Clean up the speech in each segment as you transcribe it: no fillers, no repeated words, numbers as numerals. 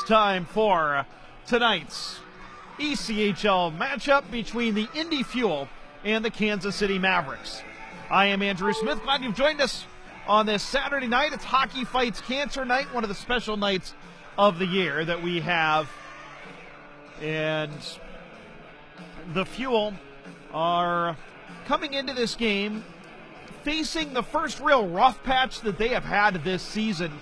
Time for tonight's ECHL matchup between the Indy Fuel and the Kansas City Mavericks. I am Andrew Smith. Glad you've joined us on this Saturday night. It's Hockey Fights Cancer Night, one of the special nights of the year that we have. And the Fuel are coming into this game facing the first real rough patch that they have had this season.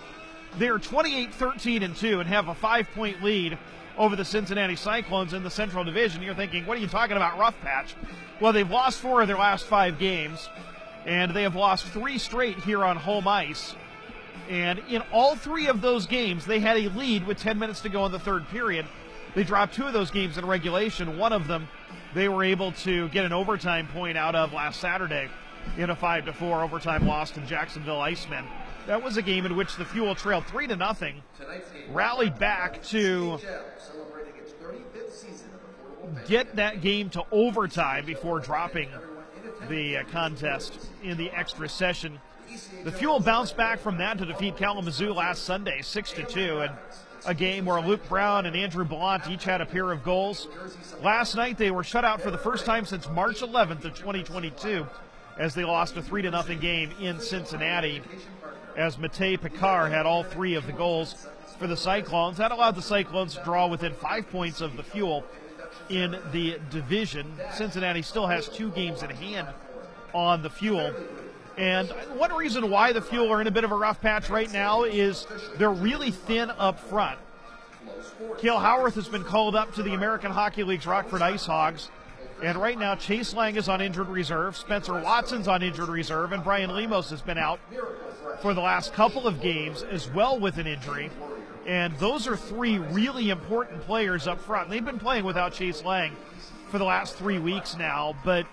They're 28-13-2 and have a 5-point lead over the Cincinnati Cyclones in the Central Division. You're thinking, what are you talking about, rough patch? Well, they've lost 4 of their last 5 games, and they have lost 3 straight here on home ice. And in all 3 of those games, they had a lead with 10 minutes to go in the third period. They dropped 2 of those games in regulation. One of them they were able to get an overtime point out of last Saturday in a 5-4 overtime loss to Jacksonville Icemen. That was a game in which the Fuel trailed 3-0, rallied back to get that game to overtime before dropping the contest in the extra session. The Fuel bounced back from that to defeat Kalamazoo last Sunday, 6-2, and a game where Luke Brown and Andrew Blount each had a pair of goals. Last night they were shut out for the first time since March 11th of 2022 as they lost a 3-0 game in Cincinnati, as Matej Picard had all 3 of the goals for the Cyclones. That allowed the Cyclones to draw within 5 points of the Fuel in the division. Cincinnati still has 2 games in hand on the Fuel. And one reason why the Fuel are in a bit of a rough patch right now is they're really thin up front. Cale Howarth has been called up to the American Hockey League's Rockford Ice Hogs. And right now, Chase Lang is on injured reserve, Spencer Watson's on injured reserve, and Brian Lemos has been out for the last couple of games as well with an injury. And those are 3 really important players up front. They've been playing without Chase Lang for the last 3 weeks now, but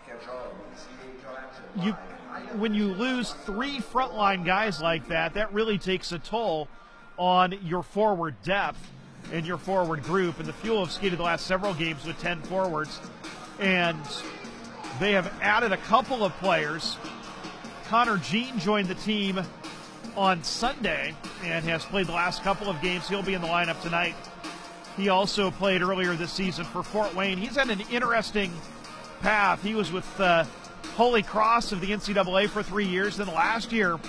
when you lose 3 frontline guys like that, that really takes a toll on your forward depth and your forward group. And the Fuel have skated the last several games with 10 forwards. And they have added a couple of players. Connor Jean joined the team on Sunday and has played the last couple of games. He'll be in the lineup tonight. He also played earlier this season for Fort Wayne. He's had an interesting path. He was with Holy Cross of the NCAA for 3 years. Then last year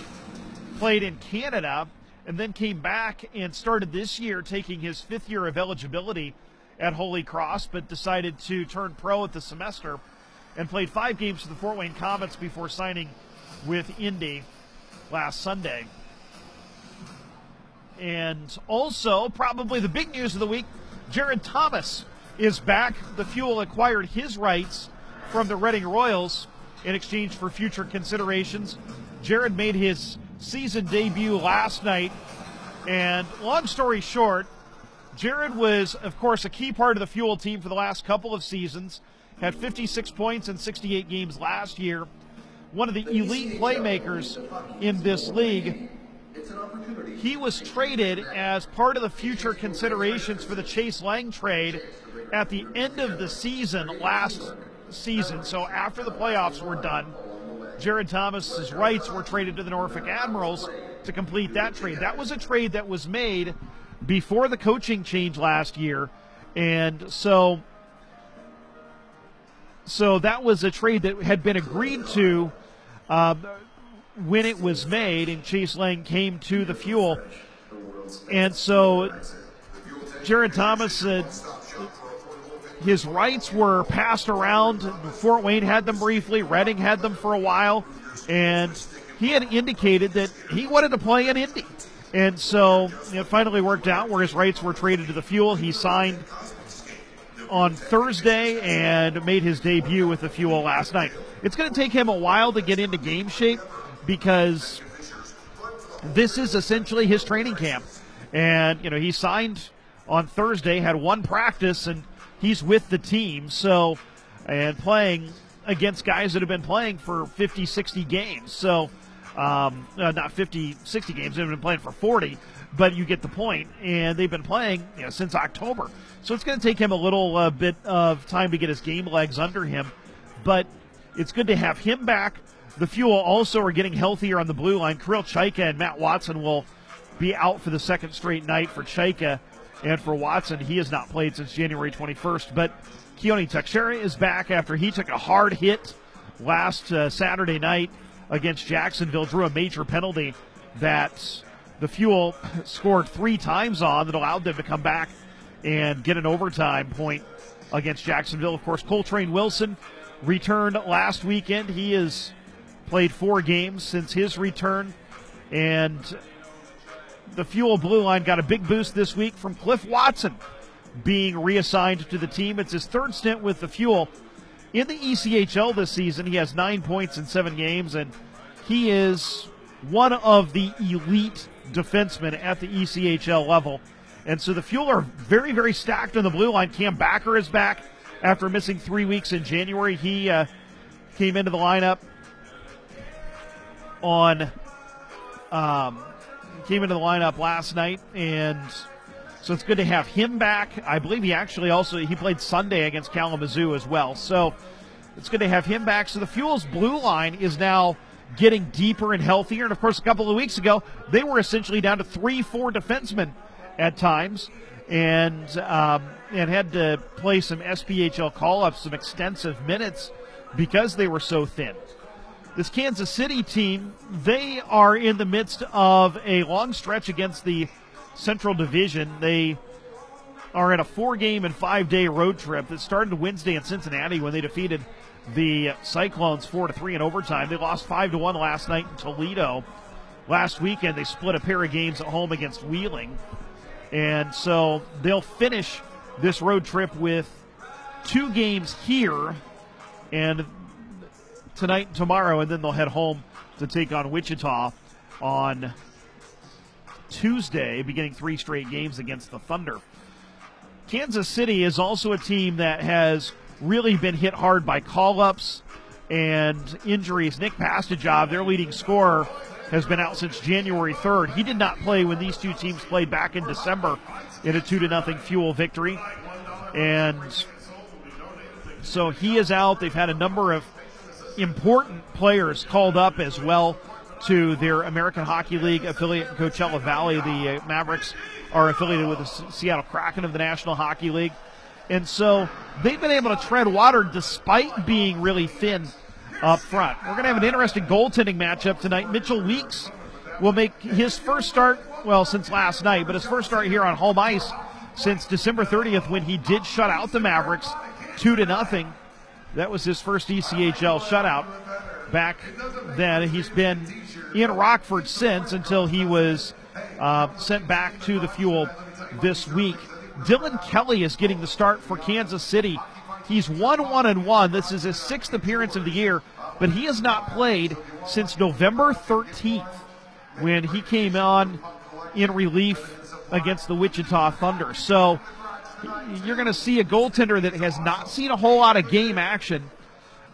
played in Canada and then came back and started this year taking his 5th year of eligibility at Holy Cross, but decided to turn pro at the semester and played 5 games for the Fort Wayne Comets before signing with Indy last Sunday. And also, probably the big news of the week, Jared Thomas is back. The Fuel acquired his rights from the Reading Royals in exchange for future considerations. Jared made his season debut last night, and long story short, Jared was, of course, a key part of the Fuel team for the last couple of seasons, had 56 points in 68 games last year, one of the elite playmakers in this league. He was traded as part of the future considerations for the Chase Lang trade at the end of the season last season. So after the playoffs were done, Jared Thomas's rights were traded to the Norfolk Admirals to complete that trade. That was a trade that was made before the coaching change last year, and so that was a trade that had been agreed to when it was made, and Chase Lang came to the Fuel. And so Jared Thomas, his rights were passed around. Fort Wayne had them briefly, Reading had them for a while, and he had indicated that he wanted to play in Indy. And so it finally worked out where his rights were traded to the Fuel. He signed on Thursday and made his debut with the Fuel last night. It's going to take him a while to get into game shape because this is essentially his training camp. And, he signed on Thursday, had 1 practice, and he's with the team. So, and playing against guys that have been playing for 50, 60 games. So, not 50, 60 games. They've been playing for 40, but you get the point. And they've been playing since October. So it's going to take him a little bit of time to get his game legs under him. But it's good to have him back. The Fuel also are getting healthier on the blue line. Kirill Chaika and Matt Watson will be out for the second straight night for Chaika And for Watson, he has not played since January 21st. But Keone Teixeira is back after he took a hard hit last Saturday night against Jacksonville, drew a major penalty that the Fuel scored 3 times on that allowed them to come back and get an overtime point against Jacksonville. Of course, Coltrane Wilson returned last weekend. He has played 4 games since his return. And the Fuel Blue Line got a big boost this week from Cliff Watson being reassigned to the team. It's his 3rd stint with the Fuel. In the ECHL this season, he has 9 points in 7 games, and he is one of the elite defensemen at the ECHL level. And so the Fuel are very, very stacked on the blue line. Cam Backer is back after missing 3 weeks in January. He came into the lineup last night, and so it's good to have him back. I believe he played Sunday against Kalamazoo as well. So it's good to have him back. So the Fuel's blue line is now getting deeper and healthier. And of course, a couple of weeks ago, they were essentially down to 3-4 defensemen at times, and had to play some SPHL call-ups, some extensive minutes because they were so thin. This Kansas City team, they are in the midst of a long stretch against the Central Division. They are in a 4-game and 5-day road trip that started Wednesday in Cincinnati when they defeated the Cyclones 4-3 in overtime. They lost 5-1 last night in Toledo. Last weekend, they split a pair of games at home against Wheeling. And so they'll finish this road trip with 2 games here and tonight and tomorrow, and then they'll head home to take on Wichita on Tuesday, beginning 3 straight games against the Thunder. Kansas City is also a team that has really been hit hard by call-ups and injuries. Nick Pastajov, their leading scorer, has been out since January 3rd. He did not play when these 2 teams played back in December in a 2-0 Fuel victory. And so he is out. They've had a number of important players called up as well to their American Hockey League affiliate in Coachella Valley. The Mavericks are affiliated with the Seattle Kraken of the National Hockey League. And so they've been able to tread water despite being really thin up front. We're going to have an interesting goaltending matchup tonight. Mitchell Weeks will make his first start, since last night, but his first start here on home ice since December 30th when he did shut out the Mavericks 2-0. That was his first ECHL shutout back then. He's been in Rockford since until he was sent back to the Fuel this week. Dylan Kelly is getting the start for Kansas City. He's 1-1-1. This is his 6th appearance of the year, but he has not played since November 13th when he came on in relief against the Wichita Thunder. So you're going to see a goaltender that has not seen a whole lot of game action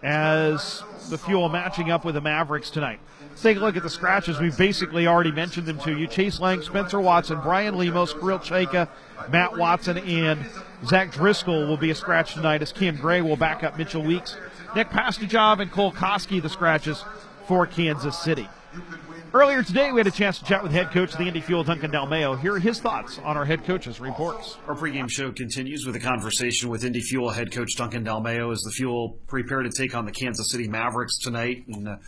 as the Fuel matching up with the Mavericks tonight. Let's take a look at the scratches. We've basically already mentioned them to you. Chase Lang, Spencer Watson, Brian Lemos, Kirill Chaika, Matt Watson, and Zach Driscoll will be a scratch tonight as Cam Gray will back up Mitchell Weeks. Nick Pastajov and Cole Koski, the scratches for Kansas City. Earlier today, we had a chance to chat with head coach of the Indy Fuel, Duncan Dalmeo. Here are his thoughts on our head coach's reports. Our pregame show continues with a conversation with Indy Fuel head coach Duncan Dalmeo as the Fuel prepare to take on the Kansas City Mavericks tonight. And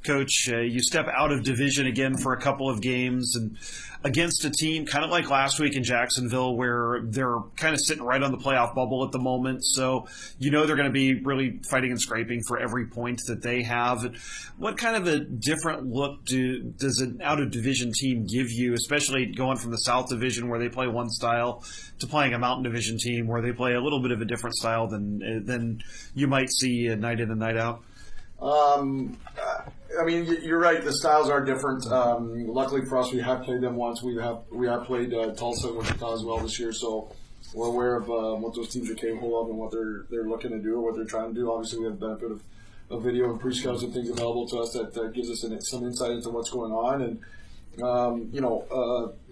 Coach, you step out of division again for a couple of games and against a team kind of like last week in Jacksonville where they're kind of sitting right on the playoff bubble at the moment. So they're going to be really fighting and scraping for every point that they have. What kind of a different look does an out-of-division team give you, especially going from the South Division where they play one style to playing a Mountain Division team where they play a little bit of a different style than you might see night in and night out? You're right. The styles are different. Luckily for us, we have played them once. We have played Tulsa and Wichita as well this year, so we're aware of what those teams are capable of and what they're looking to do or what they're trying to do. Obviously, we have the benefit of video and pre-scouts and things available to us that gives us some insight into what's going on. And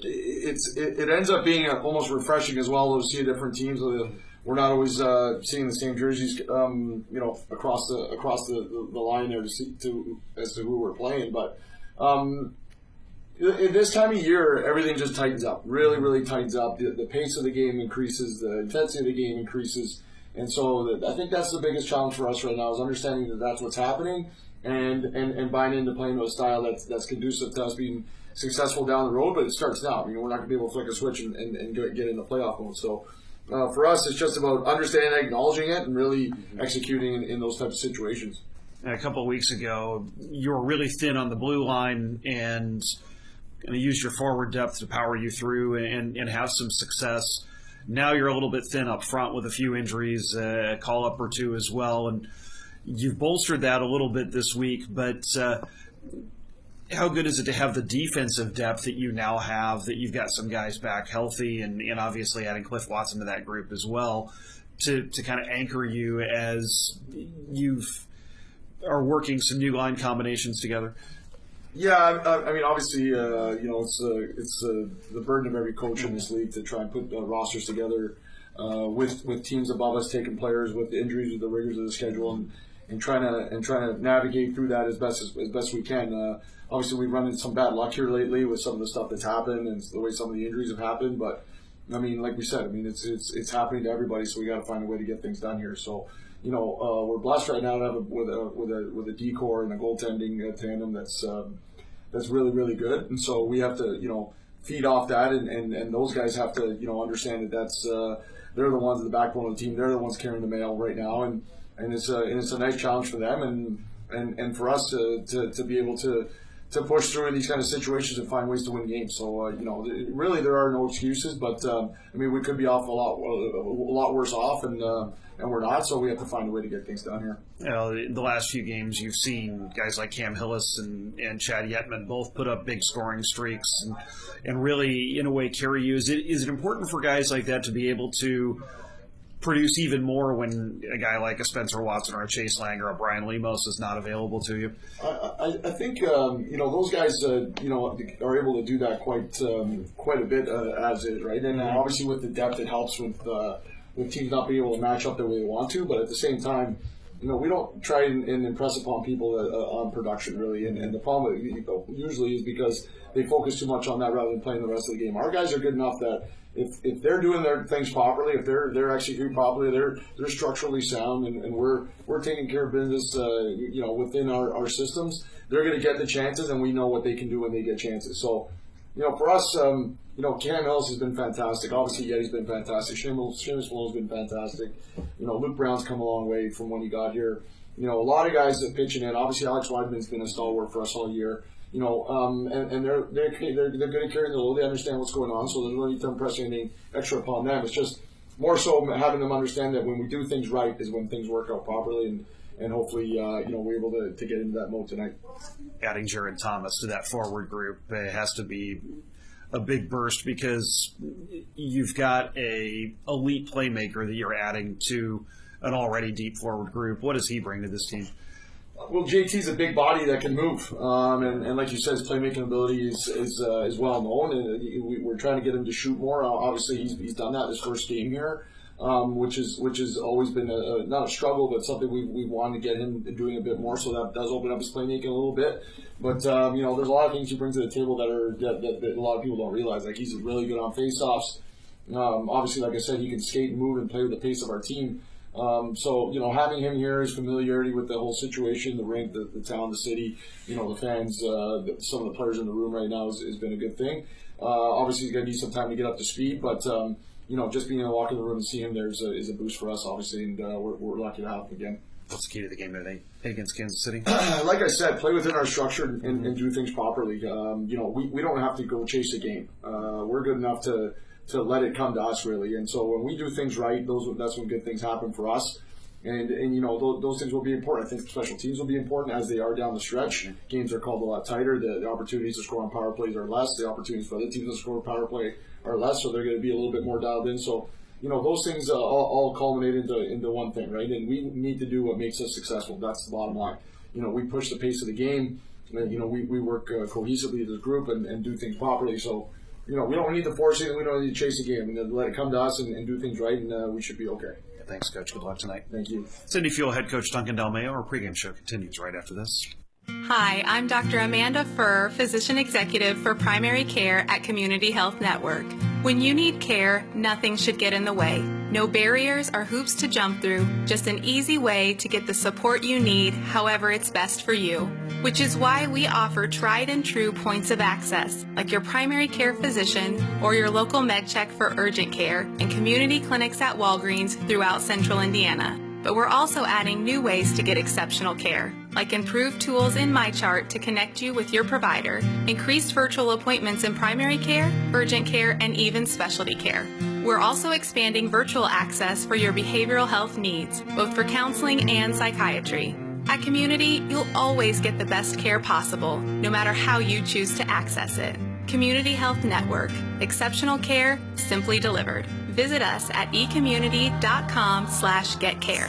it ends up being almost refreshing as well to see different teams. We're not always seeing the same jerseys, across the line there as to who we're playing. But At this time of year, everything just tightens up. Really, really tightens up. The pace of the game increases. The intensity of the game increases. And so I think that's the biggest challenge for us right now is understanding that that's what's happening and buying into playing with a style that's conducive to us being successful down the road. But it starts now. We're not going to be able to flick a switch and get into playoff mode. So for us, it's just about understanding, acknowledging it, and really executing in those types of situations. A couple of weeks ago, you were really thin on the blue line and going to use your forward depth to power you through and have some success. Now you're a little bit thin up front with a few injuries, a call-up or two as well, and you've bolstered that a little bit this week, but how good is it to have the defensive depth that you now have, that you've got some guys back healthy and obviously adding Cliff Watson to that group as well to kind of anchor you as you are working some new line combinations together? Yeah, I mean, obviously, it's the burden of every coach in this league to try and put rosters together with teams above us taking players with the injuries, with the rigors of the schedule, and trying to navigate through that as best we can. Obviously, we've run into some bad luck here lately with some of the stuff that's happened and the way some of the injuries have happened. But I mean, like we said, it's happening to everybody, so we got to find a way to get things done here. So. We're blessed right now to have with a D-core and a goaltending tandem that's really, really good, and so we have to feed off that, and those guys have to understand that they're the ones at the backbone of the team. They're the ones carrying the mail right now, and it's a nice challenge for them and for us to be able to push through these kind of situations and find ways to win games. So really there are no excuses, but we could be off a lot worse off, and we're not, so we have to find a way to get things done here. The last few games you've seen guys like Cam Hillis and Chad Yetman both put up big scoring streaks and really, in a way, carry you. Is it important for guys like that to be able to produce even more when a guy like a Spencer Watson or a Chase Lang or a Brian Lemos is not available to you? I think those guys are able to do that quite a bit as is, right? And obviously with the depth, it helps with teams not being able to match up the way they want to. But at the same time, we don't try and impress upon people on production really. And the problem usually is because they focus too much on that rather than playing the rest of the game. Our guys are good enough that if they're doing their things properly, if they're executing properly, they're structurally sound, and we're taking care of business, within our systems. They're going to get the chances, and we know what they can do when they get chances. So, for us, Cam Hillis has been fantastic. Obviously, Yeti's been fantastic. Seamus Malone's been fantastic. Luke Brown's come a long way from when he got here. A lot of guys that pitching in. Obviously, Alex Weidman's been a stalwart for us all year. And they're good at carrying the load. They understand what's going on, so there's no need to impress anything extra upon them. It's just more so having them understand that when we do things right is when things work out properly, and hopefully, we're able to get into that mode tonight. Adding Jared Thomas to that forward group has to be a big burst because you've got a elite playmaker that you're adding to an already deep forward group. What does he bring to this team? Well, JT's a big body that can move, and like you said, his playmaking ability is well known, and we're trying to get him to shoot more. Obviously, he's done that his first game here, which has always been not a struggle, but something we wanted to get him doing a bit more. So that does open up his playmaking a little bit. But there's a lot of things he brings to the table that a lot of people don't realize. Like he's really good on faceoffs. Obviously, like I said, he can skate and move and play with the pace of our team. So having him here, his familiarity with the whole situation, the rink, the town, the city, the fans, some of the players in the room right now has been a good thing. Obviously, he's going to need some time to get up to speed, but just being able to walk in the room and see him there is a boost for us, obviously, and we're lucky to have him again. What's the key to the game today against Kansas City? Like I said, play within our structure and do things properly. We don't have to go chase a game. We're good enough to let it come to us, really. And so when we do things right, that's when good things happen for us. And those things will be important. I think special teams will be important as they are down the stretch. Games are called a lot tighter. The opportunities to score on power plays are less. The opportunities for other teams to score power play are less, so they're going to be a little bit more dialed in. So, those things all culminate into one thing, right? And we need to do what makes us successful. That's the bottom line. We push the pace of the game. We work cohesively as a group and do things properly. So, we don't need to force it, and we don't need to chase the game. And let it come to us and do things right, and we should be okay. Thanks, Coach. Good luck tonight. Thank you. Indy Fuel head coach Duncan Dalmayo. Our pregame show continues right after this. Hi, I'm Dr. Amanda Furr, Physician Executive for Primary Care at Community Health Network. When you need care, nothing should get in the way. No barriers or hoops to jump through, just an easy way to get the support you need however it's best for you. Which is why we offer tried and true points of access, like your primary care physician or your local MedCheck for urgent care and community clinics at Walgreens throughout Central Indiana. But we're also adding new ways to get exceptional care, like improved tools in MyChart to connect you with your provider, increased virtual appointments in primary care, urgent care, and even specialty care. We're also expanding virtual access for your behavioral health needs, both for counseling and psychiatry. At Community, you'll always get the best care possible, no matter how you choose to access it. Community Health Network. Exceptional care, simply delivered. Visit us at ecommunity.com/getcare.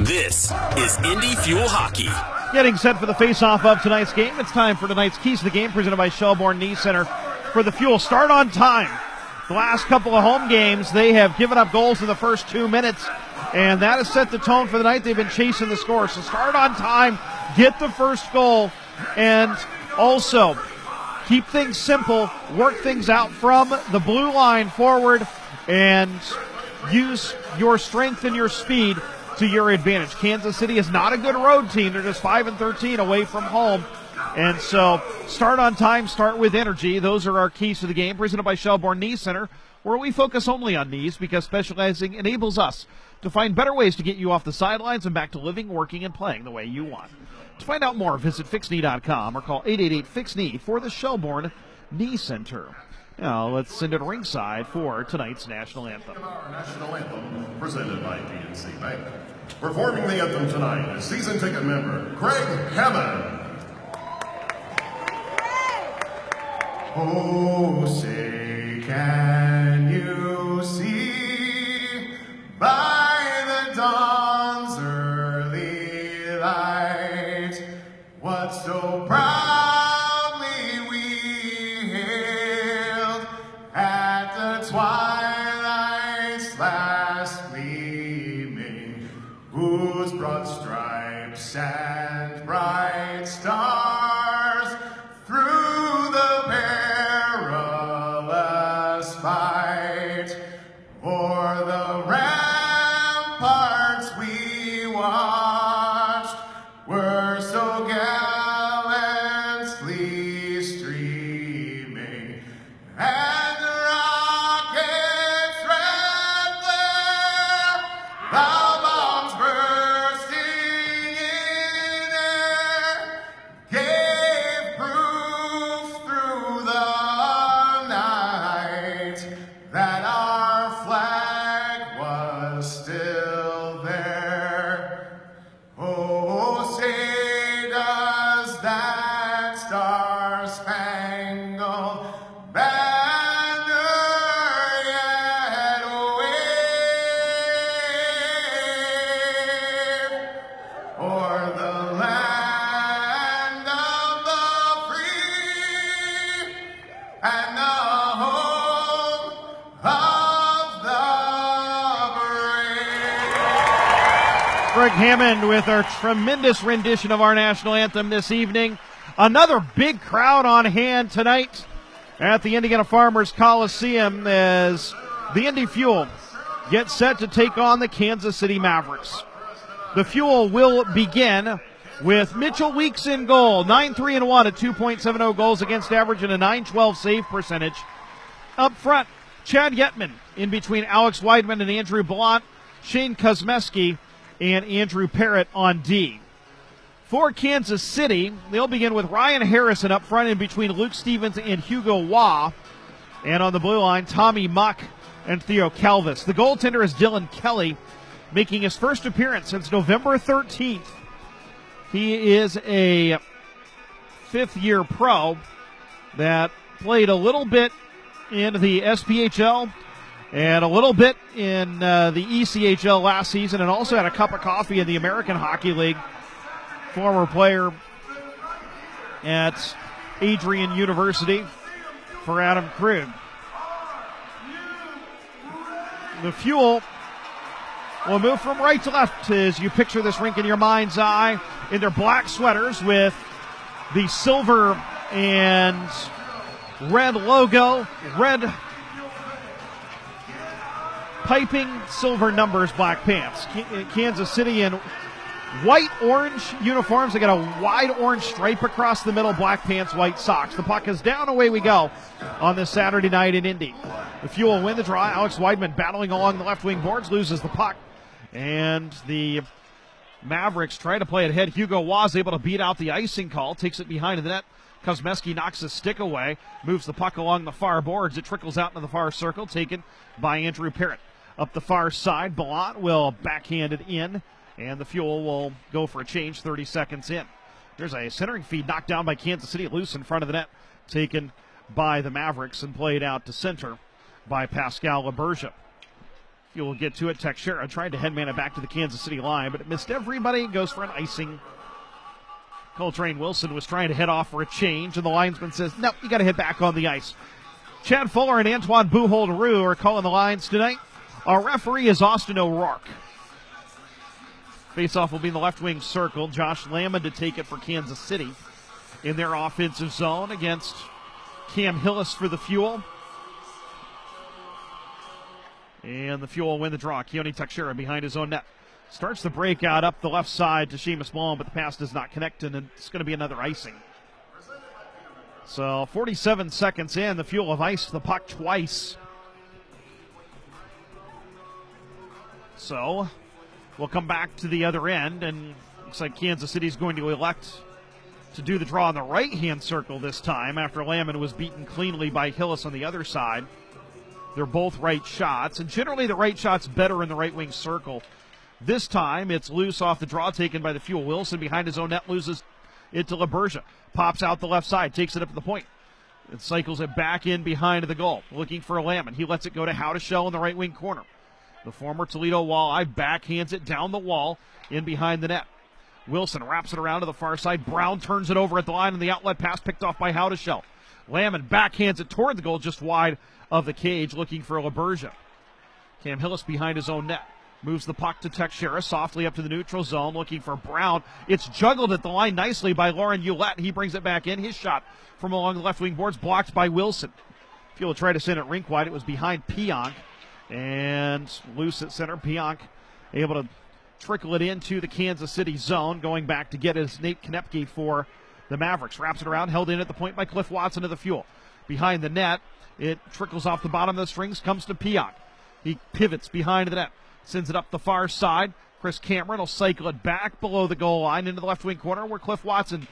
This is Indy Fuel Hockey. Getting set for the face-off of tonight's game. It's time for tonight's Keys to the Game, presented by Shelbourne Knee Center. For the Fuel, start on time. The last couple of home games, they have given up goals in the first 2 minutes, and that has set the tone for the night. They've been chasing the score. So start on time, get the first goal, and also keep things simple, work things out from the blue line forward, and use your strength and your speed to your advantage. Kansas City is not a good road team. They're just 5-13 away from home. And so start on time, start with energy. Those are our keys to the game, presented by Shelbourne Knee Center, where we focus only on knees because specializing enables us to find better ways to get you off the sidelines and back to living, working, and playing the way you want. To find out more, visit fixknee.com or call 888-FIX-KNEE for the Shelbourne Knee Center. Now let's send it ringside for tonight's national anthem. Our national anthem, presented by PNC Bank. Performing the anthem tonight is season ticket member Craig Hammond. Oh, say, can you see by the dawn's early light what so proudly we hailed at the twilight's last gleaming, whose broad stripes and bright stars through the perilous fight o'er the ramparts we watched were so gallantly streaming, and the rocket's red glare, the bombs bursting in air, gave proof through the night that our flag was still there. Oh, say does that star-spangled banner yet wave o'er the land of the free and the home of the brave. Greg Hammond with our tremendous rendition of our national anthem this evening. Another big crowd on hand tonight at the Indiana Farmers Coliseum as the Indy Fuel get set to take on the Kansas City Mavericks. The Fuel will begin with Mitchell Weeks in goal, 9-3-1 at 2.70 goals against average and a .912 save percentage. Up front, Chad Yetman in between Alex Weidman and Andrew Blount, Shane Kosmeski and Andrew Parrott on D. For Kansas City, they'll begin with Ryan Harrison up front in between Luke Stevens and Hugo Waugh. And on the blue line, Tommy Muck and Theo Calvis. The goaltender is Dylan Kelly, making his first appearance since November 13th. He is a fifth-year pro that played a little bit in the SPHL and a little bit in the ECHL last season, and also had a cup of coffee in the American Hockey League. Former player at Adrian University for Adam Krug. The Fuel will move from right to left as you picture this rink in your mind's eye in their black sweaters with the silver and red logo, red piping, silver numbers, black pants. Kansas City in white-orange uniforms. They got a wide orange stripe across the middle, black pants, white socks. The puck is down, away we go on this Saturday night in Indy. The Fuel will win the draw. Alex Weidman battling along the left wing boards, loses the puck. And the Mavericks try to play it ahead. Hugo was able to beat out the icing call, takes it behind the net. Kosmecki knocks his stick away, moves the puck along the far boards. It trickles out into the far circle, taken by Andrew Parrott. Up the far side, Ballant will backhand it in, and the Fuel will go for a change 30 seconds in. There's a centering feed knocked down by Kansas City, loose in front of the net, taken by the Mavericks and played out to center by Pascal LaBerge. Fuel will get to it. Teixeira tried to headman it back to the Kansas City line, but it missed everybody. Goes for an icing. Coltrane Wilson was trying to head off for a change, and the linesman says, nope, you got to head back on the ice. Chad Fuller and Antoine Buhold-Roux are calling the lines tonight. Our referee is Austin O'Rourke. Faceoff will be in the left wing circle. Josh Lamond to take it for Kansas City in their offensive zone against Cam Hillis for the Fuel. And the Fuel will win the draw. Keone Teixeira behind his own net. Starts the breakout up the left side to Seamus Malone, but the pass does not connect, and it's going to be another icing. So 47 seconds in, the Fuel have iced the puck twice. So we'll come back to the other end, and looks like Kansas City is going to elect to do the draw in the right-hand circle this time after Lamond was beaten cleanly by Hillis on the other side. They're both right shots, and generally the right shot's better in the right wing circle. This time it's loose off the draw taken by the Fuel. Wilson behind his own net loses it to LaBerge. Pops out the left side, takes it up to the point. It cycles it back in behind the goal, looking for a Lamond. He lets it go to Howdeshell in the right wing corner. The former Toledo Walleye backhands it down the wall in behind the net. Wilson wraps it around to the far side. Brown turns it over at the line, and the outlet pass picked off by Howdeshell. Lamond backhands it toward the goal just wide of the cage, looking for LaBerge. Cam Hillis behind his own net. Moves the puck to Teixeira, softly up to the neutral zone, looking for Brown. It's juggled at the line nicely by Lauren Ouellette. He brings it back in. His shot from along the left wing boards blocked by Wilson. Fuel tried to send it rink wide. It was behind Pionk. And loose at center. Pionk able to trickle it into the Kansas City zone. Going back to get his Nate Konepke for the Mavericks. Wraps it around, held in at the point by Cliff Watson of the Fuel. Behind the net, it trickles off the bottom of the strings, comes to Pionk. He pivots behind the net. Sends it up the far side. Chris Cameron will cycle it back below the goal line into the left wing corner where Cliff Watson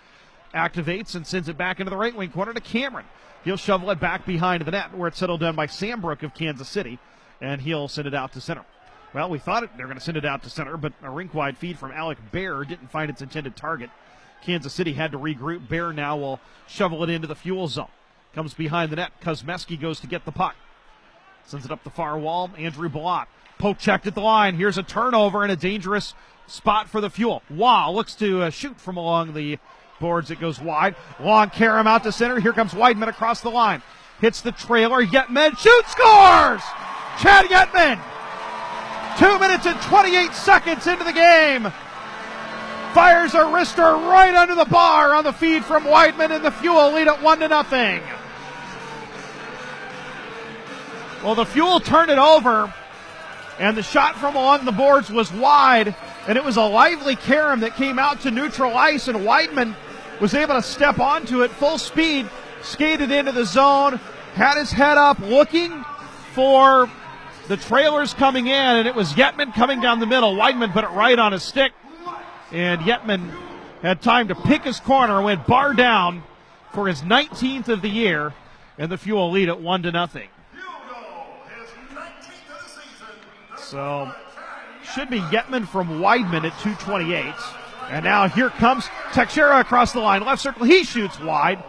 activates and sends it back into the right wing corner to Cameron. He'll shovel it back behind the net where it's settled down by Sam Brook of Kansas City, and he'll send it out to center. Well, we thought they were going to send it out to center, but a rink-wide feed from Alec Bear didn't find its intended target. Kansas City had to regroup. Bear now will shovel it into the Fuel zone. Comes behind the net. Kosmecki goes to get the puck. Sends it up the far wall. Andrew Ballant. Poke checked at the line. Here's a turnover in a dangerous spot for the Fuel. Wow, looks to shoot from along the boards. It goes wide. Long Karam out to center. Here comes Weidman across the line. Hits the trailer. Yetman shoots, scores! Chad Yetman. 2 minutes and 28 seconds into the game. Fires a wrister right under the bar on the feed from Weidman, and the Fuel lead it 1-0. Well, the Fuel turned it over, and the shot from along the boards was wide, and it was a lively Karam that came out to neutral ice, and Weidman was able to step onto it full speed, skated into the zone, had his head up looking for the trailers coming in, and it was Yetman coming down the middle. Weidman put it right on his stick, and Yetman had time to pick his corner, went bar down for his 19th of the year, and the Fuel lead at 1-0. So, should be Yetman from Weidman at 2:28. And now here comes Teixeira across the line. Left circle, he shoots wide.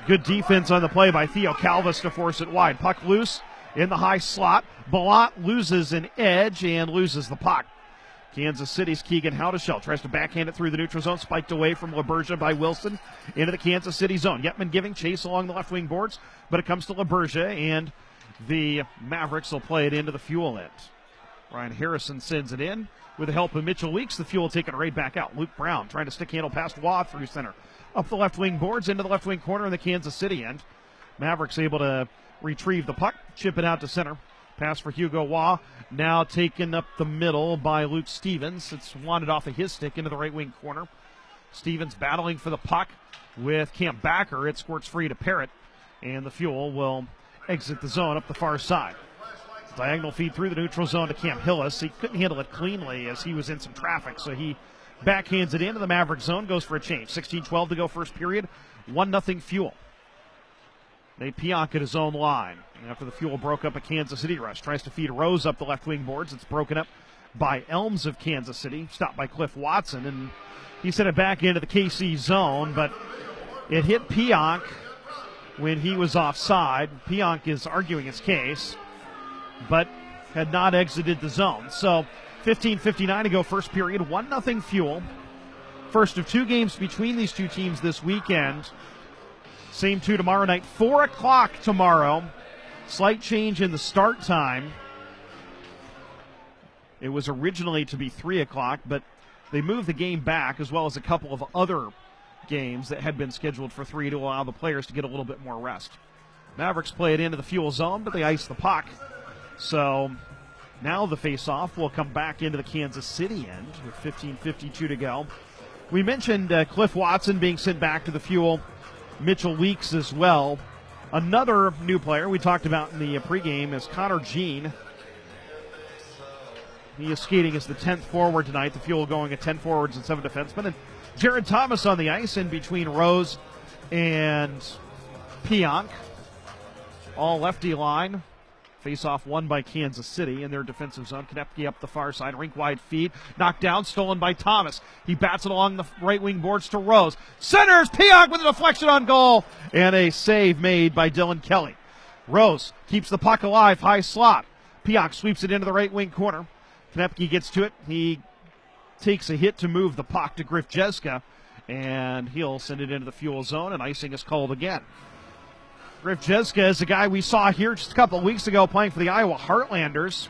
Good defense on the play by Theo Calvis to force it wide. Puck loose in the high slot. Ballant loses an edge and loses the puck. Kansas City's Keegan Howdeshell tries to backhand it through the neutral zone. Spiked away from LaBerge by Wilson into the Kansas City zone. Yetman giving chase along the left wing boards, but it comes to LaBerge, and the Mavericks will play it into the Fuel end. Ryan Harrison sends it in. With the help of Mitchell Weeks, the Fuel take it right back out. Luke Brown trying to stick handle past Waugh through center. Up the left wing boards, into the left wing corner in the Kansas City end. Mavericks able to retrieve the puck, chip it out to center. Pass for Hugo Waugh, now taken up the middle by Luke Stevens. It's wanted off of his stick into the right wing corner. Stevens battling for the puck with Cam Backer. It squirts free to Parrott, and the Fuel will exit the zone up the far side. Diagonal feed through the neutral zone to Cam Hillis. He couldn't handle it cleanly as he was in some traffic, so he backhands it into the Maverick zone, goes for a change. 16-12 to go first period, 1-0 Fuel. Nate Pionk at his own line. After the Fuel broke up a Kansas City rush, tries to feed Rose up the left wing boards. It's broken up by Elms of Kansas City, stopped by Cliff Watson, and he sent it back into the KC zone, but it hit Pionk when he was offside. Pionk is arguing his case, but had not exited the zone. So 15:59 to go first period, 1-0 Fuel. First of two games between these two teams this weekend. Same two tomorrow night, 4 o'clock tomorrow. Slight change in the start time. It was originally to be 3 o'clock, but they moved the game back, as well as a couple of other games that had been scheduled for 3 to allow the players to get a little bit more rest. Mavericks play it into the Fuel zone, but they ice the puck. So now the face-off will come back into the Kansas City end with 15:52 to go. We mentioned Cliff Watson being sent back to the Fuel. Mitchell Weeks as well. Another new player we talked about in the pregame is Connor Jean. He is skating as the 10th forward tonight. The Fuel going at 10 forwards and 7 defensemen. And Jared Thomas on the ice in between Rose and Pionk. All lefty line. Face-off won by Kansas City in their defensive zone. Konepke up the far side. Rink-wide feed. Knocked down. Stolen by Thomas. He bats it along the right wing boards to Rose. Centers. Pionk with a deflection on goal. And a save made by Dylan Kelly. Rose keeps the puck alive. High slot. Pionk sweeps it into the right wing corner. Konepke gets to it. He takes a hit to move the puck to Griff Jeska. And he'll send it into the Fuel zone. And icing is called again. Griff Jeska is a guy we saw here just a couple of weeks ago playing for the Iowa Heartlanders.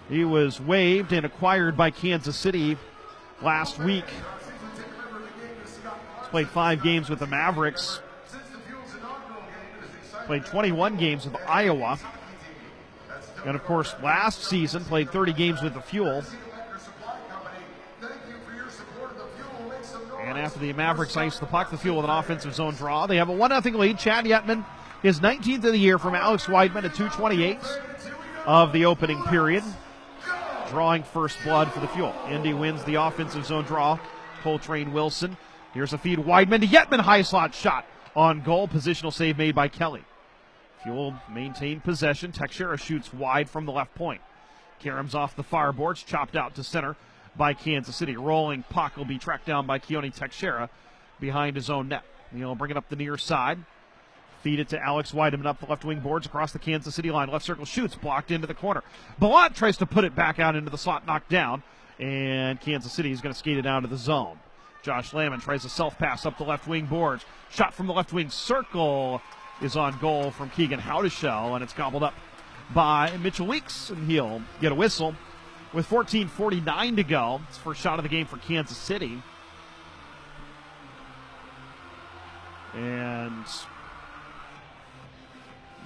He was waived and acquired by Kansas City last week. He's played 5 games with the Mavericks. Played 21 games with Iowa. And, of course, last season played 30 games with the Fuel. And after the Mavericks ice the puck, the Fuel with an offensive zone draw. They have a 1-0 lead. Chad Yetman, his 19th of the year from Alex Weidman at 2:28 of the opening period. Drawing first blood for the Fuel. Indy wins the offensive zone draw. Coltrane Wilson. Here's a feed. Weidman to Yetman. High slot shot on goal. Positional save made by Kelly. Fuel maintained possession. Teixeira shoots wide from the left point. Karam's off the far boards. Chopped out to center by Kansas City. Rolling puck will be tracked down by Keone Teixeira behind his own net. He'll bring it up the near side. Feed it to Alex Weidman up the left wing boards across the Kansas City line. Left circle shoots, blocked into the corner. Ballant tries to put it back out into the slot, knocked down. And Kansas City is going to skate it down to the zone. Josh Lamon tries a self-pass up the left wing boards. Shot from the left wing circle is on goal from Keegan Howdeshell, and it's gobbled up by Mitchell Weeks, and he'll get a whistle. With 14:49 to go, it's the first shot of the game for Kansas City. And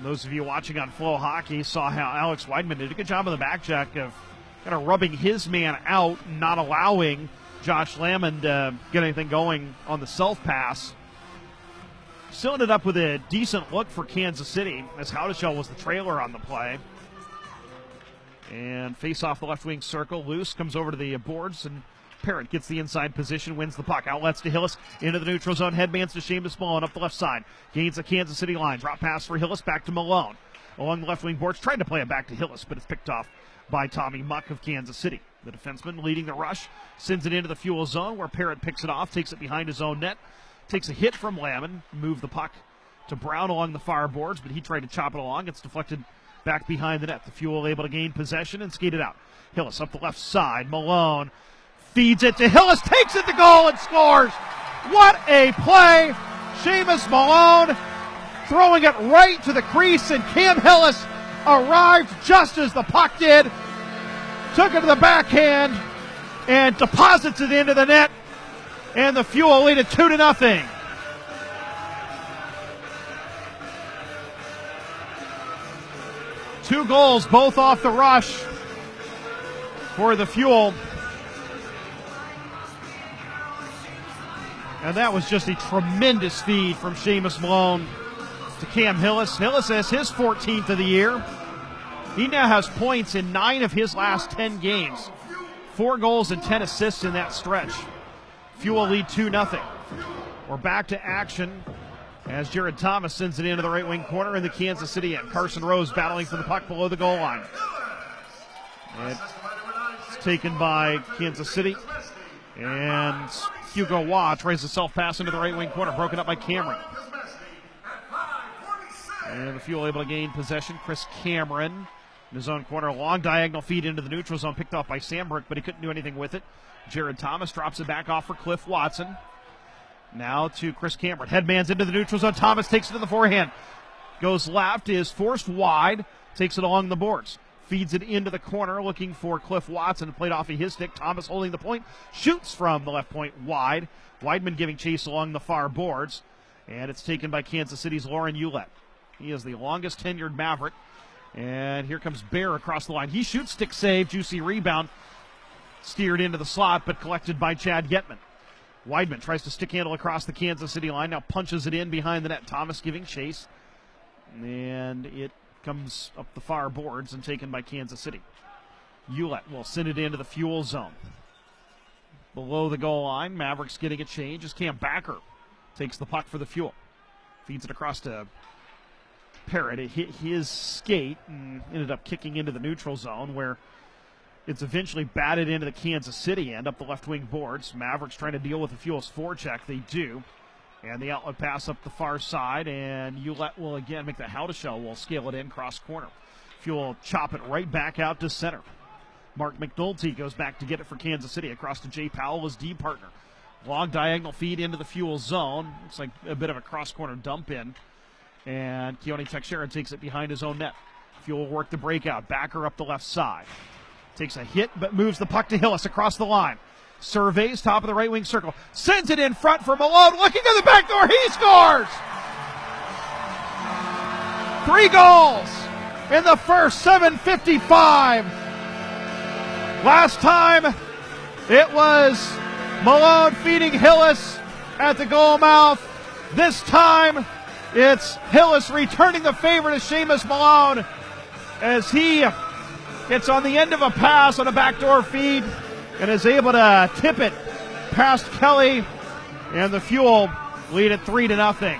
those of you watching on Flow Hockey saw how Alex Weidman did a good job on the back check of kind of rubbing his man out, not allowing Josh Lamon to get anything going on the self-pass. Still ended up with a decent look for Kansas City, as Howdeshell was the trailer on the play. And face off the left wing circle. Loose comes over to the boards, and Parrott gets the inside position, wins the puck. Outlets to Hillis into the neutral zone. Headmans to Seamus Malone up the left side. Gains the Kansas City line. Drop pass for Hillis back to Malone. Along the left wing boards, tried to play it back to Hillis, but it's picked off by Tommy Muck of Kansas City. The defenseman leading the rush, sends it into the Fuel zone where Parrott picks it off, takes it behind his own net, takes a hit from Lamon, move the puck to Brown along the far boards, but he tried to chop it along. It's deflected back behind the net. The Fuel able to gain possession and skate it out. Hillis up the left side. Malone feeds it to Hillis, takes it to goal and scores. What a play. Seamus Malone throwing it right to the crease, and Cam Hillis arrived just as the puck did. took it to the backhand, and deposits it into the net. And the Fuel lead it 2-0. Two goals, both off the rush for the Fuel. And that was just a tremendous feed from Seamus Malone to Cam Hillis. Hillis has his 14th of the year. He now has points in 9 of his last 10 games. 4 goals and 10 assists in that stretch. Fuel lead 2-0. We're back to action as Jared Thomas sends it into the right wing corner in the Kansas City end. Carson Rose battling for the puck below the goal line. It's taken by Kansas City. And Hugo Waugh tries to self-pass into the right wing corner, broken up by Cameron. And the Fuel able to gain possession. Chris Cameron in his own corner. Long diagonal feed into the neutral zone, picked off by Sambrook, but he couldn't do anything with it. Jared Thomas drops it back off for Cliff Watson. Now to Chris Cameron. Headman's into the neutral zone. Thomas takes it in the forehand. Goes left, is forced wide, takes it along the boards. Feeds it into the corner, looking for Cliff Watson. Played off of his stick. Thomas holding the point. Shoots from the left point wide. Weidman giving chase along the far boards. And it's taken by Kansas City's Lauren Ouellette. He is the longest tenured Maverick. And here comes Bear across the line. He shoots, stick save, juicy rebound. Steered into the slot, but collected by Chad Yetman. Weidman tries to stick handle across the Kansas City line. Now punches it in behind the net. Thomas giving chase. And it comes up the far boards and taken by Kansas City. Ouellette will send it into the Fuel zone. Below the goal line, Mavericks getting a change as Cam Backer takes the puck for the Fuel. Feeds it across to Parrott. It hit his skate and ended up kicking into the neutral zone where it's eventually batted into the Kansas City end up the left wing boards. Mavericks trying to deal with the Fuel's forecheck. They do. And the outlet pass up the far side, and Ouellette will again make the Howdeshell will scale it in cross corner. Fuel chop it right back out to center. Mark McNulty goes back to get it for Kansas City across to Jay Powell, his D partner. Long diagonal feed into the Fuel zone. Looks like a bit of a cross corner dump in. And Keone Teixeira takes it behind his own net. Fuel will work the breakout. Backer up the left side. Takes a hit, but moves the puck to Hillis across the line. Surveys top of the right wing circle. Sends it in front for Malone. Looking at the back door. He scores! 3 goals in the first 7:55. Last time it was Malone feeding Hillis at the goal mouth. This time it's Hillis returning the favor to Seamus Malone as he gets on the end of a pass on a backdoor feed and is able to tip it past Kelly, and the Fuel lead at 3-0.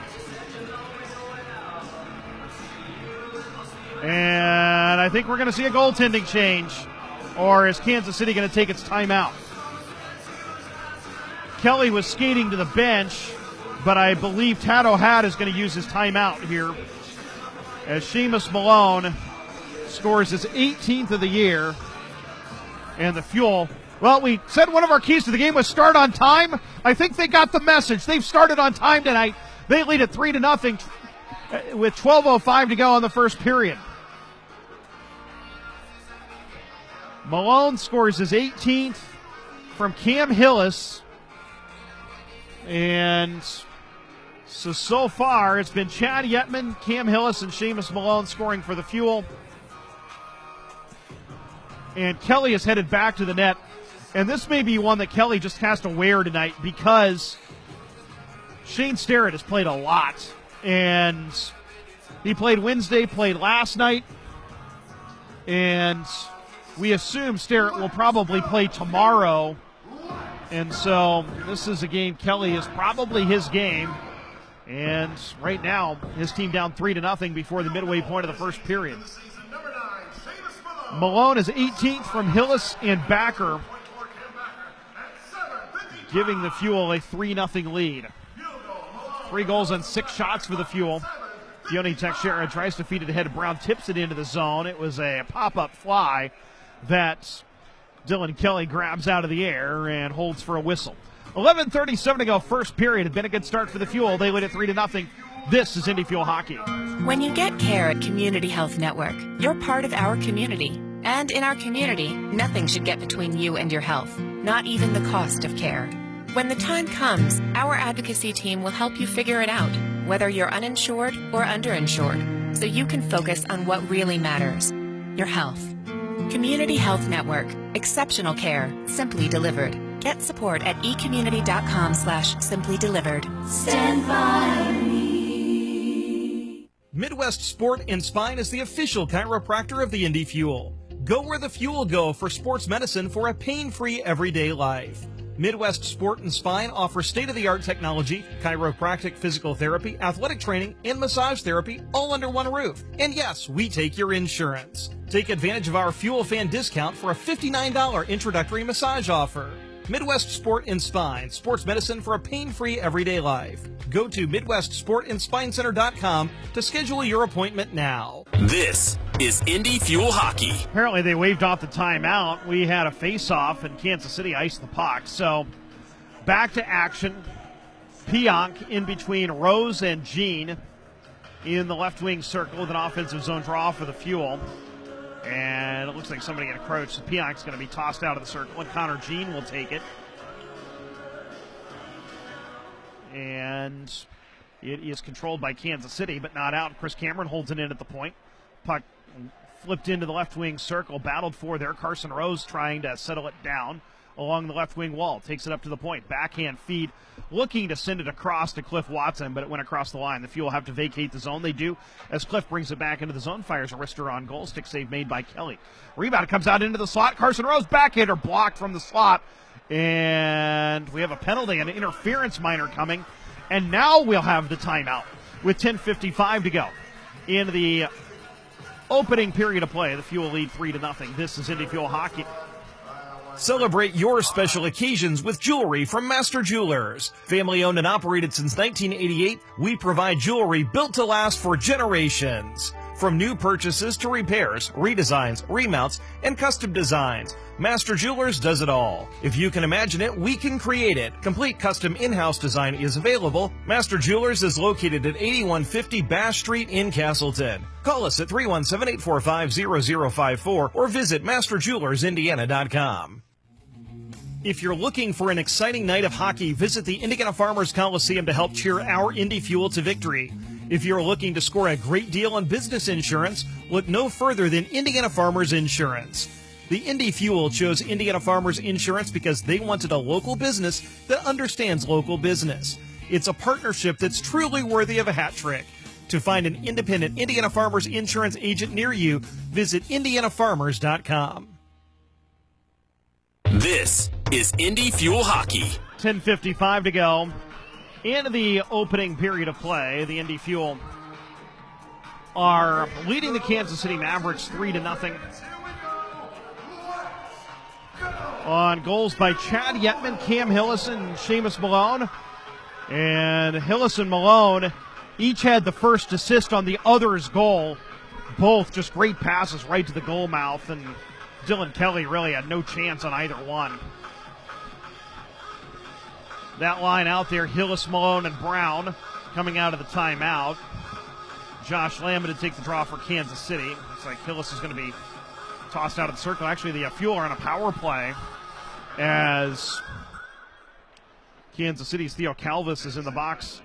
And I think we're going to see a goaltending change, or is Kansas City going to take its timeout? Kelly was skating to the bench, but I believe Tad O'Had is going to use his timeout here as Seamus Malone scores his 18th of the year, and the Fuel, well, we said one of our keys to the game was start on time. I think they got the message. They've started on time tonight. They lead at 3-0 with 12:05 to go in the first period. Malone scores his 18th from Cam Hillis, and so far it's been Chad Yetman, Cam Hillis, and Seamus Malone scoring for the Fuel. And Kelly is headed back to the net. And this may be one that Kelly just has to wear tonight because Shane Sterrett has played a lot. And he played Wednesday, played last night. And we assume Sterrett will probably play tomorrow. And so this is a game Kelly is probably his game. And right now, his team down 3-0 before the midway point of the first period. Malone is 18th from Hillis and Backer, giving the Fuel a 3-0 lead. 3 goals and 6 shots for the Fuel. Keone Teixeira tries to feed it ahead. Brown tips it into the zone. It was a pop-up fly that Dylan Kelly grabs out of the air and holds for a whistle. 11:37 to go, first period. It's been a good start for the Fuel. They lead at 3-0. This is Indy Fuel Hockey. When you get care at Community Health Network, you're part of our community. And in our community, nothing should get between you and your health, not even the cost of care. When the time comes, our advocacy team will help you figure it out, whether you're uninsured or underinsured, so you can focus on what really matters, your health. Community Health Network. Exceptional care, simply delivered. Get support at ecommunity.com/simplydelivered. Stand by me. Midwest Sport and Spine is the official chiropractor of the Indy Fuel. Go where the fuel go for sports medicine for a pain-free everyday life. Midwest Sport and Spine offers state-of-the-art technology, chiropractic physical therapy, athletic training, and massage therapy all under one roof. And yes, we take your insurance. Take advantage of our Fuel Fan discount for a $59 introductory massage offer. Midwest Sport and Spine, sports medicine for a pain-free everyday life. Go to MidwestSportandSpineCenter.com to schedule your appointment now. This is Indy Fuel Hockey. Apparently they waved off the timeout. We had a face-off and Kansas City iced the puck. So back to action. Pionk in between Rose and Jean in the left wing circle with an offensive zone draw for the Fuel. And it looks like somebody encroached. So Pionk's going to be tossed out of the circle, and Connor Jean will take it. And it is controlled by Kansas City, but not out. Chris Cameron holds it in at the point. Puck flipped into the left wing circle, battled for there. Carson Rose trying to settle it down along the left wing wall. Takes it up to the point. Backhand feed, looking to send it across to Cliff Watson, but it went across the line. The Fuel have to vacate the zone. They do as Cliff brings it back into the zone, fires a wrister on goal. Stick save made by Kelly. Rebound comes out into the slot. Carson Rose, backhander blocked from the slot. And we have a penalty, an interference minor coming. And now we'll have the timeout with 10:55 to go in the opening period of play. The Fuel lead 3-0. This is Indy Fuel Hockey. Celebrate your special occasions with jewelry from Master Jewelers. Family owned and operated since 1988, we provide jewelry built to last for generations. From new purchases to repairs, redesigns, remounts, and custom designs, Master Jewelers does it all. If you can imagine it, we can create it. Complete custom in-house design is available. Master Jewelers is located at 8150 Bass Street in Castleton. Call us at 317-845-0054 or visit masterjewellersindiana.com. If you're looking for an exciting night of hockey, visit the Indiana Farmers Coliseum to help cheer our Indy Fuel to victory. If you're looking to score a great deal on business insurance, look no further than Indiana Farmers Insurance. The Indy Fuel chose Indiana Farmers Insurance because they wanted a local business that understands local business. It's a partnership that's truly worthy of a hat trick. To find an independent Indiana Farmers Insurance agent near you, visit IndianaFarmers.com. This is Indy Fuel Hockey. 10:55 to go. In the opening period of play, the Indy Fuel are leading the Kansas City Mavericks 3-0. On goals by Chad Yetman, Cam Hillis, and Seamus Malone. And Hillis and Malone each had the first assist on the other's goal. Both just great passes right to the goal mouth, and Dylan Kelly really had no chance on either one. That line out there, Hillis, Malone, and Brown coming out of the timeout. Josh Lamb to take the draw for Kansas City. Looks like Hillis is going to be tossed out of the circle. Actually, the Fuel are on a power play as Kansas City's Theo Calvis is in the box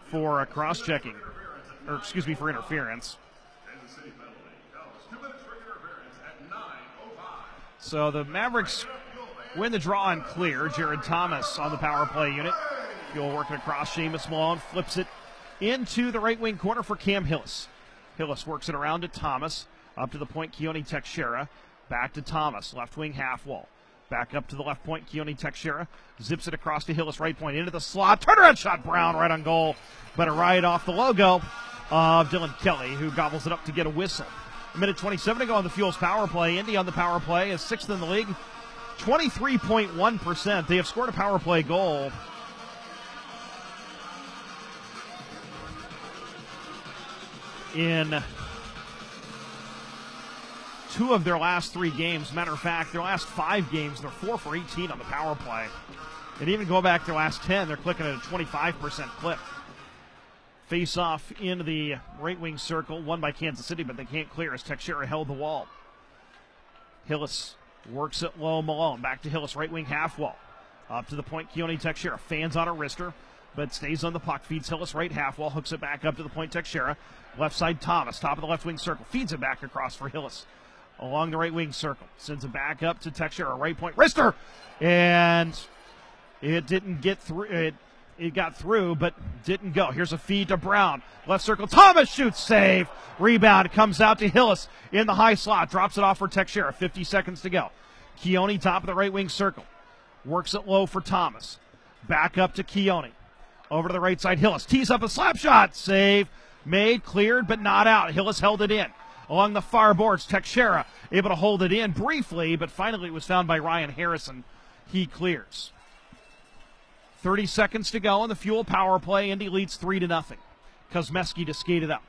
for cross-checking, or excuse me, for interference. So the Mavericks win the draw and clear. Jared Thomas on the power play unit. Fuel working across. Seamus Malone flips it into the right wing corner for Cam Hillis. Hillis works it around to Thomas. Up to the point, Keone Teixeira. Back to Thomas, left wing half wall. Back up to the left point, Keone Teixeira. Zips it across to Hillis, right point, into the slot. Turnaround shot, Brown, right on goal. But a right off the logo of Dylan Kelly, who gobbles it up to get a whistle. A minute 27 to go on the Fuel's power play. Indy on the power play is sixth in the league. 23.1%. They have scored a power play goal in 2 of their last 3 games. Matter of fact, their last 5 games, they're 4 for 18 on the power play. And even go back their last 10, they're clicking at a 25% clip. Face off in the right wing circle, won by Kansas City, but they can't clear as Teixeira held the wall. Hillis works it low. Malone back to Hillis, right wing half wall. Up to the point, Keone Teixeira fans on a wrister, but stays on the puck. Feeds Hillis right half wall, hooks it back up to the point, Teixeira. Left side, Thomas, top of the left wing circle. Feeds it back across for Hillis. Along the right wing circle. Sends it back up to Teixeira, right point, wrister! And it didn't get through. It got through, but didn't go. Here's a feed to Brown. Left circle, Thomas shoots, save. Rebound comes out to Hillis in the high slot. Drops it off for Teixeira. 50 seconds to go. Keone, top of the right wing circle. Works it low for Thomas. Back up to Keone. Over to the right side, Hillis. Tees up a slap shot. Save. Made, cleared, but not out. Hillis held it in. Along the far boards, Teixeira able to hold it in briefly, but finally it was found by Ryan Harrison. He clears. 30 seconds to go in the Fuel power play. Indy leads 3-0. Kosmeski to skate it up.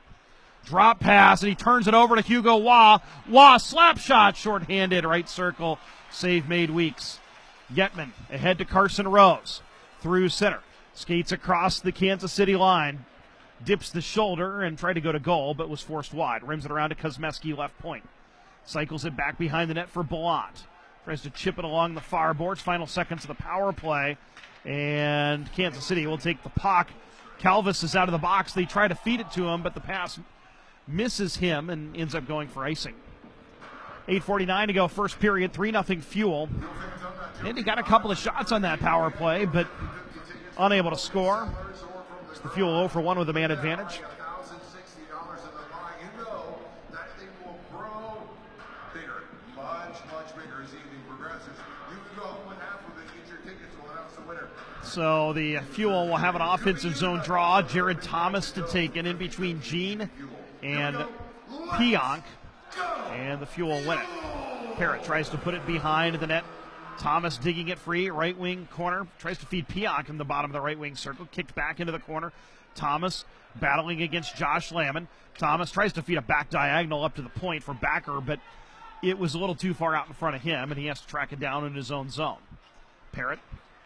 Drop pass, and he turns it over to Hugo Waugh. Waugh, slap shot, shorthanded, right circle. Save made Weeks. Yetman ahead to Carson Rose. Through center. Skates across the Kansas City line. Dips the shoulder and tried to go to goal, but was forced wide. Rims it around to Kosmeski, left point. Cycles it back behind the net for Ballant. Tries to chip it along the far boards. Final seconds of the power play. And Kansas City will take the puck. Calvis is out of the box. They try to feed it to him, but the pass misses him and ends up going for icing. 8:49 to go, first period, 3-0 Fuel. Indy got a couple of shots on that power play, but unable to score. It's the Fuel 0 for 1 with a man advantage. So the Fuel will have an offensive zone draw. Jared Thomas to take it in between Jean and Pionk. And the Fuel win it. Parrott tries to put it behind the net. Thomas digging it free, right wing corner. Tries to feed Pionk in the bottom of the right wing circle. Kicked back into the corner. Thomas battling against Josh Lamon. Thomas tries to feed a back diagonal up to the point for Backer, but it was a little too far out in front of him, and he has to track it down in his own zone. Parrott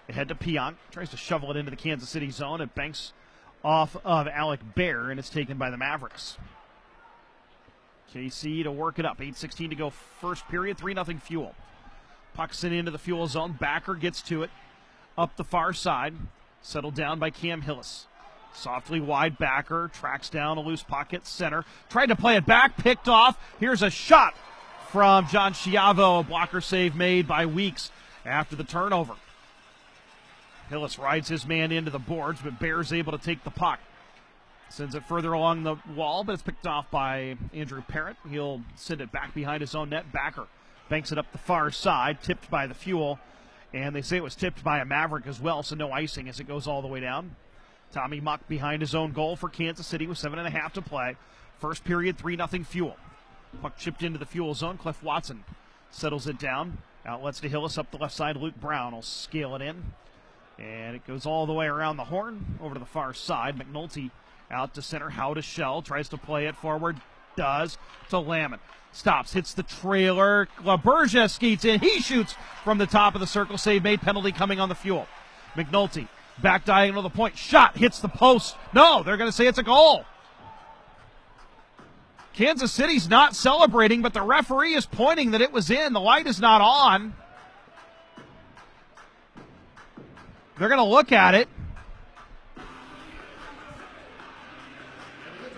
ahead to Pionk. Tries to shovel it into the Kansas City zone. It banks off of Alec Bear, and it's taken by the Mavericks. KC to work it up. 8:16 to go, first period. 3-0 Fuel. Pucks it into the Fuel zone. Backer gets to it. Up the far side. Settled down by Cam Hillis. Softly wide Backer. Tracks down a loose pocket. Center. Tried to play it back. Picked off. Here's a shot from John Schiavo. Blocker save made by Weeks after the turnover. Hillis rides his man into the boards, but Bear's able to take the puck. Sends it further along the wall, but it's picked off by Andrew Parrott. He'll send it back behind his own net. Backer banks it up the far side, tipped by the Fuel. And they say it was tipped by a Maverick as well, so no icing as it goes all the way down. Tommy Muck behind his own goal for Kansas City with 7.5 to play. First period, 3-0 Fuel. Puck chipped into the Fuel zone. Cliff Watson settles it down. Outlets to Hillis up the left side. Luke Brown will scale it in. And it goes all the way around the horn, over to the far side. McNulty out to center. How to Shell. Tries to play it forward. Does. To Lamon. Stops. Hits the trailer. LaBergia skates in. He shoots from the top of the circle. Save made. Penalty coming on the Fuel. McNulty. Back diagonal to the point. Shot. Hits the post. No, they're going to say it's a goal. Kansas City's not celebrating, but the referee is pointing that it was in. The light is not on. They're going to look at it.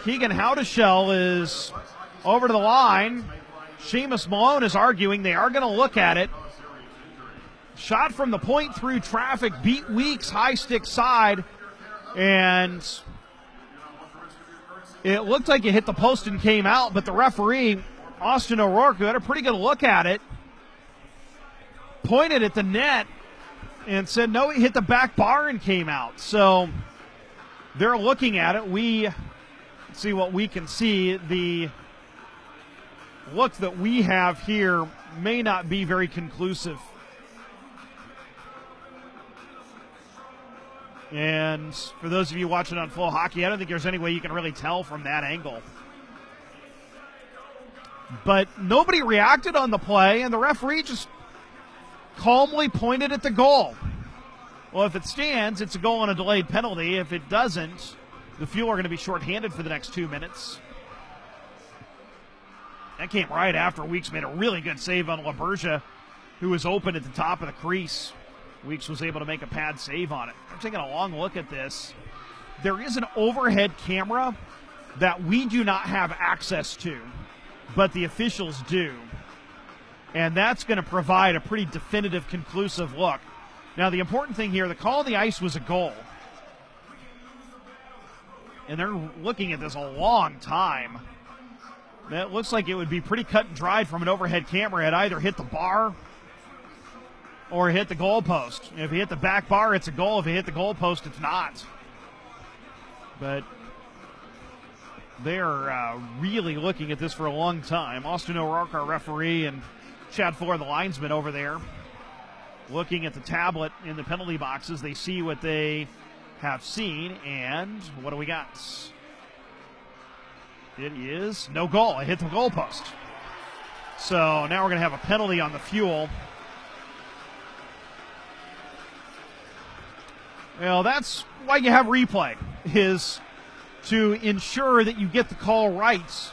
Keegan Howdeshell is over to the line. Seamus Malone is arguing. They are going to look at it. Shot from the point through traffic. Beat Weeks, high stick side. And it looked like it hit the post and came out, but the referee, Austin O'Rourke, who had a pretty good look at it, pointed at the net and said, no, he hit the back bar and came out. So they're looking at it. We see what we can see. The look that we have here may not be very conclusive. And for those of you watching on Flow Hockey, I don't think there's any way you can really tell from that angle. But nobody reacted on the play, and the referee just calmly pointed at the goal. Well, if it stands, it's a goal on a delayed penalty. If it doesn't, the Fuel are going to be shorthanded for the next 2 minutes. That came right after Weeks made a really good save on LaBergia, who was open at the top of the crease. Weeks was able to make a pad save on it. I'm taking a long look at this. There is an overhead camera that we do not have access to, but the officials do. And that's going to provide a pretty definitive, conclusive look. Now, the important thing here, the call on the ice was a goal. And they're looking at this a long time. That looks like it would be pretty cut and dried from an overhead camera. It either hit the bar or hit the goalpost. If you hit the back bar, it's a goal. If you hit the goalpost, it's not. But they're really looking at this for a long time. Austin O'Rourke, our referee, and Chad Fuller, the linesman over there, looking at the tablet in the penalty boxes. They see what they have seen, and what do we got? It is no goal. It hit the goalpost. So now we're going to have a penalty on the Fuel. Well, that's why you have replay, is to ensure that you get the call right.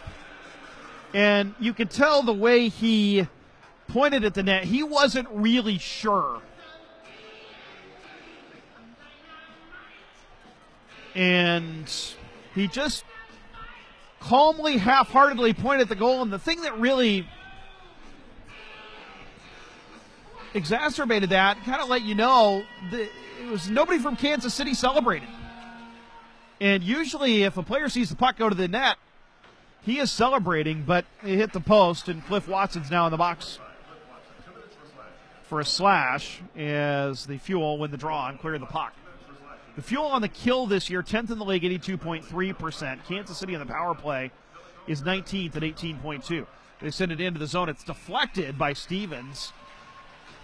And you can tell the way he pointed at the net, he wasn't really sure. And he just calmly, half-heartedly pointed at the goal. And the thing that really exacerbated that, kind of let you know, that it was nobody from Kansas City celebrated. And usually if a player sees the puck go to the net, he is celebrating, but it hit the post, and Cliff Watson's now in the box for a slash as the Fuel win the draw and clear the puck. The Fuel on the kill this year, 10th in the league, 82.3%. Kansas City on the power play is 19th at 18.2. They send it into the zone. It's deflected by Stevens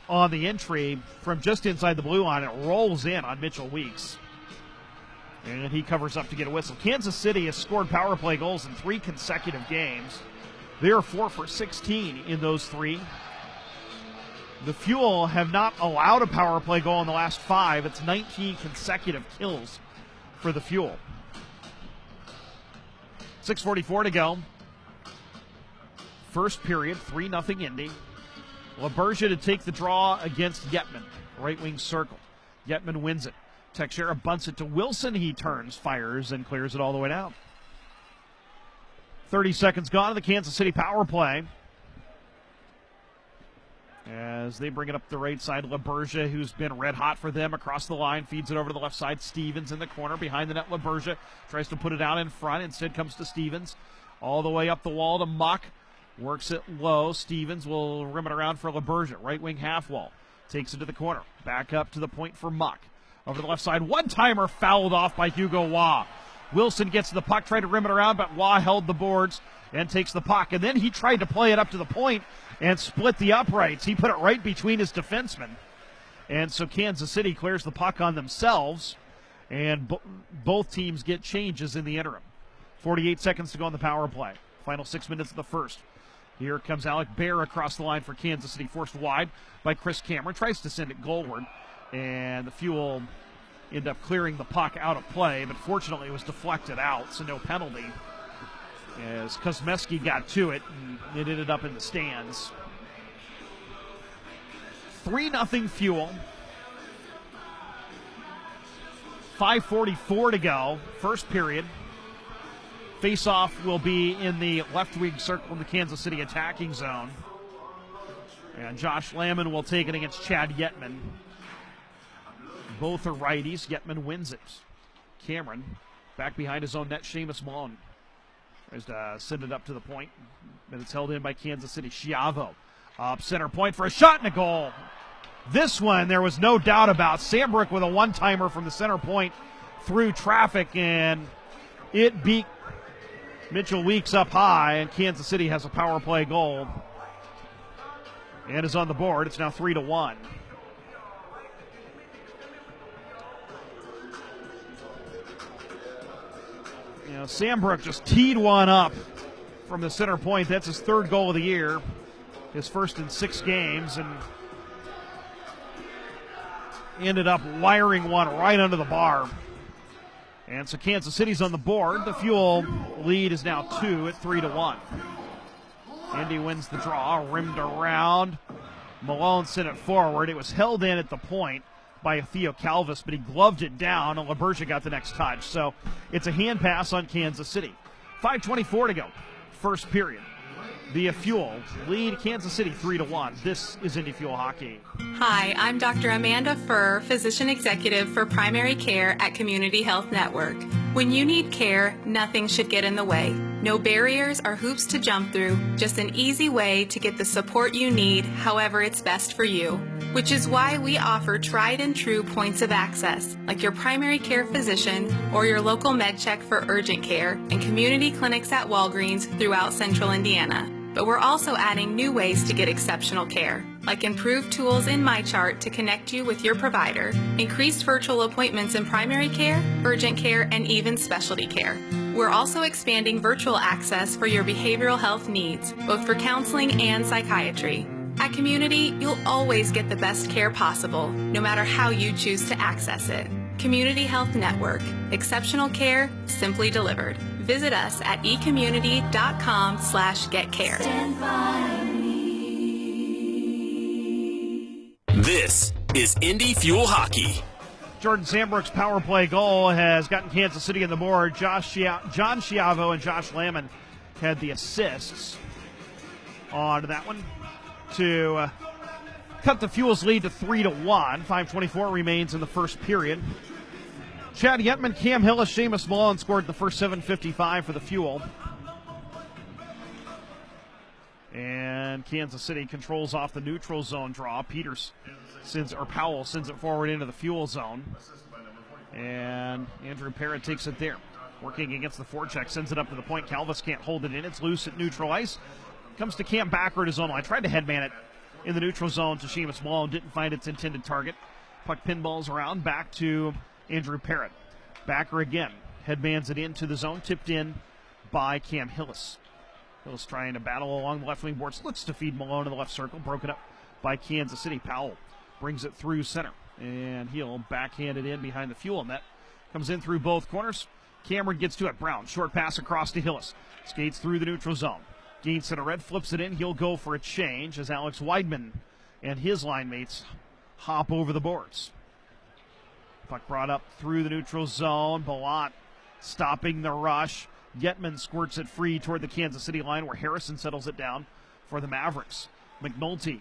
on the entry from just inside the blue line. It rolls in on Mitchell Weeks, and he covers up to get a whistle. Kansas City has scored power play goals in 3 consecutive games. They are 4 for 16 in those 3. The Fuel have not allowed a power play goal in the last 5. It's 19 consecutive kills for the Fuel. 6:44 to go. First period, 3-0 Indy. LaBergia to take the draw against Yetman. Right wing circle. Yetman wins it. Teixeira bunts it to Wilson. He turns, fires, and clears it all the way down. 30 seconds gone in the Kansas City power play. As they bring it up the right side, LaBergia, who's been red hot for them, across the line, feeds it over to the left side. Stevens in the corner, behind the net. LaBergia tries to put it out in front. Instead comes to Stevens. All the way up the wall to Muck. Works it low. Stevens will rim it around for LaBergia. Right wing half wall. Takes it to the corner. Back up to the point for Muck. Over the left side. One-timer fouled off by Hugo Waugh. Wilson gets the puck, tried to rim it around, but Waugh held the boards and takes the puck. And then he tried to play it up to the point and split the uprights. He put it right between his defensemen. And so Kansas City clears the puck on themselves, and both teams get changes in the interim. 48 seconds to go on the power play. Final 6 minutes of the first. Here comes Alec Bear across the line for Kansas City, forced wide by Chris Cameron. Tries to send it goalward, and the Fuel end up clearing the puck out of play, but fortunately it was deflected out, so no penalty, as Kosmeski got to it, and it ended up in the stands. 3-0 Fuel. 5:44 to go, first period. Face-off will be in the left wing circle in the Kansas City attacking zone. And Josh Lamon will take it against Chad Yetman. Both are righties. Yetman wins it. Cameron back behind his own net. Seamus Malone tries to send it up to the point, but it's held in by Kansas City. Schiavo up center point for a shot and a goal. This one there was no doubt about. Sambrook with a one-timer from the center point through traffic, and it beat Mitchell Weeks up high, and Kansas City has a power play goal and is on the board. It's now 3-1. You know, Sambrook just teed one up from the center point. That's his 3rd goal of the year, his first in 6 games, and ended up wiring one right under the bar. And so Kansas City's on the board. The Fuel lead is now 2 at 3-1. Indy wins the draw, rimmed around. Malone sent it forward. It was held in at the point by Theo Calvis, but he gloved it down, and LaBergia got the next touch. So it's a hand pass on Kansas City. 5:24 to go, first period. The Fuel lead Kansas City 3-1. This is Indy Fuel Hockey. Hi, I'm Dr. Amanda Furr, Physician Executive for Primary Care at Community Health Network. When you need care, nothing should get in the way. No barriers or hoops to jump through, just an easy way to get the support you need however it's best for you. Which is why we offer tried and true points of access, like your primary care physician or your local med check for urgent care and community clinics at Walgreens throughout central Indiana. But we're also adding new ways to get exceptional care, like improved tools in MyChart to connect you with your provider, increased virtual appointments in primary care, urgent care, and even specialty care. We're also expanding virtual access for your behavioral health needs, both for counseling and psychiatry. At Community, you'll always get the best care possible, no matter how you choose to access it. Community Health Network. Exceptional care, simply delivered. Visit us at ecommunity.com/getcare. This is Indy Fuel Hockey. Jordan Sandbrook's power play goal has gotten Kansas City on the board. John Schiavo and Josh Lamon had the assists on that one to cut the Fuel's lead to 3-1. 5:24 remains in the first period. Chad Yetman, Cam Hillis, Seamus Malone scored in the first 7:55 for the Fuel. And Kansas City controls off the neutral zone draw. Powell sends it forward into the Fuel zone. And Andrew Parrott takes it there. Working against the forecheck, sends it up to the point. Calvis can't hold it in. It's loose at neutral ice. Comes to Cam Backer at his own line. Tried to headman it in the neutral zone to Seamus Malone. Didn't find its intended target. Puck pinballs around. Back to Andrew Parrott. Backer again. Headmans it into the zone. Tipped in by Cam Hillis. Hillis trying to battle along the left wing boards. Looks to feed Malone in the left circle. Broken up by Kansas City. Powell brings it through center. And he'll backhand it in behind the Fuel net. Comes in through both corners. Cameron gets to it. Brown. Short pass across to Hillis. Skates through the neutral zone. Gains center red. Flips it in. He'll go for a change as Alex Weidman and his line mates hop over the boards. Puck brought up through the neutral zone. Ballant stopping the rush. Yetman squirts it free toward the Kansas City line where Harrison settles it down for the Mavericks. McNulty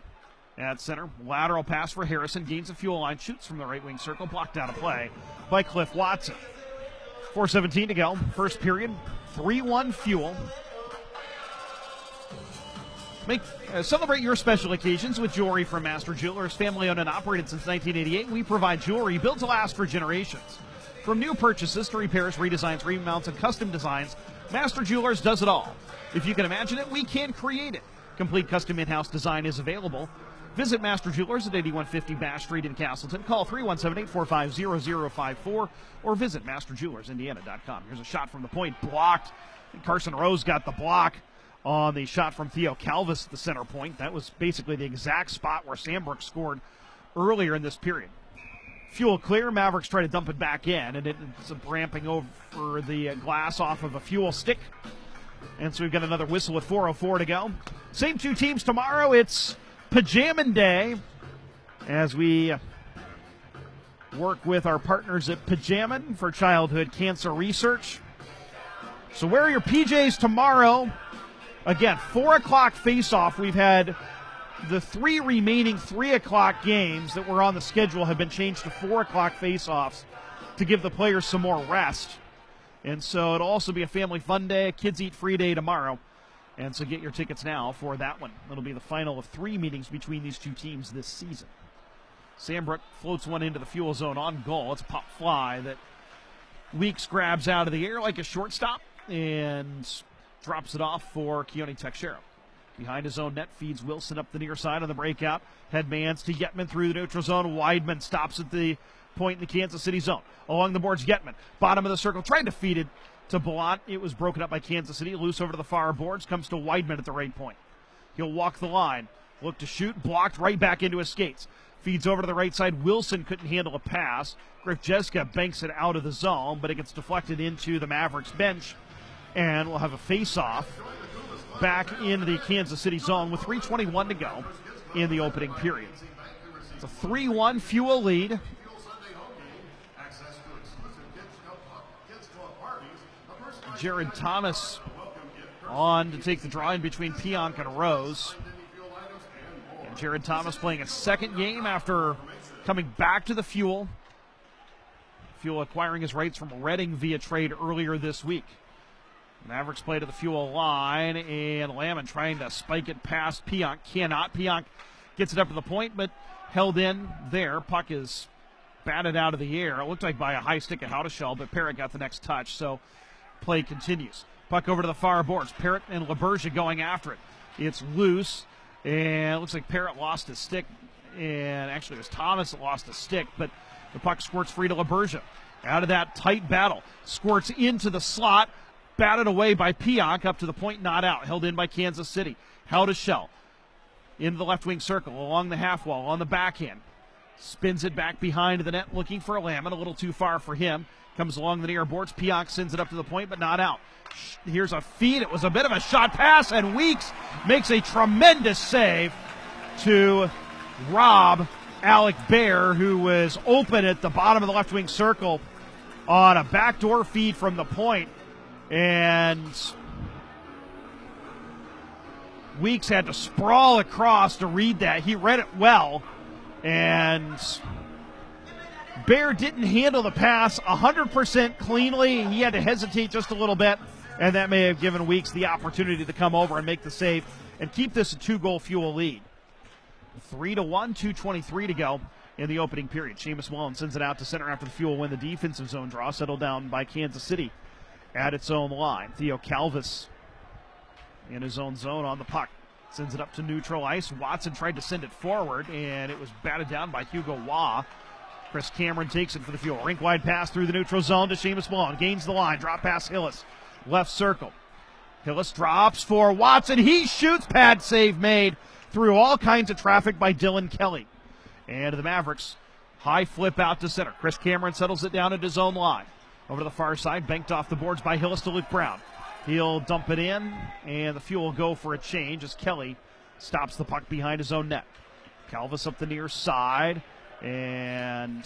at center. Lateral pass for Harrison. Gains the Fuel line. Shoots from the right wing circle. Blocked out of play by Cliff Watson. 4:17 to go. First period. 3-1 Fuel. Celebrate your special occasions with jewelry from Master Jewelers. Family owned and operated since 1988. We provide jewelry built to last for generations. From new purchases to repairs, redesigns, remounts, and custom designs, Master Jewelers does it all. If you can imagine it, we can create it. Complete custom in-house design is available. Visit Master Jewelers at 8150 Bash Street in Castleton. Call 317-845-0054 or visit masterjewellersindiana.com. Here's a shot from the point, blocked. And Carson Rose got the block on the shot from Theo Calvis at the center point. That was basically the exact spot where Sandbrook scored earlier in this period. Fuel clear. Mavericks try to dump it back in, and it's ramping over the glass off of a Fuel stick. And so we've got another whistle with 4:04 to go. Same two teams tomorrow. It's Pajamin Day as we work with our partners at Pajamin for childhood cancer research. So wear your PJs tomorrow. Again, 4 o'clock face-off. We've had the three remaining 3 o'clock games that were on the schedule have been changed to 4 o'clock face-offs to give the players some more rest. And so it'll also be a family fun day, a kids eat free day tomorrow. And so get your tickets now for that one. It'll be the final of 3 meetings between these two teams this season. Sandbrook floats one into the Fuel zone on goal. It's a pop fly that Weeks grabs out of the air like a shortstop and drops it off for Keone Teixeira. Behind his own net, feeds Wilson up the near side on the breakout. Headmans to Yetman through the neutral zone. Weidman stops at the point in the Kansas City zone. Along the boards, Yetman, bottom of the circle, tried to feed it to Ballant. It was broken up by Kansas City. Loose over to the far boards, comes to Weidman at the right point. He'll walk the line, look to shoot, blocked right back into his skates. Feeds over to the right side. Wilson couldn't handle a pass. Griff Jeska banks it out of the zone, but it gets deflected into the Mavericks bench. And we'll have a face-off back into the Kansas City zone with 3:21 to go in the opening period. It's a 3-1 Fuel lead. Jared Thomas on to take the draw in between Pionk and Rose. And Jared Thomas playing a second game after coming back to the Fuel. Fuel acquiring his rights from Reading via trade earlier this week. Mavericks play to the Fuel line, and Lamon trying to spike it past Pionk. Cannot. Pionk gets it up to the point, but held in there. Puck is batted out of the air. It looked like by a high stick at Haudeshell, but Parrott got the next touch, so play continues. Puck over to the far boards. Parrott and LaBerge going after it. It's loose, and it looks like Parrott lost his stick, and actually it was Thomas that lost his stick, but the puck squirts free to LaBerge. Out of that tight battle, squirts into the slot, batted away by Pionk, up to the point, not out. Held in by Kansas City. Haudeshell into the left wing circle, along the half wall, on the backhand. Spins it back behind the net, looking for Lamon, a little too far for him. Comes along the near boards. Pionk sends it up to the point, but not out. Here's a feed. It was a bit of a shot pass, and Weeks makes a tremendous save to rob Alec Bear, who was open at the bottom of the left wing circle on a backdoor feed from the point. And Weeks had to sprawl across to read that. He read it well, and Bear didn't handle the pass 100% cleanly. He had to hesitate just a little bit, and that may have given Weeks the opportunity to come over and make the save and keep this a 2-goal Fuel lead. 3-1, 2:23 to go in the opening period. Seamus Mullen sends it out to center after the Fuel win the defensive zone draw, settled down by Kansas City at its own line. Theo Calvis in his own zone on the puck. Sends it up to neutral ice. Watson tried to send it forward, and it was batted down by Hugo Waugh. Chris Cameron takes it for the Fuel. Rink-wide pass through the neutral zone to Seamus Mullen. Gains the line. Drop pass Hillis. Left circle. Hillis drops for Watson. He shoots. Pad save made through all kinds of traffic by Dylan Kelly. And the Mavericks, high flip out to center. Chris Cameron settles it down at his own line. Over to the far side, banked off the boards by Hillis to Luke Brown. He'll dump it in, and the Fuel will go for a change as Kelly stops the puck behind his own net. Calvis up the near side, and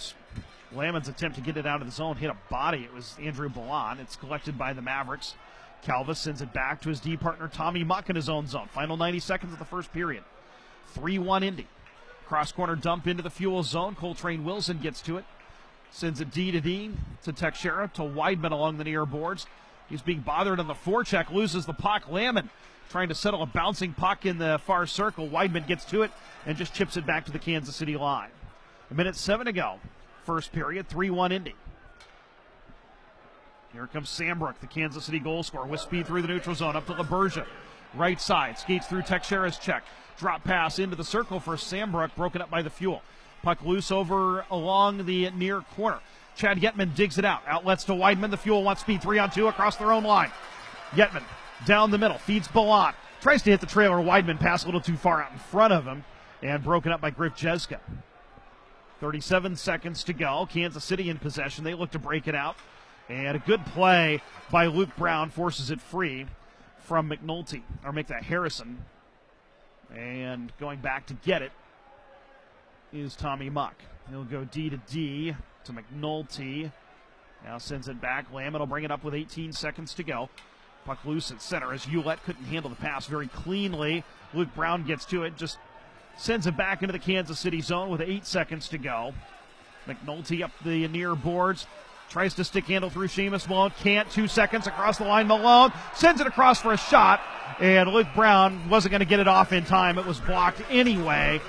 Lamon's attempt to get it out of the zone hit a body. It was Andrew Ballon. It's collected by the Mavericks. Calvis sends it back to his D partner Tommy Muck in his own zone. Final 90 seconds of the first period. 3-1 Indy. Cross corner dump into the Fuel zone. Coltrane Wilson gets to it. Sends it D to D to Teixeira to Weidman along the near boards. He's being bothered on the forecheck, loses the puck. Lamon trying to settle a bouncing puck in the far circle. Weidman gets to it and just chips it back to the Kansas City line. 1:07 to go. First period, 3-1 Indy. Here comes Sambrook, the Kansas City goal scorer, with speed through the neutral zone, up to LaBerge. Right side, skates through Teixeira's check. Drop pass into the circle for Sambrook, broken up by the Fuel. Puck loose over along the near corner. Chad Yetman digs it out. Outlets to Weidman. The Fuel wants speed. 3-on-2 across their own line. Yetman down the middle. Feeds Ballon. Tries to hit the trailer. Weidman pass a little too far out in front of him. And broken up by Griff Jeska. 37 seconds to go. Kansas City in possession. They look to break it out. And a good play by Luke Brown forces it free from McNulty. Or make that Harrison. And going back to get it is Tommy Muck. He'll go D to D to McNulty. Now sends it back. Lamon will bring it up with 18 seconds to go. Puck loose at center as Ouellette couldn't handle the pass very cleanly. Luke Brown gets to it, just sends it back into the Kansas City zone with 8 seconds to go. McNulty up the near boards. Tries to stick handle through Seamus Malone. Can't. 2 seconds across the line. Malone sends it across for a shot. And Luke Brown wasn't going to get it off in time. It was blocked anyway.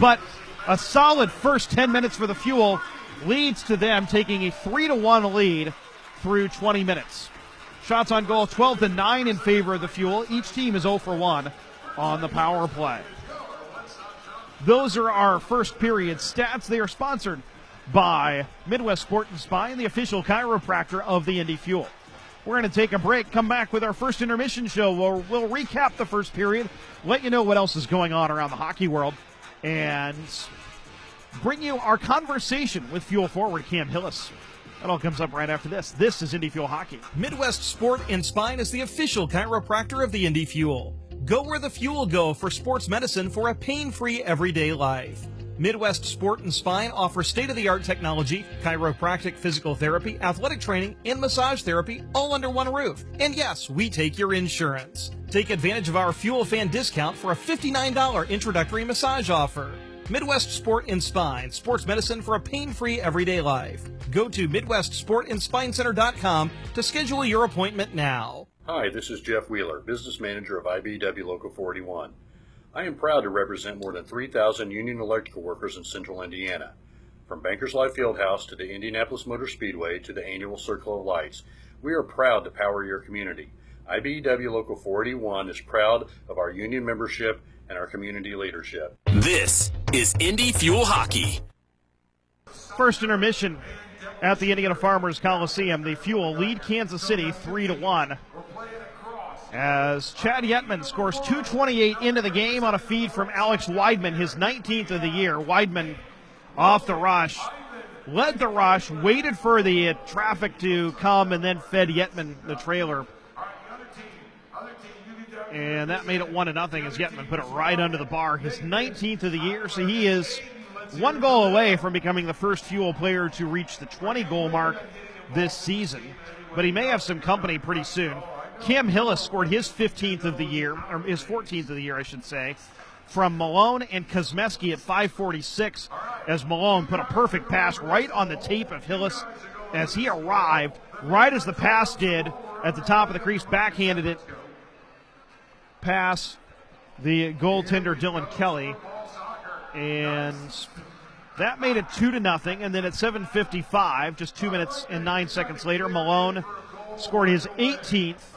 But a solid first 10 minutes for the Fuel leads to them taking a 3-1 lead through 20 minutes. Shots on goal 12-9 in favor of the Fuel. Each team is 0 for 1 on the power play. Those are our first period stats. They are sponsored by Midwest Sport and Spine, the official chiropractor of the Indy Fuel. We're going to take a break, come back with our first intermission show where we'll recap the first period, let you know what else is going on around the hockey world, and bring you our conversation with Fuel forward Cam Hillis. That all comes up right after this. This is Indy Fuel Hockey. Midwest Sport and Spine is the official chiropractor of the Indy Fuel. Go where the Fuel go for sports medicine for a pain-free everyday life. Midwest Sport and Spine offers state-of-the-art technology, chiropractic, physical therapy, athletic training, and massage therapy all under one roof. And yes, we take your insurance. Take advantage of our Fuel Fan discount for a $59 introductory massage offer. Midwest Sport and Spine, sports medicine for a pain-free everyday life. Go to MidwestSportandSpineCenter.com to schedule your appointment now. Hi, this is Jeff Wheeler, Business Manager of IBEW Local 41. I am proud to represent more than 3,000 union electrical workers in central Indiana. From Bankers Life Fieldhouse to the Indianapolis Motor Speedway to the annual Circle of Lights, we are proud to power your community. IBEW Local 41 is proud of our union membership and our community leadership. This is Indy Fuel Hockey. First intermission at the Indiana Farmers Coliseum. The Fuel lead Kansas City 3-1. As Chad Yetman scores 2:28 into the game on a feed from Alex Weidman, his 19th of the year. Weidman off the rush, led the rush, waited for the traffic to come, and then fed Yetman the trailer. And that made it 1-0 as Yetman put it right under the bar. His 19th of the year, so he is one goal away from becoming the first Fuel player to reach the 20-goal mark this season. But he may have some company pretty soon. Cam Hillis scored his 15th of the year, or his 14th of the year, I should say, from Malone and Kosmeski at 5:46, as Malone put a perfect pass right on the tape of Hillis as he arrived right as the pass did at the top of the crease, backhanded it past the goaltender Dylan Kelly, and that made it 2-0. And then at 7:55, just 2 minutes and 9 seconds later, Malone scored his 18th,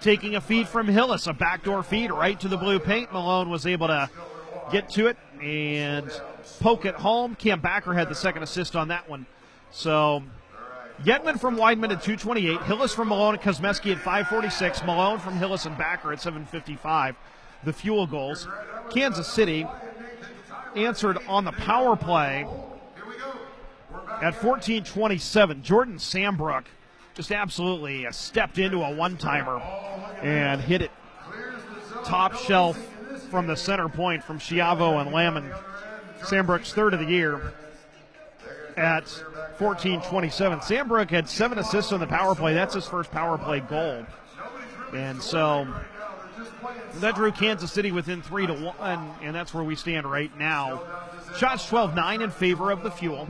taking a feed from Hillis, a backdoor feed right to the blue paint. Malone was able to get to it and poke it home. Cam Backer had the second assist on that one. So Yetman from Weidman at 2:28, Hillis from Malone and Kosmeski at 5:46, Malone from Hillis and Backer at 7:55. The Fuel goals. Kansas City answered on the power play at 14:27. Jordan Sambrook just absolutely stepped into a one-timer and hit it top shelf from the center point from Schiavo and Lamon. Sambrook's third of the year at 14:27. Sambrook had 7 assists on the power play. That's his first power play goal. And so that drew Kansas City within 3-1, and that's where we stand right now. Shots 12-9 in favor of the Fuel.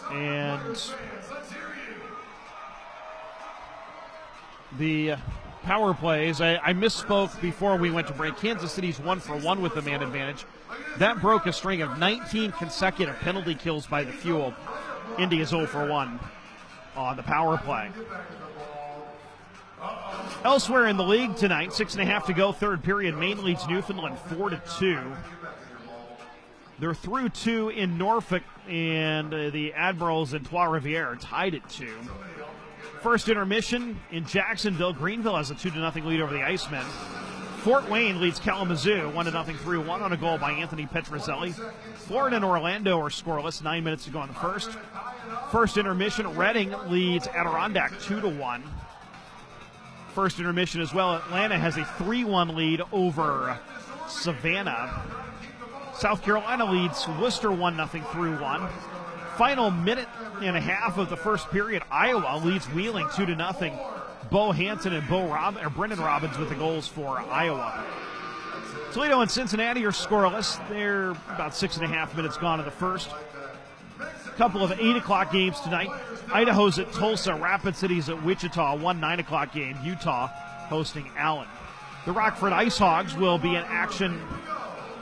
And the power plays, I misspoke before we went to break. Kansas City's 1-for-1 with the man advantage. That broke a string of 19 consecutive penalty kills by the Fuel. Indy is 0-for-1 on the power play. Elsewhere in the league tonight, 6.5 to go, third period. Maine leads Newfoundland 4-2. They're through 2 in Norfolk, and the Admirals and Trois-Rivières tied at 2. First intermission in Jacksonville. Greenville has a 2-0 lead over the Icemen. Fort Wayne leads Kalamazoo 1-0 through 1 on a goal by Anthony Petrozelli. Florida and Orlando are scoreless, 9 minutes to go in the first. First intermission, Reading leads Adirondack 2-1. First intermission as well, Atlanta has a 3-1 lead over Savannah. South Carolina leads Worcester 1-0 through 1. Final minute and a half of the first period, Iowa leads Wheeling 2-0. Bo Hanson and Brendan Robbins with the goals for Iowa. Toledo and Cincinnati are scoreless. They're about 6.5 minutes gone in the first. A couple of 8 o'clock games tonight. Idaho's at Tulsa, Rapid City's at Wichita, 1 9 o'clock game. Utah hosting Allen. The Rockford Ice Hogs will be in action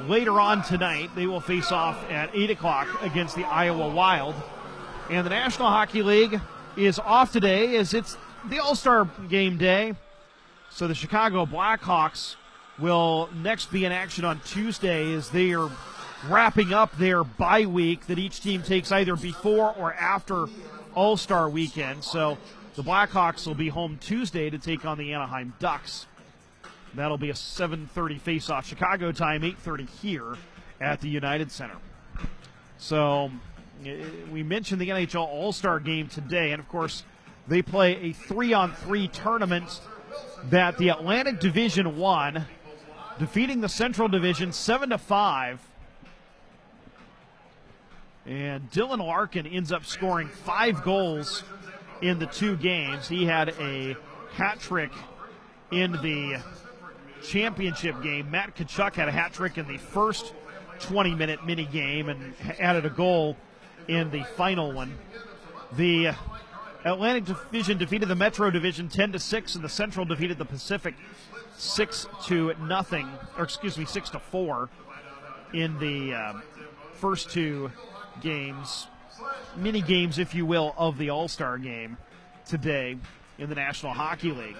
later on tonight. They will face off at 8 o'clock against the Iowa Wild. And the National Hockey League is off today as it's the All-Star Game day. So the Chicago Blackhawks will next be in action on Tuesday as they are wrapping up their bye week that each team takes either before or after All-Star weekend. So the Blackhawks will be home Tuesday to take on the Anaheim Ducks. That'll be a 7:30 face-off Chicago time, 8:30 here at the United Center. So we mentioned the NHL All-Star Game today, and of course they play a 3-on-3 tournament that the Atlantic Division 1 defeating the Central Division 7-5. And Dylan Larkin ends up scoring 5 goals in the 2 games. He had a hat trick in the championship game. Matt Kachuk had a hat trick in the first 20-minute mini game and added a goal in the final one. The Atlantic Division defeated the Metro Division 10-6, and the Central defeated the Pacific 6-4 in the first 2 games, mini games, if you will, of the All-Star game today in the National Hockey League.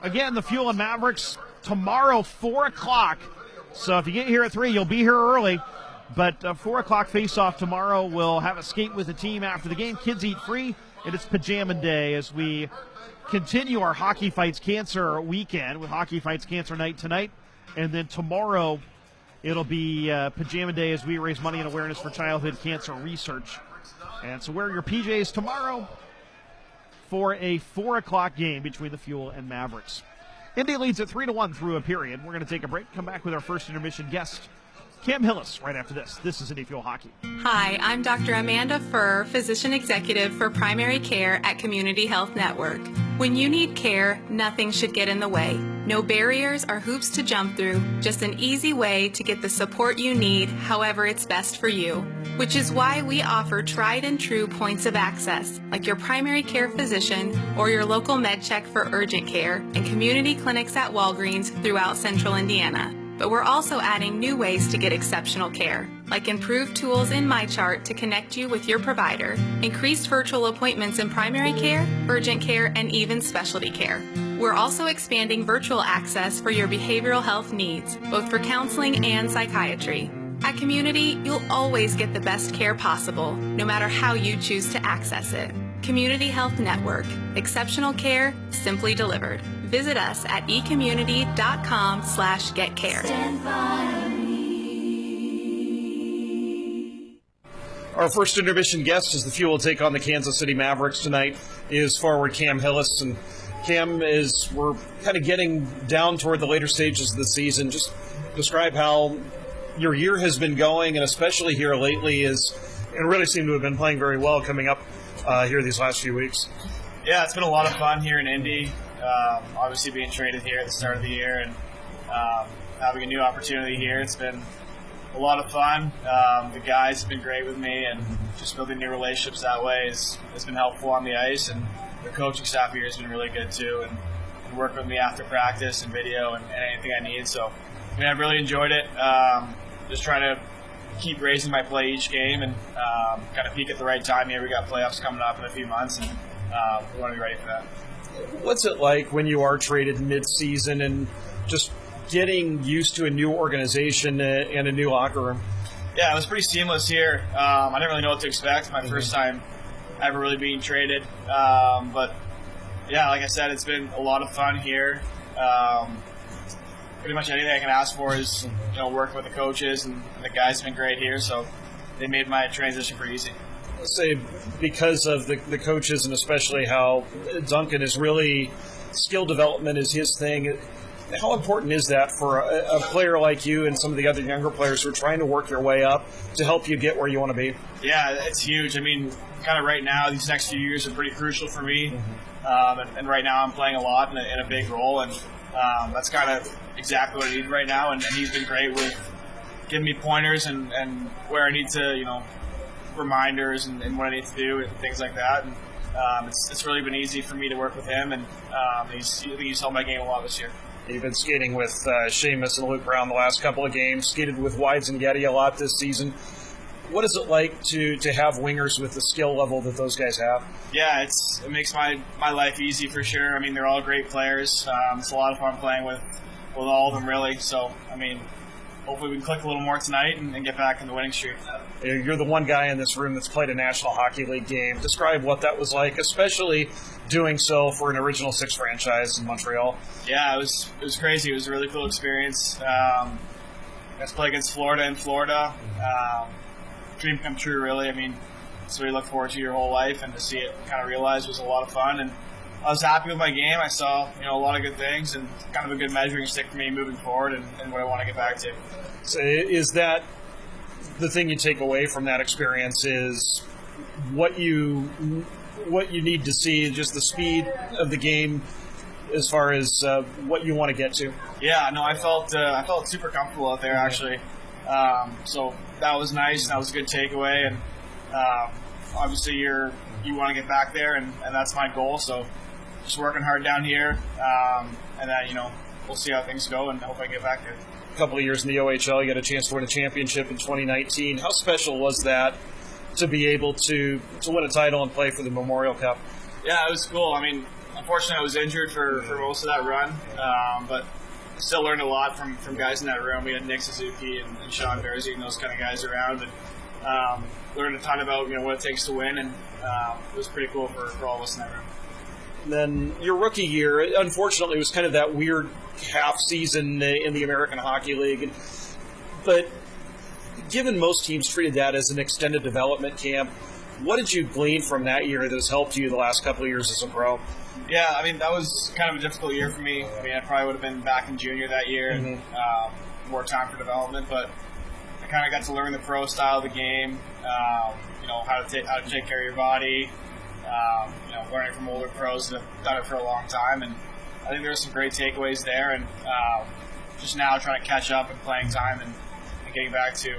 Again, the Fuel and Mavericks tomorrow, 4 o'clock. So if you get here at 3, you'll be here early. But 4 o'clock face-off tomorrow. We'll have a skate with the team after the game. Kids eat free, and it's pajama day as we continue our Hockey Fights Cancer weekend with Hockey Fights Cancer night tonight. And then tomorrow, it'll be pajama day as we raise money and awareness for childhood cancer research. And so wear your PJs tomorrow for a 4 o'clock game between the Fuel and Mavericks. Indy leads at 3-1 through a period. We're going to take a break, come back with our first intermission guest, Cam Hillis, right after this. This is Indy Fuel Hockey. Hi, I'm Dr. Amanda Furr, Physician Executive for Primary Care at Community Health Network. When you need care, nothing should get in the way. No barriers or hoops to jump through, just an easy way to get the support you need however it's best for you. Which is why we offer tried and true points of access, like your primary care physician or your local med check for urgent care and community clinics at Walgreens throughout Central Indiana. But we're also adding new ways to get exceptional care, like improved tools in MyChart to connect you with your provider, increased virtual appointments in primary care, urgent care, and even specialty care. We're also expanding virtual access for your behavioral health needs, both for counseling and psychiatry. At Community, you'll always get the best care possible, no matter how you choose to access it. Community Health Network. Exceptional care, simply delivered. Visit us at ecommunity.com/getcare. Our first intermission guest, as the Fuel will take on the Kansas City Mavericks tonight, is forward Cam Hillis. And Cam, we're kind of getting down toward the later stages of the season, just describe how your year has been going, and especially here lately, and really seem to have been playing very well coming up here these last few weeks. Yeah, it's been a lot of fun here in Indy. Obviously being traded here at the start of the year and having a new opportunity here. It's been a lot of fun. The guys have been great with me, and just building new relationships that way has been helpful on the ice. And the coaching staff here has been really good too, and working with me after practice and video and anything I need. So I've really enjoyed it. Just trying to keep raising my play each game and kind of peak at the right time here. We got playoffs coming up in a few months, and we want to be ready for that. What's it like when you are traded mid-season and just getting used to a new organization and a new locker room? Yeah, it was pretty seamless here. I didn't really know what to expect. My first time ever really being traded. But, yeah, like I said, it's been a lot of fun here. Pretty much anything I can ask for is, working with the coaches, and the guys have been great here, so they made my transition pretty easy. Let's say because of the coaches, and especially how Duncan is really, skill development is his thing. How important is that for a player like you and some of the other younger players who are trying to work your way up to help you get where you want to be? Yeah, it's huge. I mean, kind of right now, these next few years are pretty crucial for me. And right now I'm playing a lot in a big role, and that's kind of exactly what I need right now. And he's been great with giving me pointers and where I need to, reminders and what I need to do and things like that. And it's really been easy for me to work with him, and he's helped my game a lot this year. You've been skating with Seamus and Luke Brown the last couple of games, skated with Wides and Getty a lot this season. What is it like to have wingers with the skill level that those guys have? Yeah, it makes my life easy for sure. I mean, they're all great players. It's a lot of fun playing with all of them, really. So, I mean, hopefully we can click a little more tonight and get back in the winning streak. You're the one guy in this room that's played a National Hockey League game. Describe what that was like, especially doing so for an Original Six franchise in Montreal. Yeah, it was crazy. It was a really cool experience. Got to play against Florida in Florida. Dream come true, really. I mean, it's what you look forward to your whole life, and to see it kind of realized was a lot of fun. And I was happy with my game. I saw a lot of good things and kind of a good measuring stick for me moving forward and what I want to get back to. So is that the thing you take away from that experience is what you need to see, just the speed of the game as far as what you want to get to? Yeah, no, I felt super comfortable out there actually. So that was nice. That was a good takeaway, and obviously you want to get back there, and that's my goal. So just working hard down here, and then we'll see how things go, and hope I get back there. A couple of years in the OHL, you got a chance to win a championship in 2019. How special was that to be able to win a title and play for the Memorial Cup? Yeah, it was cool. I mean, unfortunately, I was injured for most of that run, but still learned a lot from guys in that room. We had Nick Suzuki and Sean Bersey and those kind of guys around, and learned a ton about what it takes to win, and it was pretty cool for all of us in that room. And then your rookie year, unfortunately, was kind of that weird half season in the American Hockey League, but given most teams treated that as an extended development camp, what did you glean from that year that has helped you the last couple of years as a pro? Yeah, I mean, that was kind of a difficult year for me. I mean, I probably would have been back in junior that year and more time for development, but I kind of got to learn the pro style of the game, how to take care of your body, learning from older pros that have done it for a long time, and I think there were some great takeaways there, and just now trying to catch up and playing time and getting back to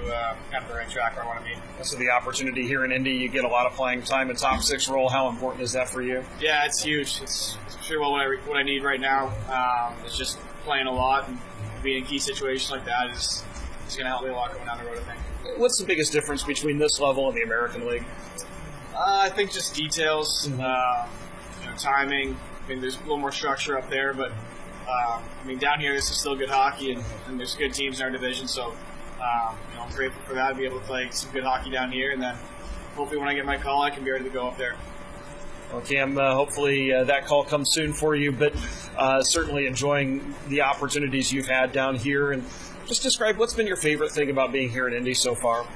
kind of the right track where I want to be. So the opportunity here in Indy, you get a lot of playing time in top six role. How important is that for you? Yeah, it's huge. It's sure what I need right now. It's just playing a lot and being in key situations like that is going to help me a lot going down the road, I think. What's the biggest difference between this level and the American League? I think just details, timing. I mean, there's a little more structure up there, but down here this is still good hockey, and there's good teams in our division, so I'm grateful for that, to be able to play some good hockey down here, and then hopefully when I get my call, I can be ready to go up there. Well, Cam, hopefully that call comes soon for you, but certainly enjoying the opportunities you've had down here. And just describe what's been your favorite thing about being here in Indy so far.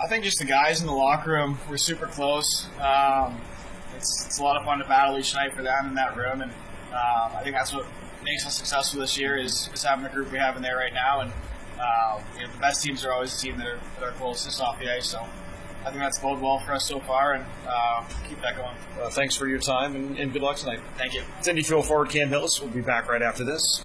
I think just the guys in the locker room. We're super close. It's a lot of fun to battle each night for them in that room, and I think that's what makes us successful this year is having the group we have in there right now. And the best teams are always the team that are closest off the ice. So I think that's bode well for us so far, and keep that going. Thanks for your time, and good luck tonight. Thank you. It's Indy Fuel forward Cam Hillis. We'll be back right after this.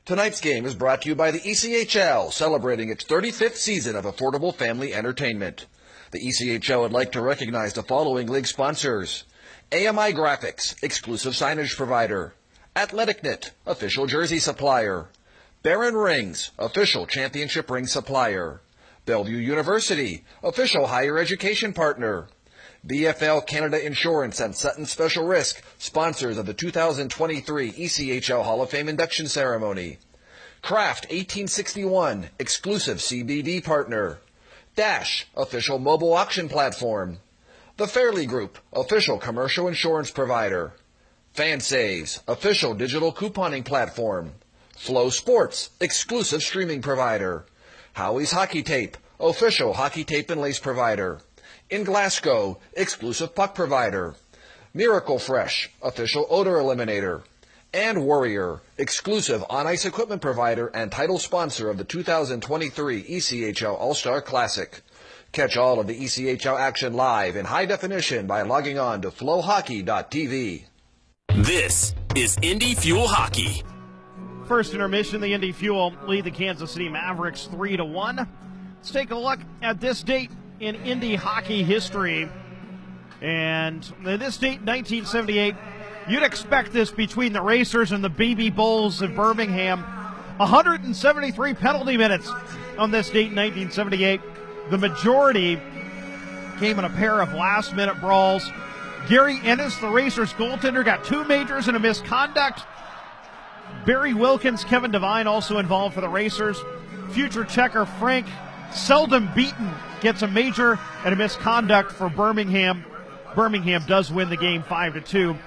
Tonight's game is brought to you by the ECHL, celebrating its 35th season of affordable family entertainment. The ECHL would like to recognize the following league sponsors: AMI Graphics, exclusive signage provider; AthleticNet, official jersey supplier; Barron Rings, official championship ring supplier; Bellevue University, official higher education partner; BFL Canada Insurance and Sutton Special Risk, sponsors of the 2023 ECHL Hall of Fame induction ceremony; Kraft 1861, exclusive CBD partner; Dash, official mobile auction platform; The Fairley Group, official commercial insurance provider; FanSaves, official digital couponing platform; Flow Sports, exclusive streaming provider; Howie's Hockey Tape, official hockey tape and lace provider; In Glasgow, exclusive puck provider; Miracle Fresh, official odor eliminator; and Warrior, exclusive on-ice equipment provider and title sponsor of the 2023 ECHL All-Star Classic. Catch all of the ECHL action live in high definition by logging on to flowhockey.tv. This is Indy Fuel Hockey. First intermission, the Indy Fuel lead the Kansas City Mavericks 3-1. Let's take a look at this date in Indy hockey history. And this date, 1978, you'd expect this between the Racers and the BB Bulls of Birmingham. 173 penalty minutes on this date in 1978. The majority came in a pair of last-minute brawls. Gary Ennis, the Racers goaltender, got 2 majors and a misconduct. Barry Wilkins, Kevin Devine also involved for the Racers. Future checker Frank Seldom Beaten gets a major and a misconduct for Birmingham. Birmingham does win the game 5-2.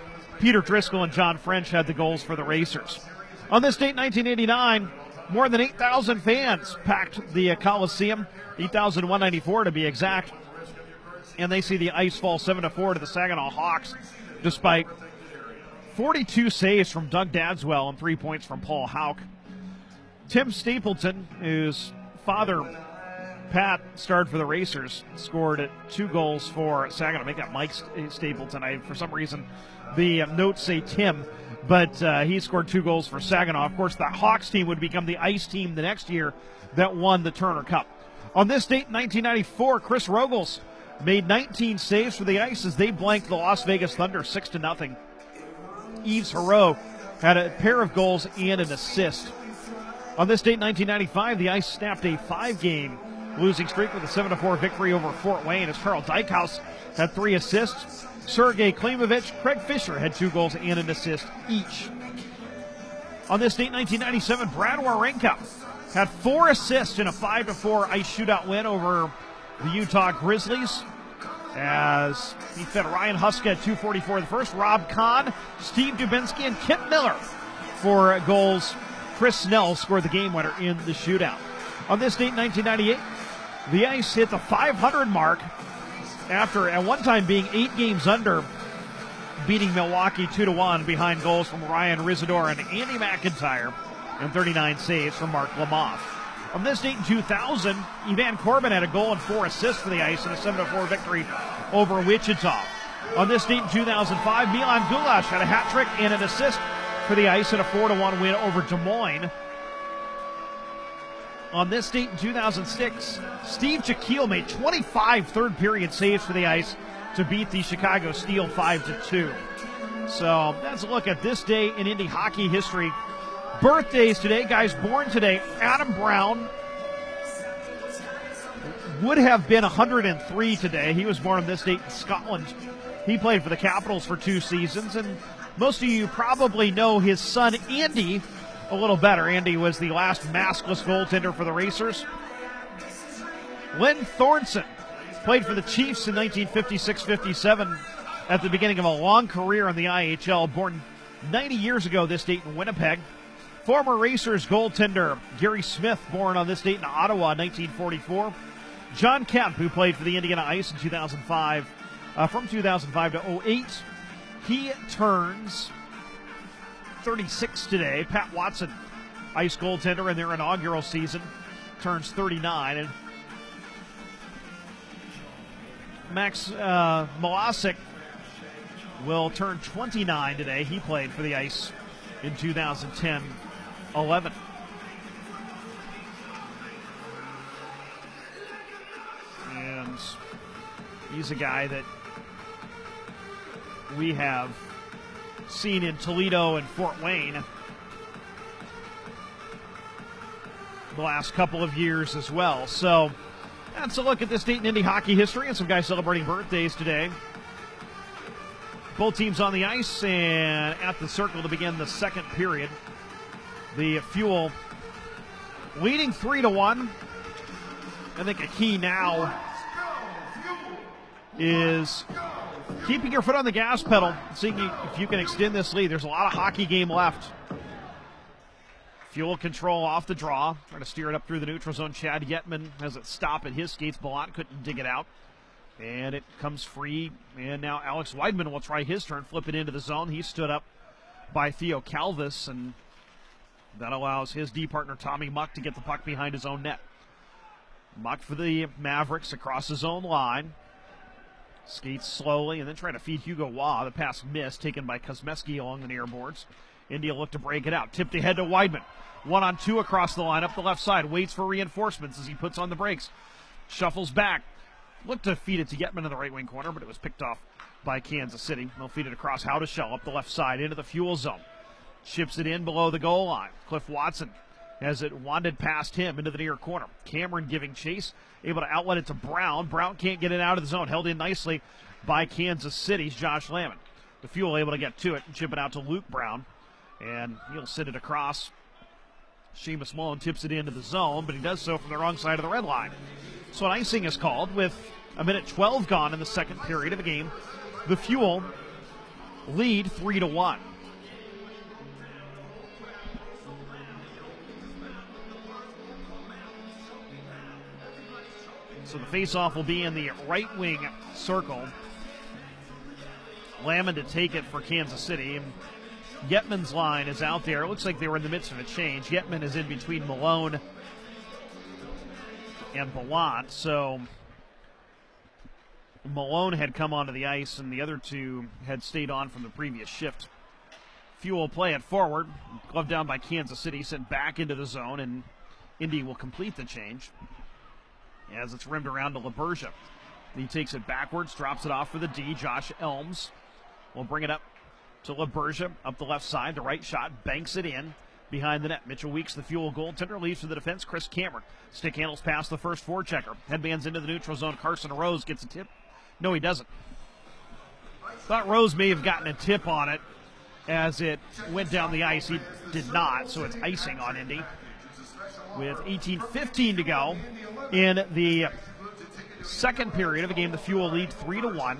Peter Driscoll and John French had the goals for the Racers. On this date, 1989, more than 8,000 fans packed the Coliseum, 8,194 to be exact. And they see the ice fall 7-4 to the Saginaw Hawks, despite 42 saves from Doug Dadswell and 3 points from Paul Hauk. Tim Stapleton, whose father, Pat, starred for the Racers, scored 2 goals for Saginaw. Make that Mike Stapleton. For some reason, the notes say Tim, but he scored 2 goals for Saginaw. Of course, the Hawks team would become the Ice team the next year that won the Turner Cup. On this date in 1994, Chris Rogels made 19 saves for the Ice as they blanked the Las Vegas Thunder 6-0. Yves Herreau had a pair of goals and an assist. On this date in 1995, the Ice snapped a 5-game losing streak with a 7-4 victory over Fort Wayne as Carl Dykhouse had 3 assists. Sergei Klimovich, Craig Fisher had 2 goals and an assist each. On this date in 1997, Brad Wawrinka had 4 assists in a 5-4 ice shootout win over the Utah Grizzlies as he fed Ryan Huska at .244 the first. Rob Kahn, Steve Dubinsky, and Kip Miller for goals. Chris Snell scored the game winner in the shootout. On this date in 1998, the Ice hit the 500 mark after at one time being 8 games under, beating Milwaukee 2-1 behind goals from Ryan Rizador and Andy McIntyre and 39 saves from Mark Lamoth. On this date in 2000, Evan Corbin had a goal and 4 assists for the Ice in a 7-4 victory over Wichita. On this date in 2005, Milan Gulash had a hat trick and an assist for the Ice in a 4-1 win over Des Moines. On this date in 2006, Steve Jekyll made 25 third-period saves for the Ice to beat the Chicago Steel 5-2. So that's a look at this day in Indy hockey history. Birthdays today, guys born today. Adam Brown would have been 103 today. He was born on this date in Scotland. He played for the Capitals for 2 seasons, and most of you probably know his son Andy a little better. Andy was the last maskless goaltender for the Racers. Len Thornton played for the Chiefs in 1956-57 at the beginning of a long career in the IHL. Born 90 years ago this date in Winnipeg. Former Racers goaltender Gary Smith, born on this date in Ottawa, 1944. John Kemp, who played for the Indiana Ice in 2005, from 2005 to 08. He turns 36 today. Pat Watson, Ice goaltender in their inaugural season, turns 39. And Max Milasek will turn 29 today. He played for the Ice in 2010-11. And he's a guy that we have seen in Toledo and Fort Wayne the last couple of years as well. So that's a look at this date in Indy hockey history and some guys celebrating birthdays today. Both teams on the ice and at the circle to begin the second period. The Fuel leading 3-1. I think a key now is keeping your foot on the gas pedal, seeing if you can extend this lead. There's a lot of hockey game left. Fuel control off the draw, trying to steer it up through the neutral zone. Chad Yetman has it stop at his skates. Ballant couldn't dig it out. And it comes free, and now Alex Weidman will try his turn, flip it into the zone. He stood up by Theo Calvis, and that allows his D partner Tommy Muck to get the puck behind his own net. Muck for the Mavericks across his own line. Skates slowly and then trying to feed Hugo Waugh. The pass missed, taken by Kosmeski along the near boards. India looked to break it out. Tipped ahead to Weidman. 1-on-2 across the line up the left side. Waits for reinforcements as he puts on the brakes. Shuffles back. Looked to feed it to Yetman in the right wing corner, but it was picked off by Kansas City. They'll feed it across Howdeshell up the left side into the Fuel zone. Chips it in below the goal line. Cliff Watson has it wanted past him into the near corner. Cameron giving chase, able to outlet it to Brown. Brown can't get it out of the zone. Held in nicely by Kansas City's Josh Lamon. The Fuel able to get to it and chip it out to Luke Brown. And he'll send it across. Seamus Mullen tips it into the zone, but he does so from the wrong side of the red line. So an icing is called with a minute 12 gone in the second period of the game. The Fuel lead 3-1. So the faceoff will be in the right wing circle. Lamon to take it for Kansas City. And Yetman's line is out there. It looks like they were in the midst of a change. Yetman is in between Malone and Ballant. So Malone had come onto the ice, and the other two had stayed on from the previous shift. Fuel play it forward. Glove down by Kansas City, sent back into the zone, and Indy will complete the change as it's rimmed around to LaBergia. He takes it backwards, drops it off for the D. Josh Elms will bring it up to LaBergia, up the left side. The right shot, banks it in behind the net. Mitchell Weeks, the Fuel goaltender, leaves to the defense. Chris Cameron. Stick handles past the first forechecker. Headbands into the neutral zone. Carson Rose gets a tip. No, he doesn't. Thought Rose may have gotten a tip on it as it went down the ice. He did not, so it's icing on Indy. With 18:15 to go in the second period of a game, the Fuel lead 3-1.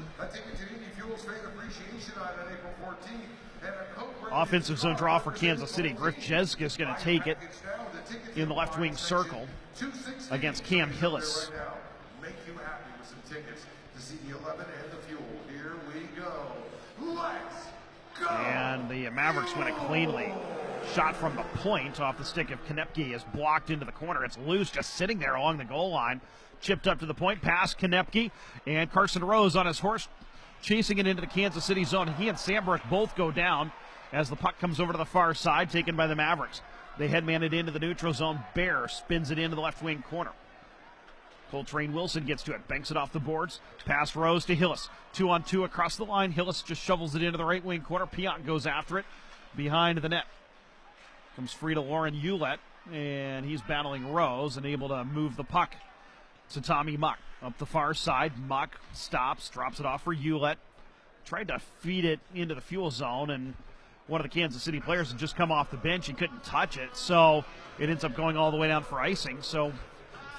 Offensive zone draw for Kansas City. Griff Jeska is going to take it in the left wing circle against Cam Hillis. And the Mavericks win it cleanly. Shot from the point off the stick of Konepke is blocked into the corner. It's loose, just sitting there along the goal line. Chipped up to the point, past Konepke, and Carson Rose on his horse, chasing it into the Kansas City zone. He and Sambrook both go down as the puck comes over to the far side, taken by the Mavericks. They headman it into the neutral zone. Bear spins it into the left wing corner. Coltrane Wilson gets to it, banks it off the boards, past Rose to Hillis. 2-on-2 across the line. Hillis just shovels it into the right wing corner. Piot goes after it behind the net. Comes free to Lauren Hewlett, and he's battling Rose and able to move the puck to Tommy Muck. Up the far side, Muck stops, drops it off for Hewlett. Tried to feed it into the Fuel zone, and one of the Kansas City players had just come off the bench. He couldn't touch it, so it ends up going all the way down for icing. So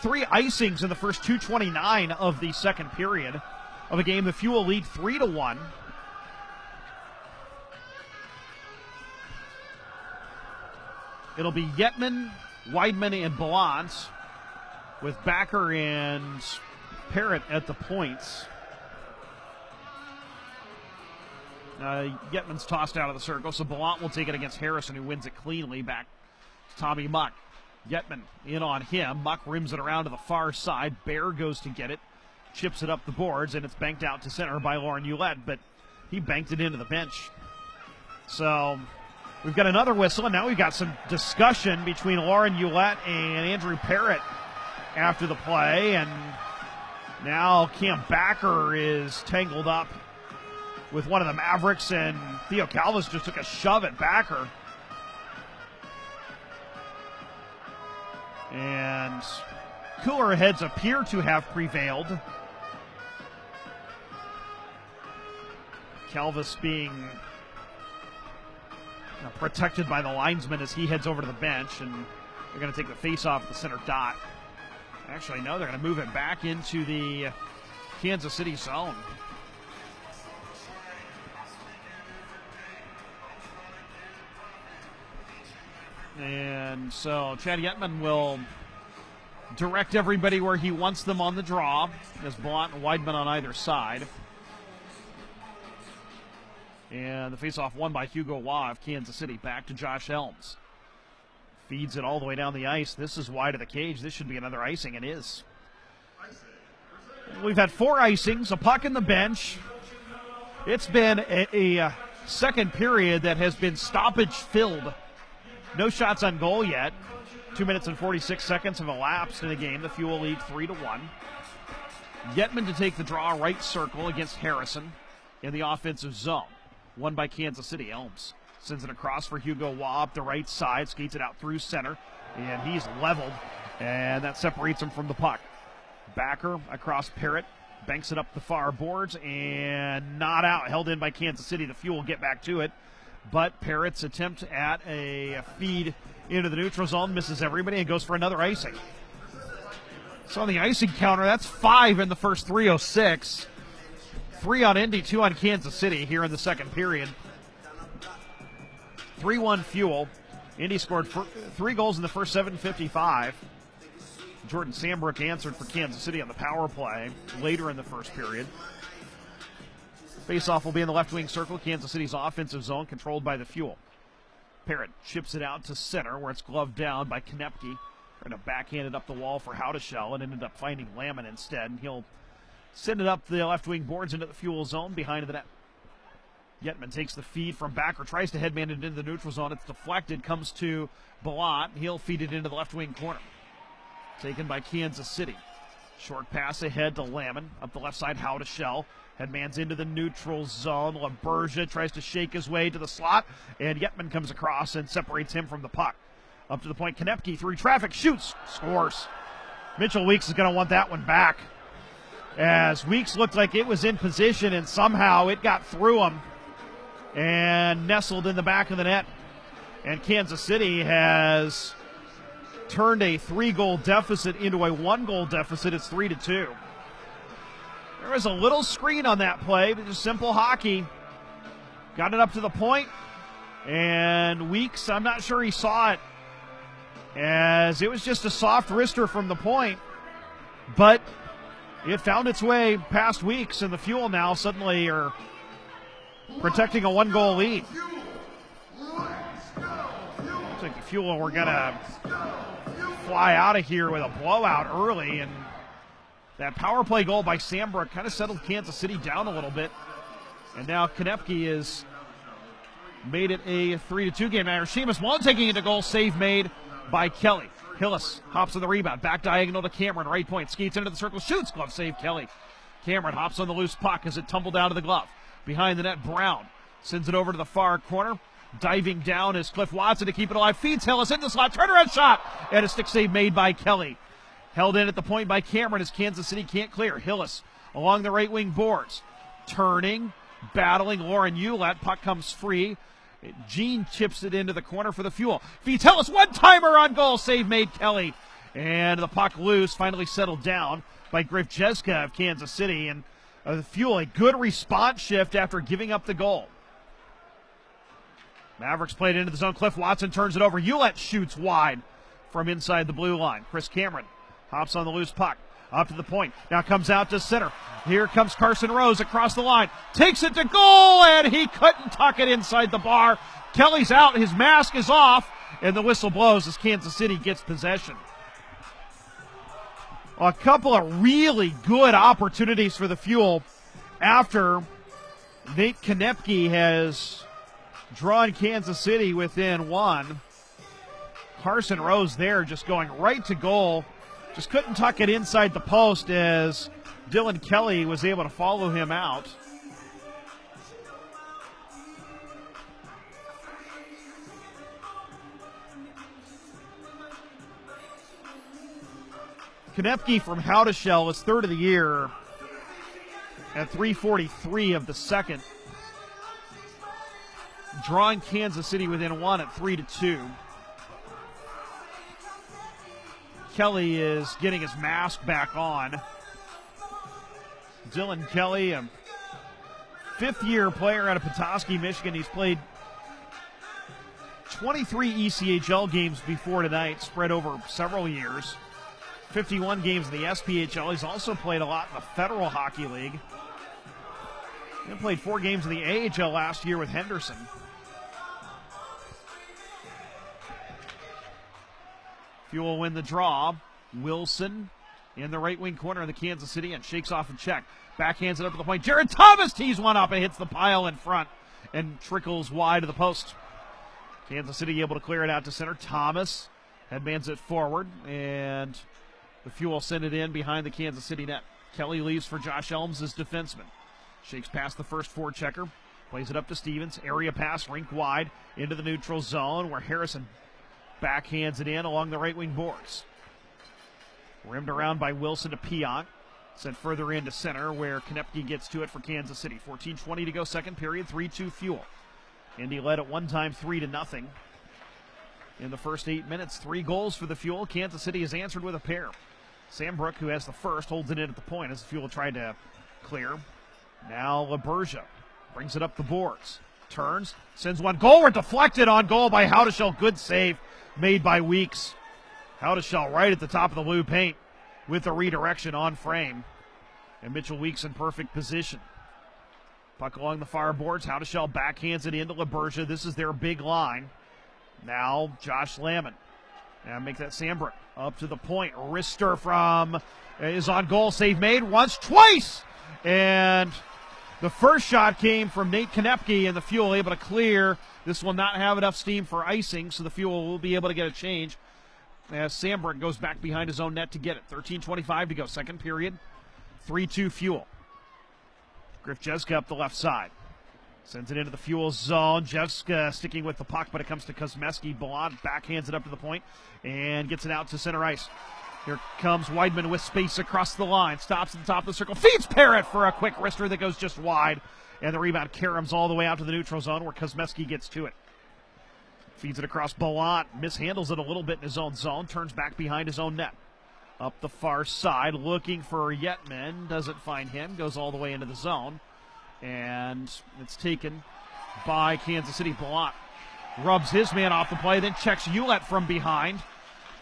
3 icings in the first 2:29 of the second period of a game. The Fuel lead 3-1. It'll be Yetman, Weidman, and Ballant, with Backer and Parrott at the points. Yetman's tossed out of the circle, so Ballant will take it against Harrison, who wins it cleanly. Back to Tommy Muck. Yetman in on him. Muck rims it around to the far side. Bear goes to get it, chips it up the boards, and it's banked out to center by Lauren Hewlett, but he banked it into the bench. So we've got another whistle, and now we've got some discussion between Lauren Hewlett and Andrew Parrott after the play, and now Cam Backer is tangled up with one of the Mavericks, and Theo Calvis just took a shove at Backer. And cooler heads appear to have prevailed. Calvis being protected by the linesman as he heads over to the bench, and they're going to take the face off at the center dot. Actually, no, they're going to move it back into the Kansas City zone. And so Chad Yetman will direct everybody where he wants them on the draw. There's Ballant and Weidman on either side. And the faceoff won by Hugo Waugh of Kansas City. Back to Josh Elms. Feeds it all the way down the ice. This is wide of the cage. This should be another icing. It is. We've had 4 icings, a puck in the bench. It's been a second period that has been stoppage-filled. No shots on goal yet. 2 minutes and 46 seconds have elapsed in the game. The Fuel lead 3-1. Yetman to take the draw, right circle against Harrison in the offensive zone. Won by Kansas City. Elms sends it across for Hugo Waugh up the right side, skates it out through center, and he's leveled, and that separates him from the puck. Backer across Parrott, banks it up the far boards, and not out, held in by Kansas City. The Fuel get back to it, but Parrott's attempt at a feed into the neutral zone misses everybody and goes for another icing. So on the icing counter, that's 5 in the first 3:06. 3 on Indy, 2 on Kansas City here in the second period. 3-1 Fuel. Indy scored 3 goals in the first 7:55. Jordan Sambrook answered for Kansas City on the power play later in the first period. Face-off will be in the left wing circle. Kansas City's offensive zone controlled by the Fuel. Parrott chips it out to center where it's gloved down by Konepke. Trying to backhand it up the wall for Howdeshell and ended up finding Lamon instead. And he'll send it up the left wing boards into the Fuel zone behind the net. Yetman takes the feed from back or tries to headman it into the neutral zone. It's deflected, comes to Balot. He'll feed it into the left wing corner. Taken by Kansas City. Short pass ahead to Lamon. Up the left side, Howdeshell. Headman's into the neutral zone. LaBergia tries to shake his way to the slot, and Yetman comes across and separates him from the puck. Up to the point, Konepke through traffic, shoots, scores. Mitchell Weeks is going to want that one back, as Weeks looked like it was in position, and somehow it got through him and nestled in the back of the net. And Kansas City has turned a 3-goal deficit into a 1-goal deficit. It's 3-2. There was a little screen on that play, but just simple hockey. Got it up to the point, and Weeks, I'm not sure he saw it, as it was just a soft wrister from the point, but it found its way past Weeks, and the Fuel now suddenly are protecting a 1-goal lead. Looks like the Fuel were going to fly out of here with a blowout early, and that power play goal by Sambrook kind of settled Kansas City down a little bit. And now Konepke has made it a 3-2 game. Now Seamus Malone taking it to goal, save made by Kelly. Hillis hops on the rebound, back diagonal to Cameron, right point, skates into the circle, shoots, glove save Kelly. Cameron hops on the loose puck as it tumbled down to the glove. Behind the net, Brown sends it over to the far corner. Diving down is Cliff Watson to keep it alive, feeds Hillis in the slot, turnaround shot, and a stick save made by Kelly. Held in at the point by Cameron as Kansas City can't clear. Hillis along the right wing boards. Turning, battling Lauren Hewlett. Puck comes free. Gene chips it into the corner for the Fuel. Feeds Hillis, one-timer on goal. Save made Kelly. And the puck loose, finally settled down by Griff Jeska of Kansas City. And the Fuel, a good response shift after giving up the goal. Mavericks played into the zone. Cliff Watson turns it over. Hewlett shoots wide from inside the blue line. Chris Cameron hops on the loose puck, up to the point. Now comes out to center. Here comes Carson Rose across the line. Takes it to goal, and he couldn't tuck it inside the bar. Kelly's out. His mask is off, and the whistle blows as Kansas City gets possession. A couple of really good opportunities for the Fuel after Nate Konepke has drawn Kansas City within one. Carson Rose there just going right to goal. Just couldn't tuck it inside the post as Dylan Kelly was able to follow him out. Konepke from Howdeshell is third of the year at 3:43 of the second. Drawing Kansas City within one at 3-2. Kelly is getting his mask back on. Dylan Kelly, a fifth-year player out of Petoskey, Michigan. He's played 23 ECHL games before tonight, spread over several years. 51 games in the SPHL. He's also played a lot in the Federal Hockey League. He played 4 games in the AHL last year with Henderson. Fuel win the draw. Wilson in the right wing corner of the Kansas City and shakes off a check. Backhands it up to the point. Jared Thomas tees one up and hits the pile in front and trickles wide of the post. Kansas City able to clear it out to center. Thomas headmans it forward, and the Fuel send it in behind the Kansas City net. Kelly leaves for Josh Elms as defenseman. Shakes past the first forechecker. Plays it up to Stevens. Area pass, rink wide into the neutral zone where Harrison backhands it in along the right wing boards. Rimmed around by Wilson to Pionk. Sent further into center where Konepke gets to it for Kansas City. 14:20 to go, second period, 3-2 Fuel. Indy led at one time 3-0. In the first 8 minutes, 3 goals for the Fuel. Kansas City has answered with a pair. Sambrook, who has the first, holds it in at the point as the Fuel tried to clear. Now LaBergia brings it up the boards. Turns, sends one goal, deflected on goal by Howdeshell. Good save made by Weeks. Howdeshell right at the top of the blue paint with the redirection on frame. And Mitchell Weeks in perfect position. Puck along the far boards. Howdeshell backhands it into LaBergia. This is their big line. Now Josh Lamon. And make that Sandbrook up to the point. Rister is on goal. Save made once, twice. And the first shot came from Nate Konepke, and the Fuel able to clear. This will not have enough steam for icing, so the Fuel will be able to get a change as Sandbrook goes back behind his own net to get it. 13:25 to go, second period. 3-2 Fuel. Griff Jeska up the left side. Sends it into the Fuel zone. Jeska sticking with the puck, but it comes to Kosmeski. Ballant backhands it up to the point and gets it out to center ice. Here comes Weidman with space across the line. Stops at the top of the circle. Feeds Parrott for a quick wrister that goes just wide. And the rebound caroms all the way out to the neutral zone where Kosmeski gets to it. Feeds it across Ballant. Mishandles it a little bit in his own zone. Turns back behind his own net. Up the far side, looking for Yetman. Doesn't find him. Goes all the way into the zone. And it's taken by Kansas City. Ballant rubs his man off the play, then checks Hewlett from behind.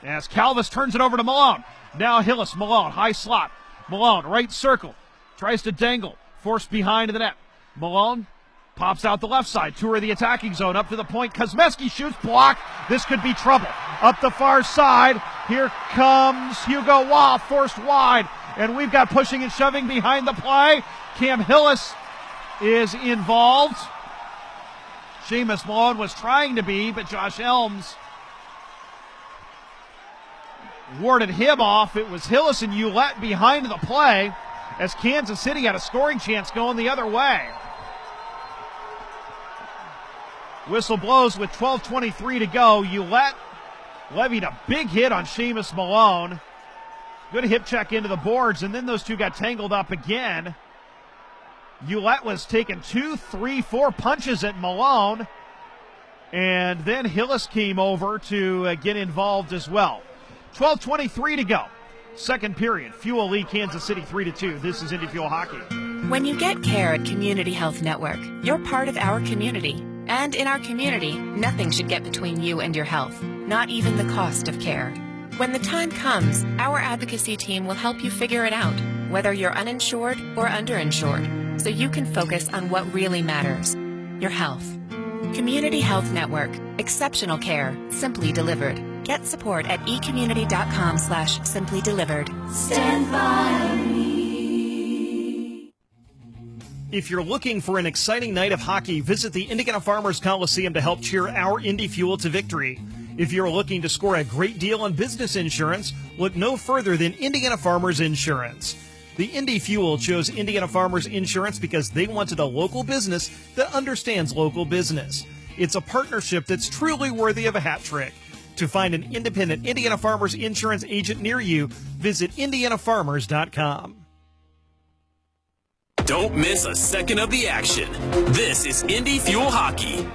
As Calvis turns it over to Malone. Now Hillis, Malone, high slot. Malone, right circle. Tries to dangle. Forced behind the net. Malone pops out the left side. Tour of the attacking zone. Up to the point. Kosmeski shoots. Block. This could be trouble. Up the far side. Here comes Hugo Waugh. Forced wide. And we've got pushing and shoving behind the play. Cam Hillis is involved. Seamus Malone was trying to be, but Josh Elms warded him off. It was Hillis and Hewlett behind the play as Kansas City had a scoring chance going the other way. Whistle blows with 12:23 to go. Hewlett levied a big hit on Seamus Malone. Good hip check into the boards, and then those two got tangled up again. Hewlett was taking 2, 3, 4 punches at Malone, and then Hillis came over to get involved as well. 12:23 to go. Second period. Fuel lead Kansas City 3-2. This is Indy Fuel Hockey. When you get care at Community Health Network, you're part of our community. And in our community, nothing should get between you and your health, not even the cost of care. When the time comes, our advocacy team will help you figure it out, whether you're uninsured or underinsured, so you can focus on what really matters, your health. Community Health Network. Exceptional care, simply delivered. Get support at ecommunity.com/simply delivered. Stand by me. If you're looking for an exciting night of hockey, visit the Indiana Farmers Coliseum to help cheer our Indy Fuel to victory. If you're looking to score a great deal on business insurance, look no further than Indiana Farmers Insurance. The Indy Fuel chose Indiana Farmers Insurance because they wanted a local business that understands local business. It's a partnership that's truly worthy of a hat trick. To find an independent Indiana Farmers Insurance agent near you, visit indianafarmers.com. Don't miss a second of the action. This is Indy Fuel Hockey.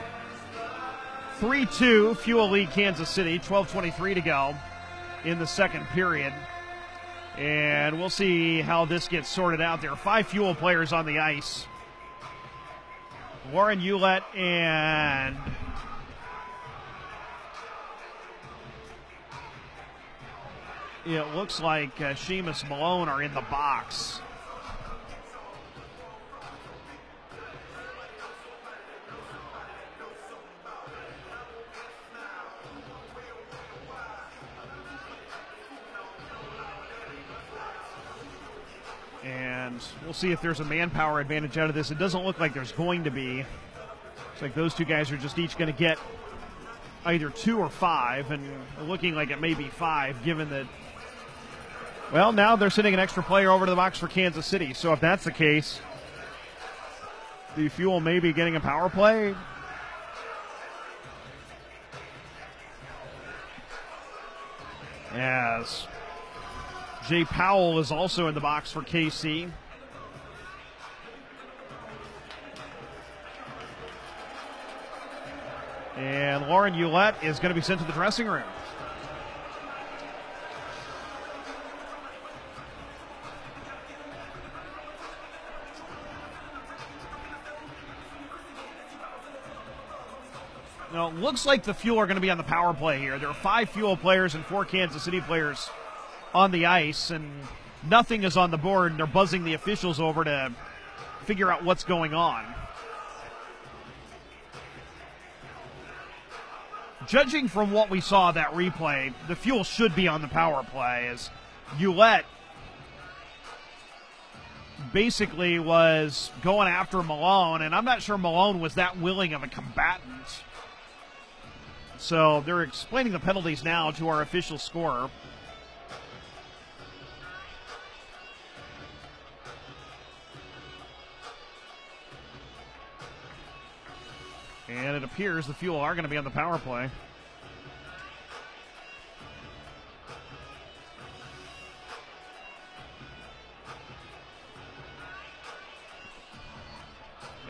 3-2, Fuel lead Kansas City. 12:23 to go in the second period. And we'll see how this gets sorted out. There are 5 Fuel players on the ice. Warren Hewlett and it looks like Seamus Malone are in the box. And we'll see if there's a manpower advantage out of this. It doesn't look like there's going to be. It's like those two guys are just each going to get either 2 or 5, and looking like it may be 5, given that, well, now they're sending an extra player over to the box for Kansas City. So if that's the case, the Fuel may be getting a power play. As Jay Powell is also in the box for KC. And Lauren Hewlett is going to be sent to the dressing room. Now, it looks like the Fuel are going to be on the power play here. There are 5 Fuel players and 4 Kansas City players on the ice, and nothing is on the board, and they're buzzing the officials over to figure out what's going on. Judging from what we saw that replay, the Fuel should be on the power play, as Ouellette basically was going after Malone, and I'm not sure Malone was that willing of a combatant. So they're explaining the penalties now to our official scorer. And it appears the Fuel are going to be on the power play.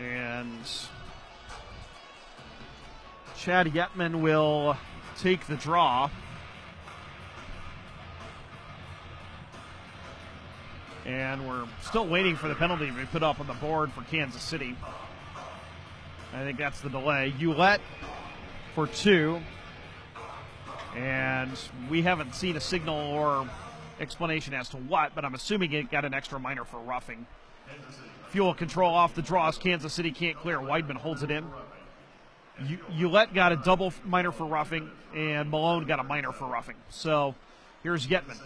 And Chad Yetman will take the draw. And we're still waiting for the penalty to be put up on the board for Kansas City. I think that's the delay. Ouellette for 2. And we haven't seen a signal or explanation as to what, but I'm assuming it got an extra minor for roughing. Fuel control off the draws. Kansas City can't clear. Weidman holds it in. Ouellette got a double minor for roughing, and Malone got a minor for roughing. So here's Yetman.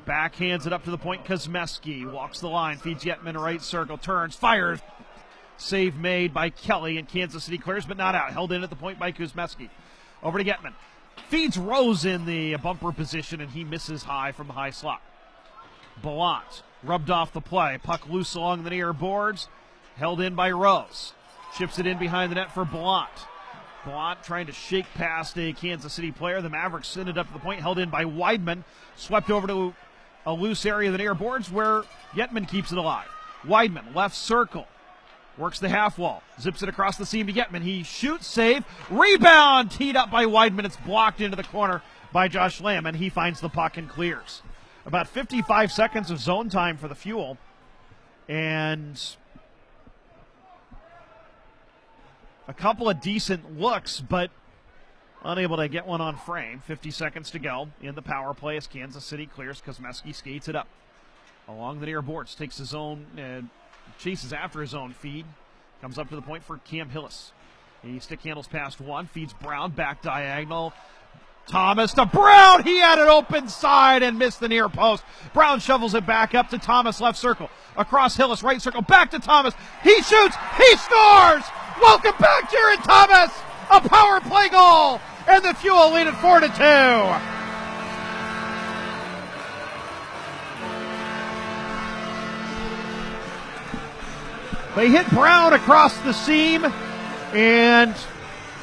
Backhands it up to the point. Kosmeski walks the line, feeds Yetman right circle, turns, fires. Save made by Kelly, and Kansas City clears, but not out. Held in at the point by Kosmeski. Over to Yetman. Feeds Rose in the bumper position, and he misses high from the high slot. Ballant rubbed off the play. Puck loose along the near boards. Held in by Rose. Chips it in behind the net for Ballant. Ballant trying to shake past a Kansas City player. The Mavericks send it up to the point. Held in by Weidman. Swept over to a loose area of the near boards where Yetman keeps it alive. Weidman, left circle. Works the half wall. Zips it across the seam to Yetman. He shoots, save. Rebound! Teed up by Weidman. It's blocked into the corner by Josh Lamb, and he finds the puck and clears. About 55 seconds of zone time for the Fuel. And a couple of decent looks, but unable to get one on frame. 50 seconds to go in the power play as Kansas City clears. Kosmeski skates it up along the near boards. Takes his own, chases after his own feed. Comes up to the point for Cam Hillis. He stick handles past one. Feeds Brown back diagonal. Thomas to Brown. He had an open side and missed the near post. Brown shovels it back up to Thomas, left circle. Across Hillis, right circle. Back to Thomas. He shoots. He scores. Welcome back, Jared Thomas. A power play goal. And the Fuel lead at 4-2. They hit Brown across the seam, and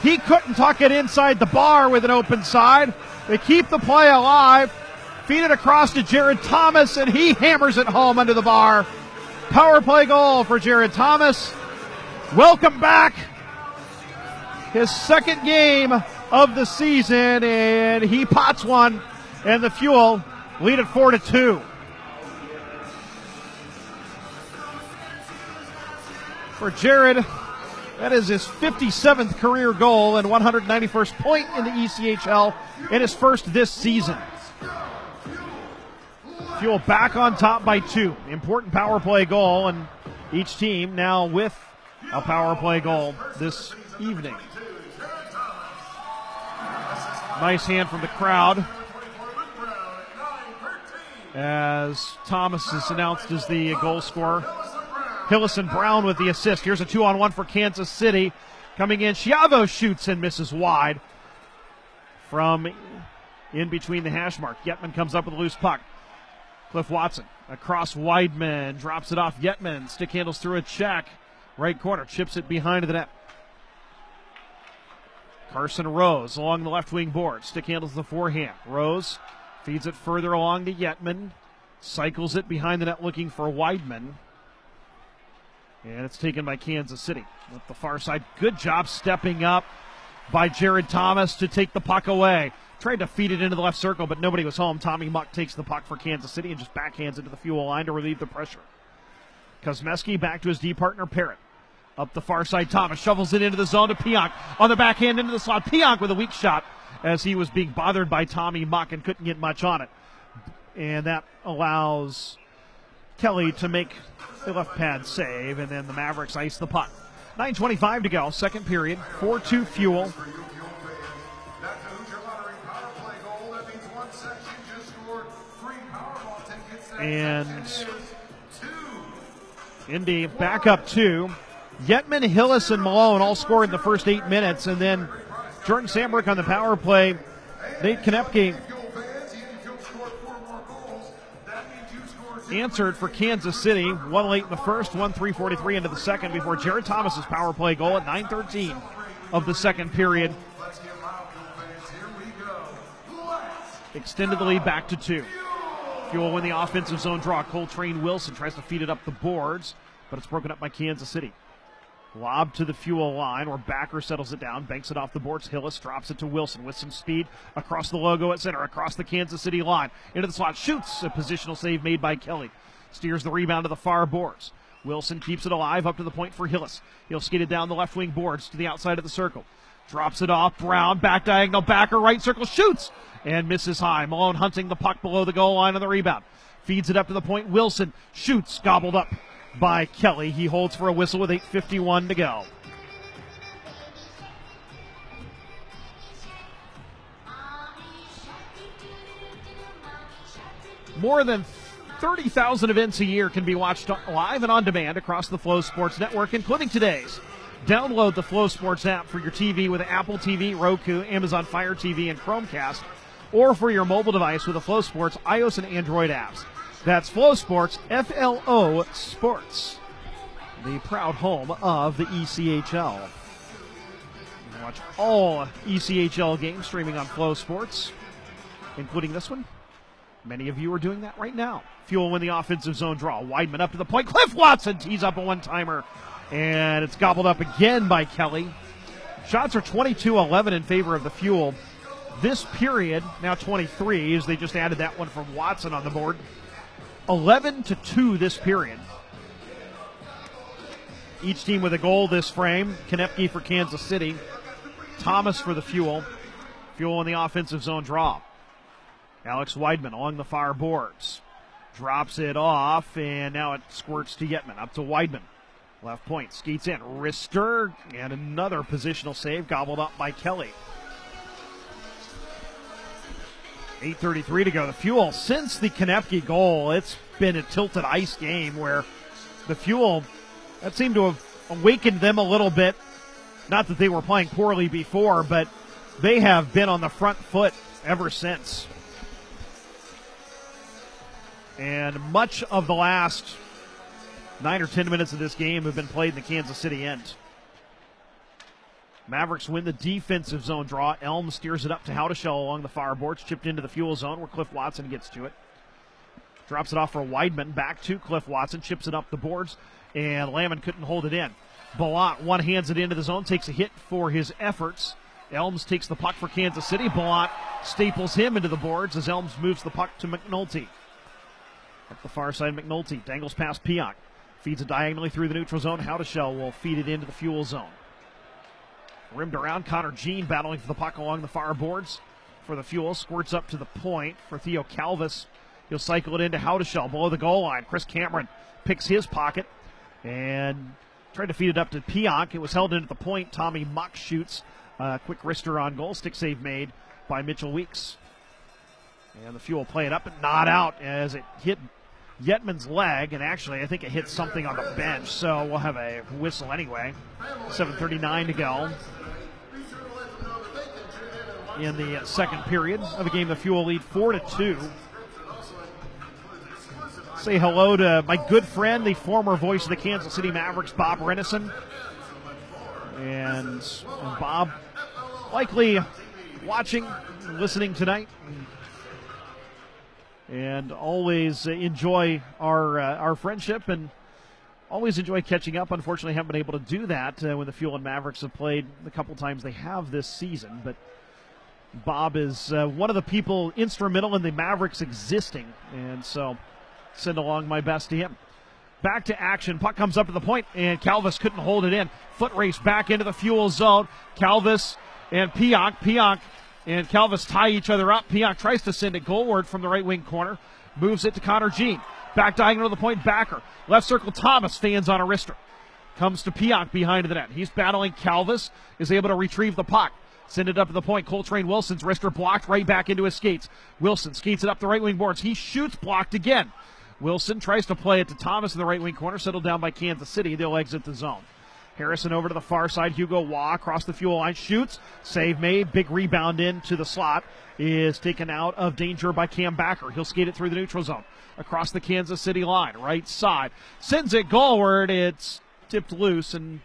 he couldn't tuck it inside the bar with an open side. They keep the play alive, feed it across to Jared Thomas, and he hammers it home under the bar. Power play goal for Jared Thomas. Welcome back. His second game of the season, and he pots one, and the Fuel lead at 4-2. For Jared, that is his 57th career goal and 191st point in the ECHL, and his first this season. Fuel back on top by 2. Important power play goal, and each team now with a power play goal this evening. Nice hand from the crowd as Thomas is announced as the goal scorer. Hillis and Brown with the assist. Here's a 2-on-1 for Kansas City. Coming in, Chiavo shoots and misses wide from in between the hash mark. Yetman comes up with a loose puck. Cliff Watson across Weidman, drops it off Yetman. Stick handles through a check. Right corner, chips it behind the net. Carson Rose along the left wing board. Stick handles the forehand. Rose feeds it further along to Yetman. Cycles it behind the net looking for Weidman. And it's taken by Kansas City. Up the far side. Good job stepping up by Jared Thomas to take the puck away. Tried to feed it into the left circle, but nobody was home. Tommy Muck takes the puck for Kansas City and just backhands it to the Fuel line to relieve the pressure. Kosmeski back to his D partner, Parrott. Up the far side, Thomas shovels it into the zone to Pionk. On the backhand into the slot. Pionk with a weak shot as he was being bothered by Tommy Muck and couldn't get much on it. And that allows Kelly to make the left pad save, and then the Mavericks ice the puck. 9:25 to go, second period, 4-2 Fuel. And Indy back up 2. Yetman, Hillis, and Malone all scored in the first 8 minutes, and then Jordan Sandberg on the power play. Nate Konepke answered for Kansas City. One late in the first, 3:43 into the second before Jared Thomas's power play goal at 9:13 of the second period extended the lead back to 2. Fuel win the offensive zone draw. Coltrane Wilson tries to feed it up the boards, but it's broken up by Kansas City. Lob to the Fuel line where Backer settles it down, banks it off the boards. Hillis drops it to Wilson with some speed across the logo at center, across the Kansas City line. Into the slot, shoots. A positional save made by Kelly. Steers the rebound to the far boards. Wilson keeps it alive up to the point for Hillis. He'll skate it down the left wing boards to the outside of the circle. Drops it off. Brown, back diagonal, Backer, right circle, shoots. And misses high. Malone hunting the puck below the goal line on the rebound. Feeds it up to the point. Wilson shoots, gobbled up by Kelly. He holds for a whistle with 8:51 to go. More than 30,000 events a year can be watched live and on demand across the Flow Sports Network, including today's. Download the Flow Sports app for your TV with Apple TV, Roku, Amazon Fire TV, and Chromecast, or for your mobile device with the Flow Sports iOS and Android apps. That's Flow Sports, FLO Sports, the proud home of the ECHL. You can watch all ECHL games streaming on Flow Sports, including this one. Many of you are doing that right now. Fuel win the offensive zone draw. Weidman up to the point. Cliff Watson tees up a one-timer, and it's gobbled up again by Kelly. Shots are 22-11 in favor of the Fuel. This period, now 23, as they just added that one from Watson on the board. 11-2 this period. Each team with a goal this frame. Konepke for Kansas City. Thomas for the Fuel. Fuel in the offensive zone draw. Alex Weidman along the far boards. Drops it off, and now it squirts to Yetman. Up to Weidman. Left point, skates in. Wrister, and another positional save gobbled up by Kelly. 8:33 to go. The Fuel, since the Konepke goal, it's been a tilted ice game where the Fuel, that seemed to have awakened them a little bit. Not that they were playing poorly before, but they have been on the front foot ever since. And much of the last 9 or 10 minutes of this game have been played in the Kansas City end. Mavericks win the defensive zone draw. Elm steers it up to Howdeshell along the far boards, chipped into the Fuel zone where Cliff Watson gets to it. Drops it off for Weidman, back to Cliff Watson, chips it up the boards, and Lamon couldn't hold it in. Ballant one-hands it into the zone, takes a hit for his efforts. Elms takes the puck for Kansas City. Ballant staples him into the boards as Elms moves the puck to McNulty. Up the far side, McNulty dangles past Pionk. Feeds it diagonally through the neutral zone. Howdeshell will feed it into the Fuel zone. Rimmed around, Connor Jean battling for the puck along the far boards for the Fuel. Squirts up to the point for Theo Calvis. He'll cycle it into Howdeshell below the goal line. Chris Cameron picks his pocket and tried to feed it up to Pionk. It was held into the point. Tommy Muck shoots. Quick wrister on goal. Stick save made by Mitchell Weeks. And the Fuel play it up and not out as it hit Yetman's leg, and actually I think it hit something on the bench, so we'll have a whistle anyway. 7:39 to go in the second period of a game. The Fuel lead 4-2. Say hello to my good friend, the former voice of the Kansas City Mavericks, Bob Rennison. And Bob likely watching, listening tonight. And always enjoy our friendship and always enjoy catching up. Unfortunately, haven't been able to do that when the Fuel and Mavericks have played the couple times they have this season. But Bob is one of the people instrumental in the Mavericks existing, and so send along my best to him. Back to action. Puck comes up to the point, and Calvis couldn't hold it in. Foot race back into the Fuel zone. Calvis and Pionk. Pionk and Calvis tie each other up. Pionk tries to send it goalward from the right wing corner. Moves it to Connor Jean. Back diagonal to the point, Backer. Left circle, Thomas stands on a wrister. Comes to Pionk behind the net. He's battling Calvis, is able to retrieve the puck. Send it up to the point. Coltrane Wilson's wrister blocked right back into his skates. Wilson skates it up the right wing boards. He shoots, blocked again. Wilson tries to play it to Thomas in the right wing corner, settled down by Kansas City. They'll exit the zone. Harrison over to the far side. Hugo Waugh across the fuel line. Shoots. Save made. Big rebound into the slot. Is taken out of danger by Cam Backer. He'll skate it through the neutral zone. Across the Kansas City line. Right side. Sends it goalward. It's tipped loose and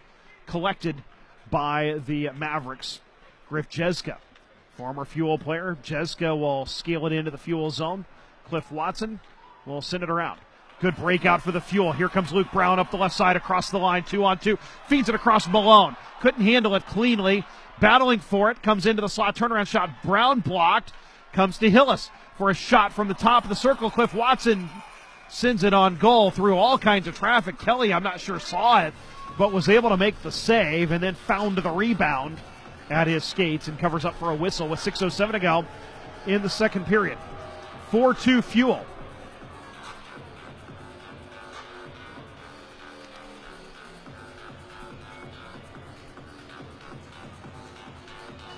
collected by the Mavericks. Griff Jeska, former Fuel player. Jeska will scale it into the Fuel zone. Cliff Watson will send it around. Good breakout for the Fuel. Here comes Luke Brown up the left side across the line, 2-on-2. Feeds it across Malone. Couldn't handle it cleanly. Battling for it. Comes into the slot. Turnaround shot. Brown blocked. Comes to Hillis for a shot from the top of the circle. Cliff Watson sends it on goal through all kinds of traffic. Kelly, I'm not sure, saw it, but was able to make the save and then found the rebound at his skates and covers up for a whistle with 6:07 to go in the second period. 4-2 Fuel.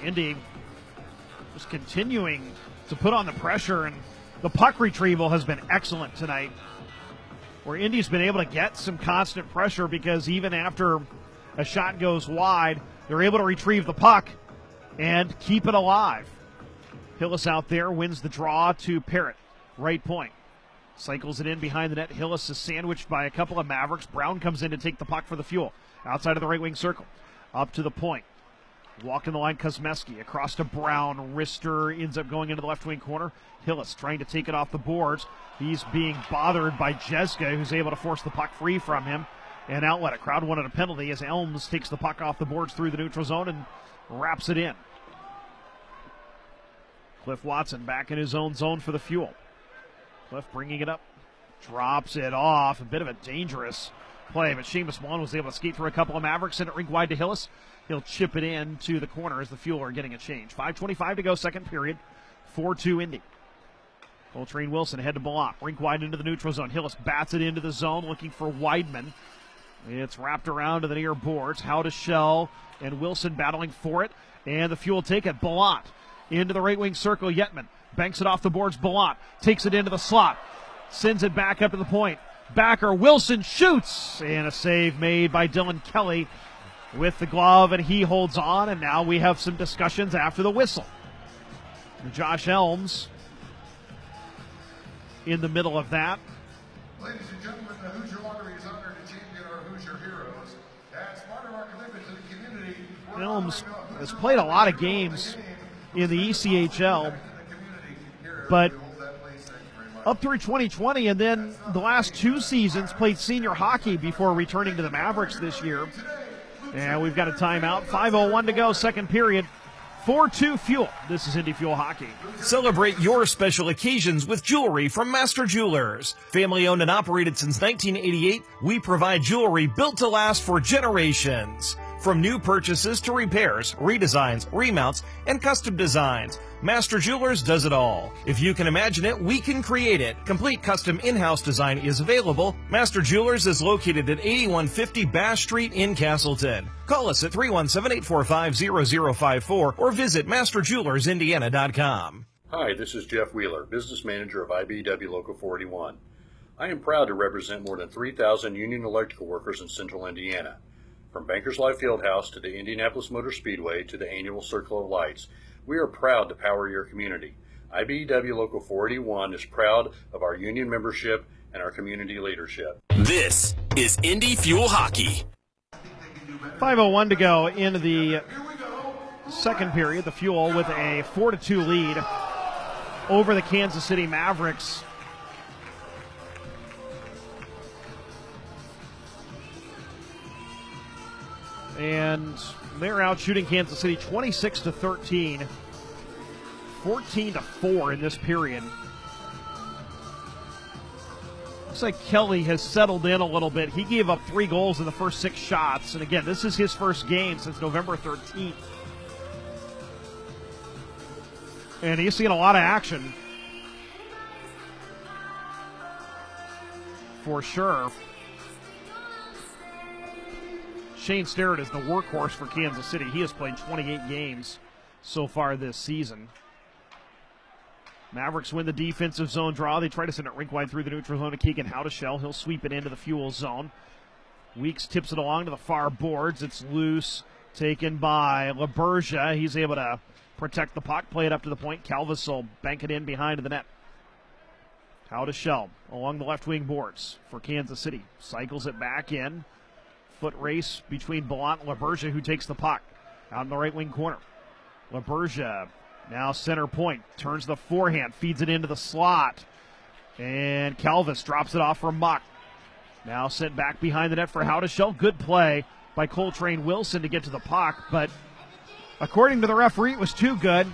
Indy just continuing to put on the pressure, and the puck retrieval has been excellent tonight, where Indy's been able to get some constant pressure because even after a shot goes wide, they're able to retrieve the puck and keep it alive. Hillis out there wins the draw to Parrott. Right point. Cycles it in behind the net. Hillis is sandwiched by a couple of Mavericks. Brown comes in to take the puck for the Fuel. Outside of the right wing circle. Up to the point. Walking the line, Kosmeski. Across to Brown. Wrister ends up going into the left wing corner. Hillis trying to take it off the boards. He's being bothered by Jeska, who's able to force the puck free from him. And outlet it. Crowd wanted a penalty as Elms takes the puck off the boards through the neutral zone and wraps it in. Cliff Watson back in his own zone for the Fuel. Cliff bringing it up. Drops it off. A bit of a dangerous play, but Seamus Malone was able to skate through a couple of Mavericks, send it rink wide to Hillis. He'll chip it in to the corner as the Fuel are getting a change. 5:25 to go, second period. 4-2 Indy. Coltrane Wilson ahead to Ballant. Rink wide into the neutral zone. Hillis bats it into the zone looking for Weidman. It's wrapped around to the near boards. How to Shell and Wilson battling for it. And the Fuel take it. Ballant into the right wing circle. Yetman banks it off the boards. Ballant takes it into the slot. Sends it back up to the point. Backer. Wilson shoots. And a save made by Dylan Kelly with the glove. And he holds on. And now we have some discussions after the whistle. Josh Elms in the middle of that. Ladies and gentlemen, the Hoosier Lottery is honored to champion our Hoosier heroes. As part of our commitment to the community, Elms has played a lot of games in the ECHL, but up through 2020 and then the last two seasons played senior hockey before returning to the Mavericks this year. And we've got a timeout. 5:01 to go, second period. 4-2 Fuel. This is Indy Fuel Hockey. Celebrate your special occasions with jewelry from Master Jewelers. Family owned and operated since 1988, we provide jewelry built to last for generations. From new purchases to repairs, redesigns, remounts, and custom designs, Master Jewelers does it all. If you can imagine it, we can create it. Complete custom in-house design is available. Master Jewelers is located at 8150 Bass Street in Castleton. Call us at 317-845-0054 or visit masterjewellersindiana.com. Hi, this is Jeff Wheeler, Business Manager of IBEW Local 41. I am proud to represent more than 3,000 union electrical workers in central Indiana. From Bankers Life Fieldhouse to the Indianapolis Motor Speedway to the annual Circle of Lights, we are proud to power your community. IBEW Local 481 is proud of our union membership and our community leadership. This is Indy Fuel Hockey. 5:01 to go into the second period. The Fuel with a 4-2 lead over the Kansas City Mavericks. And they're out shooting Kansas City 26-13, 14-4 in this period. Looks like Kelly has settled in a little bit. He gave up 3 goals in the first 6 shots. And again, this is his first game since November 13th. And he's seeing a lot of action. for sure. Shane Starrett is the workhorse for Kansas City. He has played 28 games so far this season. Mavericks win the defensive zone draw. They try to send it rink wide through the neutral zone to Keegan Howdeshell. He'll sweep it into the Fuel zone. Weeks tips it along to the far boards. It's loose, taken by LaBergia. He's able to protect the puck, play it up to the point. Calvis will bank it in behind the net. Howdeshell along the left wing boards for Kansas City. Cycles it back in. Foot race between Ballant and LaBergia, who takes the puck out in the right wing corner. LaBergia now center point, turns the forehand, feeds it into the slot, and Calvis drops it off for Muck. Now sent back behind the net for Howdeshell. Good play by Coltrane Wilson to get to the puck, but according to the referee, it was too good.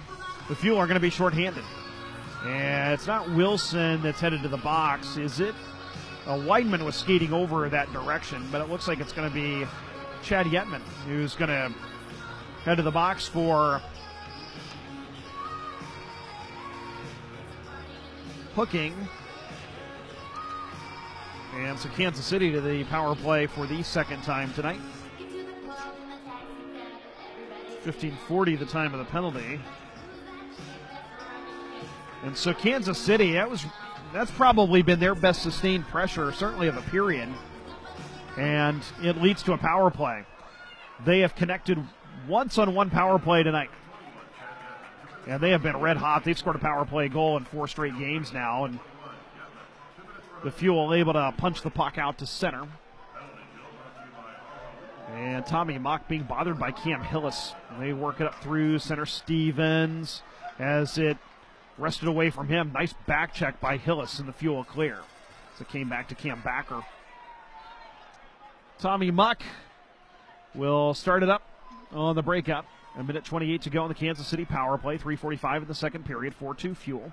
The Fuel are going to be shorthanded. And it's not Wilson that's headed to the box, is it? Weidman was skating over that direction, but it looks like it's going to be Chad Yetman who's going to head to the box for hooking. And so Kansas City to the power play for the second time tonight. 15:40 the time of the penalty. And so Kansas City, that's probably been their best sustained pressure, certainly of the period. And it leads to a power play. They have connected once on one power play tonight. And they have been red hot. They've scored a power play goal in 4 straight games now. And the Fuel able to punch the puck out to center. And Tommy Mock being bothered by Cam Hillis. They work it up through center. Stevens as it wrested away from him. Nice back check by Hillis, and the Fuel clear. So it came back to Cam Backer. Tommy Muck will start it up on the breakout. A minute 28 to go in the Kansas City power play. 3:45 in the second period. 4-2 Fuel.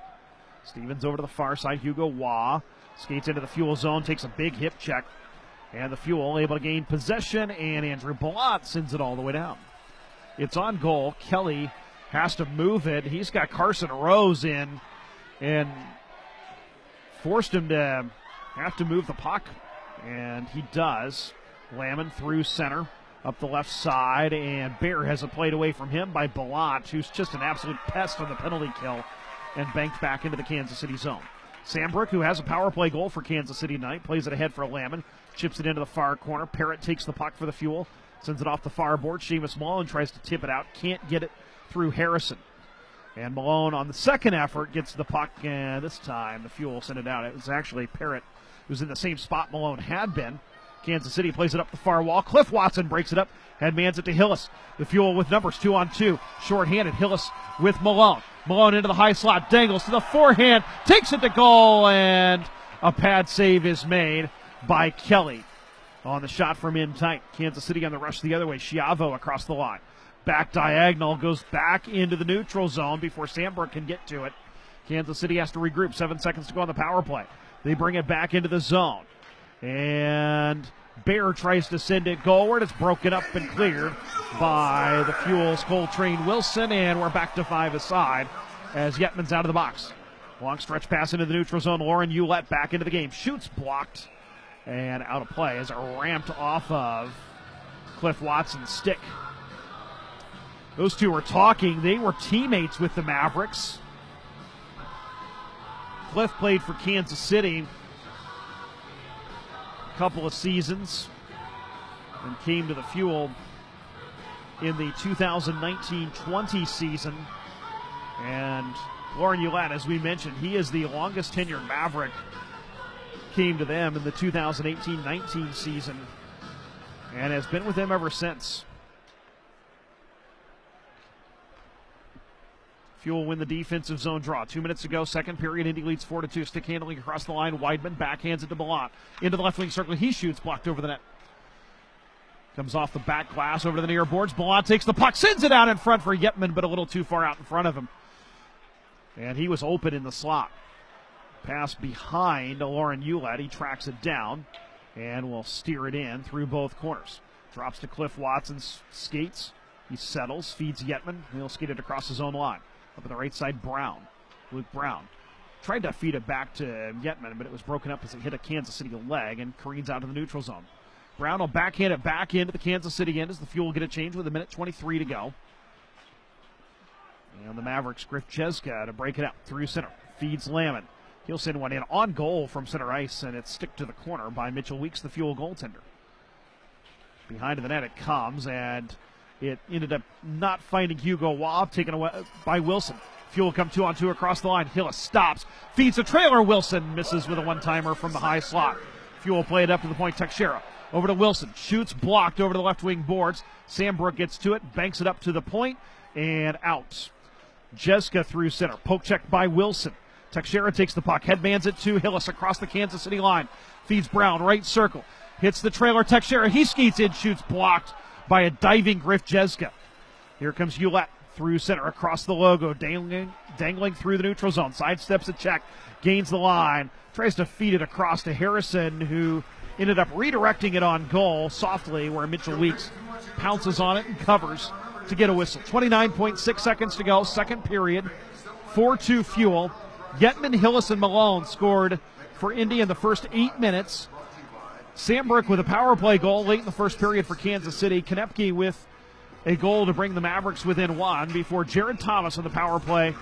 Stevens over to the far side. Hugo Waugh skates into the Fuel zone, takes a big hip check. And the Fuel able to gain possession, and Andrew Ballant sends it all the way down. It's on goal. Kelly has to move it. He's got Carson Rose in and forced him to have to move the puck, and he does. Lamon through center, up the left side, and Bear has it played away from him by Ballant, who's just an absolute pest on the penalty kill, and banked back into the Kansas City zone. Sambrook, who has a power play goal for Kansas City tonight, plays it ahead for Lamon, chips it into the far corner. Parrott takes the puck for the Fuel, sends it off the far board. Seamus Malone tries to tip it out, can't get it through Harrison. And Malone on the second effort gets the puck, and this time the Fuel sent it out. It was actually Parrott who was in the same spot Malone had been. Kansas City plays it up the far wall. Cliff Watson breaks it up, headmans it to Hillis. The Fuel with numbers 2-on-2. Short-handed, Hillis with Malone. Malone into the high slot, dangles to the forehand, takes it to goal, and a pad save is made by Kelly on the shot from in tight. Kansas City on the rush the other way. Schiavo across the line. Back diagonal, goes back into the neutral zone before Sandberg can get to it. Kansas City has to regroup. 7 seconds to go on the power play. They bring it back into the zone. And Bear tries to send it goalward. It's broken up and cleared by the Fuel's Coltrane Wilson, and we're back to 5 aside as Yetman's out of the box. Long stretch pass into the neutral zone. Lauren Ouellette back into the game. Shoots blocked and out of play as it ramped off of Cliff Watson's stick. Those two were talking. They were teammates with the Mavericks. Cliff played for Kansas City a couple of seasons and came to the Fuel in the 2019-20 season. And Lauren Ouellette, as we mentioned, he is the longest tenured Maverick. Came to them in the 2018-19 season and has been with them ever since. Fuel win the defensive zone draw. 2 minutes to go, second period. Indy leads 4-2. Stick handling across the line. Weidman backhands it to Ballant. Into the left wing circle. He shoots, blocked over the net. Comes off the back glass over to the near boards. Ballant takes the puck, sends it out in front for Yetman, but a little too far out in front of him. And he was open in the slot. Pass behind Lauren Ouellette. He tracks it down and will steer it in through both corners. Drops to Cliff Watson, skates. He settles, feeds Yetman. He'll skate it across his own line. Up on the right side, Brown. Luke Brown Tried to feed it back to Yetman, but it was broken up as it hit a Kansas City leg and careens out of the neutral zone. Brown will backhand it back into the Kansas City end as the Fuel get a change with 1:23 to go. And the Mavericks, Griff Jeska to break it out through center. Feeds Lamon. He'll send one in on goal from center ice, and it's stick to the corner by Mitchell Weeks, the Fuel goaltender. Behind the net it comes, and it ended up not finding Hugo Waugh, taken away by Wilson. Fuel come 2-on-2 across the line. Hillis stops, feeds a trailer. Wilson misses with a one-timer from the high slot. Fuel play it up to the point. Teixeira over to Wilson. Shoots blocked over to the left wing boards. Sambrook gets to it, banks it up to the point, and out. Jeska through center. Poke check by Wilson. Teixeira takes the puck. Headbands it to Hillis across the Kansas City line. Feeds Brown, right circle. Hits the trailer. Teixeira, he skates in, shoots blocked by a diving Griff Jeska. Here comes Hewlett through center across the logo, dangling through the neutral zone. Sidesteps a check, gains the line, tries to feed it across to Harrison, who ended up redirecting it on goal softly, where Mitchell Weeks pounces on it and covers to get a whistle. 29.6 seconds to go, second period. 4-2 Fuel. Yetman, Hillis, and Malone scored for Indy in the first 8 minutes. Sambrook with a power play goal late in the first period for Kansas City. Konepke with a goal to bring the Mavericks within one before Jared Thomas on the power play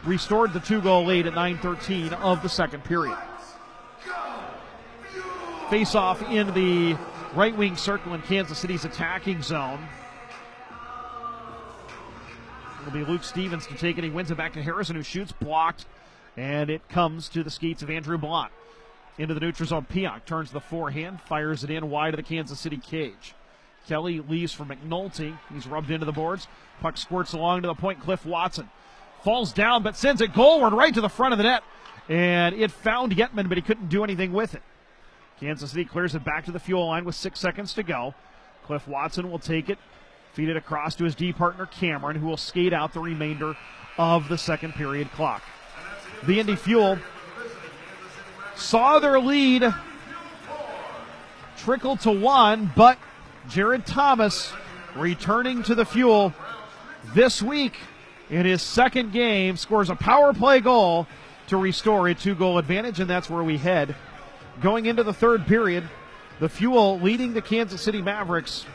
restored the 2-goal lead at 9:13 of the second period. Face-off in the right wing circle in Kansas City's attacking zone. It'll be Luke Stevens to take it. He wins it back to Harrison, who shoots, blocked, and it comes to the skates of Andrew Blount. Into the neutral zone, Pionk turns the forehand, fires it in wide of the Kansas City cage. Kelly leaves for McNulty. He's rubbed into the boards. Puck squirts along to the point. Cliff Watson falls down but sends it goalward right to the front of the net. And it found Yetman, but he couldn't do anything with it. Kansas City clears it back to the Fuel line with 6 seconds to go. Cliff Watson will take it, feed it across to his D partner Cameron, who will skate out the remainder of the second period clock. The Indy Fuel saw their lead trickle to 1, but Jared Thomas returning to the Fuel this week in his second game scores a power play goal to restore a 2-goal advantage, and that's where we head. Going into the third period, the Fuel leading the Kansas City Mavericks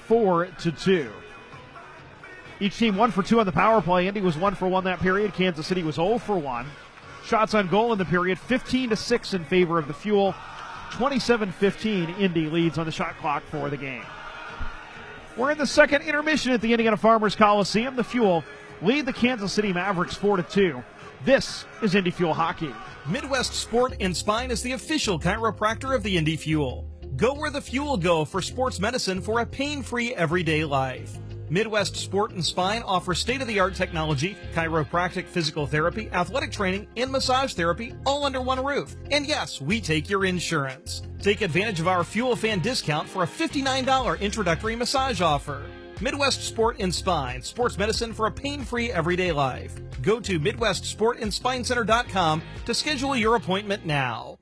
4-2. Each team 1 for 2 on the power play. Indy was 1 for 1 that period. Kansas City was 0 for 1. Shots on goal in the period, 15-6 in favor of the Fuel. 27-15, Indy leads on the shot clock for the game. We're in the second intermission at the Indiana Farmers Coliseum. The Fuel lead the Kansas City Mavericks 4-2. This is Indy Fuel Hockey. Midwest Sport and Spine is the official chiropractor of the Indy Fuel. Go where the Fuel go for sports medicine for a pain-free everyday life. Midwest Sport and Spine offers state-of-the-art technology, chiropractic physical therapy, athletic training, and massage therapy all under one roof. And yes, we take your insurance. Take advantage of our Fuel Fan discount for a $59 introductory massage offer. Midwest Sport and Spine, sports medicine for a pain-free everyday life. Go to MidwestSportandSpineCenter.com to schedule your appointment now.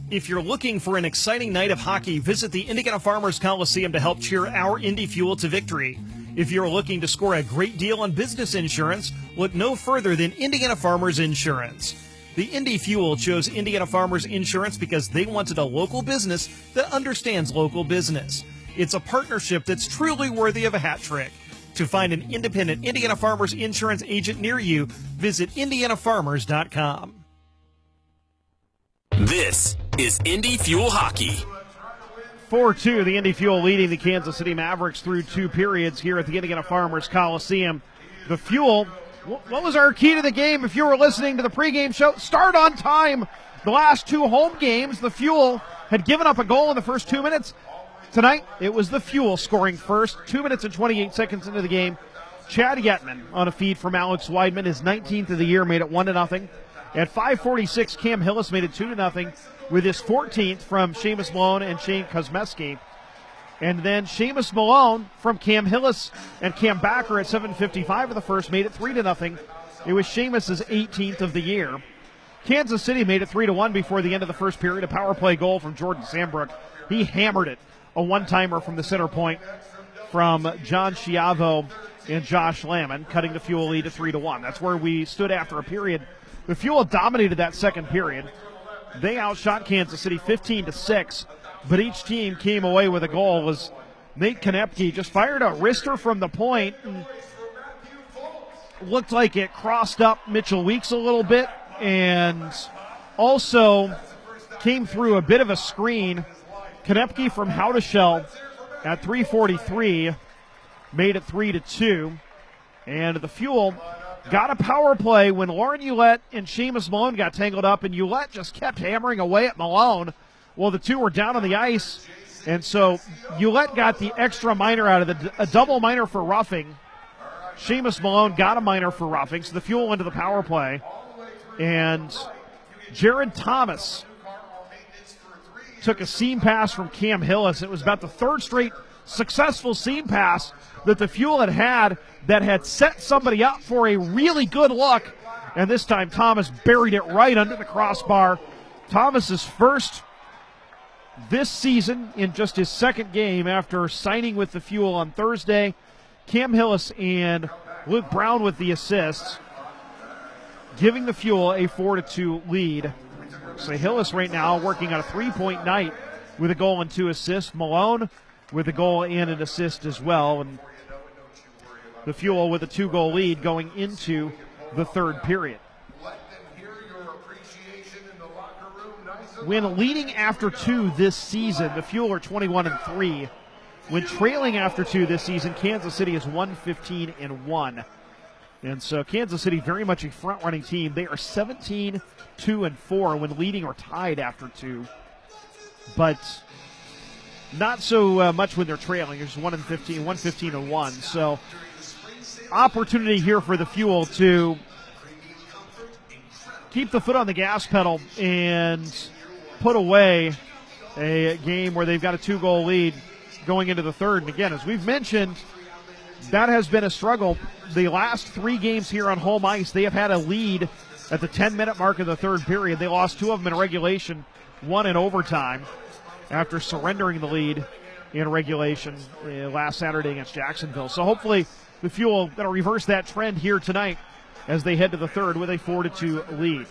If you're looking for an exciting night of hockey, visit the Indiana Farmers Coliseum to help cheer our Indy Fuel to victory. If you're looking to score a great deal on business insurance, look no further than Indiana Farmers Insurance. The Indy Fuel chose Indiana Farmers Insurance because they wanted a local business that understands local business. It's a partnership that's truly worthy of a hat trick. To find an independent Indiana Farmers Insurance agent near you, visit IndianaFarmers.com. This is Indy Fuel Hockey. 4-2, the Indy Fuel leading the Kansas City Mavericks through 2 periods here at the Indiana Farmers Coliseum. The Fuel, what was our key to the game if you were listening to the pregame show? Start on time. The last 2 home games, the Fuel had given up a goal in the first 2 minutes. Tonight, it was the Fuel scoring first. 2 minutes and 28 seconds into the game. Chad Yetman on a feed from Alex Weidman, his 19th of the year, made it 1-0. At 5:46, Cam Hillis made it 2-0 with his 14th from Seamus Malone and Shane Kosmeski. And then Seamus Malone from Cam Hillis and Cam Backer at 7:55 of the first made it 3-0. It was Seamus' 18th of the year. Kansas City made it 3-1 before the end of the first period. A power play goal from Jordan Sambrook. He hammered it. A one-timer from the center point from John Schiavo and Josh Lamon, cutting the Fuel lead to 3-1. That's where we stood after a period. The Fuel dominated that second period. They outshot Kansas City 15-6, but each team came away with a goal. Was Nate Konepke just fired a wrister from the point and looked like it crossed up Mitchell Weeks a little bit, and also came through a bit of a screen. Konepke from Howdeshell at 3:43 made it 3-2, and the Fuel got a power play when Lauren Ouellette and Seamus Malone got tangled up, and Ouellette just kept hammering away at Malone while the two were down on the ice, and so Ouellette got the extra minor out of it, a double minor for roughing. Seamus Malone got a minor for roughing, so the Fuel went to the power play, and Jared Thomas took a seam pass from Cam Hillis. It was about the third straight successful seam pass that the Fuel had that had set somebody up for a really good look, and this time Thomas buried it right under the crossbar. Thomas's first this season in just his second game after signing with the Fuel on Thursday. Cam Hillis and Luke Brown with the assists, giving the Fuel a 4-2 lead. So Hillis right now working on a 3-point night with a goal and 2 assists. Malone with a goal and an assist as well. And the Fuel with a 2-goal lead going into the third period. When leading after 2 this season, the Fuel are 21-3. When trailing after 2 this season, Kansas City is 1-15-1. And so Kansas City very much a front-running team. They are 17-2-4 when leading or tied after 2. But not so much when they're trailing. It's 1-15-1. So opportunity here for the Fuel to keep the foot on the gas pedal and put away a game where they've got a 2-goal lead going into the third. And again, as we've mentioned, that has been a struggle. The last 3 games here on home ice, they have had a lead at the 10-minute mark of the third period. They lost 2 of them in regulation, 1 in overtime, after surrendering the lead in regulation last Saturday against Jacksonville. So hopefully the Fuel going to reverse that trend here tonight as they head to the third with a 4-2 lead.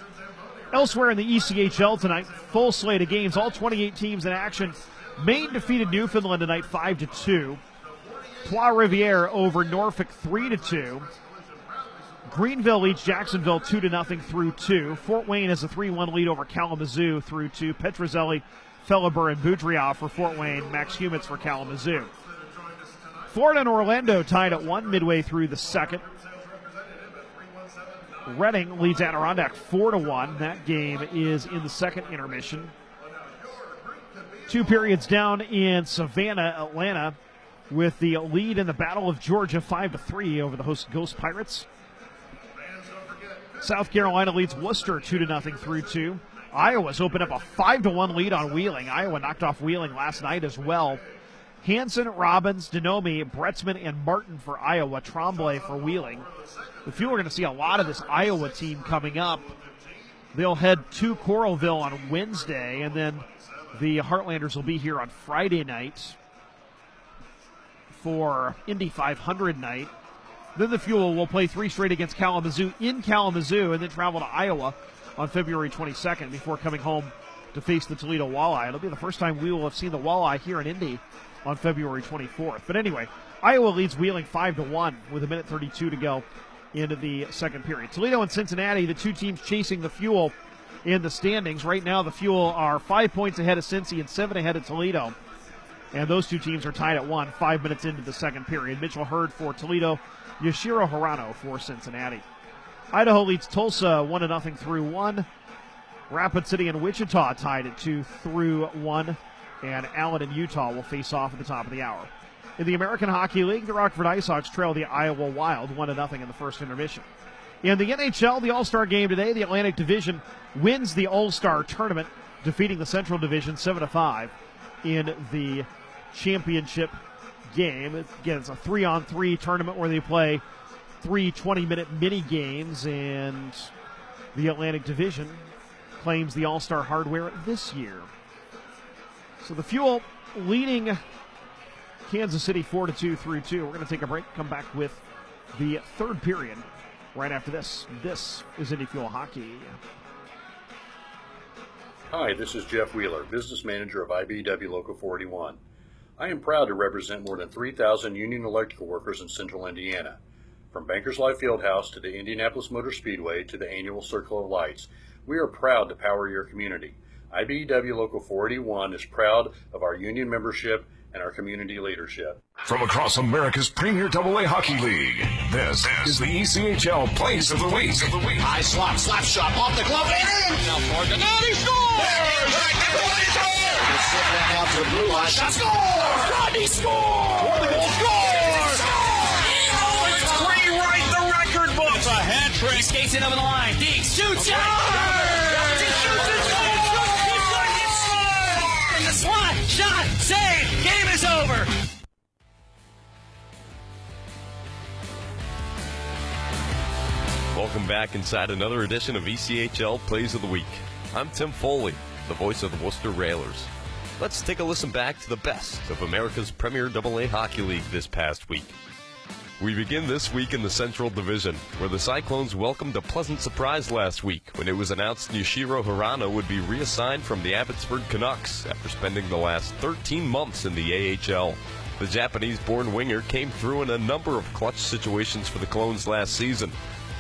Elsewhere in the ECHL tonight, full slate of games, all 28 teams in action. Maine defeated Newfoundland tonight 5-2. Trois-Rivières over Norfolk 3-2. Greenville leads Jacksonville 2-0 through 2. Fort Wayne has a 3-1 lead over Kalamazoo through 2. Petrozelli, Felleber, and Boudreau for Fort Wayne. Max Humitz for Kalamazoo. Florida and Orlando tied at 1 midway through the second. Reading leads Adirondack 4-1. That game is in the second intermission. 2 periods down in Savannah, Atlanta, with the lead in the Battle of Georgia 5-3 over the host Ghost Pirates. South Carolina leads Worcester 2-0 through 2. Iowa's opened up a 5-1 lead on Wheeling. Iowa knocked off Wheeling last night as well. Hansen, Robbins, Denomi, Bretzman, and Martin for Iowa. Tremblay for Wheeling. The Fuel are going to see a lot of this Iowa team coming up. They'll head to Coralville on Wednesday, and then the Heartlanders will be here on Friday night for Indy 500 night. Then the Fuel will play 3 straight against Kalamazoo in Kalamazoo and then travel to Iowa on February 22nd before coming home to face the Toledo Walleye. It'll be the first time we will have seen the Walleye here in Indy on February 24th. But anyway, Iowa leads Wheeling 5-1 with 1:32 to go into the second period. Toledo and Cincinnati, the 2 teams chasing the Fuel in the standings. Right now, the Fuel are 5 points ahead of Cincy and 7 ahead of Toledo. And those 2 teams are tied at 1, 5 minutes into the second period. Mitchell Hurd for Toledo, Yoshiro Hirano for Cincinnati. Idaho leads Tulsa 1-0 through 1. Rapid City and Wichita tied at 2 through 1. And Allen and Utah will face off at the top of the hour. In the American Hockey League, the Rockford IceHogs trail the Iowa Wild 1-0 in the first intermission. In the NHL, the All-Star game today, the Atlantic Division wins the All-Star tournament, defeating the Central Division 7-5 in the championship game. Again, it's a 3-on-3 tournament where they play 3 20-minute mini games, and the Atlantic Division claims the All-Star hardware this year. So the Fuel leading Kansas City 4-2 through 2. We're going to take a break, come back with the third period right after this. This is Indy Fuel Hockey. Hi, this is Jeff Wheeler, Business Manager of IBEW Local 41. I am proud to represent more than 3,000 union electrical workers in central Indiana. From Bankers Life Fieldhouse to the Indianapolis Motor Speedway to the annual Circle of Lights, we are proud to power your community. IBEW Local 41 is proud of our union membership and our community leadership. From across America's premier AA hockey league, this is the ECHL Plays of the Week. High slap shot off the glove and in. Now for Gennady scores! Out to the blue line. Shot scores! Rodney scores! The goal scores! Let's rewrite the record book. It's a hat trick. Skates in over the line. Deeks shoots. He shoots it. And the slot shot save. Game is over. Welcome back inside another edition of ECHL Plays of the Week. I'm Tim Foley, the voice of the Worcester Railers. Let's take a listen back to the best of America's Premier AA Hockey League this past week. We begin this week in the Central Division, where the Cyclones welcomed a pleasant surprise last week when it was announced Yoshiro Hirano would be reassigned from the Abbotsford Canucks after spending the last 13 months in the AHL. The Japanese-born winger came through in a number of clutch situations for the Clones last season.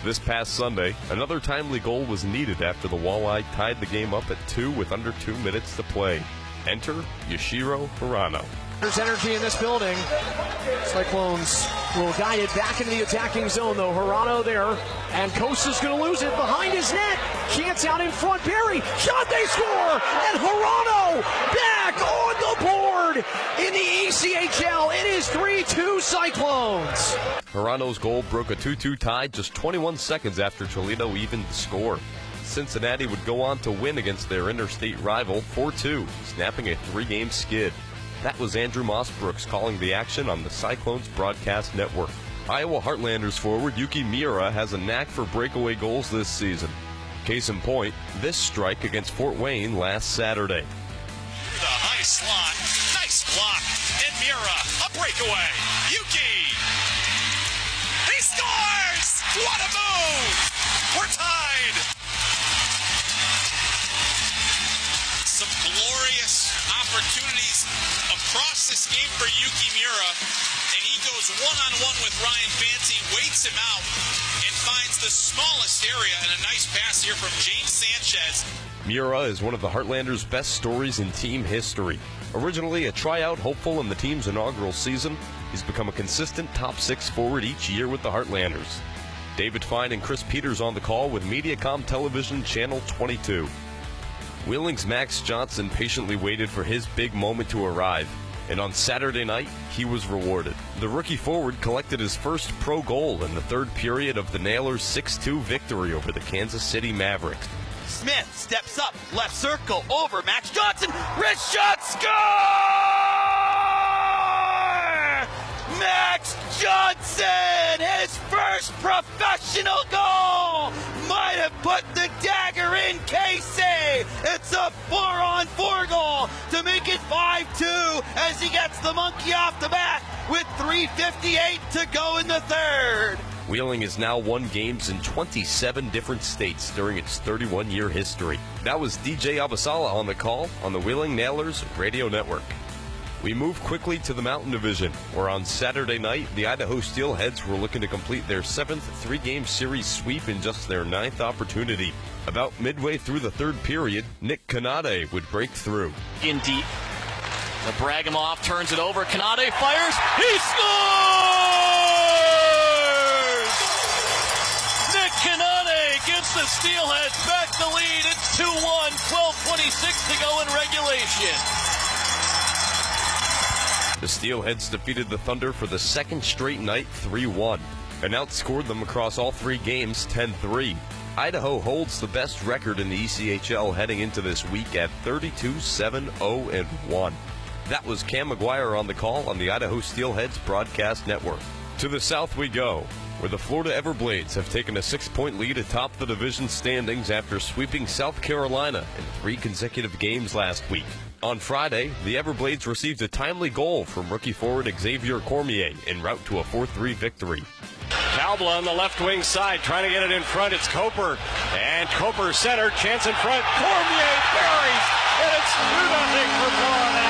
This past Sunday, another timely goal was needed after the Walleye tied the game up at 2 with under 2 minutes to play. Enter Yoshiro Hirano. There's energy in this building. Cyclones will guide it back into the attacking zone, though. Hirano there, and Costa's going to lose it behind his net. Chance out in front. Barry, shot, they score! And Hirano back on the board in the ECHL. It is 3-2 Cyclones. Hirano's goal broke a 2-2 tie just 21 seconds after Toledo evened the score. Cincinnati would go on to win against their interstate rival 4-2, snapping a 3-game skid. That was Andrew Mossbrooks calling the action on the Cyclones broadcast network. Iowa Heartlanders forward Yuki Miura has a knack for breakaway goals this season. Case in point, this strike against Fort Wayne last Saturday. The high slot, nice block, and Miura, a breakaway. Yuki, he scores! What a move! We're tied. Some glorious opportunities across this game for Yuki Miura, and he goes one-on-one with Ryan Fancy, waits him out, and finds the smallest area, and a nice pass here from James Sanchez. Miura is one of the Heartlanders' best stories in team history. Originally a tryout hopeful in the team's inaugural season, he's become a consistent top 6 forward each year with the Heartlanders. David Fine and Chris Peters on the call with Mediacom Television Channel 22. Wheeling's Max Johnson patiently waited for his big moment to arrive, and on Saturday night, he was rewarded. The rookie forward collected his first pro goal in the third period of the Nailers' 6-2 victory over the Kansas City Mavericks. Smith steps up, left circle, over Max Johnson, wrist shot, score! Max Johnson, his first professional goal, might have put the dagger in Casey. It's a 4-on-4 goal to make it 5-2 as he gets the monkey off the back with 3:58 to go in the third. Wheeling has now won games in 27 different states during its 31-year history. That was DJ Abasala on the call on the Wheeling Nailers Radio Network. We move quickly to the Mountain Division, where on Saturday night, the Idaho Steelheads were looking to complete their 7th 3-game series sweep in just their 9th opportunity. About midway through the third period, Nick Kanade would break through. In deep, the Bragimoff turns it over, Kanade fires, he scores! Nick Kanade gives the Steelheads back the lead. It's 2-1, 12:26 to go in regulation. The Steelheads defeated the Thunder for the second straight night 3-1 and outscored them across all 3 games 10-3. Idaho holds the best record in the ECHL heading into this week at 32-7-0-1. That was Cam McGuire on the call on the Idaho Steelheads broadcast network. To the south we go, where the Florida Everblades have taken a 6-point lead atop the division standings after sweeping South Carolina in 3 consecutive games last week. On Friday, the Everblades received a timely goal from rookie forward Xavier Cormier en route to a 4-3 victory. Alba on the left wing side, trying to get it in front. It's Coper. And Coper center, chance in front. Cormier buries, and it's 2-0 for Florida.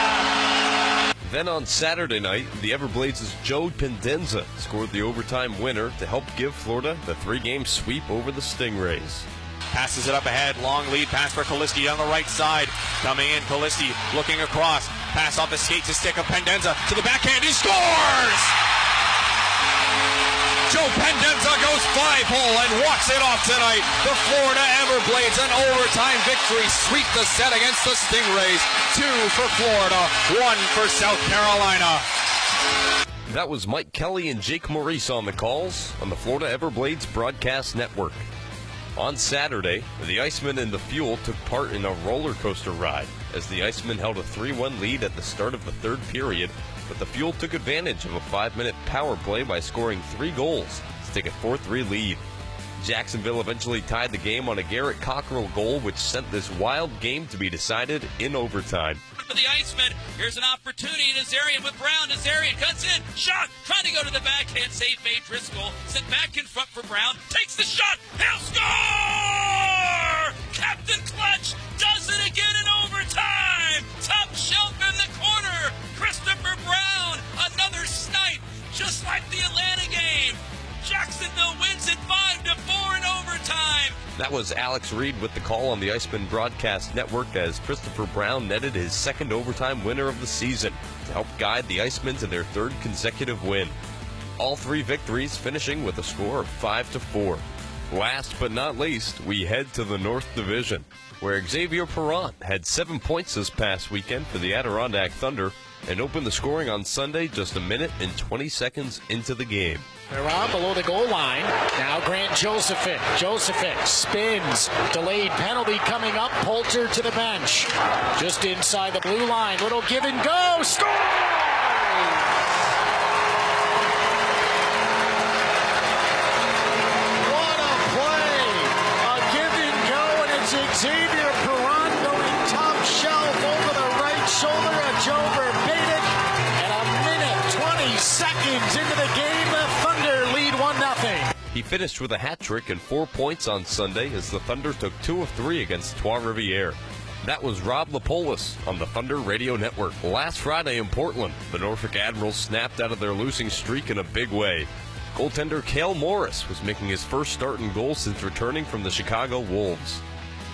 Then on Saturday night, the Everblades' Joe Pendenza scored the overtime winner to help give Florida the 3-game sweep over the Stingrays. Passes it up ahead. Long lead pass for Kaliski on the right side. Coming in, Kaliski looking across. Pass off the skate to stick of Pendenza to the backhand. He scores! Joe Pendenza goes 5-hole and walks it off tonight. The Florida Everblades, an overtime victory, sweep the set against the Stingrays. 2 for Florida, 1 for South Carolina. That was Mike Kelly and Jake Maurice on the calls on the Florida Everblades Broadcast Network. On Saturday, the Icemen and the Fuel took part in a roller coaster ride as the Icemen held a 3-1 lead at the start of the third period, but the Fuel took advantage of a 5-minute power play by scoring 3 goals to take a 4-3 lead. Jacksonville eventually tied the game on a Garrett Cockrell goal, which sent this wild game to be decided in overtime. For the Icemen, here's an opportunity. Nazarian with Brown. Nazarian cuts in. Shot. Trying to go to the backhand. Save made. Driscoll. Sent back in front for Brown. Takes the shot. He'll score! Captain Clutch does it again in overtime. Top shelf in the corner. Christopher Brown. Another snipe. Just like the Atlanta game. Jacksonville wins it 5-4 in overtime. That was Alex Reed with the call on the Iceman Broadcast Network as Christopher Brown netted his second overtime winner of the season to help guide the Icemen to their third consecutive win. All 3 victories finishing with a score of 5-4. Last but not least, we head to the North Division, where Xavier Perron had 7 points this past weekend for the Adirondack Thunder and opened the scoring on Sunday just a minute and 20 seconds into the game. Around below the goal line. Now Grant Josephic. Josephic spins. Delayed penalty coming up. Poulter to the bench. Just inside the blue line. Little give and go. Score! What a play. A give and go, and it's Xavier Perron going top shelf over the right shoulder of Joe Verbatick. And a minute, 20 seconds into the game. He finished with a hat trick and 4 points on Sunday as the Thunder took 2 of 3 against Trois-Rivières. That was Rob Lapolis on the Thunder Radio Network. Last Friday in Portland, the Norfolk Admirals snapped out of their losing streak in a big way. Goaltender Cale Morris was making his first start and goal since returning from the Chicago Wolves.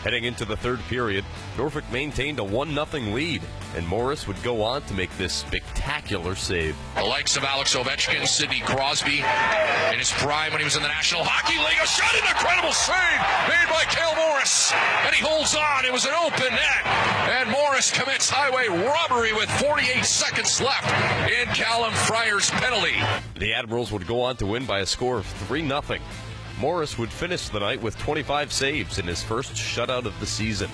Heading into the third period, Norfolk maintained a 1-0 lead, and Morris would go on to make this spectacular save. The likes of Alex Ovechkin, Sidney Crosby, in his prime when he was in the National Hockey League. A shot, an incredible save made by Cale Morris, and he holds on. It was an open net, and Morris commits highway robbery with 48 seconds left in Callum Fryer's penalty. The Admirals would go on to win by a score of 3-0. Morris would finish the night with 25 saves in his first shutout of the season.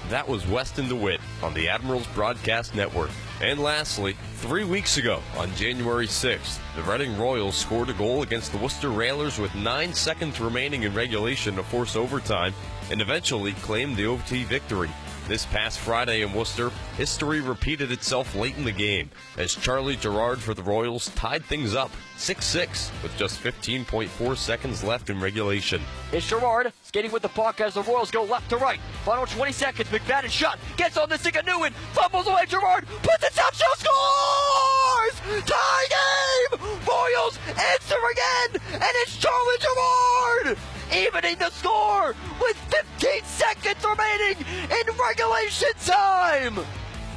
That was Weston DeWitt on the Admirals Broadcast Network. And lastly, 3 weeks ago, on January 6th, the Reading Royals scored a goal against the Worcester Railers with 9 seconds remaining in regulation to force overtime and eventually claimed the OT victory. This past Friday in Worcester, history repeated itself late in the game as Charlie Gerard for the Royals tied things up 6-6 with just 15.4 seconds left in regulation. It's Gerard skating with the puck as the Royals go left to right. Final 20 seconds, McFadden shot, gets on the stick of Newman, fumbles away, Gerard, puts it top shelf, scores! Tie game! Royals answer again, and it's Charlie Gerard! Evening the score with 15 seconds remaining in regulation time!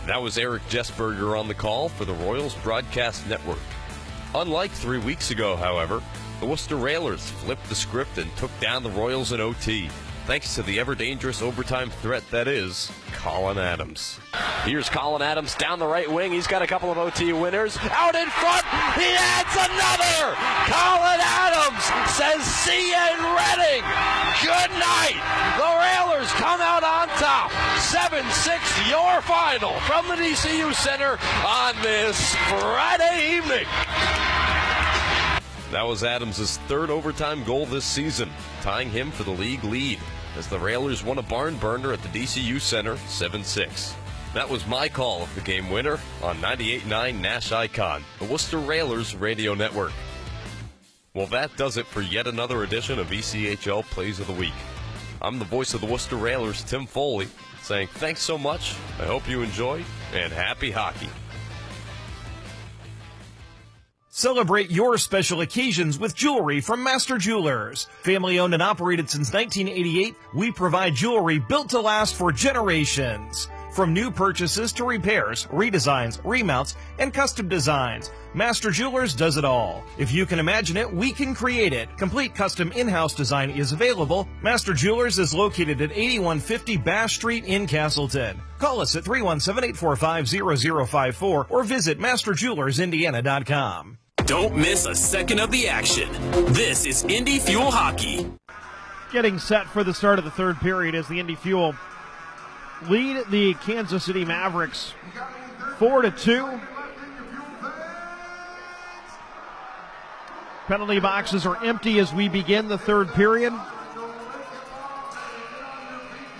That was Eric Jessberger on the call for the Royals Broadcast Network. Unlike 3 weeks ago, however, the Worcester Railers flipped the script and took down the Royals in OT, thanks to the ever-dangerous overtime threat that is Colin Adams. Here's Colin Adams down the right wing. He's got a couple of OT winners. Out in front, he adds another! Colin Adams says, see you in Reading! Good night! The Railers come out on top. 7-6, your final from the DCU Center on this Friday evening. That was Adams' third overtime goal this season, tying him for the league lead as the Railers won a barn burner at the DCU Center 7-6. That was my call of the game winner on 98.9 Nash Icon, the Worcester Railers Radio Network. Well, that does it for yet another edition of ECHL Plays of the Week. I'm the voice of the Worcester Railers, Tim Foley, saying thanks so much, I hope you enjoyed, and happy hockey. Celebrate your special occasions with jewelry from Master Jewelers. Family owned and operated since 1988, we provide jewelry built to last for generations. From new purchases to repairs, redesigns, remounts, and custom designs, Master Jewelers does it all. If you can imagine it, we can create it. Complete custom in-house design is available. Master Jewelers is located at 8150 Bass Street in Castleton. Call us at 317-845-0054 or visit masterjewellersindiana.com. Don't miss a second of the action. This is Indy Fuel Hockey. Getting set for the start of the third period as the Indy Fuel lead the Kansas City Mavericks 4-2. Penalty boxes are empty as we begin the third period.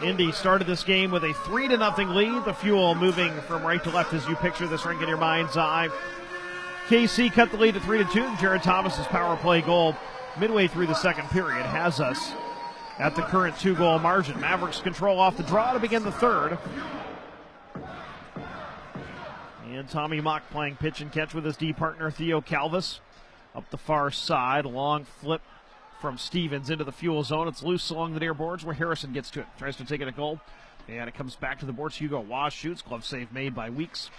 Indy started this game with a 3-0 lead. The Fuel moving from right to left as you picture this rink in your mind's eye. KC cut the lead to 3-2. Jared Thomas's power play goal midway through the second period has us at the current 2-goal margin. Mavericks control off the draw to begin the third. And Tommy Mock playing pitch and catch with his D partner Theo Calvis. Up the far side, long flip from Stevens into the Fuel zone. It's loose along the near boards where Harrison gets to it. Tries to take it a goal. And it comes back to the boards. Hugo Waugh shoots. Glove save made by Weeks.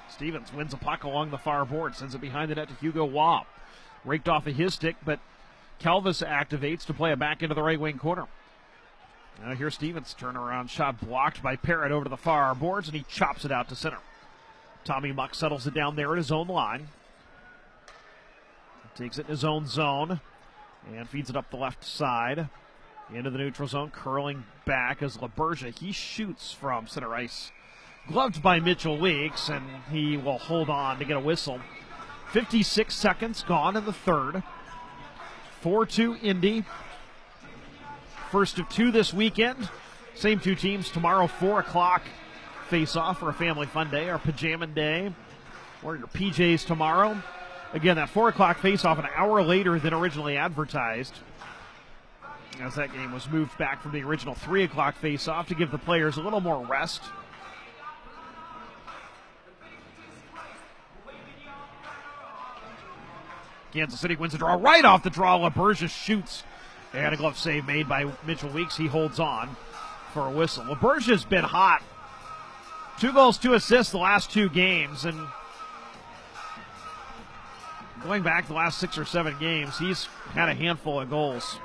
Stevens wins a puck along the far board. Sends it behind the net to Hugo Waugh. Raked off of his stick, but Calvis activates to play it back into the right wing corner. Now here's Stevens. Turnaround shot blocked by Parrott over to the far boards, and he chops it out to center. Tommy Muck settles it down there at his own line. Takes it in his own zone and feeds it up the left side into the neutral zone. Curling back as LaBergia. He shoots from center ice. Gloved by Mitchell Weeks, and he will hold on to get a whistle. 56 seconds gone in the third. 4-2 Indy. First of two this weekend. Same two teams tomorrow, 4 o'clock face-off for a family fun day, our pajama day. Wear your PJs tomorrow. Again, that 4 o'clock face-off an hour later than originally advertised, as that game was moved back from the original 3 o'clock face-off to give the players a little more rest. Kansas City wins the draw. Right off the draw, LaBergia shoots. And a glove save made by Mitchell Weeks. He holds on for a whistle. LaBergia's been hot. 2 goals, 2 assists the last 2 games. And going back the last 6 or 7 games, he's had a handful of goals.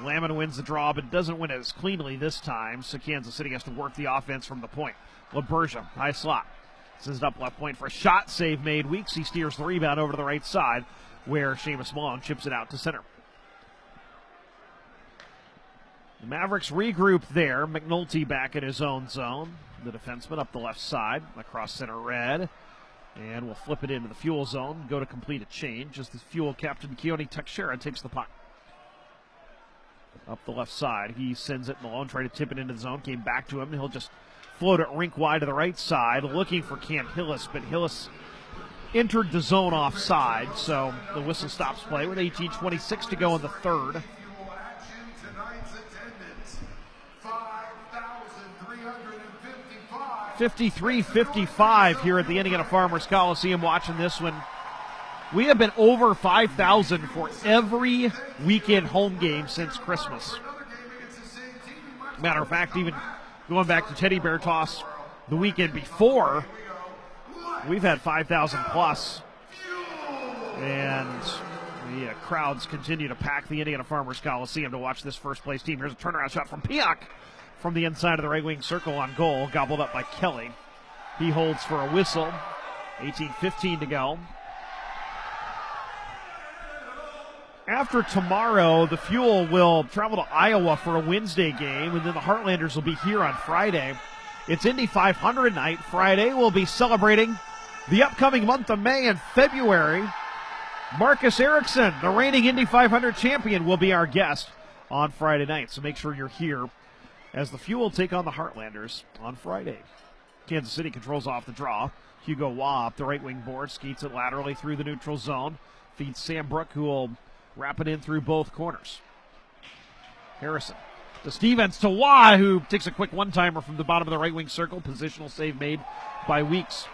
Lamon wins the draw, but doesn't win it as cleanly this time. So Kansas City has to work the offense from the point. LaBergia, high slot. Sends it up left point for a shot. Save made. Weeks. He steers the rebound over to the right side where Seamus Malone chips it out to center. The Mavericks regroup there. McNulty back in his own zone. The defenseman up the left side. Across center red. And we'll flip it into the Fuel zone. Go to complete a change as the Fuel captain Keone Teixeira takes the puck. Up the left side. He sends it. Malone tried to tip it into the zone. Came back to him. He'll just float it rink wide to the right side, looking for Cam Hillis, but Hillis entered the zone offside, so the whistle stops play with 18:26 to go in the third. 53-55 here at the Indiana Farmers Coliseum watching this one. We have been over 5,000 for every weekend home game since Christmas. Matter of fact, even going back to Teddy Bear Toss the weekend before, we've had 5,000 plus. And the crowds continue to pack the Indiana Farmers Coliseum to watch this first place team. Here's a turnaround shot from Pionk from the inside of the right wing circle on goal, gobbled up by Kelly. He holds for a whistle. 18:15 to go. After tomorrow, the Fuel will travel to Iowa for a Wednesday game, and then the Heartlanders will be here on Friday. It's Indy 500 night. Friday, we'll be celebrating the upcoming month of May and February. Marcus Erickson, the reigning Indy 500 champion, will be our guest on Friday night, so make sure you're here as the Fuel take on the Heartlanders on Friday. Kansas City controls off the draw. Hugo Waugh up the right wing board, skates it laterally through the neutral zone. Feeds Sam Brook, who will wrap it in through both corners. Harrison to Stevens, to Waugh, who takes a quick one-timer from the bottom of the right wing circle. Positional save made by Weeks.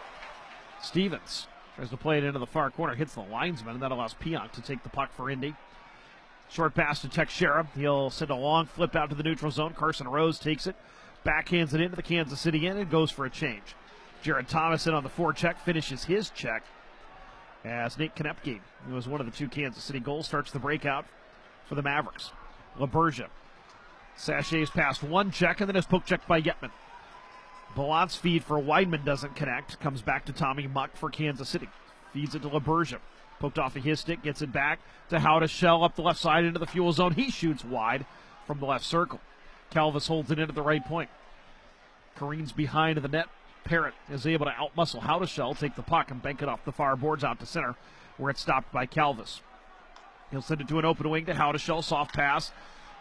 Stevens tries to play it into the far corner, hits the linesman, and that allows Pionk to take the puck for Indy. Short pass to Teixeira. He'll send a long flip out to the neutral zone. Carson Rose takes it, backhands it into the Kansas City end, and goes for a change. Jared Thomas in on the forecheck, finishes his check as Nate Konepke, who was one of the two Kansas City goals, starts the breakout for the Mavericks. LaBergia sachets past one check and then is poke checked by Yetman. Ballant's feed for Weidman doesn't connect. Comes back to Tommy Muck for Kansas City. Feeds it to LaBergia. Poked off of his stick, gets it back to Howdeshell up the left side into the fuel zone. He shoots wide from the left circle. Calvis holds it in at the right point. Careens behind the net. Parrott is able to outmuscle Howdeshell, take the puck and bank it off the far boards out to center, where it's stopped by Calvis. He'll send it to an open wing to Howdeshell. Soft pass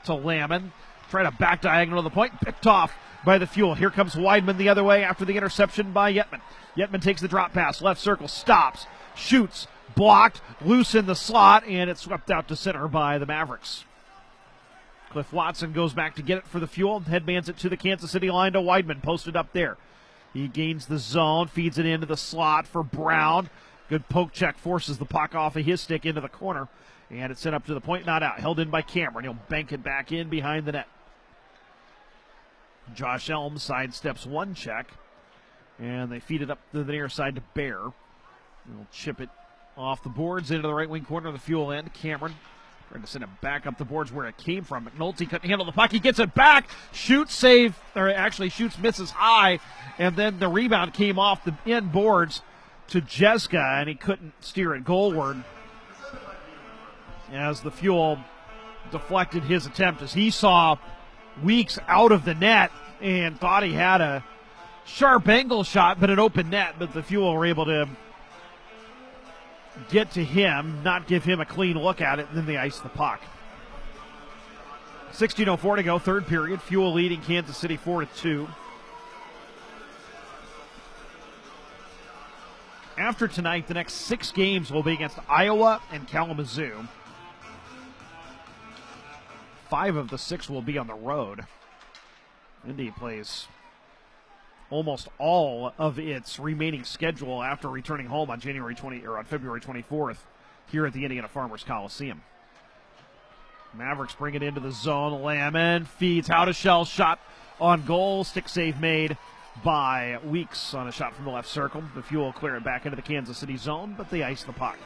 to Lamon. Try to back diagonal to the point. Picked off by the Fuel. Here comes Weidman the other way after the interception by Yetman. Yetman takes the drop pass. Left circle. Stops. Shoots. Blocked. Loose in the slot. And it's swept out to center by the Mavericks. Cliff Watson goes back to get it for the Fuel. Headmans it to the Kansas City line to Weidman. Posted up there. He gains the zone. Feeds it into the slot for Brown. Good poke check. Forces the puck off of his stick into the corner. And it's sent up to the point, not out. Held in by Cameron. He'll bank it back in behind the net. Josh Elms sidesteps one check. And they feed it up to the near side to Bear. He'll chip it off the boards into the right wing corner of the Fuel end. Cameron trying to send it back up the boards where it came from. McNulty couldn't handle the puck. He gets it back. Shoots, save, or actually shoots, misses high. And then the rebound came off the end boards to Jeska, and he couldn't steer it goalward as the Fuel deflected his attempt, as he saw Weeks out of the net and thought he had a sharp angle shot, but an open net. But the Fuel were able to get to him, not give him a clean look at it, and then they ice the puck. 16:04 to go, third period. Fuel leading Kansas City 4-2. After tonight, the next 6 games will be against Iowa and Kalamazoo. 5 of the 6 will be on the road. Indy plays almost all of its remaining schedule after returning home on February 24th here at the Indiana Farmers Coliseum. Mavericks bring it into the zone. Lamon feeds Howdeshell, shot on goal. Stick save made by Weeks on a shot from the left circle. The Fuel will clear it back into the Kansas City zone, but they ice the puck.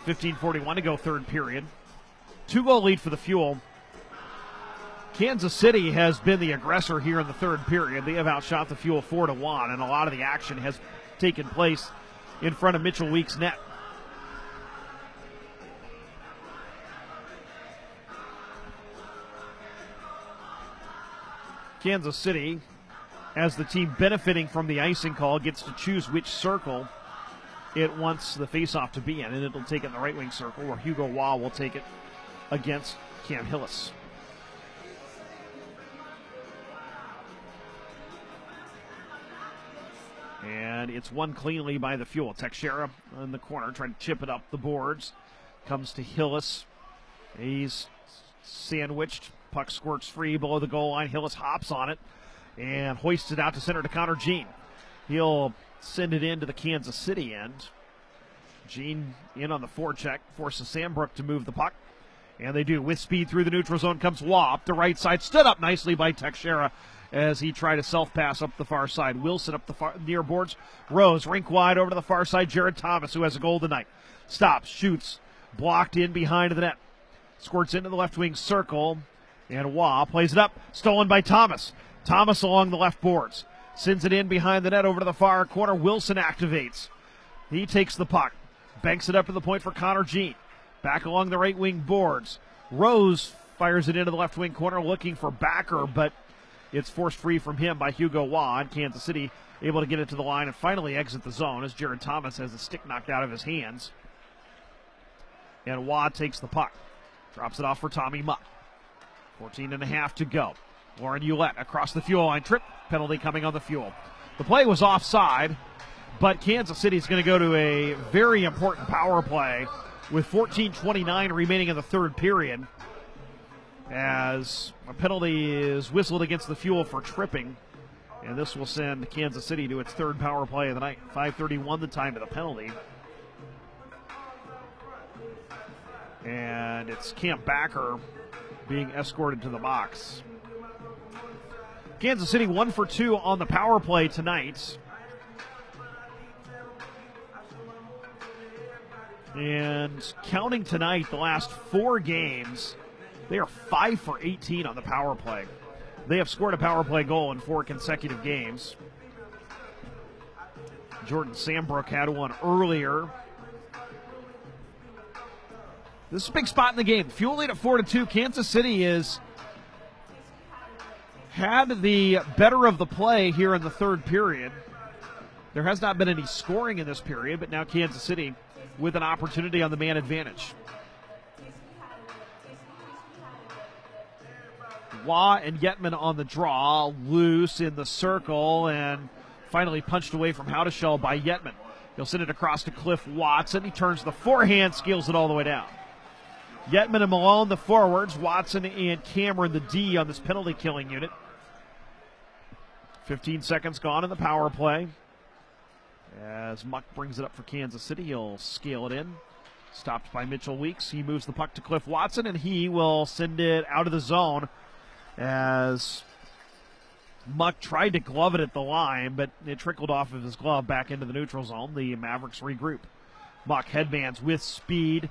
15:41 to go, third period. 2-goal lead for the Fuel. Kansas City has been the aggressor here in the third period. They have outshot the Fuel 4-1, and a lot of the action has taken place in front of Mitchell Weeks' net. Kansas City, as the team benefiting from the icing call, gets to choose which circle it wants the faceoff to be in, and it'll take it in the right wing circle, where Hugo Waugh will take it against Cam Hillis. And it's won cleanly by the Fuel. Teixeira in the corner, trying to chip it up the boards. Comes to Hillis. He's sandwiched. Puck squirts free below the goal line. Hillis hops on it and hoists it out to center to Connor Jean. He'll send it into the Kansas City end. Jean in on the forecheck, forces Sam Brook to move the puck. And they do. With speed through the neutral zone comes Waugh up the right side. Stood up nicely by Teixeira as he tried to self-pass up the far side. Wilson up the far near boards. Rose rink wide over to the far side. Jared Thomas, who has a goal tonight. Stops, shoots, blocked in behind the net. Squirts into the left wing circle. And Waugh plays it up. Stolen by Thomas. Thomas along the left boards. Sends it in behind the net over to the far corner. Wilson activates. He takes the puck. Banks it up to the point for Connor Jean. Back along the right wing boards. Rose fires it into the left wing corner looking for Backer, but it's forced free from him by Hugo Waugh. And Kansas City able to get it to the line and finally exit the zone as Jared Thomas has the stick knocked out of his hands. And Waugh takes the puck. Drops it off for Tommy Muck. 14.5 to go. Lauren Ouellette across the fuel line. Trip penalty coming on the fuel. The play was offside, but Kansas City is going to go to a very important power play with 14:29 remaining in the third period, as a penalty is whistled against the fuel for tripping. And this will send Kansas City to its third power play of the night. 5:31 the time of the penalty. And it's Camp Backer being escorted to the box. Kansas City 1 for 2 on the power play tonight. And counting tonight, the last 4 games, they are 5 for 18 on the power play. They have scored a power play goal in 4 consecutive games. Jordan Sambrook had one earlier. This is a big spot in the game. Fuel lead at 4-2. Kansas City has had the better of the play here in the third period. There has not been any scoring in this period, but now Kansas City with an opportunity on the man advantage. Waugh and Yetman on the draw, loose in the circle, and finally punched away from Howdeshell by Yetman. He'll send it across to Cliff Watson. He turns the forehand, scales it all the way down. Yetman and Malone, the forwards. Watson and Cameron, the D, on this penalty-killing unit. 15 seconds gone in the power play. As Muck brings it up for Kansas City, he'll scale it in. Stopped by Mitchell Weeks. He moves the puck to Cliff Watson, and he will send it out of the zone as Muck tried to glove it at the line, but it trickled off of his glove back into the neutral zone. The Mavericks regroup. Muck headbands with speed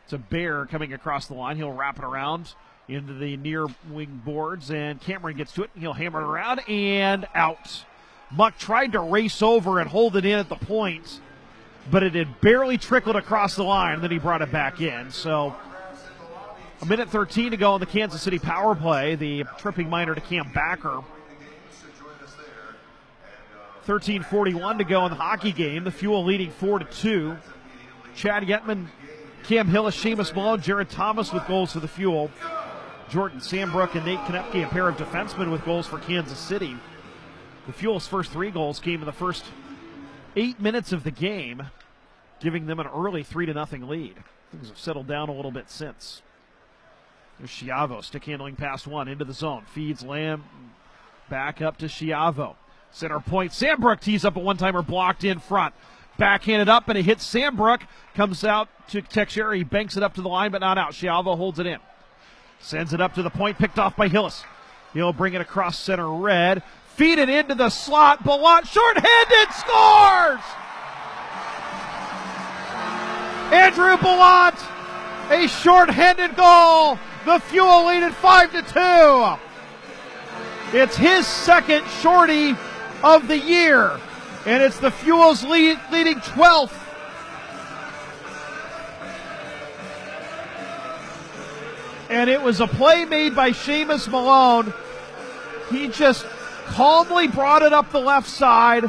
to Bear coming across the line. He'll wrap it around into the near wing boards, and Cameron gets to it. He'll hammer it around and out. Muck tried to race over and hold it in at the point, but it had barely trickled across the line, and then he brought it back in. So a minute 13 to go on the Kansas City power play. The tripping minor to Camp Backer. 13:41 to go in the hockey game. The Fuel leading 4-2. Chad Yetman, Cam Hillis, Seamus Malone, Jared Thomas with goals for the Fuel. Jordan Sambrook and Nate Konepke, a pair of defensemen with goals for Kansas City. The Fuel's first 3 goals came in the first 8 minutes of the game, giving them an early 3-0 lead. Things have settled down a little bit since. There's Schiavo, stick handling past one, into the zone. Feeds Lamb back up to Schiavo. Center point, Sambrook tees up a one-timer blocked in front. Backhanded up, and it hits Sambrook. Comes out to Teixeira. He banks it up to the line, but not out. Schiavo holds it in. Sends it up to the point, picked off by Hillis. He'll bring it across center red. Feed it into the slot. Ballant, short-handed, scores! Andrew Ballant, a short-handed goal. The Fuel lead at 5-2. It's his second shorty of the year, and it's the Fuel's leading 12th. And it was a play made by Seamus Malone. He just calmly brought it up the left side,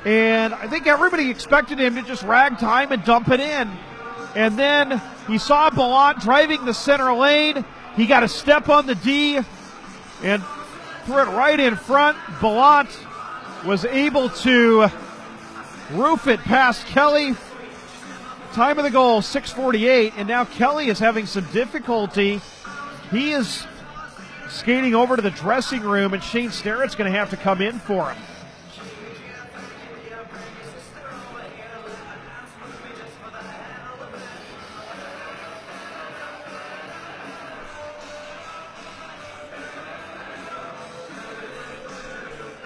and I think everybody expected him to just rag time and dump it in. And then he saw Ballant driving the center lane. He got a step on the D and threw it right in front. Ballant was able to roof it past Kelly. Time of the goal, 6:48, and now Kelly is having some difficulty. He is skating over to the dressing room, and Shane Sterrett's going to have to come in for him.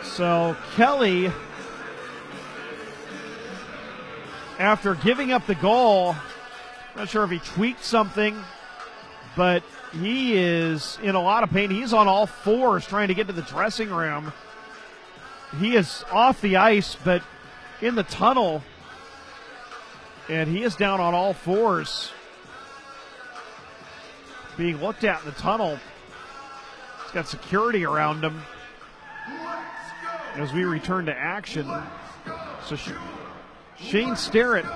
So Kelly, after giving up the goal, not sure if he tweaked something, but he is in a lot of pain. He's on all fours trying to get to the dressing room. He is off the ice, but in the tunnel, and he is down on all fours, being looked at in the tunnel. He's got security around him as we return to action. So Shane Sterrett,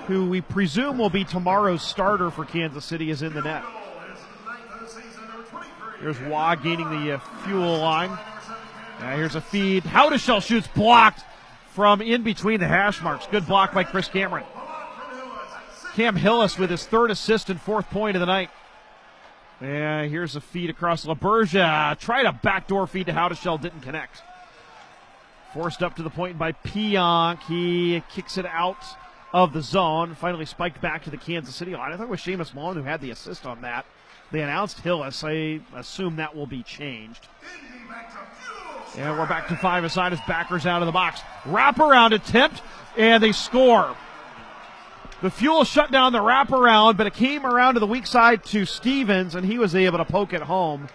who we presume will be tomorrow's starter for Kansas City, is in the net. Here's Waugh gaining the fuel line. Here's a feed. Howdeshell shoots, blocked from in between the hash marks. Good block by Chris Cameron. Cam Hillis with his third assist and fourth point of the night. Here's a feed across LaBergia. Tried a backdoor feed to Howdeshell, didn't connect. Forced up to the point by Pionk. He kicks it out of the zone. Finally spiked back to the Kansas City line. I thought it was Seamus Malone who had the assist on that. They announced Hillis. I assume that will be changed. And we're back to 5 aside as backers out of the box. Wraparound attempt, and they score. The Fuel shut down the wraparound, but it came around to the weak side to Stevens, and he was able to poke it home.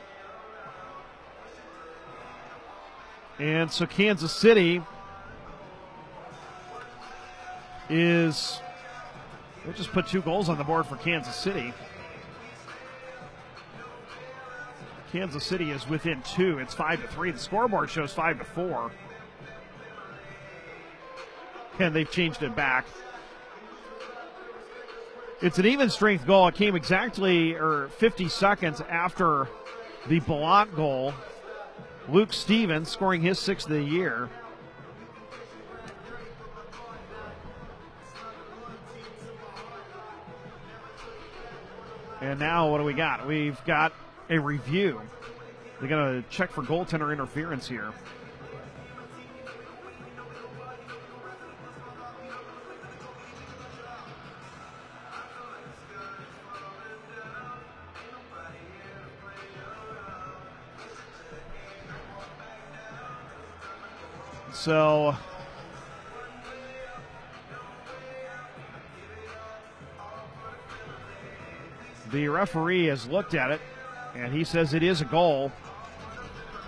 And so Kansas City they just put 2 goals on the board for Kansas City. Kansas City is within 2. It's 5-3. The scoreboard shows 5-4. And they've changed it back. It's an even strength goal. It came exactly 50 seconds after the Ballant goal. Luke Stevens scoring his 6th of the year. And now what do we got? We've got a review. They're going to check for goaltender interference here. So the referee has looked at it, and he says it is a goal.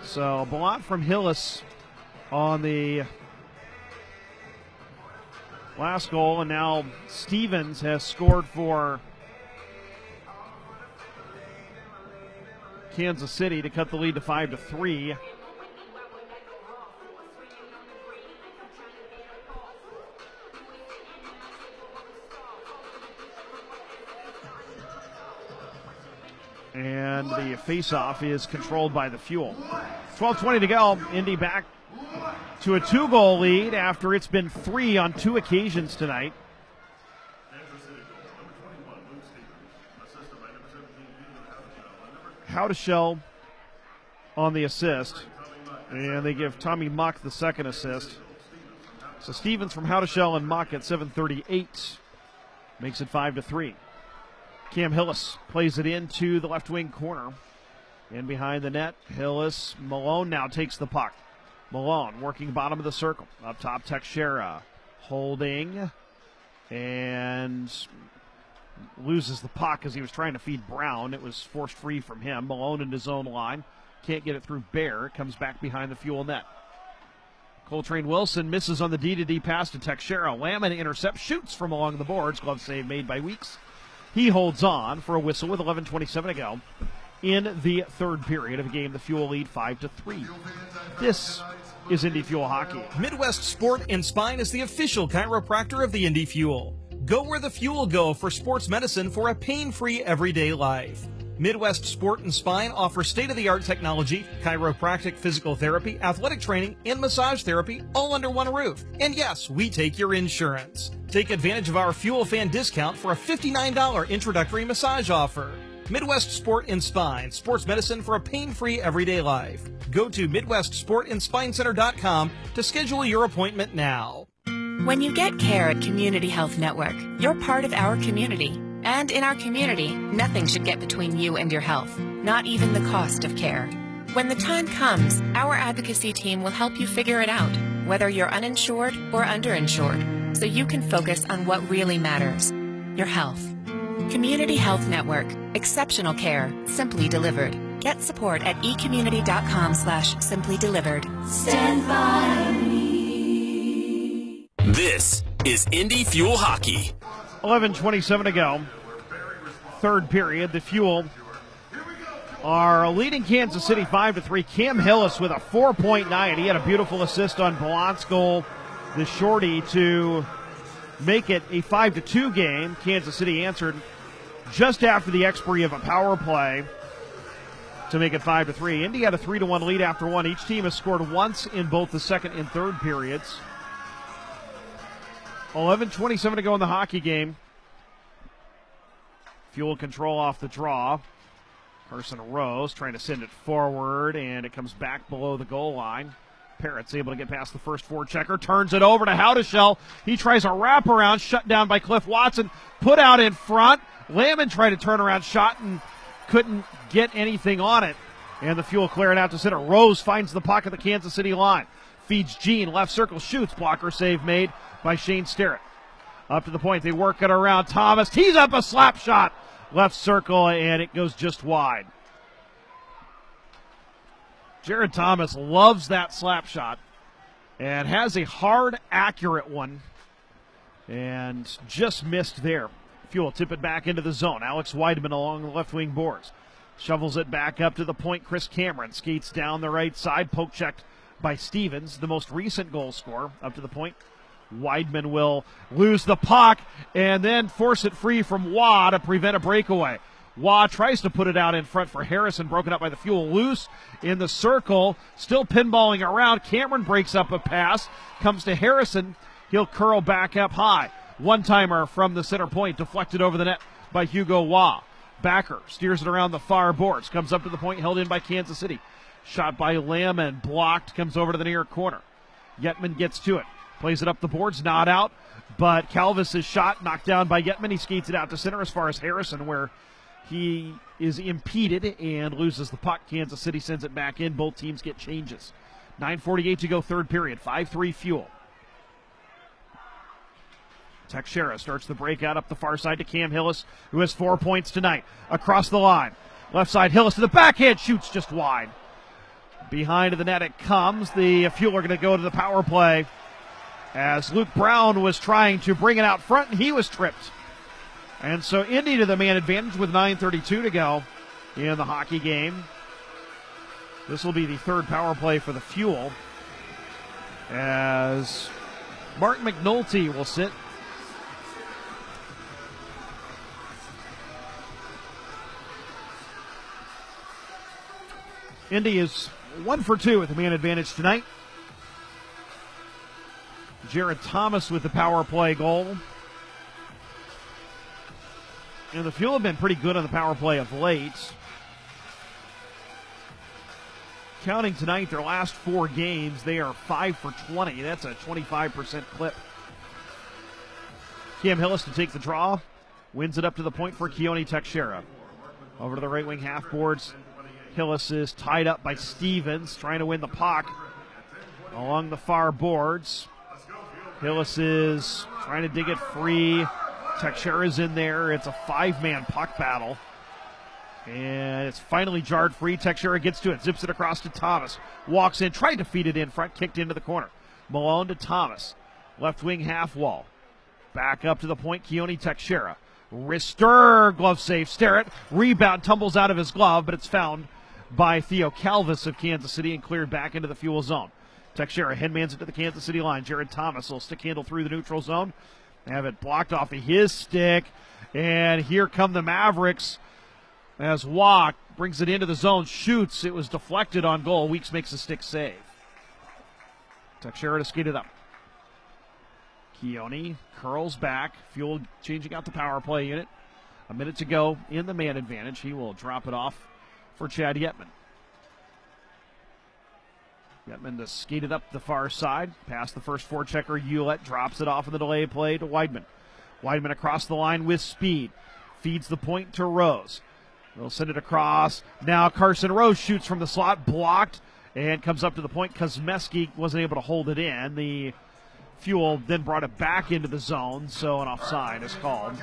So Ballant from Hillis on the last goal, and now Stevens has scored for Kansas City to cut the lead to 5-3. And the face-off is controlled by the Fuel. 12:20 to go. Indy back to a 2-goal lead after it's been 3 on 2 occasions tonight. Howdeshell on the assist. And they give Tommy Muck the second assist. So Stevens from Howdeshell and Muck at 7:38 makes it 5-3. Cam Hillis plays it into the left wing corner. In behind the net, Hillis. Malone now takes the puck. Malone working bottom of the circle. Up top, Teixeira holding and loses the puck as he was trying to feed Brown. It was forced free from him. Malone in his own line. Can't get it through Bear. It comes back behind the Fuel net. Coltrane Wilson misses on the D-to-D pass to Teixeira. Lamon intercepts, shoots from along the boards. Glove save made by Weeks. He holds on for a whistle with 11:27 to go in the third period of a game. The Fuel lead 5-3. This is Indy Fuel Hockey. Midwest Sport and Spine is the official chiropractor of the Indy Fuel. Go where the Fuel go for sports medicine for a pain-free everyday life. Midwest Sport and Spine offers state-of-the-art technology, chiropractic physical therapy, athletic training, and massage therapy all under one roof. And yes, we take your insurance. Take advantage of our Fuel Fan discount for a $59 introductory massage offer. Midwest Sport and Spine, sports medicine for a pain-free everyday life. Go to MidwestSportandSpineCenter.com to schedule your appointment now. When you get care at Community Health Network, you're part of our community. And in our community, nothing should get between you and your health, not even the cost of care. When the time comes, our advocacy team will help you figure it out, whether you're uninsured or underinsured, so you can focus on what really matters, your health. Community Health Network, exceptional care, simply delivered. Get support at ecommunity.com/simplydelivered. Stand by me. This is Indy Fuel Hockey. 11:27 to go. Third period. The Fuel are leading Kansas City 5-3. Cam Hillis with a 4-point night. He had a beautiful assist on Ballant's goal, the shorty, to make it a 5-2 game. Kansas City answered just after the expiry of a power play. to make it 5-3. Indy had a 3-1 lead after one. Each team has scored once in both the second and third periods. 11:27 to go in the hockey game. Fuel control off the draw. Carson Rose trying to send it forward, and it comes back below the goal line. Parrott's able to get past the first forechecker, turns it over to Howdeshell. He tries a wraparound, shut down by Cliff Watson, put out in front. Lamon tried to turn around shot and couldn't get anything on it. And the Fuel clear it out to center. Rose finds the puck at the Kansas City line. Feeds Gene, left circle, shoots. Blocker save made by Shane Sterrett. Up to the point, they work it around. Thomas tees up a slap shot. Left circle, and it goes just wide. Jared Thomas loves that slap shot and has a hard, accurate one, and just missed there. Fuel tip it back into the zone. Alex Weidman along the left wing boards. Shovels it back up to the point. Chris Cameron skates down the right side. Poke checked by Stevens, the most recent goal scorer, up to the point. Weidman will lose the puck and then force it free from Waugh to prevent a breakaway. Waugh tries to put it out in front for Harrison, broken up by the Fuel. Loose in the circle, still pinballing around. Cameron breaks up a pass, comes to Harrison. He'll curl back up high. One-timer from the center point, deflected over the net by Hugo Waugh. Backer steers it around the far boards, comes up to the point, held in by Kansas City. Shot by Lamon, blocked, comes over to the near corner. Yetman gets to it, plays it up the boards, not out, but Calvis' shot knocked down by Yetman. He skates it out to center as far as Harrison, where he is impeded and loses the puck. Kansas City sends it back in. Both teams get changes. 9:48 to go, third period. 5-3 Fuel. Teixeira starts the breakout up the far side to Cam Hillis, who has 4 points tonight. Across the line. Left side, Hillis to the backhand, shoots just wide. Behind the net it comes. The Fuel are going to go to the power play as Luke Brown was trying to bring it out front, and he was tripped. And so Indy to the man advantage with 9:32 to go in the hockey game. This will be the third power play for the Fuel, as Mark McNulty will sit. Indy is 1 for 2 with the man advantage tonight. Jared Thomas with the power play goal. And the Fuel have been pretty good on the power play of late. Counting tonight, their last 4 games, they are 5 for 20. That's a 25% clip. Cam Hillis to take the draw. Wins it up to the point for Keone Teixeira. Over to the right wing half boards. Hillis is tied up by Stevens, trying to win the puck along the far boards. Hillis is trying to dig it free. Teixeira's in there. It's a 5-man puck battle. And it's finally jarred free. Teixeira gets to it, zips it across to Thomas. Walks in, tried to feed it in front, kicked into the corner. Malone to Thomas. Left wing half wall. Back up to the point, Keone Teixeira. Wrister, glove save, Sterrett. Rebound, tumbles out of his glove, but it's found by Theo Calvis of Kansas City and cleared back into the Fuel zone. Teixeira headmans it to the Kansas City line. Jared Thomas will stick handle through the neutral zone. Have it blocked off of his stick. And here come the Mavericks as Waugh brings it into the zone, shoots. It was deflected on goal. Weeks makes a stick save. Teixeira to skate it up. Keone curls back. Fuel changing out the power play unit. A minute to go in the man advantage. He will drop it off for Chad Yetman. Yetman to skate it up the far side. Past the first forechecker, Hewlett drops it off in the delay play to Weidman. Weidman across the line with speed. Feeds the point to Rose. They'll send it across. Now Carson Rose shoots from the slot, blocked, and comes up to the point. Kosmeski wasn't able to hold it in. The Fuel then brought it back into the zone, so an offside is called.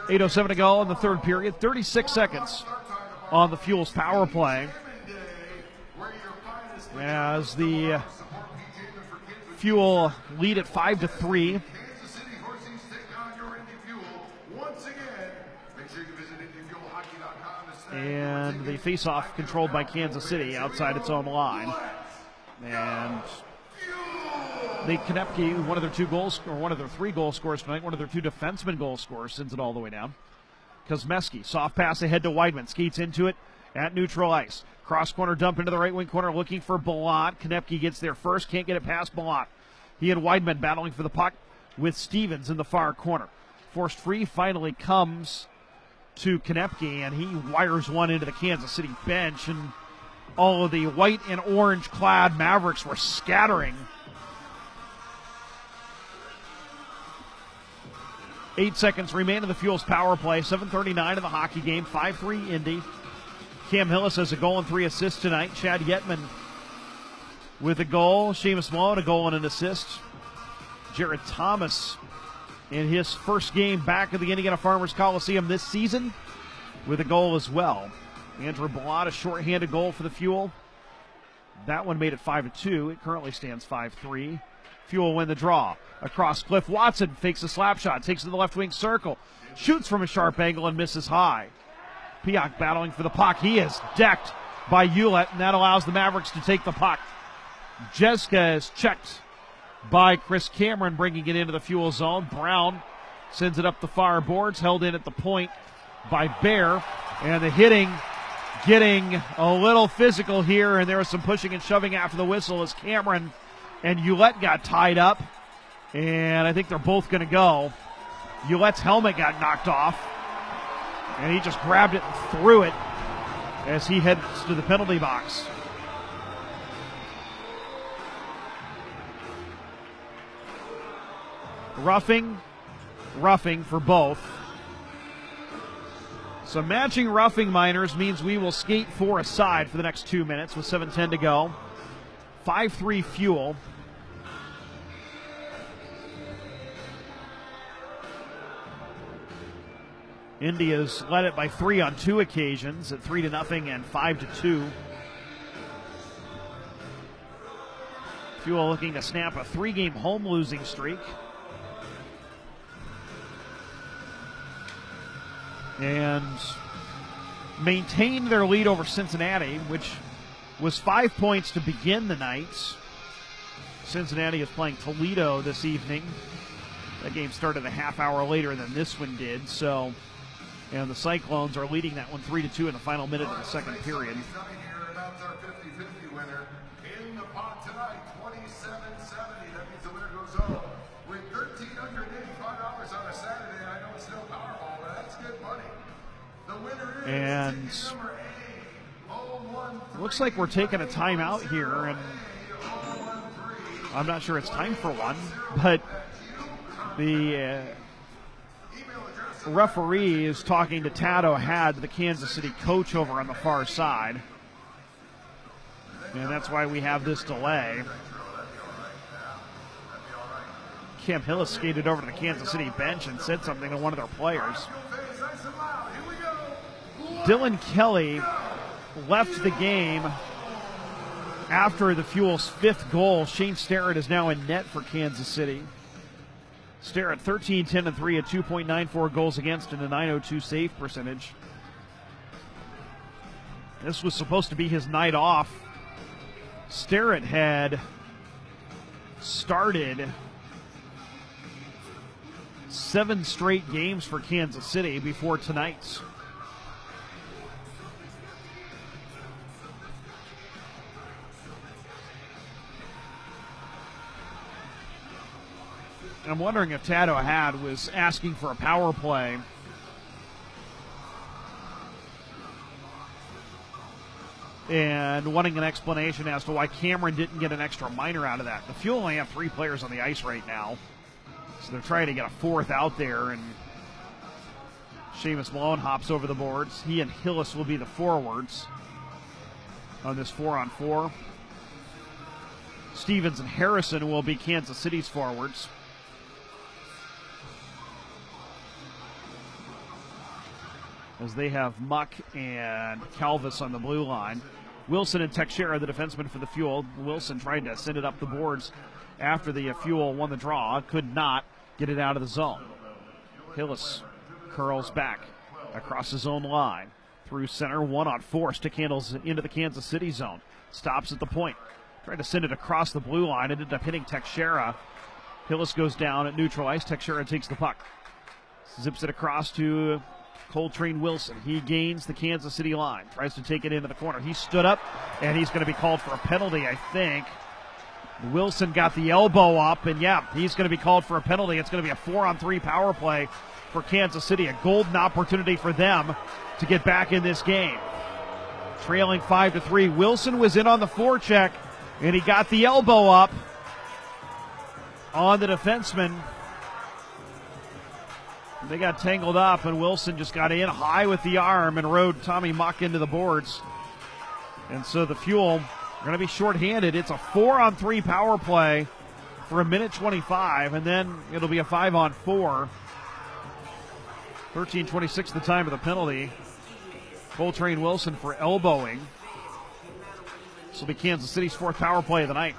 8:07 to go in the third period. 36 seconds on the Fuel's power play, as the Fuel lead at 5-3. And the face-off controlled by Kansas City outside its own line. And Nate Konepke, one of their 2 goals, or one of their 3 goal scorers tonight, one of their 2 defenseman goal scorers, sends it all the way down. Kosmeski, soft pass ahead to Weidman, skates into it, at neutral ice. Cross corner dump into the right wing corner looking for Balot. Konepke gets there first, can't get it past Balot. He and Weidman battling for the puck with Stevens in the far corner. Forced free finally comes to Konepke, and he wires one into the Kansas City bench, and all of the white and orange clad Mavericks were scattering. 8 seconds remain in the Fuel's power play. 7:39 in the hockey game. 5-3 Indy. Cam Hillis has a goal and 3 assists tonight. Chad Yetman with a goal. Seamus Malone a goal and an assist. Jared Thomas in his first game back at the Indiana Farmers Coliseum this season with a goal as well. Andrew Balot, a shorthanded goal for the Fuel. That one made it 5-2. It currently stands 5-3. Fuel win the draw. Across, Cliff Watson fakes a slap shot, takes it to the left wing circle, shoots from a sharp angle and misses high. Piak battling for the puck. He is decked by Hewlett, and that allows the Mavericks to take the puck. Jeska is checked by Chris Cameron, bringing it into the Fuel zone. Brown sends it up the far boards, held in at the point by Bear, and the hitting getting a little physical here, and there was some pushing and shoving after the whistle as Cameron and Hewlett got tied up, and I think they're both going to go. Hewlett's helmet got knocked off, and he just grabbed it and threw it as he heads to the penalty box. Roughing for both. So matching roughing minors means we will skate 4 aside for the next 2 minutes with 7:10 to go. 5-3 Fuel. India's led it by 3 on 2 occasions at 3-0 and 5-2. Fuel looking to snap a 3-game home losing streak. And maintain their lead over Cincinnati, which was 5 points to begin the night. Cincinnati is playing Toledo this evening. That game started a half hour later than this one did, so, and the Cyclones are leading that one 3-2 in the final minute of the second period. And it looks like we're taking a timeout here, and I'm not sure it's time for one, but the referee is talking to Tad O'Had, the Kansas City coach over on the far side, and that's why we have this delay. Cam Hillis skated over to the Kansas City bench and said something to one of their players. Dylan Kelly left the game after the Fuel's 5th goal. Shane Starrett is now in net for Kansas City. Starrett 13-10-3 at 2.94 goals against and a .902 save percentage. This was supposed to be his night off. Starrett had started 7 straight games for Kansas City before tonight's. I'm wondering if Tad O'Had was asking for a power play. And wanting an explanation as to why Cameron didn't get an extra minor out of that. The Fuel only have 3 players on the ice right now, so they're trying to get a 4th out there, and Seamus Malone hops over the boards. He and Hillis will be the forwards on this 4-on-4. Stevens and Harrison will be Kansas City's forwards. As they have Muck and Calvis on the blue line. Wilson and Teixeira, the defenseman for the Fuel. Wilson trying to send it up the boards after the Fuel won the draw. Could not get it out of the zone. Hillis curls back across his own line. Through center, 1-on-4. Stick handles into the Kansas City zone. Stops at the point. Tried to send it across the blue line. Ended up hitting Teixeira. Hillis goes down at neutral ice. Teixeira takes the puck. Zips it across to Coltrane Wilson, he gains the Kansas City line, tries to take it into the corner. He stood up, and he's going to be called for a penalty, I think. Wilson got the elbow up, and yeah, he's going to be called for a penalty. It's going to be a 4-on-3 power play for Kansas City, a golden opportunity for them to get back in this game. Trailing 5-3. Wilson was in on the forecheck, and he got the elbow up on the defenseman. They got tangled up, and Wilson just got in high with the arm and rode Tommy Muck into the boards. And so the Fuel are going to be shorthanded. It's a 4-on-3 power play for 1:25, and then it'll be a 5-on-4. 13:26 the time of the penalty. Coltrane Wilson for elbowing. This will be Kansas City's 4th power play of the night.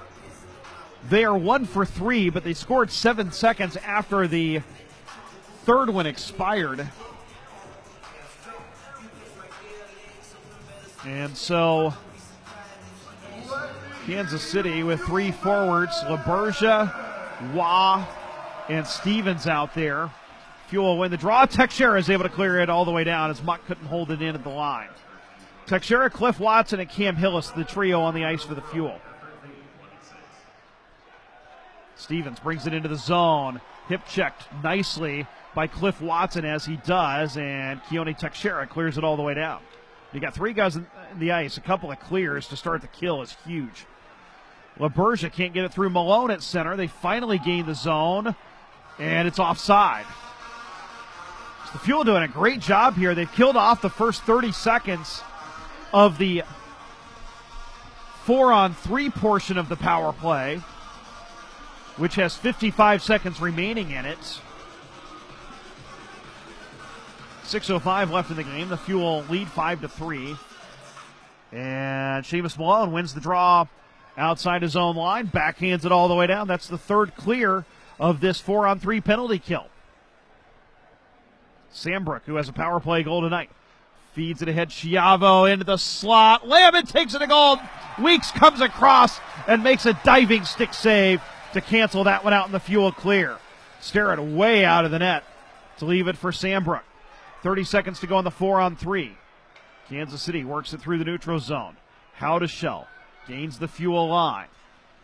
They are 1 for 3, but they scored 7 seconds after the 3rd one expired. And so Kansas City with 3 forwards, LaBergia, Waugh, and Stevens out there. Fuel win the draw. Teixeira is able to clear it all the way down as Muck couldn't hold it in at the line. Teixeira, Cliff Watson, and Cam Hillis, the trio on the ice for the Fuel. Stevens brings it into the zone. Hip checked nicely by Cliff Watson as he does, and Keone Teixeira clears it all the way down. You got 3 guys in the ice. A couple of clears to start the kill is huge. LaBergia can't get it through Malone at center. They finally gain the zone, and it's offside. So the Fuel doing a great job here. They've killed off the first 30 seconds of the 4-on-3 portion of the power play, which has 55 seconds remaining in it. 6:05 left in the game. The Fuel lead 5-3. And Seamus Malone wins the draw outside his own line. Backhands it all the way down. That's the 3rd clear of this 4-on-3 penalty kill. Sambrook, who has a power play goal tonight, feeds it ahead. Schiavo into the slot. Lamon takes it to goal. Weeks comes across and makes a diving stick save to cancel that one out in the Fuel clear. Stare it way out of the net to leave it for Sambrook. 30 seconds to go on the 4-on-3. Kansas City works it through the neutral zone. Howdeshell gains the Fuel line.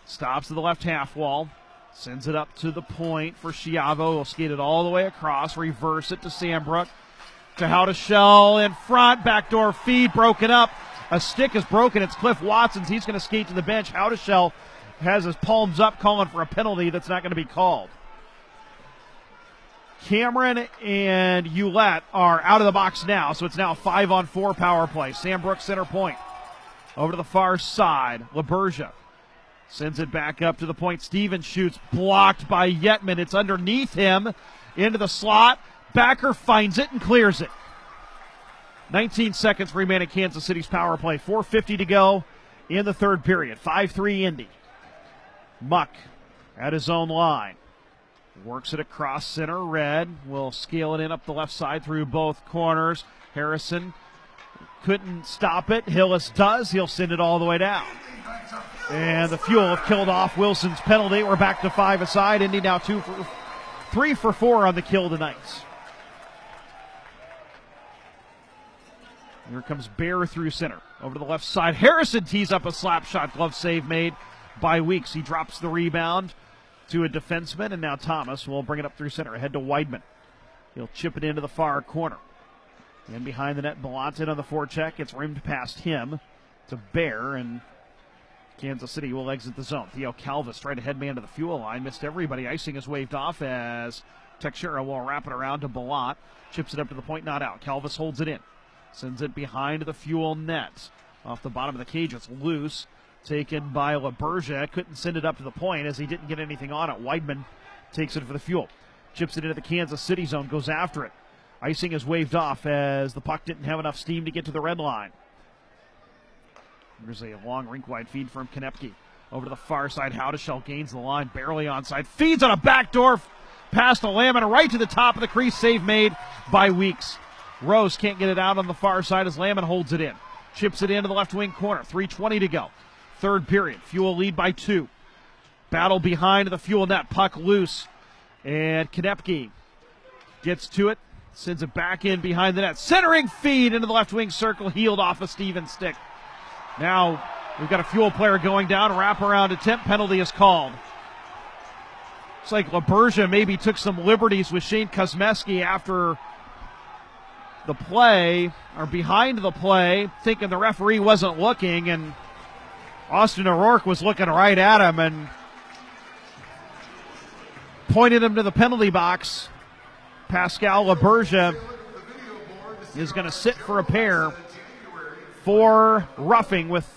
Stops at the left half wall. Sends it up to the point for Schiavo. He'll skate it all the way across. Reverse it to Sambrook. To Howdeshell in front. Backdoor feed broken up. A stick is broken. It's Cliff Watson's. He's going to skate to the bench. Howdeshell has his palms up calling for a penalty that's not going to be called. Cameron and Ouellette are out of the box now, so it's now a 5-on-4 power play. Sambrook center point. Over to the far side. LaBergia sends it back up to the point. Stevens shoots, blocked by Yetman. It's underneath him into the slot. Backer finds it and clears it. 19 seconds remaining Kansas City's power play. 4:50 to go in the 3rd period. 5-3 Indy. Muck at his own line. Works it across center. Red will scale it in up the left side through both corners. Harrison couldn't stop it. Hillis does. He'll send it all the way down. And the Fuel have killed off Wilson's penalty. We're back to 5 aside. Indy now 3 for 4 on the kill tonight. Here comes Bear through center. Over to the left side. Harrison tees up a slap shot. Glove save made by Weeks. He drops the rebound to a defenseman, and now Thomas will bring it up through center. Ahead to Weidman. He'll chip it into the far corner. And behind the net, Belanton on the forecheck. It's rimmed past him to Bear, and Kansas City will exit the zone. Theo Calvis tried to headman to the Fuel line. Missed everybody. Icing is waved off as Teixeira will wrap it around to Belant. Chips it up to the point, not out. Calvis holds it in. Sends it behind the Fuel net. Off the bottom of the cage, it's loose. Taken by LaBergia. Couldn't send it up to the point as he didn't get anything on it. Weidman takes it for the Fuel. Chips it into the Kansas City zone. Goes after it. Icing is waved off as the puck didn't have enough steam to get to the red line. There's a long rink-wide feed from Konepke. Over to the far side. Howdeshell gains the line. Barely onside. Feeds on a backdoor pass to Lamon. Right to the top of the crease. Save made by Weeks. Rose can't get it out on the far side as Lamon holds it in. Chips it into the left wing corner. 3:20 to go. 3rd period. Fuel lead by 2. Battle behind the Fuel net. Puck loose. And Konepke gets to it. Sends it back in behind the net. Centering feed into the left wing circle, healed off a Stevens stick. Now we've got a Fuel player going down. Wraparound attempt, penalty is called. It's like LaBergia maybe took some liberties with Shane Kosmeski after the play, or behind the play, thinking the referee wasn't looking, and Austin O'Rourke was looking right at him and pointed him to the penalty box. Pascal LaBergia is going to sit for a pair for roughing with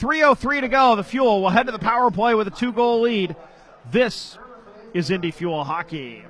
3:03 to go. The Fuel will head to the power play with a 2-goal lead. This is Indy Fuel Hockey.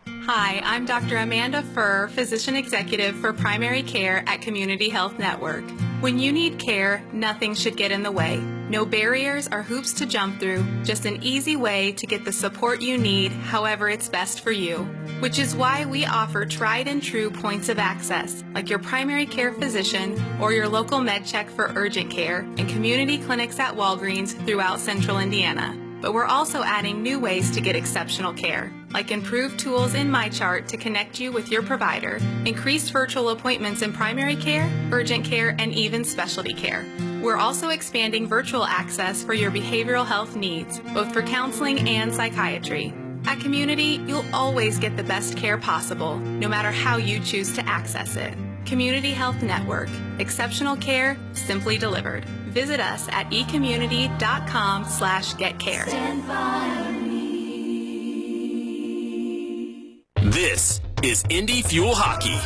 Hi, I'm Dr. Amanda Furr, Physician Executive for Primary Care at Community Health Network. When you need care, nothing should get in the way. No barriers or hoops to jump through, just an easy way to get the support you need however it's best for you. Which is why we offer tried and true points of access, like your primary care physician or your local med check for urgent care and community clinics at Walgreens throughout Central Indiana. But we're also adding new ways to get exceptional care, like improved tools in MyChart to connect you with your provider, increased virtual appointments in primary care, urgent care, and even specialty care. We're also expanding virtual access for your behavioral health needs, both for counseling and psychiatry. At Community, you'll always get the best care possible, no matter how you choose to access it. Community Health Network. Exceptional care, simply delivered. Visit us at ecommunity.com/getcare. This is Indy Fuel Hockey.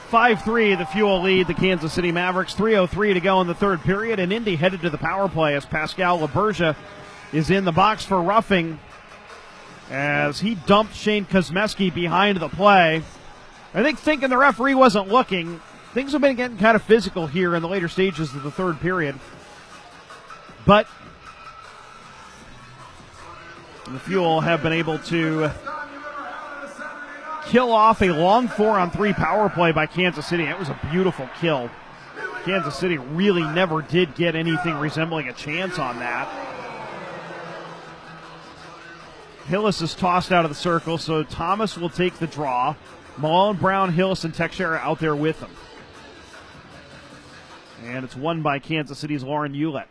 5-3, the Fuel lead the Kansas City Mavericks. 3:03 to go in the third period, and Indy headed to the power play as Pascal LaBergia is in the box for roughing as he dumped Shane Kosmeski behind the play. I think thinking the referee wasn't looking. Things have been getting kind of physical here in the later stages of the third period. But the Fuel have been able to kill off a long 4-on-3 power play by Kansas City. It was a beautiful kill. Kansas City really never did get anything resembling a chance on that. Hillis is tossed out of the circle, so Thomas will take the draw. Malone, Brown, Hillis, and Teixeira out there with him. And it's won by Kansas City's Lauren Hewlett.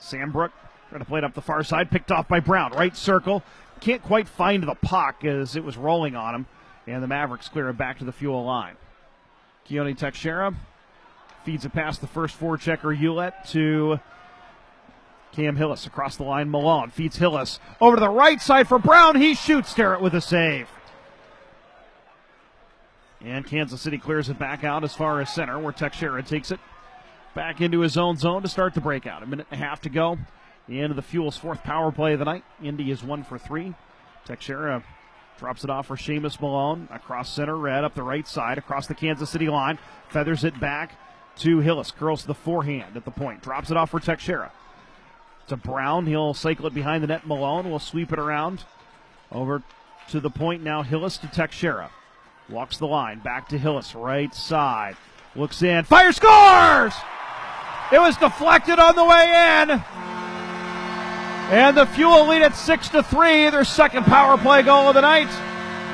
Sambrook trying to play it up the far side, picked off by Brown. Right circle. Can't quite find the puck as it was rolling on him. And the Mavericks clear it back to the Fuel line. Keone Teixeira feeds it past the first forechecker Hewlett to Cam Hillis across the line. Malone feeds Hillis over to the right side for Brown. He shoots Sterrett with a save. And Kansas City clears it back out as far as center, where Teixeira takes it back into his own zone to start the breakout. 1.5 minutes to go. The end of the Fuel's fourth power play of the night. Indy is 1 for 3. Teixeira drops it off for Seamus Malone. Across center, red up the right side, across the Kansas City line. Feathers it back to Hillis. Curls to the forehand at the point. Drops it off for Teixeira. To Brown. He'll cycle it behind the net. Malone will sweep it around. Over to the point now. Hillis to Teixeira. Walks the line. Back to Hillis. Right side. Looks in. Fire, scores! It was deflected on the way in. And the Fuel lead at 6-3. Their second power play goal of the night.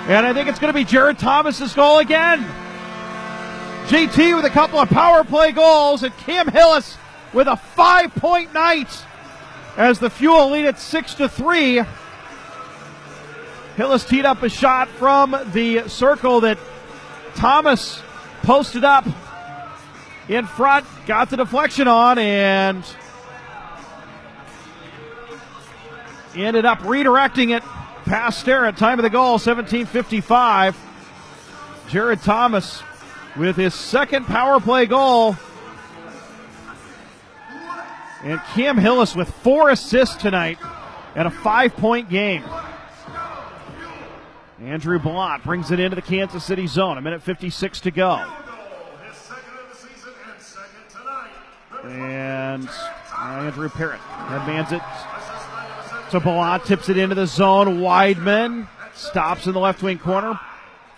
And I think it's going to be Jared Thomas's goal again. JT with a couple of power play goals. And Cam Hillis with a 5-point night as the Fuel lead at 6-3. Hillis teed up a shot from the circle that Thomas posted up in front, got the deflection on, and ended up redirecting it past Sterrett. Time of the goal, 17:55. Jared Thomas with his second power play goal. And Cam Hillis with 4 assists tonight and a 5-point game. Andrew Blount brings it into the Kansas City zone. 1:56 to go. And Andrew Parrott headmans it to Blount, tips it into the zone. Weidman stops in the left wing corner,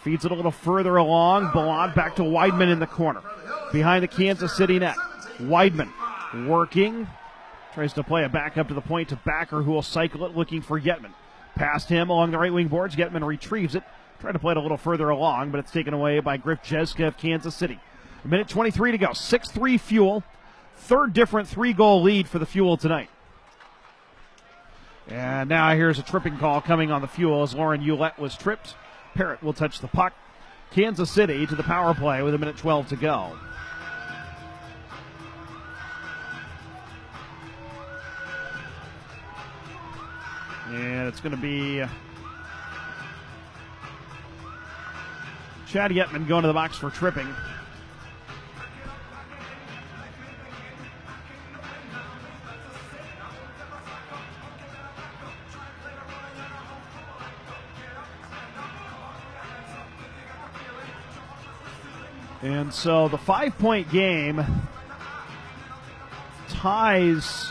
feeds it a little further along. Blount back to Weidman in the corner, behind the Kansas City net. Weidman working, tries to play it back up to the point to Backer, who will cycle it looking for Getman. Past him along the right wing boards. Getman retrieves it Tried to play it a little further along, but it's taken away by Griff Jeska of Kansas City. 1:23 to go. 6-3 Fuel. Third different 3-goal lead for the Fuel tonight. And now here's a tripping call coming on the Fuel as Lauren Ouellette was tripped. Parrott will touch the puck. Kansas City to the power play with 1:12 to go. And it's going to be Chad Yetman going to the box for tripping. And so the 5-point game ties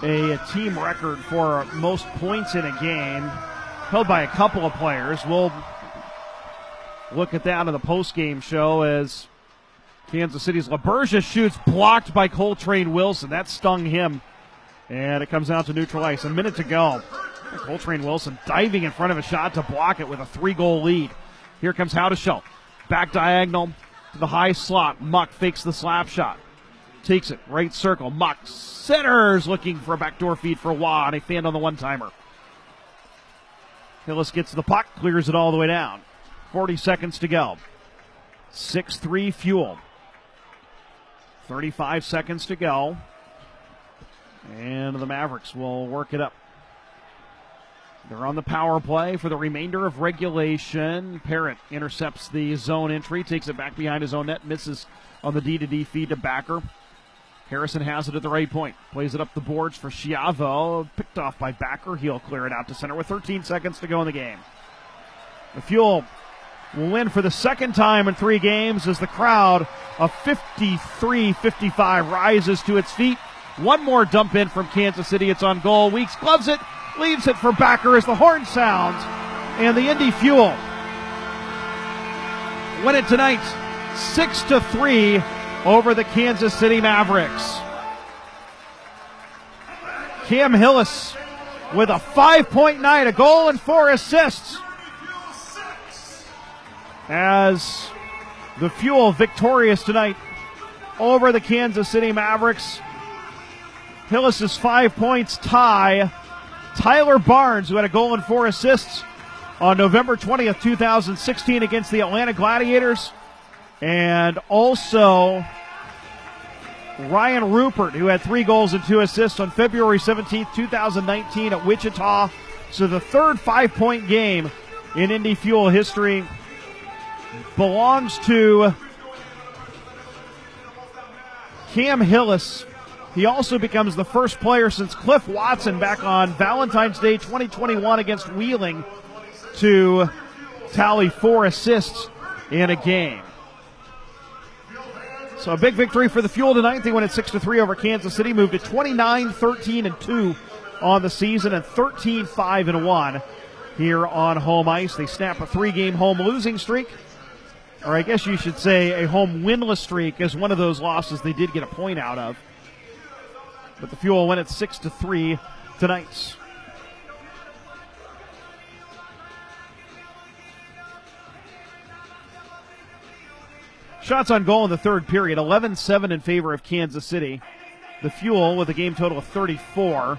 a team record for most points in a game, held by a couple of players. We'll look at that in the post-game show as Kansas City's LaBergia shoots, blocked by Coltrane Wilson. That stung him, and it comes out to neutral ice. A minute to go. Coltrane Wilson diving in front of a shot to block it with a 3-goal lead. Here comes Howdeshell. Back diagonal to the high slot. Muck fakes the slap shot. Takes it, right circle. Muck centers, looking for a backdoor feed for Waugh, and a fan on the one-timer. Hillis gets the puck, clears it all the way down. 40 seconds to go. 6-3 Fuel. 35 seconds to go. And the Mavericks will work it up. They're on the power play for the remainder of regulation. Parrott intercepts the zone entry, takes it back behind his own net, misses on the D-to-D feed to Backer. Harrison has it at the right point. Plays it up the boards for Schiavo. Picked off by Backer. He'll clear it out to center with 13 seconds to go in the game. The Fuel will win for the second time in 3 games as the crowd of 53-55 rises to its feet. One more dump in from Kansas City. It's on goal. Weeks gloves it. Leaves it for Backer as the horn sounds. And the Indy Fuel win it tonight 6-3 over the Kansas City Mavericks. Cam Hillis with a 5-point night, a goal and 4 assists. As the Fuel victorious tonight over the Kansas City Mavericks. Hillis' 5 points tie Tyler Barnes, who had a goal and 4 assists on November 20th, 2016 against the Atlanta Gladiators. And also Ryan Rupert, who had 3 goals and 2 assists on February 17th, 2019 at Wichita. So the third 5-point game in Indy Fuel history belongs to Cam Hillis. He also becomes the first player since Cliff Watson back on Valentine's Day 2021 against Wheeling to tally 4 assists in a game. So a big victory for the Fuel tonight. They win at 6-3 over Kansas City, moved to 29-13-2 on the season and 13-5-1 here on home ice. They snap a 3-game home losing streak, or I guess you should say a home winless streak, as one of those losses they did get a point out of. But the Fuel win at 6-3 tonight. Shots on goal in the third period, 11-7 in favor of Kansas City. The Fuel with a game total of 34.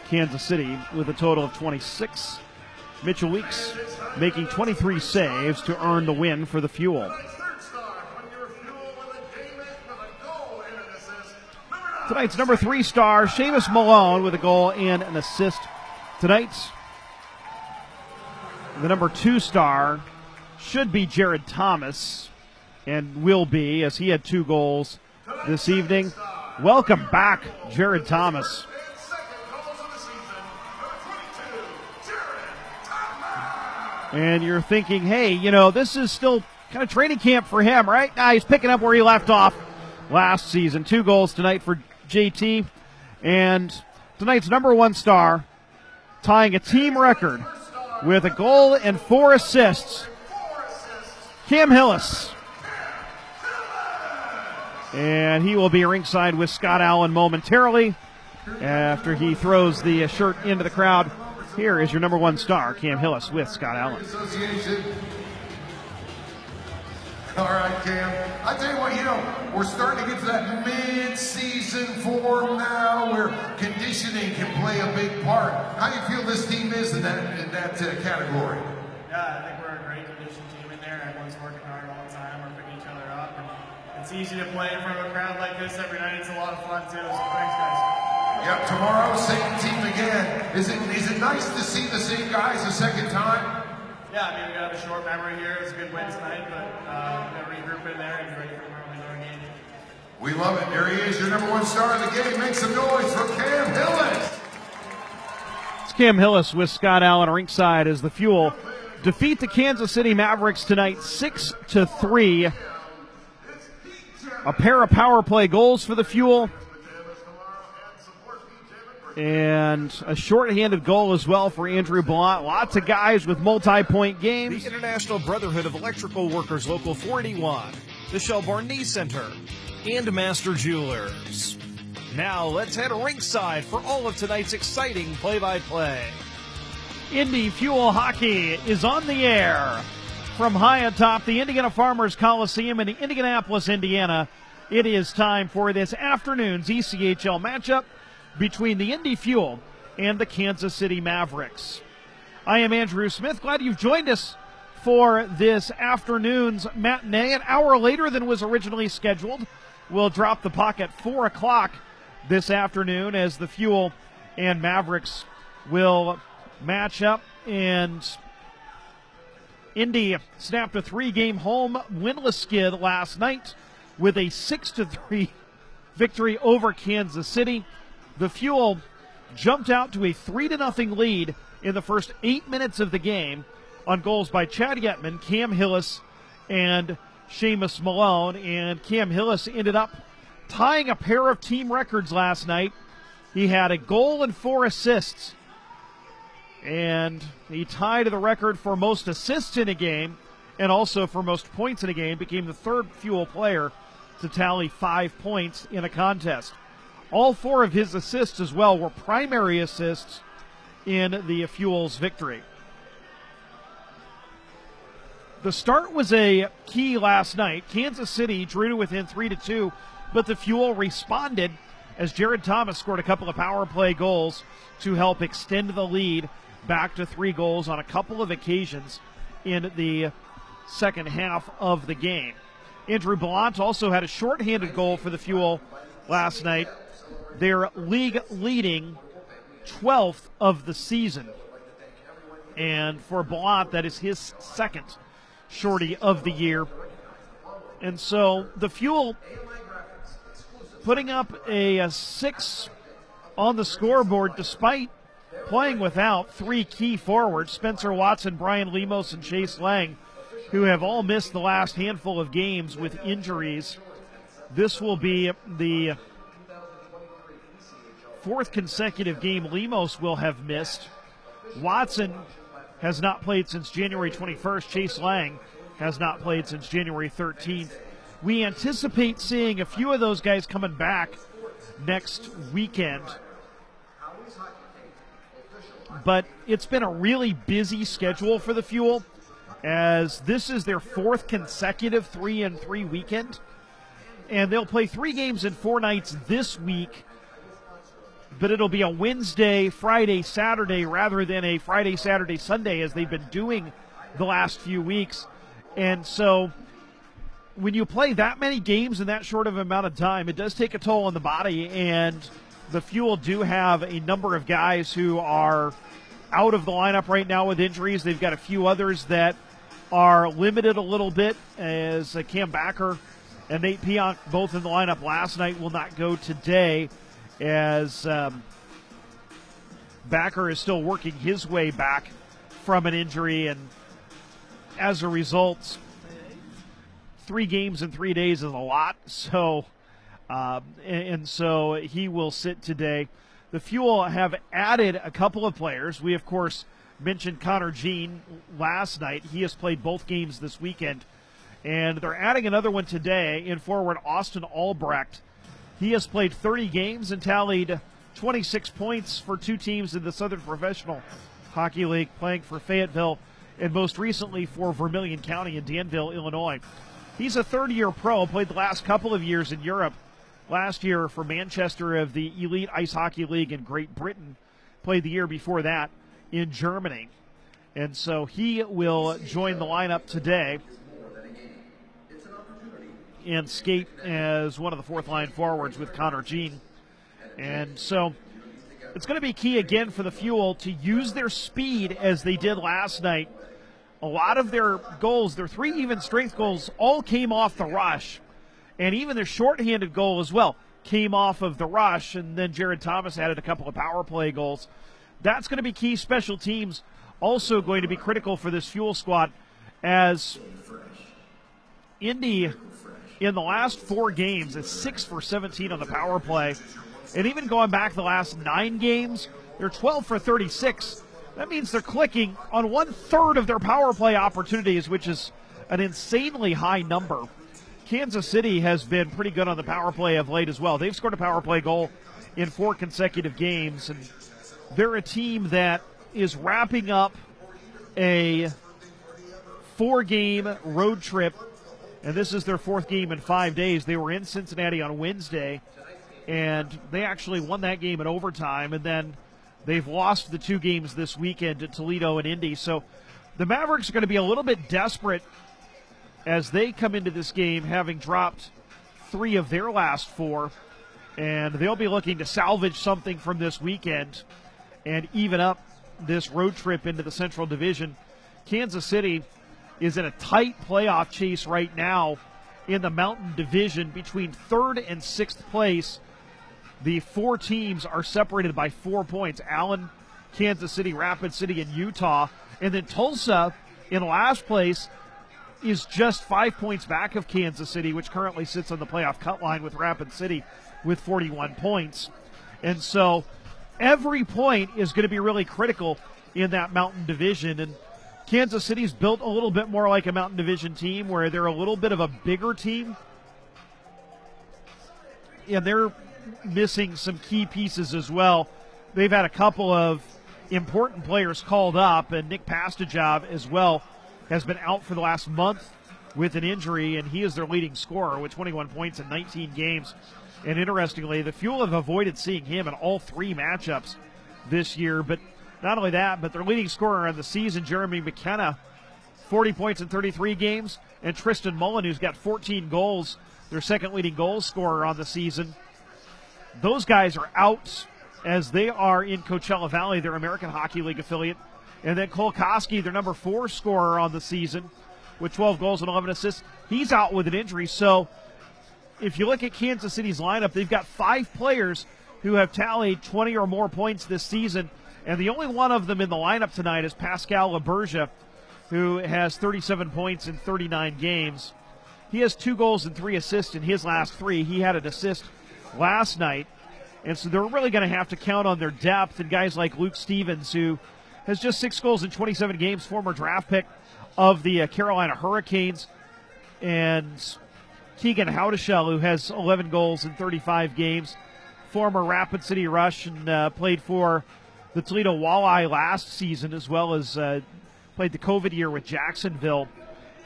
Kansas City with a total of 26. Mitchell Weeks making 23 saves to earn the win for the Fuel. Tonight's number 3 star, Seamus Malone, with a goal and an assist. Tonight's the number 2 star should be Jared Thomas, and will be, as he had 2 goals this evening. Welcome back, Jared Thomas. And you're thinking, hey, this is still kind of training camp for him, right? Nah, he's picking up where he left off last season. 2 goals tonight for JT. And tonight's number 1 star, tying a team record with a goal and 4 assists, Cam Hillis. And he will be ringside with Scott Allen momentarily after he throws the shirt into the crowd Here is your number one star, Cam Hillis, with Scott Allen. All right, Cam. I tell you what, we're starting to get to that mid-season form now where conditioning can play a big part. How do you feel this team is in that category? Yeah, I think we're a great conditioned team in there. Everyone's working hard all the time. We're picking each other up. And it's easy to play in front of a crowd like this every night. It's a lot of fun, too. So thanks, guys. Yep, tomorrow, same team again. Is it nice to see the same guys a second time? Yeah, I mean, we got a short memory here. It's a good win tonight, but we're going to regroup in there and be ready for tomorrow game. We love it. There he is, your number one star of the game. Make some noise for Cam Hillis. It's Cam Hillis with Scott Allen ringside as the Fuel defeat the Kansas City Mavericks tonight 6-3. A pair of power play goals for the Fuel. And a shorthanded goal as well for Andrew Blount. Lots of guys with multi-point games. The International Brotherhood of Electrical Workers Local 481, the Shelbourne Knee Center, and Master Jewelers. Now let's head ringside for all of tonight's exciting play-by-play. Indy Fuel Hockey is on the air from high atop the Indiana Farmers Coliseum in Indianapolis, Indiana. It is time for this afternoon's ECHL matchup between the Indy Fuel and the Kansas City Mavericks. I am Andrew Smith. Glad you've joined us for this afternoon's matinee. An hour later than was originally scheduled. We'll drop the puck at 4 o'clock this afternoon as the Fuel and Mavericks will match up. And Indy snapped a 3-game home winless skid last night with a 6-3 victory over Kansas City. The Fuel jumped out to a 3-0 lead in the first 8 minutes of the game on goals by Chad Yetman, Cam Hillis, and Seamus Malone. And Cam Hillis ended up tying a pair of team records last night. He had a goal and 4 assists. And he tied the record for most assists in a game and also for most points in a game. Became the third Fuel player to tally 5 points in a contest. All 4 of his assists as well were primary assists in the Fuel's victory. The start was a key last night. Kansas City drew to within 3-2, but the Fuel responded as Jared Thomas scored a couple of power play goals to help extend the lead back to 3 goals on a couple of occasions in the second half of the game. Andrew Blount also had a shorthanded goal for the Fuel last night. Their league-leading 12th of the season. And for Blount, that is his second shorty of the year. And so the Fuel putting up a 6 on the scoreboard despite playing without 3 key forwards, Spencer Watson, Brian Lemos, and Chase Lang, who have all missed the last handful of games with injuries. This will be the 4th consecutive game Lemos will have missed. Watson has not played since January 21st. Chase Lang has not played since January 13th. We anticipate seeing a few of those guys coming back next weekend. But it's been a really busy schedule for the Fuel, as this is their 4th consecutive 3-3 weekend. And they'll play 3 games in 4 nights this week, but it'll be a Wednesday, Friday, Saturday rather than a Friday, Saturday, Sunday as they've been doing the last few weeks. And so when you play that many games in that short of amount of time, it does take a toll on the body, and the Fuel do have a number of guys who are out of the lineup right now with injuries. They've got a few others that are limited a little bit, as Cam Backer and Nate Pionk, both in the lineup last night, will not go today, as Backer is still working his way back from an injury, and as a result, 3 games in 3 days is a lot. So, so he will sit today. The Fuel have added a couple of players. We, of course, mentioned Connor Jean last night. He has played both games this weekend. And they're adding another one today in forward Austin Albrecht. He has played 30 games and tallied 26 points for 2 teams in the Southern Professional Hockey League, playing for Fayetteville and most recently for Vermilion County in Danville, Illinois. He's a third-year pro, played the last couple of years in Europe. Last year for Manchester of the Elite Ice Hockey League in Great Britain. Played the year before that in Germany. And so he will join the lineup today and skate as one of the fourth-line forwards with Connor Jean. And so it's going to be key again for the Fuel to use their speed as they did last night. A lot of their goals, their 3 even strength goals, all came off the rush. And even their shorthanded goal as well came off of the rush. And then Jared Thomas added a couple of power play goals. That's going to be key. Special teams also going to be critical for this Fuel squad, as Indy in the last 4 games is 6 for 17 on the power play. And even going back the last 9 games, they're 12 for 36. That means they're clicking on 1/3 of their power play opportunities, which is an insanely high number. Kansas City has been pretty good on the power play of late as well. They've scored a power play goal in 4 consecutive games, and they're a team that is wrapping up a 4-game road trip, and this is their 4th game in 5 days. They were in Cincinnati on Wednesday, and they actually won that game in overtime, and then they've lost the 2 games this weekend to Toledo and Indy. So the Mavericks are going to be a little bit desperate as they come into this game having dropped 3 of their last 4, and they'll be looking to salvage something from this weekend and even up this road trip into the Central Division. Kansas City is in a tight playoff chase right now in the Mountain Division between 3rd and 6th place. The 4 teams are separated by 4 points: Allen, Kansas City, Rapid City, and Utah. And then Tulsa in last place is just 5 points back of Kansas City, which currently sits on the playoff cut line with Rapid City with 41 points. And so every point is going to be really critical in that Mountain Division. And Kansas City's built a little bit more like a Mountain Division team, where they're a little bit of a bigger team. And they're missing some key pieces as well. They've had a couple of important players called up, and Nick Pastajov as well has been out for the last month with an injury, and he is their leading scorer with 21 points in 19 games. And interestingly, the Fuel have avoided seeing him in all 3 matchups this year. But not only that, but their leading scorer on the season, Jeremy McKenna, 40 points in 33 games, and Tristan Mullen, who's got 14 goals, their second leading goal scorer on the season. Those guys are out as they are in Coachella Valley, their American Hockey League affiliate. And then Cole Koski, their number 4 scorer on the season, with 12 goals and 11 assists, he's out with an injury. So if you look at Kansas City's lineup, they've got 5 players who have tallied 20 or more points this season, and the only one of them in the lineup tonight is Pascal Laberge, who has 37 points in 39 games. He has 2 goals and 3 assists in his last 3. He had an assist last night, and so they're really going to have to count on their depth and guys like Luke Stevens, who has just 6 goals in 27 games, former draft pick of the Carolina Hurricanes, and Keegan Howdeshell, who has 11 goals in 35 games, former Rapid City Rush, and played for the Toledo Walleye last season, as well as played the COVID year with Jacksonville.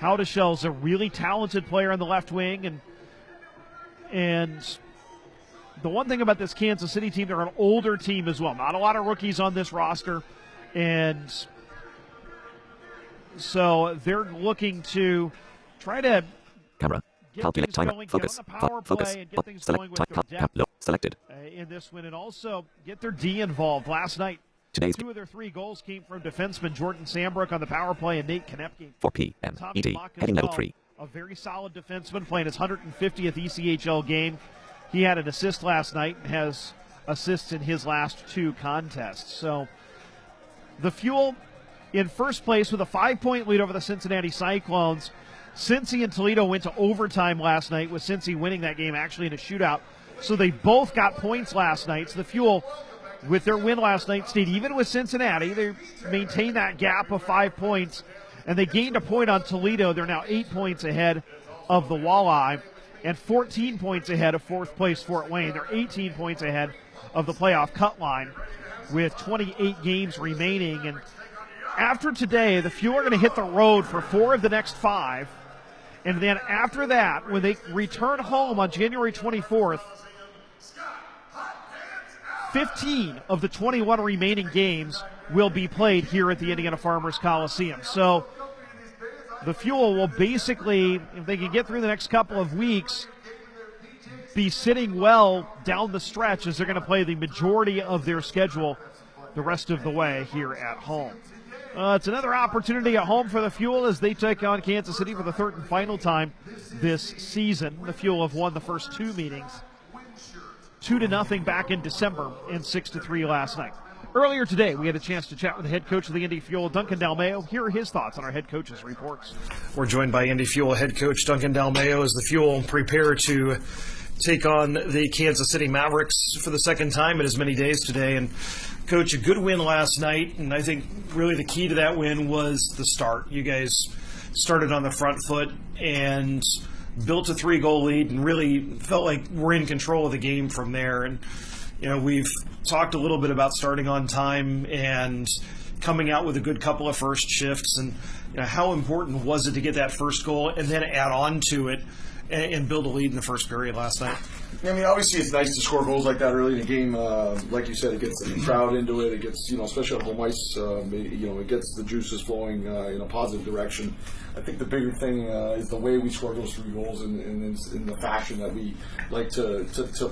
Howdeshell's a really talented player on the left wing, and the one thing about this Kansas City team, they're an older team as well. Not a lot of rookies on this roster, and so they're looking to try to camera calculate time focus focus select selected in this win, and also get their D involved. Last night, today's 2 of their 3 goals came from defenseman Jordan Sambrook on the power play and Nate Konepke. 4 p.m. ET heading level 3. A very solid defenseman playing his 150th ECHL game. He had an assist last night and has assists in his last 2 contests. So the Fuel in first place with a 5-point lead over the Cincinnati Cyclones. Cincy and Toledo went to overtime last night, with Cincy winning that game actually in a shootout. So they both got points last night. So the Fuel, with their win last night, stayed even with Cincinnati. They maintained that gap of 5 points, and they gained a point on Toledo. They're now 8 points ahead of the Walleye and 14 points ahead of 4th place Fort Wayne. They're 18 points ahead of the playoff cut line. with 28 games remaining. And after today, the Fuel are going to hit the road for 4 of the next 5. And then after that, when they return home on January 24th, 15 of the 21 remaining games will be played here at the Indiana Farmers Coliseum. So the Fuel will basically, if they can get through the next couple of weeks, be sitting well down the stretch as they're going to play the majority of their schedule the rest of the way here at home. It's another opportunity at home for the Fuel as they take on Kansas City for the third and final time this season. The Fuel have won the first 2 meetings, 2-0 back in December and 6-3 last night. Earlier today, we had a chance to chat with the head coach of the Indy Fuel, Duncan Dalmayo. Here are his thoughts on our head coach's reports. We're joined by Indy Fuel head coach Duncan Dalmayo as the Fuel prepare to take on the Kansas City Mavericks for the second time in as many days today. And Coach, a good win last night, and I think really the key to that win was the start. You guys started on the front foot and built a 3-goal lead and really felt like we're in control of the game from there. And we've talked a little bit about starting on time and coming out with a good couple of first shifts, and how important was it to get that first goal and then add on to it and build a lead in the first period last night? I mean, obviously it's nice to score goals like that early in the game. Like you said, it gets the crowd into it. It gets, especially on home ice, it gets the juices flowing in a positive direction. I think the bigger thing is the way we score those 3 goals and in the fashion that we like to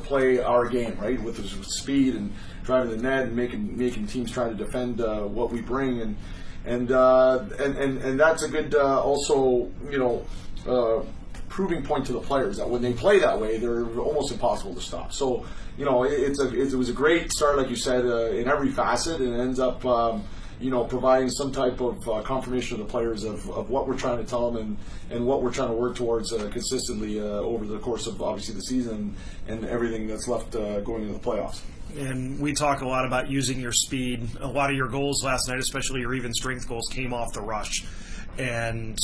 play our game, right? With speed and driving the net and making teams try to defend what we bring, and that's a good also proving point to the players that when they play that way, they're almost impossible to stop. So, it was a great start, like you said, in every facet, and it ends up, providing some type of confirmation to the players of what we're trying to tell them and what we're trying to work towards consistently over the course of, obviously, the season and everything that's left going into the playoffs. And we talk a lot about using your speed. A lot of your goals last night, especially your even strength goals, came off the rush. And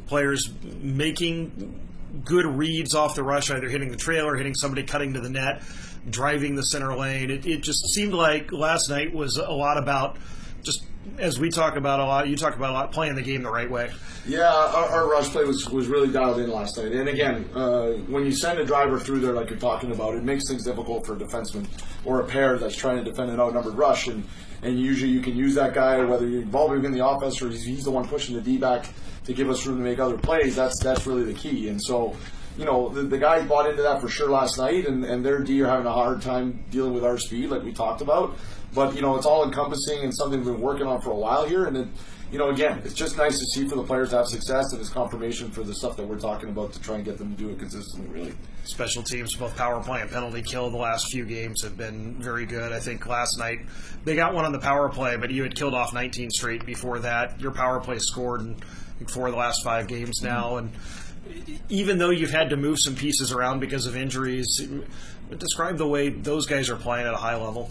players making good reads off the rush, either hitting the trailer, hitting somebody cutting to the net, driving the center lane. It just seemed like last night was a lot about, just as we talk about a lot, you talk about a lot, playing the game the right way. Yeah, our rush play was really dialed in last night. And again, when you send a driver through there like you're talking about, it makes things difficult for a defenseman or a pair that's trying to defend an outnumbered rush. And usually you can use that guy, whether you're involving in the offense or he's the one pushing the D back to give us room to make other plays. That's really the key. And so, the guys bought into that for sure last night, and their D are having a hard time dealing with our speed, like we talked about. But, it's all encompassing and something we've been working on for a while here. And again, it's just nice to see for the players to have success, and it's confirmation for the stuff that we're talking about to try and get them to do it consistently, really. Special teams, both power play and penalty kill, the last few games have been very good. I think last night they got one on the power play, but you had killed off 19 straight before that. Your power play scored in 4 of the last 5 games now, and even though you've had to move some pieces around because of injuries, describe the way those guys are playing at a high level.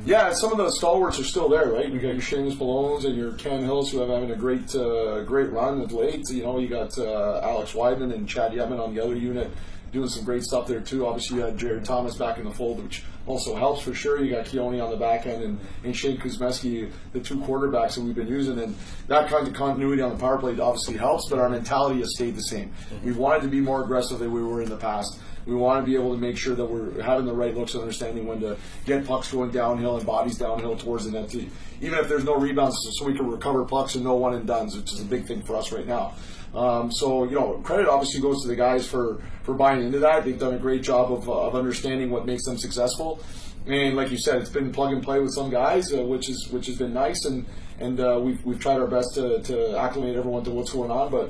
Yeah, some of the stalwarts are still there, right? You got your Seamus Malones and your Cam Hills who have having a great run of late. You got Alex Weidman and Chad Yedman on the other unit doing some great stuff there too. Obviously, you had Jared Thomas back in the fold, which also helps for sure. You got Keone on the back end and Shane Kuzmeski, the 2 quarterbacks that we've been using, and that kind of continuity on the power play obviously helps. But our mentality has stayed the same. We wanted to be more aggressive than we were in the past. We want to be able to make sure that we're having the right looks and understanding when to get pucks going downhill and bodies downhill towards the net, even if there's no rebounds, so we can recover pucks and no one and dones, which is a big thing for us right now. So, credit obviously goes to the guys for buying into that. They've done a great job of understanding what makes them successful. And like you said, it's been plug and play with some guys, which has been nice, and we've tried our best to acclimate everyone to what's going on. But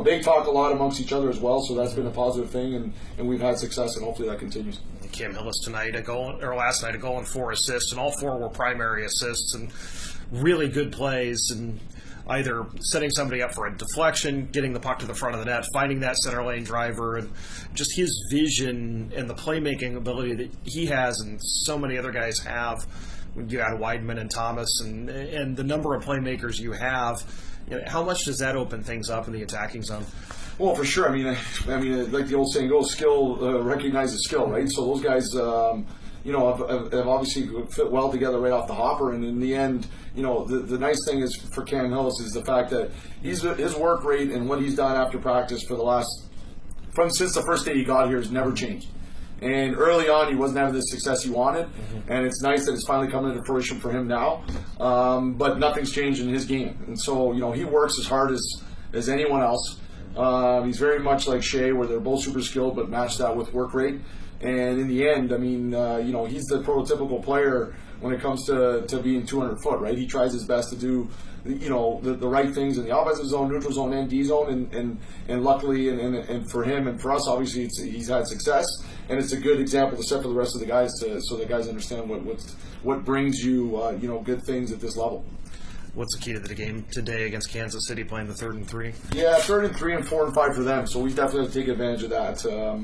they talk a lot amongst each other as well, so that's been a positive thing, and we've had success, and hopefully that continues. Cam Hillis tonight, last night, a goal and 4 assists, and all 4 were primary assists, and really good plays, and either setting somebody up for a deflection, getting the puck to the front of the net, finding that center lane driver, and just his vision and the playmaking ability that he has and so many other guys have. You got Weidman and Thomas, and the number of playmakers you have, how much does that open things up in the attacking zone? Well, for sure. I mean, like the old saying goes, skill recognizes skill, right? So those guys, have obviously fit well together right off the hopper. And in the end, the nice thing is for Cam Hills is the fact that his work rate and what he's done after practice since the first day he got here has never changed. And early on, he wasn't having the success he wanted, and it's nice that it's finally coming to fruition for him now. But nothing's changed in his game, and so he works as hard as anyone else. He's very much like Shea, where they're both super skilled, but match that with work rate. And in the end, he's the prototypical player when it comes to being 200 foot, right? He tries his best to do the right things in the offensive zone, neutral zone, and D zone, and luckily, and for him and for us, obviously, he's had success, and it's a good example to set for the rest of the guys, so the guys understand what brings you good things at this level. What's the key to the game today against Kansas City, playing the 3rd and 3? Yeah, 3rd and 3 and 4 and 5 for them. So we definitely have to take advantage of that. I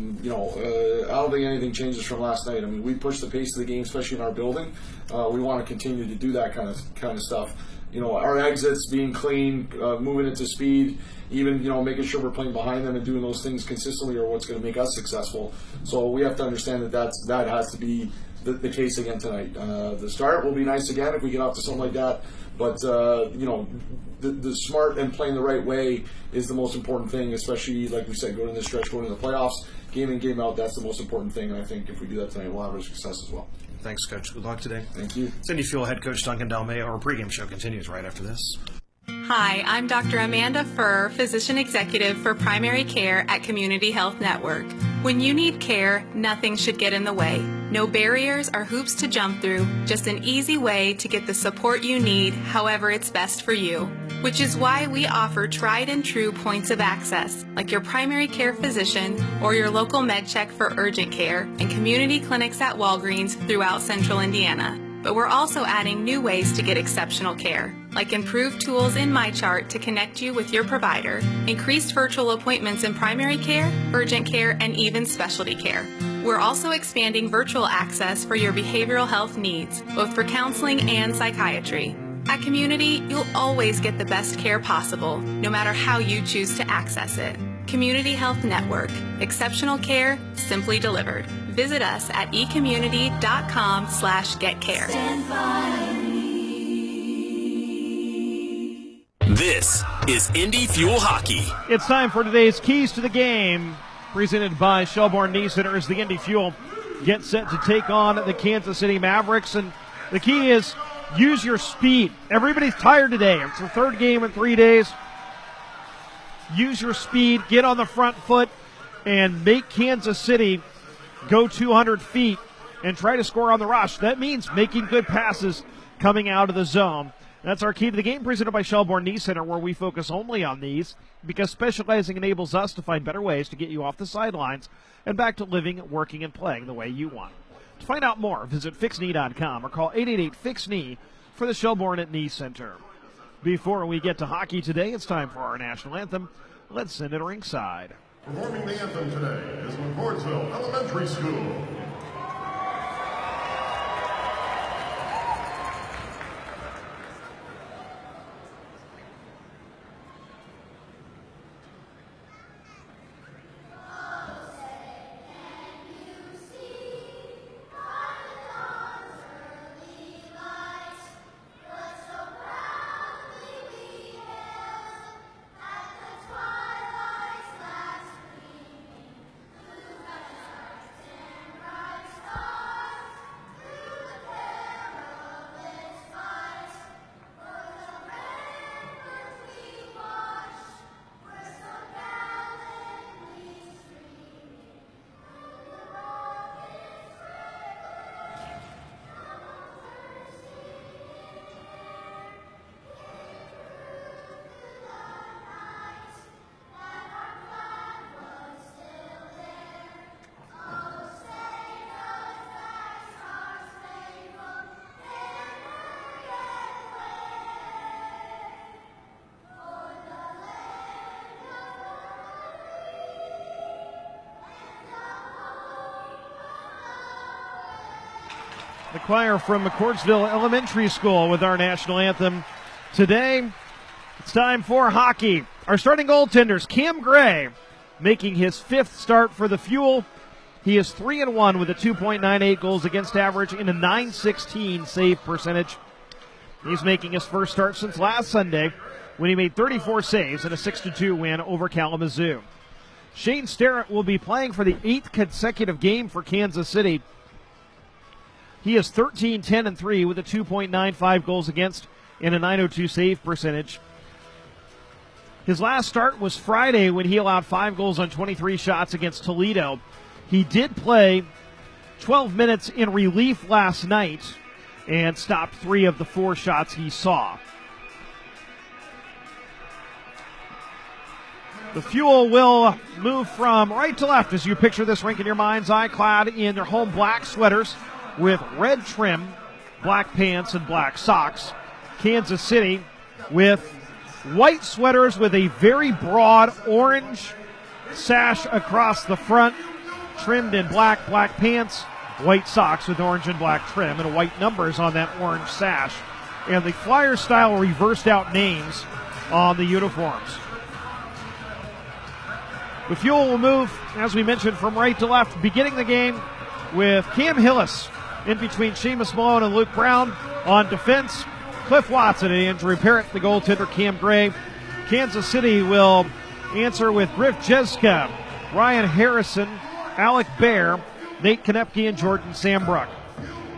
don't think anything changes from last night. We pushed the pace of the game, especially in our building. We want to continue to do that kind of stuff. Our exits being clean, moving into speed, even making sure we're playing behind them and doing those things consistently are what's going to make us successful. So we have to understand that has to be the case again tonight. The start will be nice again if we get off to something like that. But, the smart and playing the right way is the most important thing, especially, like we said, going in this stretch, going to the playoffs, game in, game out, that's the most important thing. And I think if we do that tonight, we'll have our success as well. Thanks, Coach. Good luck today. Thank you. It's Indy Fuel head coach Duncan Dalmayo. Our pregame show continues right after this. Hi, I'm Dr. Amanda Furr, Physician Executive for Primary Care at Community Health Network. When you need care, nothing should get in the way. No barriers or hoops to jump through, just an easy way to get the support you need however it's best for you. Which is why we offer tried and true points of access, like your primary care physician or your local med check for urgent care and community clinics at Walgreens throughout Central Indiana. But we're also adding new ways to get exceptional care, like improved tools in MyChart to connect you with your provider, increased virtual appointments in primary care, urgent care, and even specialty care. We're also expanding virtual access for your behavioral health needs, both for counseling and psychiatry. At Community, you'll always get the best care possible, no matter how you choose to access it. Community Health Network. Exceptional care, simply delivered. Visit us at ecommunity.com/getcare. This is Indy Fuel Hockey. It's time for today's Keys to the Game, presented by Shelbourne Knee Center as the Indy Fuel get set to take on the Kansas City Mavericks. And the key is use your speed. Everybody's tired today. It's the 3rd game in 3 days. Use your speed, get on the front foot, and make Kansas City go 200 feet and try to score on the rush. That means making good passes coming out of the zone. That's our key to the game, presented by Shelbourne Knee Center, where we focus only on these because specializing enables us to find better ways to get you off the sidelines and back to living, working, and playing the way you want. To find out more, visit fixknee.com or call 888-FIX-KNEE for the Shelbourne Knee Center. Before we get to hockey today, it's time for our national anthem. Let's send it ringside. Performing the anthem today is McCordsville Elementary School. The choir from McCordsville Elementary School with our national anthem. Today, it's time for hockey. Our starting goaltenders, Cam Gray, making his 5th start for the Fuel. He is 3-1 with a 2.98 goals against average and a .916 save percentage. He's making his first start since last Sunday when he made 34 saves in a 6-2 win over Kalamazoo. Shane Sterrett will be playing for the 8th consecutive game for Kansas City. He is 13-10-3 with a 2.95 goals against and a .902 save percentage. His last start was Friday when he allowed 5 goals on 23 shots against Toledo. He did play 12 minutes in relief last night and stopped 3 of the 4 shots he saw. The Fuel will move from right to left as you picture this rink in your mind's eye, clad in their home black sweaters with red trim, black pants, and black socks. Kansas City with white sweaters with a very broad orange sash across the front, trimmed in black pants, white socks with orange and black trim, and white numbers on that orange sash, and the Flyer-style reversed-out names on the uniforms. The Fuel will move, as we mentioned, from right to left, beginning the game with Cam Hillis in between Seamus Malone and Luke Brown. On defense, Cliff Watson and Andrew Parrott, the goaltender Cam Gray. Kansas City will answer with Griff Jeska, Ryan Harrison, Alec Bear, Nate Konepke, and Jordan Sambrook.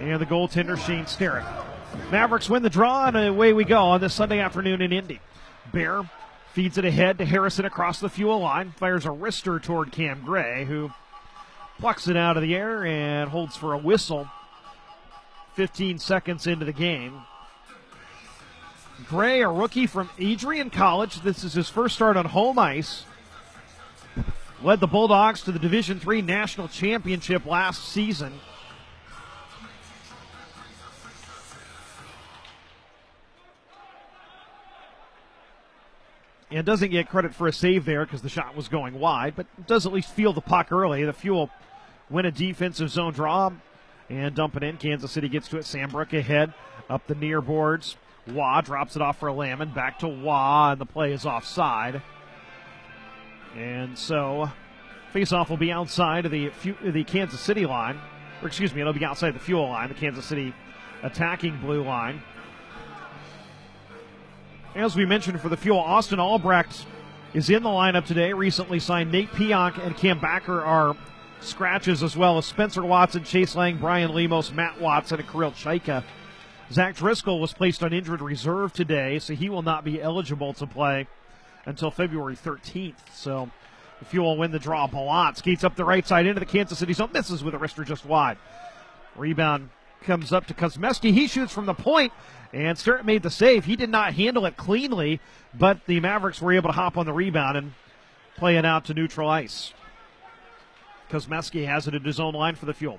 And the goaltender Shane Sterrett. Mavericks win the draw, and away we go on this Sunday afternoon in Indy. Bear feeds it ahead to Harrison across the Fuel line. Fires a wrister toward Cam Gray, who plucks it out of the air and holds for a whistle 15 seconds into the game. Gray, a rookie from Adrian College. This is his first start on home ice. Led the Bulldogs to the Division III National Championship last season. And doesn't get credit for a save there because the shot was going wide, but does at least feel the puck early. The Fuel win a defensive zone draw and dump it in. Kansas City gets to it. Sambrook ahead up the near boards. Waugh drops it off for Lamon. Back to Waugh, and the play is offside. And so faceoff will be outside of the Kansas City line. Or excuse me, it'll be outside the Fuel line, the Kansas City attacking blue line. As we mentioned for the Fuel, Austin Albrecht is in the lineup today. Recently signed Nate Pionk and Cam Backer are scratches, as well as Spencer Watson, Chase Lang, Brian Lemos, Matt Watson, and Kirill Chaika. Zach Driscoll was placed on injured reserve today, so he will not be eligible to play until February 13th. So the Fuel will win the draw. Ballant skates up the right side into the Kansas City zone, misses with a wrister just wide. Rebound comes up to Kosmeski. He shoots from the point, and Sterrett made the save. He did not handle it cleanly, but the Mavericks were able to hop on the rebound and play it out to neutral ice. Kosmeski has it at his own line for the Fuel.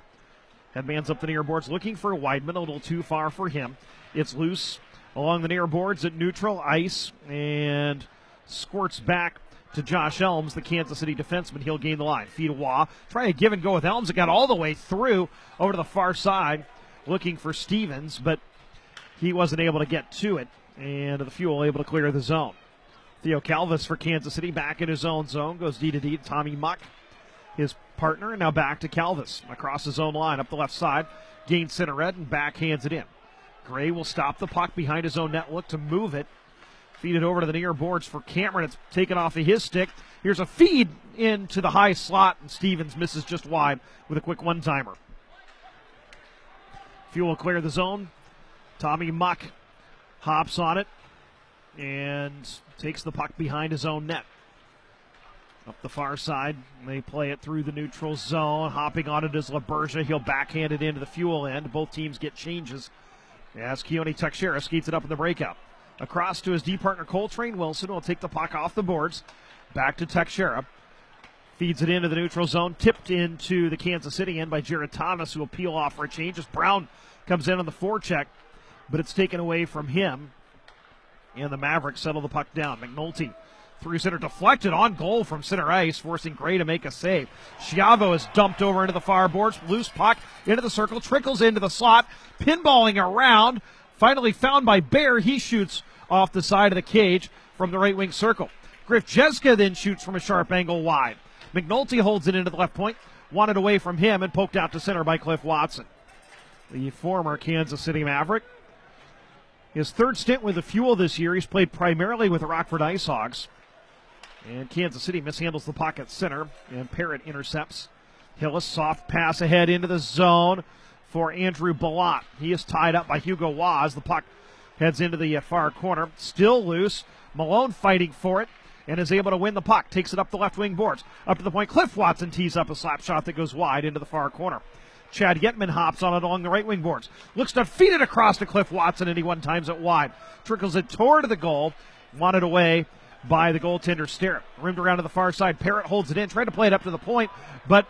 Headman's up the near boards looking for Weidman, a little too far for him. It's loose along the near boards at neutral ice and squirts back to Josh Elms, the Kansas City defenseman. He'll gain the line. Feed Waugh. Try a give and go with Elms. It got all the way through over to the far side looking for Stevens, but he wasn't able to get to it, and the Fuel able to clear the zone. Theo Calvis for Kansas City back in his own zone. Goes D to D to Tommy Muck, his partner, and now back to Calvis across his own line up the left side. Gains center red and backhands it in. Gray will stop the puck behind his own net, look to move it. Feed it over to the near boards for Cameron. It's taken off of his stick. Here's a feed into the high slot, and Stevens misses just wide with a quick one-timer. Fuel will clear the zone. Tommy Muck hops on it and takes the puck behind his own net. Up the far side, they play it through the neutral zone. Hopping on it is LaBergia. He'll backhand it into the Fuel end. Both teams get changes as Keone Teixeira skates it up in the breakout. Across to his D partner Coltrane Wilson will take the puck off the boards. Back to Teixeira. Feeds it into the neutral zone. Tipped into the Kansas City end by Jared Thomas, who will peel off for a change as Brown comes in on the forecheck, but it's taken away from him. And the Mavericks settle the puck down. McNulty through center, deflected on goal from center ice, forcing Gray to make a save. Schiavo is dumped over into the far boards. Loose puck into the circle, trickles into the slot, pinballing around. Finally found by Bear. He shoots off the side of the cage from the right wing circle. Griff Jeska then shoots from a sharp angle wide. McNulty holds it into the left point. wanted away from him and poked out to center by Cliff Watson, the former Kansas City Maverick. His third stint with the Fuel this year, he's played primarily with the Rockford IceHogs. And Kansas City mishandles the puck at center, and Parrott intercepts. Hillis, soft pass ahead into the zone for Andrew Balot. He is tied up by Hugo Waz. The puck heads into the far corner. Still loose. Malone fighting for it and is able to win the puck. Takes it up the left wing boards. Up to the point. Cliff Watson tees up a slap shot that goes wide into the far corner. Chad Yetman hops on it along the right wing boards. Looks to feed it across to Cliff Watson, and he one times it wide. Trickles it toward the goal. Wanted away by the goaltender Sterrett. Rimmed around to the far side. Parrott holds it in. Tried to play it up to the point, but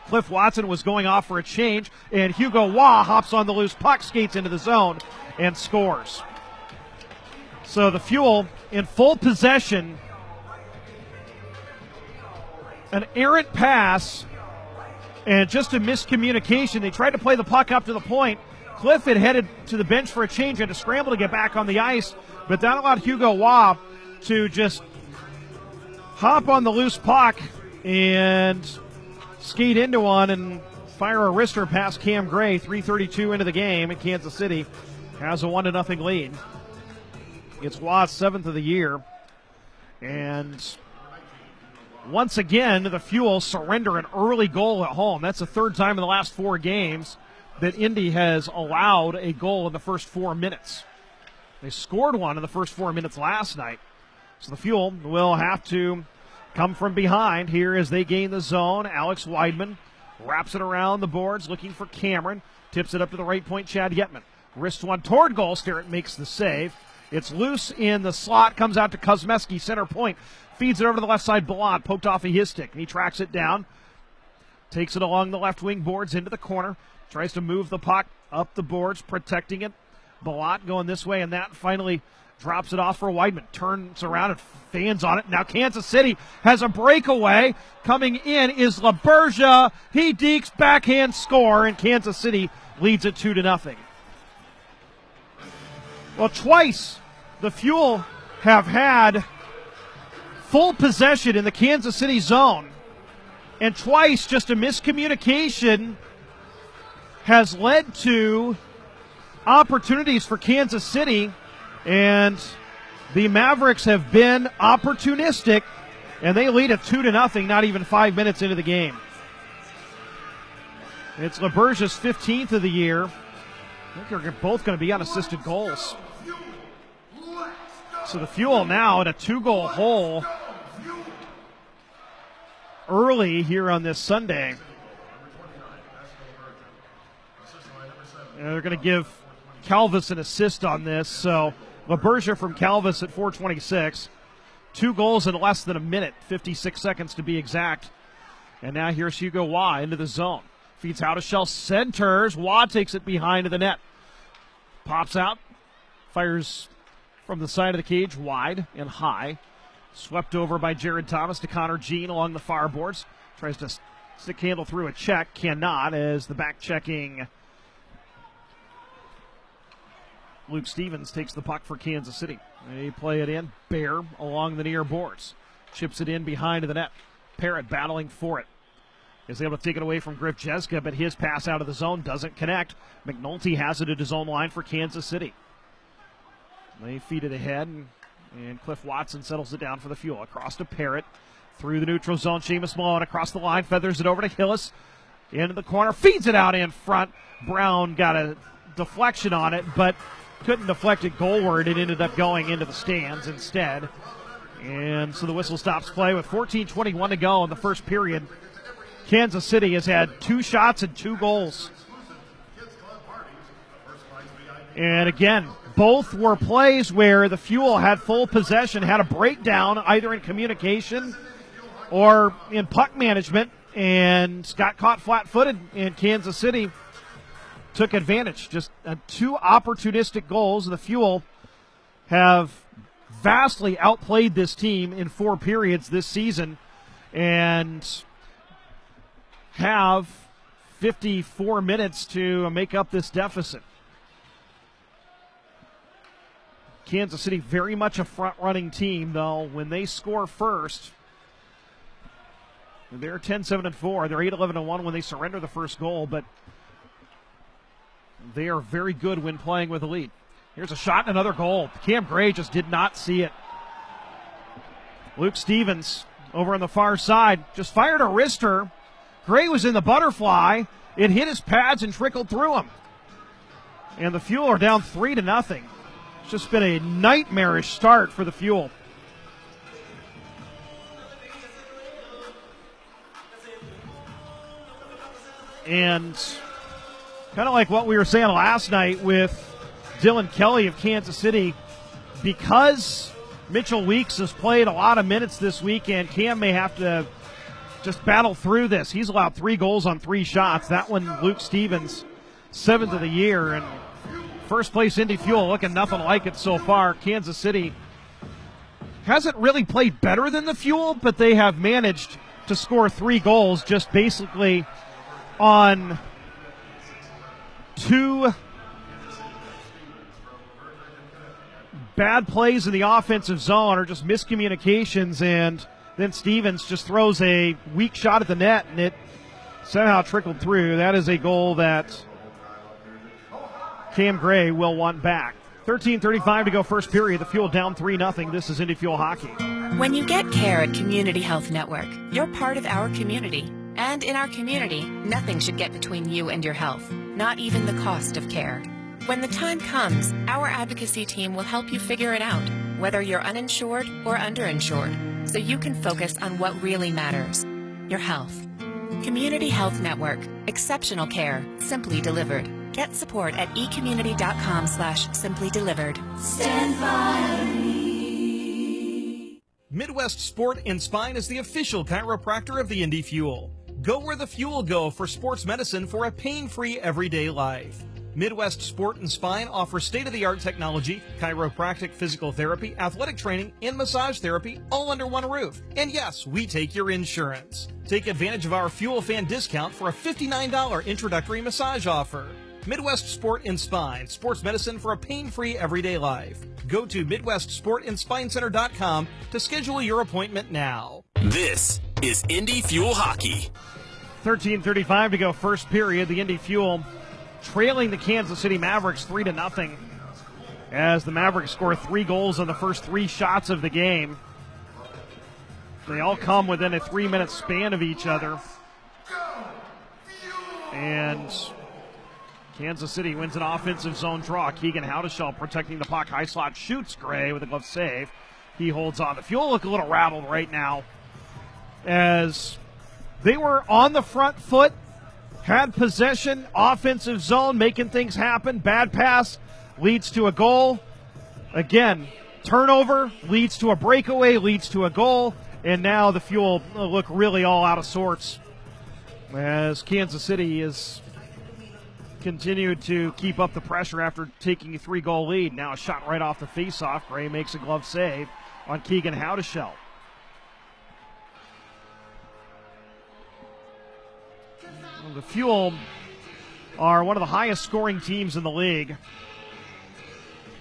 Cliff Watson was going off for a change, and Hugo Waugh hops on the loose puck, skates into the zone, and scores. So the Fuel in full possession. An errant pass and just a miscommunication. They tried to play the puck up to the point. Cliff had headed to the bench for a change, had to scramble to get back on the ice, but that allowed Hugo Waugh to just hop on the loose puck and skate into one and fire a wrister past Cam Gray. 3:32 into the game, and Kansas City has a 1-0 lead. It's Waugh's 7th of the year, and once again, the Fuel surrender an early goal at home. That's the third time in the last 4 games that Indy has allowed a goal in the first 4 minutes. They scored one in the first 4 minutes last night. So the Fuel will have to come from behind here as they gain the zone. Alex Weidman wraps it around the boards, looking for Cameron. Tips it up to the right point, Chad Yetman. Wrists one toward goal. Sterrett makes the save. It's loose in the slot, comes out to Kuzmeski, center point. Feeds it over to the left side. Balot poked off of his stick, and he tracks it down. Takes it along the left wing boards into the corner. Tries to move the puck up the boards, protecting it. Balot going this way and that. Finally drops it off for Weidman. Turns around and fans on it. Now Kansas City has a breakaway. Coming in is LaBergia. He dekes, backhand score, and Kansas City leads it 2-0. Well, twice the Fuel have had full possession in the Kansas City zone, and twice just a miscommunication has led to opportunities for Kansas City, and the Mavericks have been opportunistic, and they lead at 2-0 not even 5 minutes into the game. It's LaBergia's 15th of the year. I think they're both going to be on assisted goals. So the Fuel now in a 2-goal hole early here on this Sunday. And they're going to give Calvis an assist on this. So LaBergia from Calvis at 4:26. 2 goals in less than a minute, 56 seconds to be exact. And now here's Hugo Waugh into the zone. Feeds out a shell, centers. Waugh takes it behind the net. Pops out, fires from the side of the cage, wide and high. Swept over by Jared Thomas to Connor Jean along the far boards. Tries to stick handle through a check. Cannot, as the back checking Luke Stevens takes the puck for Kansas City. They play it in. Bear along the near boards. Chips it in behind the net. Parrott battling for it. Is able to take it away from Griff Jeska, but his pass out of the zone doesn't connect. McNulty has it at his own line for Kansas City. They feed it ahead, and Cliff Watson settles it down for the Fuel. Across to Parrott, through the neutral zone. Seamus Malone across the line, feathers it over to Hillis. Into the corner, feeds it out in front. Brown got a deflection on it, but couldn't deflect it goalward. It ended up going into the stands instead. And so the whistle stops play with 14:21 to go in the first period. Kansas City has had 2 shots and 2 goals. And again, both were plays where the Fuel had full possession, had a breakdown either in communication or in puck management, and got caught flat-footed, and Kansas City took advantage. Just 2 opportunistic goals. The Fuel have vastly outplayed this team in 4 periods this season and have 54 minutes to make up this deficit. Kansas City very much a front-running team, though. When they score first, They're 10-7-4. They're 8-11-1 when they surrender the first goal, but they are very good when playing with a lead. Here's a shot and another goal. Cam Gray just did not see it. Luke Stevens over on the far side just fired a wrister. Gray was in the butterfly. It hit his pads and trickled through him. And the Fuel are down 3-0. It's just been a nightmarish start for the Fuel. And kind of like what we were saying last night with Dylan Kelly of Kansas City, because Mitchell Weeks has played a lot of minutes this weekend, Cam may have to just battle through this. He's allowed 3 goals on 3 shots. That one, Luke Stevens, 7th of the year. And first place Indy Fuel looking nothing like it so far. Kansas City hasn't really played better than the Fuel, but they have managed to score 3 goals just basically on 2 bad plays in the offensive zone, or just miscommunications, and then Stevens just throws a weak shot at the net, and it somehow trickled through. That is a goal that Cam Gray will want back. 13:35 to go first period. The Fuel down 3-0. This is Indy Fuel Hockey. When you get care at Community Health Network, you're part of our community. And in our community, nothing should get between you and your health, not even the cost of care. When the time comes, our advocacy team will help you figure it out, whether you're uninsured or underinsured, so you can focus on what really matters, your health. Community Health Network. Exceptional care, simply delivered. Get support at ecommunity.com/simplydelivered. Stand by me. Midwest Sport and Spine is the official chiropractor of the Indy Fuel. Go where the Fuel go for sports medicine for a pain-free everyday life. Midwest Sport and Spine offers state-of-the-art technology, chiropractic physical therapy, athletic training, and massage therapy all under one roof. And yes, we take your insurance. Take advantage of our Fuel Fan discount for a $59 introductory massage offer. Midwest Sport and Spine, sports medicine for a pain-free everyday life. Go to MidwestSportandSpineCenter.com to schedule your appointment now. This is Indy Fuel Hockey. 13:35 to go first period. The Indy Fuel trailing the Kansas City Mavericks 3-0 as the Mavericks score 3 goals on the first 3 shots of the game. They all come within a 3-minute span of each other. And Kansas City wins an offensive zone draw. Keegan Howdeshell protecting the puck. High slot shoots Gray with a glove save. He holds on. The Fuel look a little rattled right now as they were on the front foot, had possession, offensive zone, making things happen. Bad pass leads to a goal. Again, turnover leads to a breakaway, leads to a goal. And now the Fuel look really all out of sorts as Kansas City is continued to keep up the pressure after taking a 3-goal lead. Now a shot right off the faceoff. Gray makes a glove save on Keegan Howdeshell. The Fuel are one of the highest scoring teams in the league,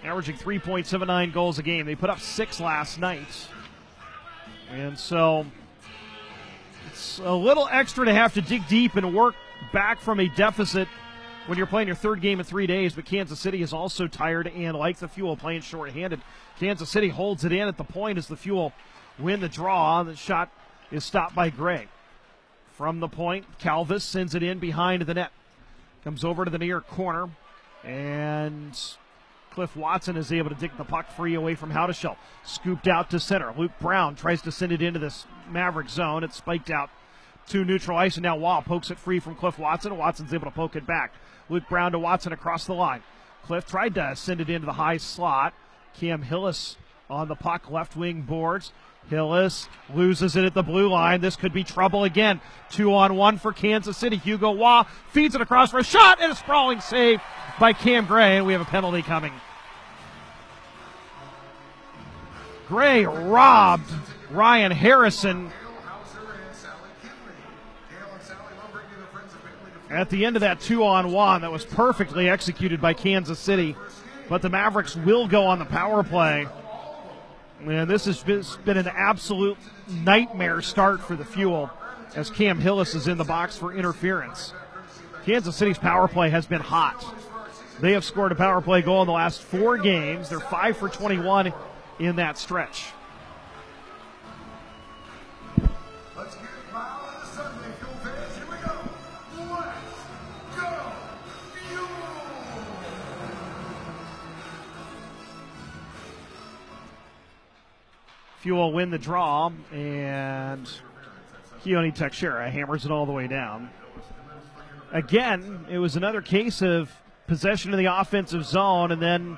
averaging 3.79 goals a game. They put up 6 last night. And so it's a little extra to have to dig deep and work back from a deficit when you're playing your 3rd game in 3 days, but Kansas City is also tired and, like the Fuel, playing shorthanded. Kansas City holds it in at the point as the Fuel win the draw. The shot is stopped by Gray. From the point, Calvis sends it in behind the net. Comes over to the near corner, and Cliff Watson is able to dig the puck free away from Howdeshell. Scooped out to center. Luke Brown tries to send it into this Maverick zone. It's spiked out to neutral ice, and now Wall pokes it free from Cliff Watson. Watson's able to poke it back. Luke Brown to Watson across the line. Cliff tried to send it into the high slot. Cam Hillis on the puck, left wing boards. Hillis loses it at the blue line. This could be trouble again. 2-on-1 for Kansas City. Hugo Waugh feeds it across for a shot, and a sprawling save by Cam Gray, and we have a penalty coming. Gray robbed Ryan Harrison at the end of that 2-on-1 that was perfectly executed by Kansas City. But the Mavericks will go on the power play. And this has been an absolute nightmare start for the Fuel. as Cam Hillis is in the box for interference. Kansas City's power play has been hot. They have scored a power play goal in the last 4 games. They're 5 for 21 in that stretch. Let's get Mile on the Sunday, Fuel fans. Here we go. Let's go, Fuel! Fuel win the draw, and Keone Teixeira hammers it all the way down. Again, it was another case of possession in the offensive zone, and then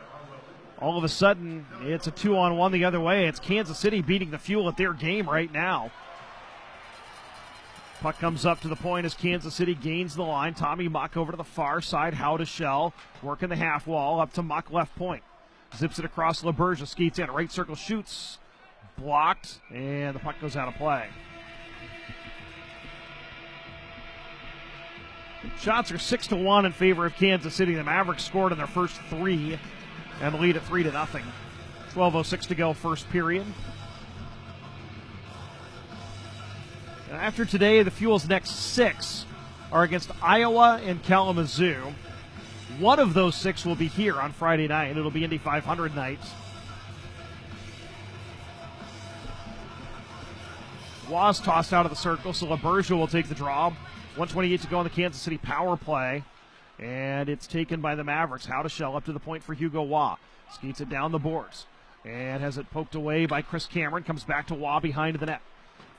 all of a sudden it's a 2-on-1 the other way. It's Kansas City beating the Fuel at their game right now. Puck comes up to the point as Kansas City gains the line. Tommy Muck over to the far side. How to Shell working the half wall up to Muck left point. Zips it across LaBerge, skates in, right circle, shoots. Blocked, and the puck goes out of play. Shots are 6-1 in favor of Kansas City. The Mavericks scored in their first 3 and lead at 3-0. 12:06 to go, first period. And after today, the Fuel's next 6 are against Iowa and Kalamazoo. One of those 6 will be here on Friday night. It'll be Indy 500 night. Was tossed out of the circle, so LaBerge will take the draw. 1:28 to go on the Kansas City power play. And it's taken by the Mavericks. How to Shell up to the point for Hugo Waugh. Skates it down the boards. And has it poked away by Chris Cameron. Comes back to Waugh behind the net.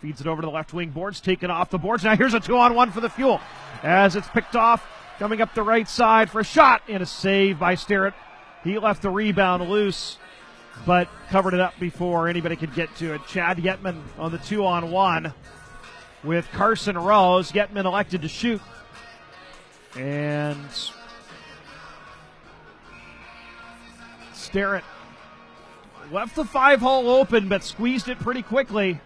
Feeds it over to the left wing boards. Taken off the boards. Now here's a 2-on-1 for the Fuel. As it's picked off. Coming up the right side for a shot. And a save by Sterrett. He left the rebound loose, but covered it up before anybody could get to it. Chad Yetman on the 2-on-1 with Carson Rose. Yetman elected to shoot. And Sterrett left the 5-hole open, but squeezed it pretty quickly.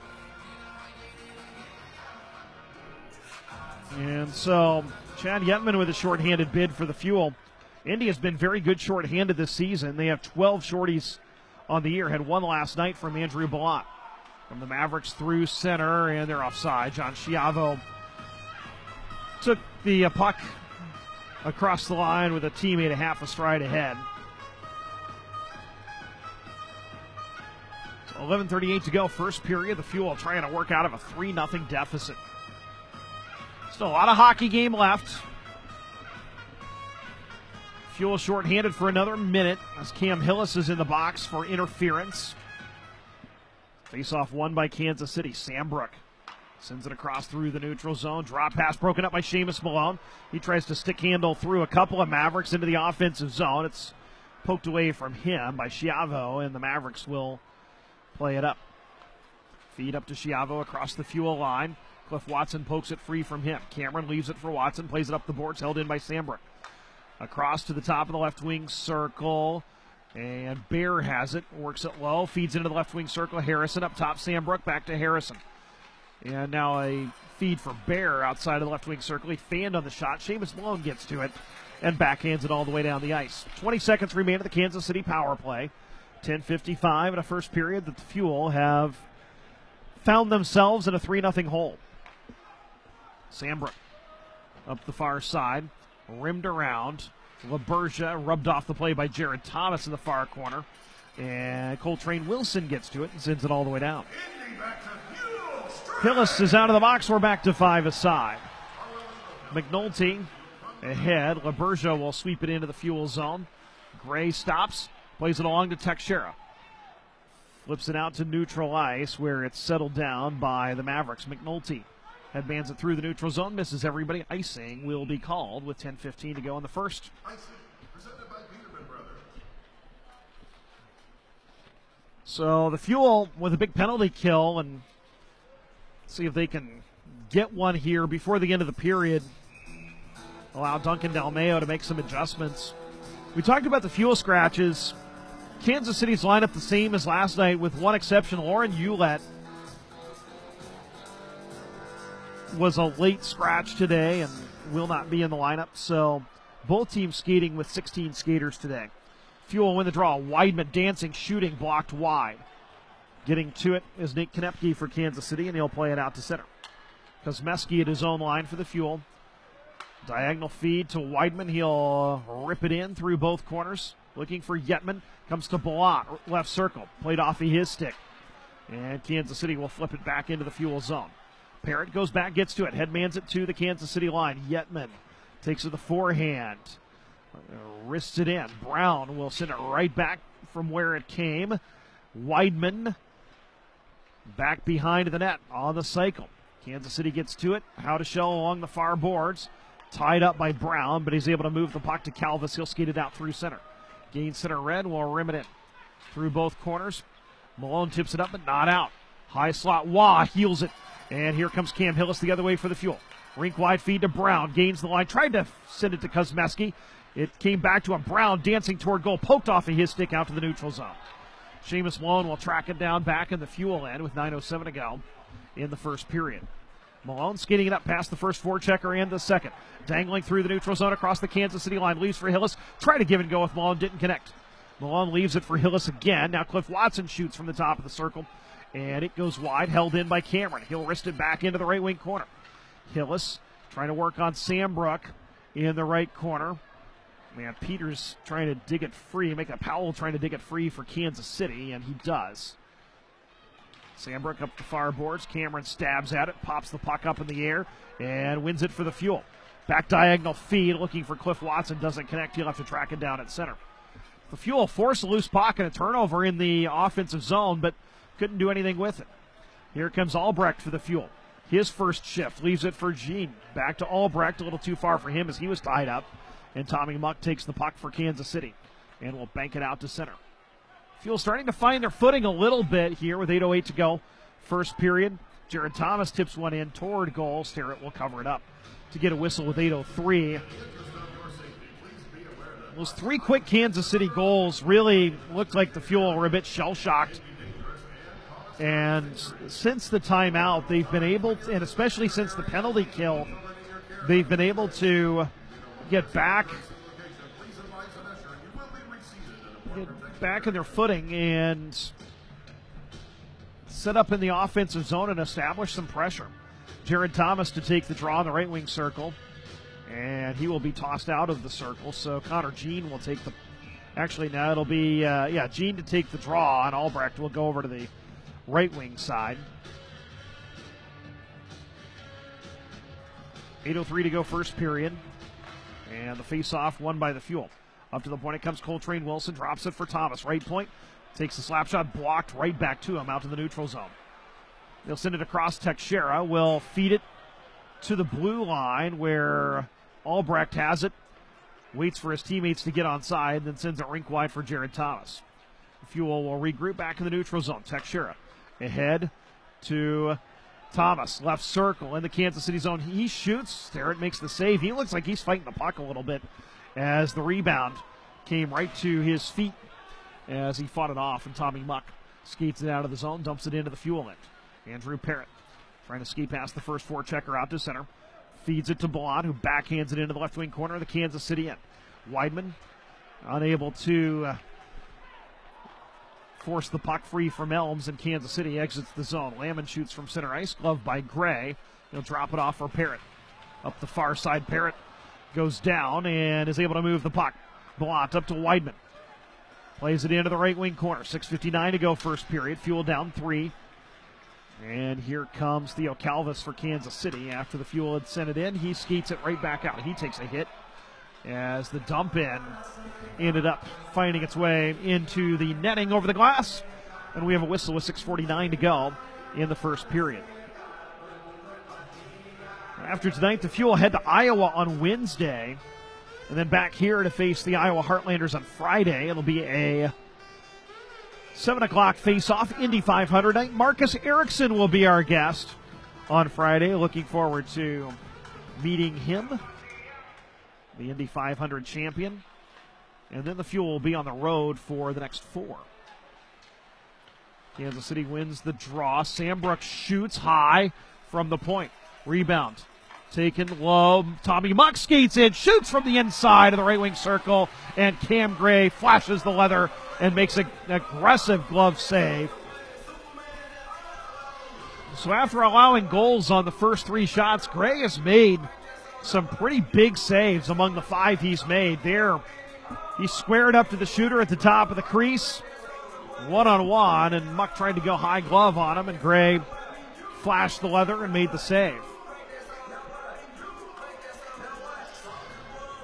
And so Chad Yetman with a shorthanded bid for the Fuel. Indy has been very good shorthanded this season. They have 12 shorties on the year. Had one last night from Andrew Ballant. From the Mavericks through center, and they're offside. John Schiavo took the puck across the line with a teammate a half a stride ahead. 11:38 to go, first period. The Fuel trying to work out of a 3-0 deficit. Still a lot of hockey game left. Fuel shorthanded for another minute as Cam Hillis is in the box for interference. Face-off won by Kansas City. Sam Brook sends it across through the neutral zone. Drop pass broken up by Seamus Malone. He tries to stick handle through a couple of Mavericks into the offensive zone. It's poked away from him by Schiavo, and the Mavericks will play it up. Feed up to Schiavo across the Fuel line. Cliff Watson pokes it free from him. Cameron leaves it for Watson, plays it up the boards, held in by Sambrook. Across to the top of the left wing circle, and Bear has it, works it low, feeds into the left wing circle. Harrison up top, Sambrook back to Harrison. And now a feed for Bear outside of the left wing circle. He fanned on the shot. Seamus Malone gets to it and backhands it all the way down the ice. 20 seconds remain at the Kansas City power play. 10:55 in a first period that the Fuel have found themselves in a 3-0 hole. Sambrook up the far side, rimmed around. LaBerge rubbed off the play by Jared Thomas in the far corner. And Coltrane Wilson gets to it and sends it all the way down. Hillis is out of the box. We're back to 5 aside. McNulty ahead. LaBerge will sweep it into the Fuel zone. Gray stops, plays it along to Teixeira. Flips it out to neutral ice where it's settled down by the Mavericks. McNulty headbands it through the neutral zone, misses everybody. Icing will be called with 10:15 to go in the first. So the Fuel with a big penalty kill, and see if they can get one here before the end of the period. Allow Duncan Dalmeo to make some adjustments. We talked about the Fuel scratches. Kansas City's lineup the same as last night with one exception. Lauren Hewlett was a late scratch today and will not be in the lineup. So both teams skating with 16 skaters today. Fuel win the draw. Weidman dancing, shooting, blocked wide. Getting to it is Nate Konepke for Kansas City, and he'll play it out to center. Kosmeski at his own line for the Fuel. Diagonal feed to Weidman. He'll rip it in through both corners. Looking for Yetman. Comes to Ballant. Left circle. Played off of his stick. And Kansas City will flip it back into the Fuel zone. Parrott goes back, gets to it. Headmans it to the Kansas City line. Yetman takes it the forehand. Wrists it in. Brown will send it right back from where it came. Weidman back behind the net on the cycle. Kansas City gets to it. Haudeshell along the far boards. Tied up by Brown, but he's able to move the puck to Calvis. He'll skate it out through center. Gains center red, will rim it in. Through both corners. Malone tips it up, but not out. High slot, Wah heels it. And here comes Cam Hillis the other way for the Fuel. Rink wide feed to Brown. Gains the line. Tried to send it to Kosmeski. It came back to a Brown dancing toward goal. Poked off of his stick out to the neutral zone. Seamus Malone will track it down back in the Fuel end with 9:07 to go in the first period. Malone skating it up past the first forechecker and the second. Dangling through the neutral zone across the Kansas City line. Leaves for Hillis. Try to give and go with Malone. Didn't connect. Malone leaves it for Hillis again. Now Cliff Watson shoots from the top of the circle. And it goes wide. Held in by Cameron. He'll wrist it back into the right wing corner. Hillis trying to work on Sambrook in the right corner. Man, Peters trying to dig it free. Make a Powell trying to dig it free for Kansas City. And he does. Sambrook up the far boards. Cameron stabs at it, pops the puck up in the air, and wins it for the Fuel. Back diagonal feed, looking for Cliff Watson. Doesn't connect. He'll have to track it down at center. The Fuel forced a loose puck and a turnover in the offensive zone, but couldn't do anything with it. Here comes Albrecht for the Fuel. His first shift leaves it for Jean. Back to Albrecht, a little too far for him as he was tied up. And Tommy Muck takes the puck for Kansas City and will bank it out to center. Fuel starting to find their footing a little bit here with 8:08 to go. First period. Jared Thomas tips one in toward goal. Starrett will cover it up to get a whistle with 8:03. Those three quick Kansas City goals really looked like the Fuel were a bit shell-shocked. And since the timeout, they've been able to, and especially since the penalty kill, they've been able to get back in their footing and set up in the offensive zone and establish some pressure. Jared Thomas to take the draw in the right wing circle, and he will be tossed out of the circle. So Connor Jean will take the, actually now it'll be, Jean to take the draw, and Albrecht will go over to the right wing side. 8:03 to go first period, and the face-off won by the Fuel. Up to the point it comes Coltrane Wilson, drops it for Thomas. Right point, takes the slap shot, blocked right back to him out to the neutral zone. They'll send it across. Teixeira will feed it to the blue line where Albrecht has it. Waits for his teammates to get onside, then sends it rink wide for Jared Thomas. Fuel will regroup back in the neutral zone. Teixeira ahead to Thomas. Left circle in the Kansas City zone. He shoots. Starrett makes the save. He looks like he's fighting the puck a little bit as the rebound came right to his feet as he fought it off, and Tommy Muck skates it out of the zone, dumps it into the Fuel end. Andrew Parrott trying to ski past the first forechecker out to center. Feeds it to Ballant, who backhands it into the left wing corner of the Kansas City end. Weidman unable to force the puck free from Elms, and Kansas City exits the zone. Lamon shoots from center ice, gloved by Gray. He'll drop it off for Parrott. Up the far side, Parrott goes down and is able to move the puck. Ballant up to Weidman. Plays it into the right wing corner. 6:59 to go first period. Fuel down 3. And here comes Theo Calvis for Kansas City. After the Fuel had sent it in, he skates it right back out. He takes a hit as the dump in ended up finding its way into the netting over the glass. And we have a whistle with 6:49 to go in the first period. After tonight, the Fuel head to Iowa on Wednesday, and then back here to face the Iowa Heartlanders on Friday. It'll be a 7 o'clock face-off, Indy 500 night. Marcus Erickson will be our guest on Friday. Looking forward to meeting him, the Indy 500 champion. And then the Fuel will be on the road for the next 4. Kansas City wins the draw. Sambrook shoots high from the point. Rebound taken low. Tommy Muck skates in, shoots from the inside of the right wing circle, and Cam Gray flashes the leather and makes an aggressive glove save. So after allowing goals on the first 3 shots, Gray has made some pretty big saves among the 5 he's made. There, he squared up to the shooter at the top of the crease, one-on-one, and Muck tried to go high glove on him, and Gray flashed the leather and made the save.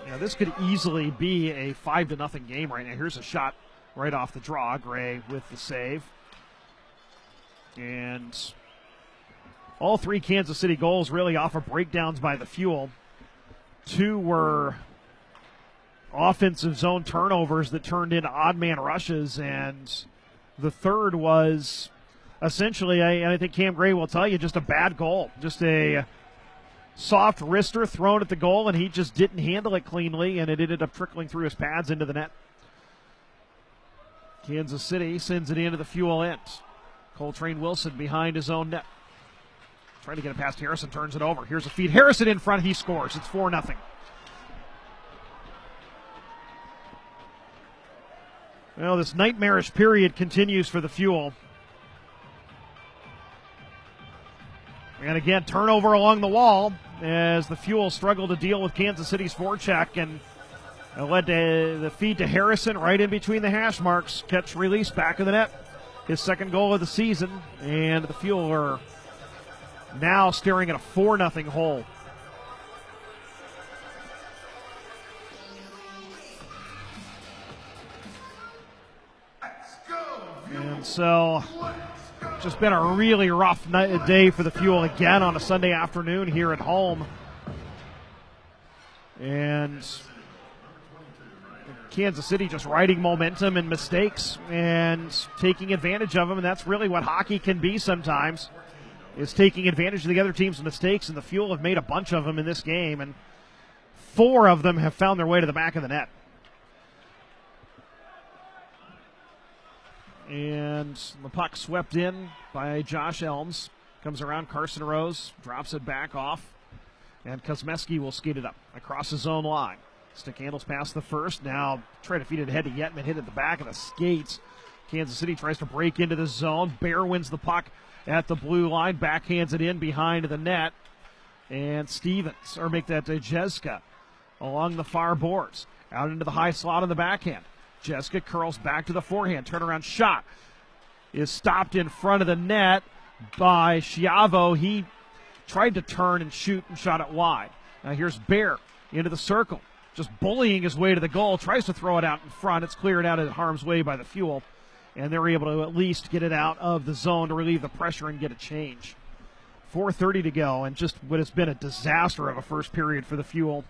Now, this could easily be a 5-0 game right now. Here's a shot right off the draw. Gray with the save. And all 3 Kansas City goals really off of breakdowns by the Fuel. 2 were offensive zone turnovers that turned into odd man rushes, and the third was essentially, I think Cam Gray will tell you, just a bad goal. Just a soft wrister thrown at the goal, and he just didn't handle it cleanly, and it ended up trickling through his pads into the net. Kansas City sends it into the Fuel end. Coltrane Wilson behind his own net. Trying to get it past Harrison, turns it over. Here's a feed. Harrison in front, he scores. It's 4-0. Well, this nightmarish period continues for the Fuel. And again, turnover along the wall as the Fuel struggle to deal with Kansas City's forecheck, and it led to the feed to Harrison right in between the hash marks. Catch release back of the net. His second goal of the season, and the Fuel are now staring at a 4-0 hole. And so, just been a really rough day for the Fuel again on a Sunday afternoon here at home. And Kansas City just riding momentum and mistakes and taking advantage of them, and that's really what hockey can be sometimes, is taking advantage of the other team's mistakes, and the Fuel have made a bunch of them in this game, and 4 of them have found their way to the back of the net. And the puck swept in by Josh Elms. Comes around, Carson Rose drops it back off, and Kosmeski will skate it up across his own line. Stick handles past the first. Now try to feed it ahead to Yetman, hit at the back of the skates. Kansas City tries to break into the zone. Bear wins the puck at the blue line, backhands it in behind the net. And Stevens, or make that Jeska along the far boards. Out into the high slot on the backhand. Jeska curls back to the forehand. Turnaround shot is stopped in front of the net by Schiavo. He tried to turn and shoot and shot it wide. Now here's Bear into the circle, just bullying his way to the goal. Tries to throw it out in front. It's cleared out of harm's way by the Fuel, and they're able to at least get it out of the zone to relieve the pressure and get a change. 4:30 to go, and just what has been a disaster of a first period for the Fuel.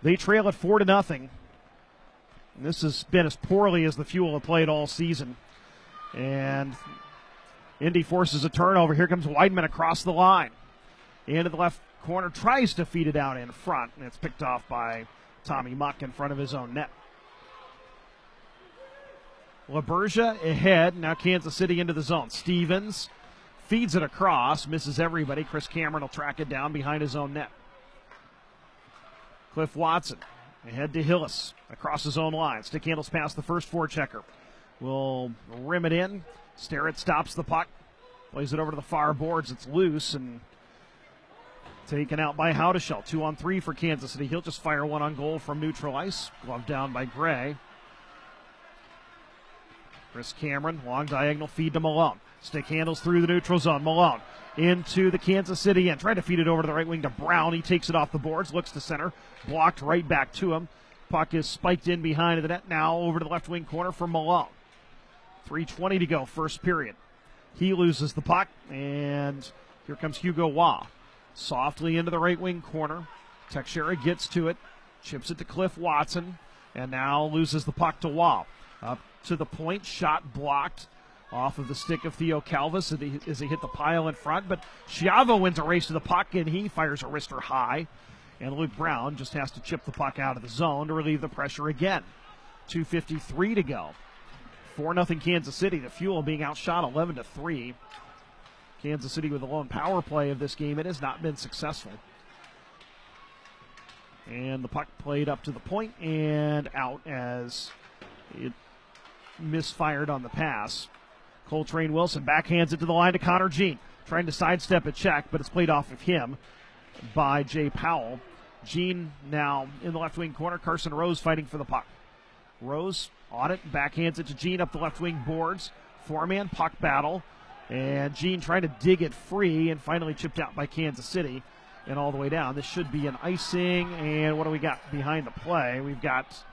They trail at 4-0. And this has been as poorly as the Fuel have played all season. And Indy forces a turnover. Here comes Weidman across the line. Into the left corner, tries to feed it out in front, and it's picked off by Tommy Muck in front of his own net. LaBergia ahead. Now Kansas City into the zone. Stevens feeds it across, misses everybody. Chris Cameron will track it down behind his own net. Cliff Watson ahead to Hillis across his own line. Stick handles past the first forechecker. Will rim it in. Starrett stops the puck. Plays it over to the far boards. It's loose and taken out by Howdeshell. 2-on-3 for Kansas City. He'll just fire one on goal from neutral ice. Glove down by Gray. Chris Cameron, long diagonal feed to Malone. Stick handles through the neutral zone. Malone into the Kansas City end. Trying to feed it over to the right wing to Brown. He takes it off the boards, looks to center. Blocked right back to him. Puck is spiked in behind the net. Now over to the left wing corner for Malone. 3:20 to go, first period. He loses the puck, and here comes Hugo Waugh. Softly into the right wing corner. Teixeira gets to it, chips it to Cliff Watson, and now loses the puck to Waugh. Up to the point, shot blocked off of the stick of Theo Calvis as he hit the pile in front, but Schiavo wins a race to the puck, and he fires a wrister high, and Luke Brown just has to chip the puck out of the zone to relieve the pressure again. 2:53 to go. 4-0 Kansas City. The Fuel being outshot 11-3. Kansas City with the lone power play of this game. It has not been successful. And the puck played up to the point and out as it misfired on the pass. Coltrane Wilson backhands it to the line to Connor Jean. Trying to sidestep a check, but it's played off of him by Jay Powell. Jean now in the left wing corner. Carson Rose fighting for the puck. Rose on it, backhands it to Jean up the left wing boards. Four-man puck battle. And Jean trying to dig it free and finally chipped out by Kansas City and all the way down. This should be an icing. And what do we got behind the play? We've got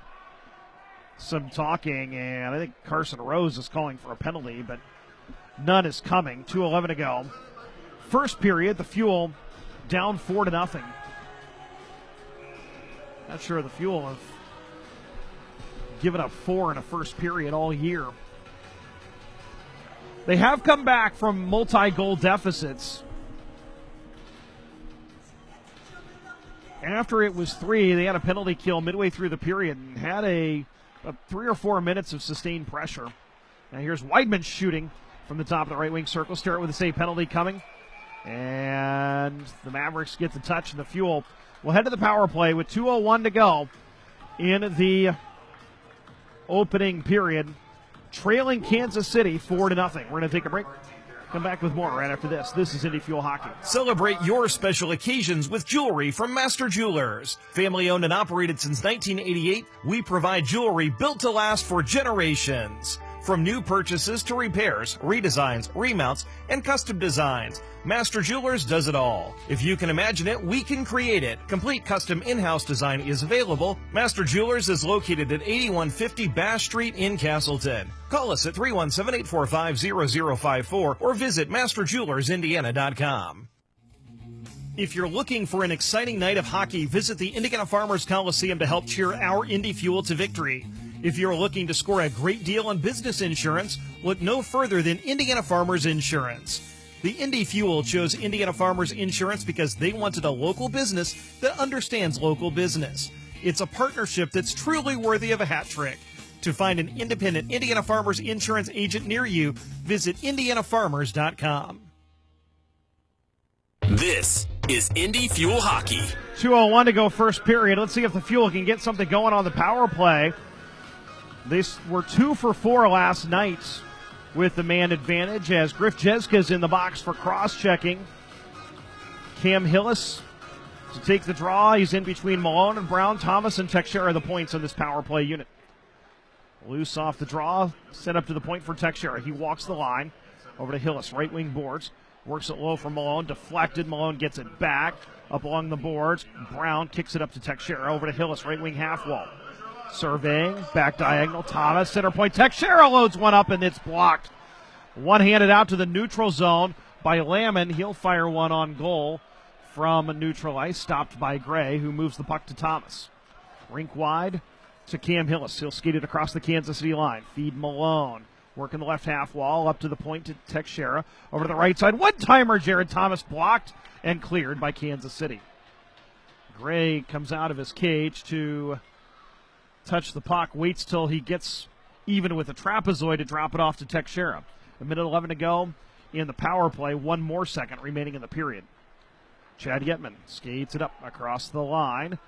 some talking, and I think Carson Rose is calling for a penalty, but none is coming. 2:11 to go. First period, the Fuel down 4-0. Not sure the Fuel have given up 4 in a first period all year. They have come back from multi-goal deficits. After it was 3, they had a penalty kill midway through the period and had a 3 or 4 minutes of sustained pressure. Now here's Weidman shooting from the top of the right wing circle. Start with a save penalty coming. And the Mavericks get the touch, and the Fuel will head to the power play with 2:01 to go in the opening period, trailing Kansas City 4-0. We're going to take a break. Come back with more right after this. This is Indy Fuel Hockey. Celebrate your special occasions with jewelry from Master Jewelers. Family owned and operated since 1988, we provide jewelry built to last for generations. From new purchases to repairs, redesigns, remounts, and custom designs, Master Jewelers does it all. If you can imagine it, we can create it. Complete custom in-house design is available. Master Jewelers is located at 8150 Bass Street in Castleton. Call us at 317-845-0054 or visit masterjewellersindiana.com. If you're looking for an exciting night of hockey, visit the Indiana Farmers Coliseum to help cheer our Indy Fuel to victory. If you're looking to score a great deal on business insurance, look no further than Indiana Farmers Insurance. The Indy Fuel chose Indiana Farmers Insurance because they wanted a local business that understands local business. It's a partnership that's truly worthy of a hat trick. To find an independent Indiana Farmers Insurance agent near you, visit indianafarmers.com. This is Indy Fuel Hockey. 2:01 to go first period. Let's see if the Fuel can get something going on the power play. They were 2 for 4 last night with the man advantage as Griff Jeska's in the box for cross-checking. Cam Hillis to take the draw. He's in between Malone and Brown. Thomas and Teixeira the points on this power play unit. Loose off the draw, sent up to the point for Teixeira. He walks the line over to Hillis, right wing boards. Works it low for Malone, deflected. Malone gets it back up along the boards. Brown kicks it up to Teixeira, over to Hillis, right wing half wall. Surveying, back diagonal, Thomas, center point. Teixeira loads one up, and it's blocked. One-handed out to the neutral zone by Lamon. He'll fire one on goal from a neutral ice, stopped by Gray, who moves the puck to Thomas. Rink wide to Cam Hillis. He'll skate it across the Kansas City line. Feed Malone. Working the left half wall, up to the point to Teixeira. Over to the right side. One-timer, Jared Thomas blocked and cleared by Kansas City. Gray comes out of his cage to touch the puck, waits till he gets even with a trapezoid to drop it off to Teixeira. A minute 11 to go in the power play. 1 more second remaining in the period. Chad Yetman skates it up across the line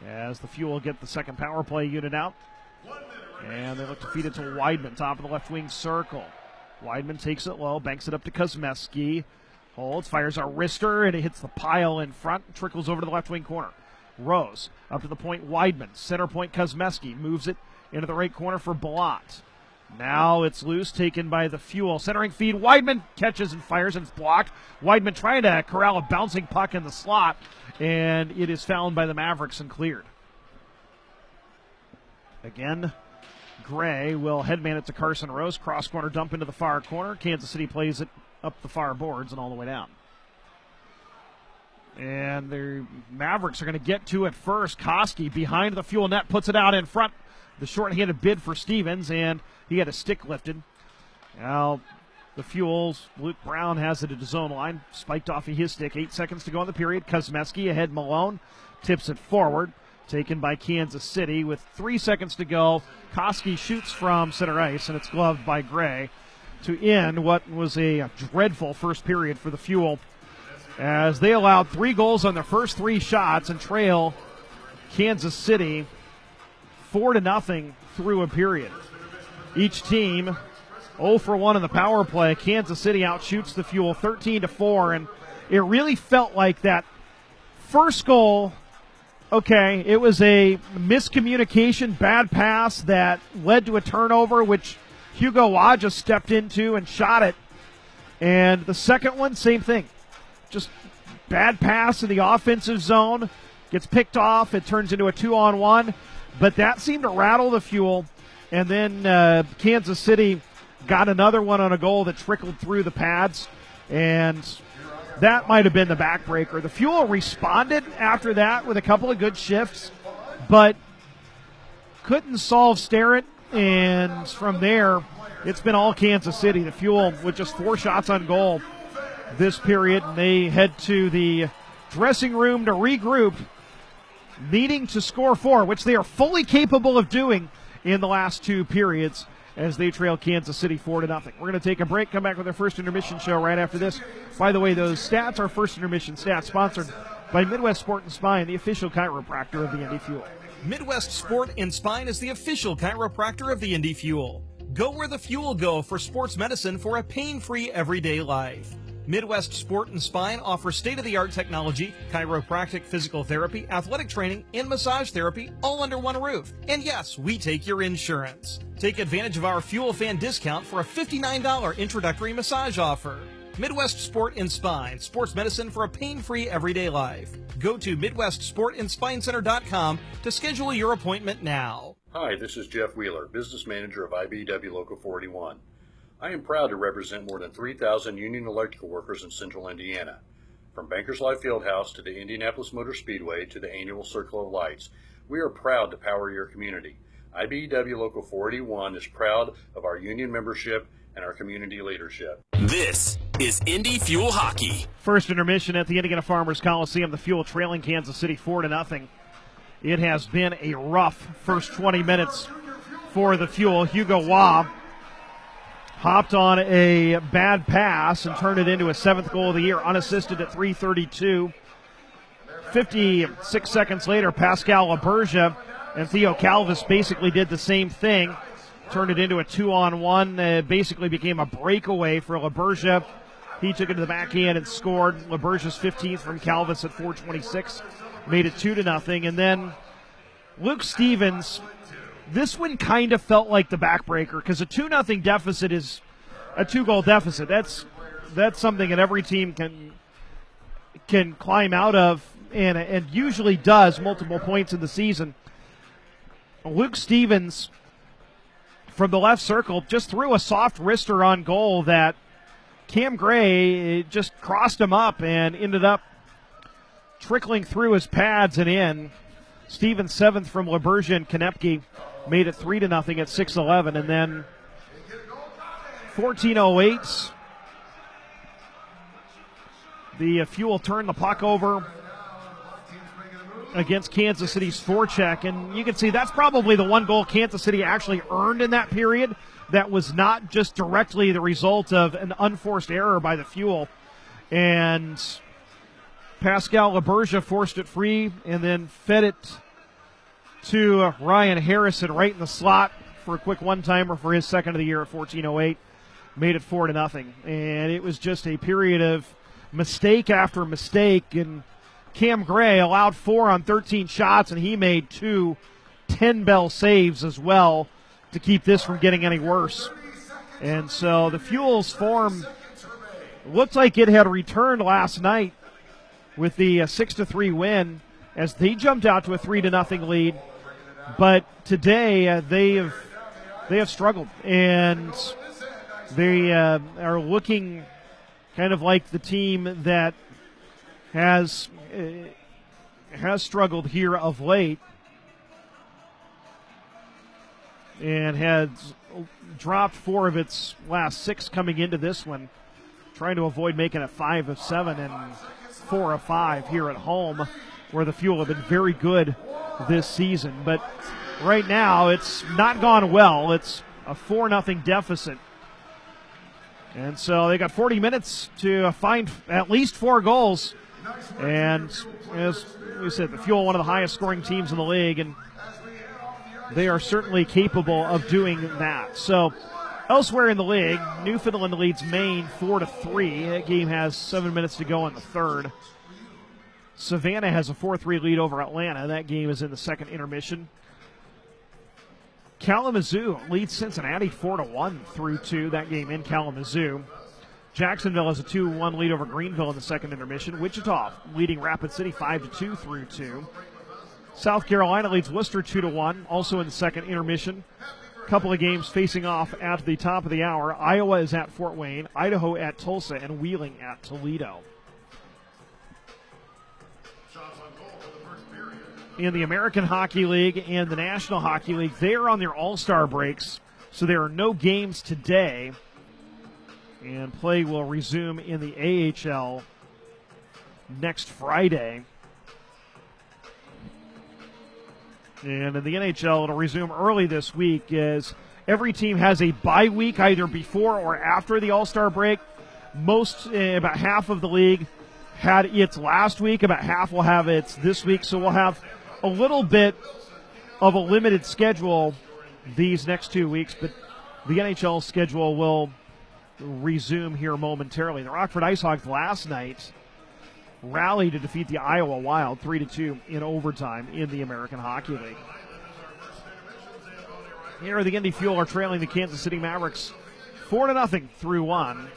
as the Fuel get the second power play unit out. And they look to feed it to Weidman, top of the left wing circle. Weidman takes it low, banks it up to Kosmeski. Holds, fires a wrister, and it hits the pile in front, trickles over to the left wing corner. Rose, up to the point, Weidman. Center point, Kosmeski. Moves it into the right corner for Blott. Now it's loose, taken by the Fuel. Centering feed, Weidman catches and fires, and it's blocked. Weidman trying to corral a bouncing puck in the slot, and it is fouled by the Mavericks and cleared. Again, Gray will headman it to Carson Rose. Cross corner dump into the far corner. Kansas City plays it up the far boards and all the way down. And the Mavericks are going to get to it first. Koski behind the Fuel net, puts it out in front. The short-handed bid for Stevens, and he had a stick lifted. Now the Fuel's Luke Brown has it at his own line. Spiked off of his stick. 8 seconds to go in the period. Kosmeski ahead Malone. Tips it forward. Taken by Kansas City with 3 seconds to go. Koski shoots from center ice, and it's gloved by Gray to end what was a dreadful first period for the Fuel, as they allowed 3 goals on their first 3 shots and trail Kansas City 4-0 through a period. Each team 0 for 1 in the power play. Kansas City outshoots the Fuel 13-4, and it really felt like that first goal. Okay, it was a miscommunication, bad pass that led to a turnover, which Hugo Waugh just stepped into and shot it. And the second one, same thing. Just bad pass in the offensive zone, gets picked off, it turns into a 2-on-1. But that seemed to rattle the Fuel. And then Kansas City got another one on a goal that trickled through the pads. And that might have been the backbreaker. The Fuel responded after that with a couple of good shifts, but couldn't solve Starrett. And from there, it's been all Kansas City. The Fuel with just 4 shots on goal this period, and they head to the dressing room to regroup, needing to score 4, which they are fully capable of doing in the last 2 periods as they trail Kansas City 4-0. We're going to take a break, come back with our first intermission show right after this. By the way, those stats are first intermission stats, sponsored by Midwest Sport and Spine, the official chiropractor of the Indy Fuel. Midwest Sport and Spine is the official chiropractor of the Indy Fuel. Go where the Fuel go for sports medicine for a pain-free everyday life. Midwest Sport and Spine offers state-of-the-art technology, chiropractic physical therapy, athletic training, and massage therapy all under one roof. And yes, we take your insurance. Take advantage of our Fuel Fan discount for a $59 introductory massage offer. Midwest Sport and Spine, sports medicine for a pain-free everyday life. Go to MidwestSportandSpineCenter.com to schedule your appointment now. Hi, this is Jeff Wheeler, Business Manager of IBEW Local 41. I am proud to represent more than 3,000 union electrical workers in central Indiana. From Bankers Life Fieldhouse to the Indianapolis Motor Speedway to the annual Circle of Lights, we are proud to power your community. IBEW Local 481 is proud of our union membership and our community leadership. This is Indy Fuel Hockey. First intermission at the Indiana Farmers Coliseum. The Fuel trailing Kansas City 4-0. It has been a rough first 20 minutes for the Fuel. Hugo Waugh hopped on a bad pass and turned it into a 7th goal of the year, unassisted at .332. 56 seconds later, Pascal LaBergia and Theo Calvis basically did the same thing. Turned it into a 2-on-1. Basically became a breakaway for LaBergia. He took it to the backhand and scored. LaBergia's 15th from Calvis at .426. Made it 2-0. And then Luke Stevens, this one kind of felt like the backbreaker because a 2-0 deficit is a 2-goal deficit. That's something that every team can climb out of and usually does multiple points in the season. Luke Stevens from the left circle just threw a soft wrister on goal that Cam Gray just crossed him up and ended up trickling through his pads and in. Stevens 7th from LaBergia and Konepke made it 3-0 at 6:11, and then 14:08. The Fuel turned the puck over against Kansas City's forecheck, and you can see that's probably the one goal Kansas City actually earned in that period that was not just directly the result of an unforced error by the Fuel. And Pascal LaBergia forced it free and then fed it to Ryan Harrison right in the slot for a quick one-timer for his 2nd of the year at 14:08. Made it 4-0. And it was just a period of mistake after mistake. And Cam Gray allowed 4 on 13 shots, and he made 2 10-bell saves as well to keep this from getting any worse. And so the Fuel's form looked like it had returned last night with the 6-3 win as they jumped out to a 3-0 lead. But today they have struggled, and they are looking kind of like the team that has struggled here of late and has dropped 4 of its last 6 coming into this one, trying to avoid making it 5 of 7 and 4 of 5 here at home, where the Fuel have been very good this season. But right now it's not gone well. It's a 4-0 deficit. And so they got 40 minutes to find at least 4 goals. And as we said, the Fuel, one of the highest scoring teams in the league, and they are certainly capable of doing that. So Elsewhere in the league, Newfoundland leads Maine 4-3. That game has 7 minutes to go in the third. Savannah has a 4-3 lead over Atlanta. That game is in the second intermission. Kalamazoo leads Cincinnati 4-1 through 2. That game in Kalamazoo. Jacksonville has a 2-1 lead over Greenville in the second intermission. Wichita leading Rapid City 5-2 through 2. South Carolina leads Worcester 2-1, also in the second intermission. Couple of games facing off at the top of the hour. Iowa is at Fort Wayne, Idaho at Tulsa, and Wheeling at Toledo. In the American Hockey League and the National Hockey League, they are on their all-star breaks, so there are no games today. And play will resume in the AHL next Friday. And in the NHL, it'll resume early this week as every team has a bye week either before or after the All-Star break. About half of the league had its last week. About half will have its this week. So we'll have a little bit of a limited schedule these next 2 weeks, but the NHL schedule will resume here momentarily. The Rockford IceHogs last night rallied to defeat the Iowa Wild 3-2 in overtime in the American Hockey League. Here, the Indy Fuel are trailing the Kansas City Mavericks 4-0 through 1.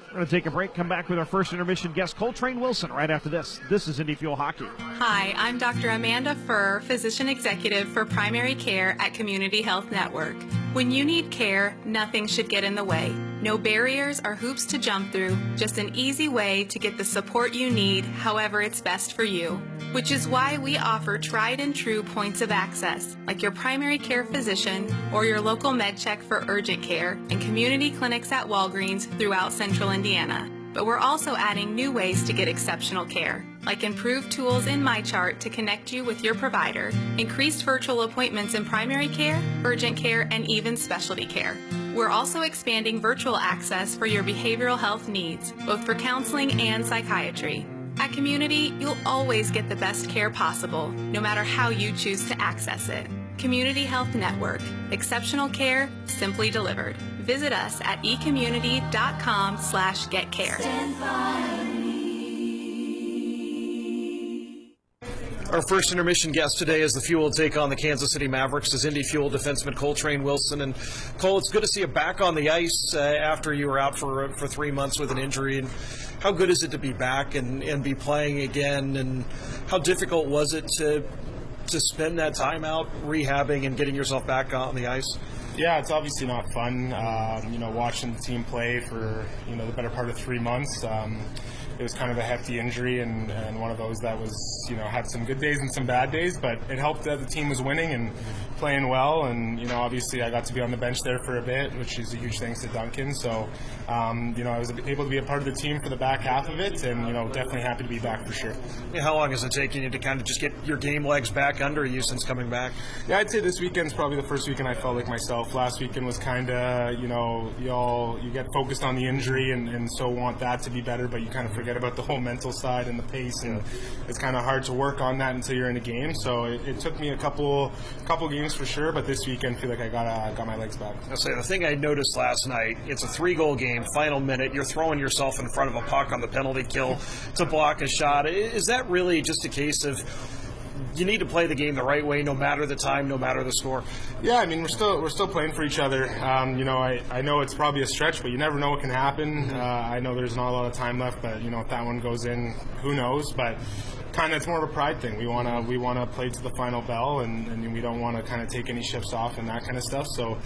We're going to take a break, come back with our first intermission guest, Coltrane Wilson, right after this. This is Indy Fuel Hockey. Hi, I'm Dr. Amanda Furr, Physician Executive for Primary Care at Community Health Network. When you need care, nothing should get in the way. No barriers or hoops to jump through, just an easy way to get the support you need, however it's best for you. Which is why we offer tried and true points of access, like your primary care physician or your local med check for urgent care and community clinics at Walgreens throughout Central Indiana. But we're also adding new ways to get exceptional care, like improved tools in MyChart to connect you with your provider, increased virtual appointments in primary care, urgent care, and even specialty care. We're also expanding virtual access for your behavioral health needs, both for counseling and psychiatry. At Community, you'll always get the best care possible, no matter how you choose to access it. Community Health Network. Exceptional care, simply delivered. Visit us at ecommunity.com/getcare. Our first intermission guest today is the Fuel will take on the Kansas City Mavericks as Indy Fuel defenseman Coltrane Wilson. And Cole, it's good to see you back on the ice after you were out for 3 months with an injury. And how good is it to be back and be playing again? And how difficult was it to spend that time out rehabbing and getting yourself back on the ice? Yeah, it's obviously not fun. Watching the team play for the better part of 3 months. It was kind of a hefty injury and one of those that was, had some good days and some bad days, but it helped that the team was winning and playing well. And, obviously I got to be on the bench there for a bit, which is a huge thanks to Duncan. So, I was able to be a part of the team for the back half of it and, definitely happy to be back for sure. Yeah, how long has it taken you to kind of just get your game legs back under you since coming back? Yeah, I'd say this weekend's probably the first weekend I felt like myself. Last weekend was kind of, you get focused on the injury and so want that to be better, but you kind of forget about the whole mental side and the pace, and it's kind of hard to work on that until you're in a game. So it took me a couple games for sure, but this weekend I feel like I got my legs back. I'll say the thing I noticed last night, it's a 3-goal game, final minute, you're throwing yourself in front of a puck on the penalty kill to block a shot. Is that really just a case of you need to play the game the right way, no matter the time, no matter the score? Yeah, I mean, we're still playing for each other. I know it's probably a stretch, but you never know what can happen. I know there's not a lot of time left, but if that one goes in, who knows? But kind of, it's more of a pride thing. We want to play to the final bell, and we don't want to kind of take any shifts off and that kind of stuff. So,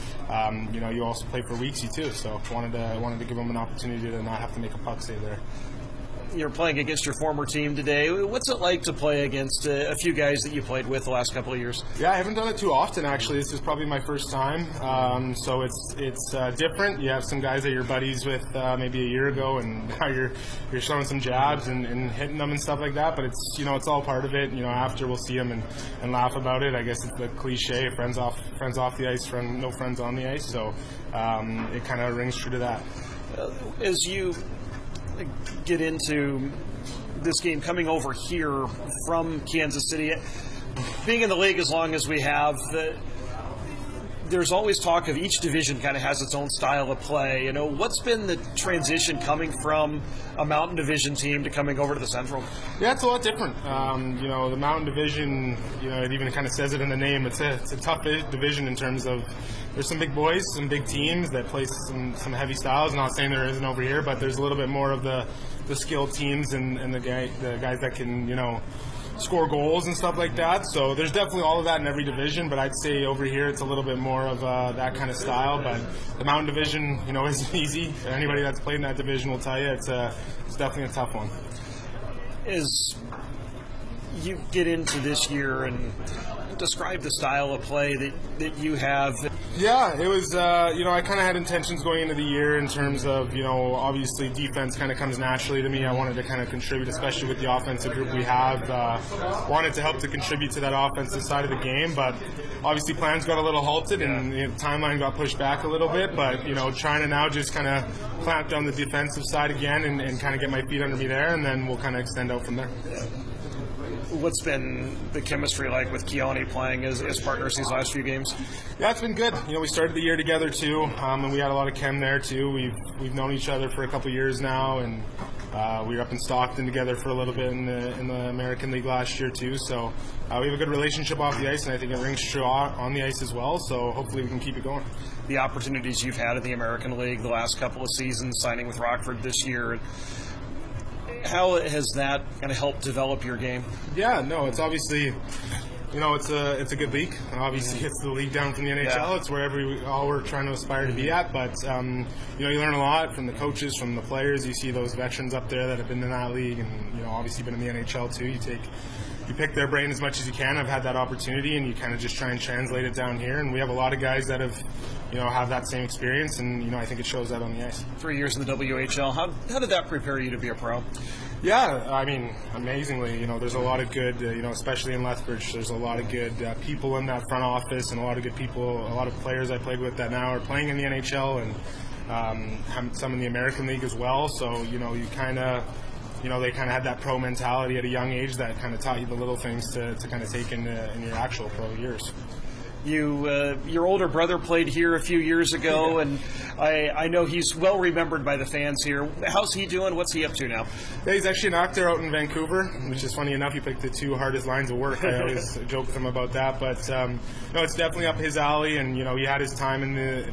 you also play for Weeksy too. So wanted to give them an opportunity to not have to make a puck save there. You're playing against your former team today. What's it like to play against a few guys that you played with the last couple of years? Yeah, I haven't done it too often, actually. This is probably my first time. So it's different. You have some guys that you're buddies with maybe a year ago, and now you're showing some jabs and hitting them and stuff like that. But it's it's all part of it. After we'll see them and laugh about it. I guess it's the cliche: friends off the ice, no friends on the ice. So it kind of rings true to that. As you get into this game, coming over here from Kansas City, being in the league as long as we have, there's always talk of each division kind of has its own style of play. You know, what's been the transition coming from a Mountain Division team to coming over to the Central? Yeah, it's a lot different. You know, the Mountain Division, you know, it even kind of says it in the name. It's a tough division in terms of there's some big boys, some big teams that play some heavy styles. Not saying there isn't over here, but there's a little bit more of the skilled teams and the guys that can, you know, score goals and stuff like that. So there's definitely all of that in every division, but I'd say over here it's a little bit more of that kind of style. But the Mountain Division, you know, isn't easy. Anybody that's played in that division will tell you it's definitely a tough one. As you get into this year and describe the style of play that you have. Yeah, it was, you know, I kind of had intentions going into the year in terms of, you know, obviously defense kind of comes naturally to me. I wanted to kind of contribute, especially with the offensive group we have. Wanted to help to contribute to that offensive side of the game, but obviously plans got a little halted and the timeline got pushed back a little bit. But, you know, trying to now just kind of clamp down the defensive side again and kind of get my feet under me there, and then we'll kind of extend out from there. What's been the chemistry like with Keone playing as partners these last few games? Yeah, it's been good. You know, we started the year together too, and we had a lot of chem there too. We've known each other for a couple years now, and we were up in Stockton together for a little bit in the American League last year too. So we have a good relationship off the ice, and I think it rings true on the ice as well. So hopefully we can keep it going. The opportunities you've had in the American League the last couple of seasons, signing with Rockford this year, how has that kind of helped develop your game? Yeah, no, it's obviously, you know, it's a good league. Obviously, it's the league down from the NHL. Yeah. It's where all we're trying to aspire to be at. But you know, you learn a lot from the coaches, from the players. You see those veterans up there that have been in that league, and you know, obviously been in the NHL too. You pick their brain as much as you can. I've had that opportunity, and you kind of just try and translate it down here. And we have a lot of guys that have, you know, have that same experience, and you know, I think it shows that on the ice. 3 years in the WHL. How did that prepare you to be a pro? Yeah, I mean, amazingly. You know, there's a lot of good, you know, especially in Lethbridge, there's a lot of good people in that front office, and a lot of good people, a lot of players I played with that now are playing in the NHL, and some in the American League as well. So, you know, they kind of had that pro mentality at a young age that kind of taught you the little things to kind of take in your actual pro years. Your older brother played here a few years ago, and I know he's well remembered by the fans here. How's he doing? What's he up to now? Yeah, he's actually an actor out in Vancouver, which is funny enough. He picked the two hardest lines of work. I always joke with him about that, but no, it's definitely up his alley. And you know, he had his time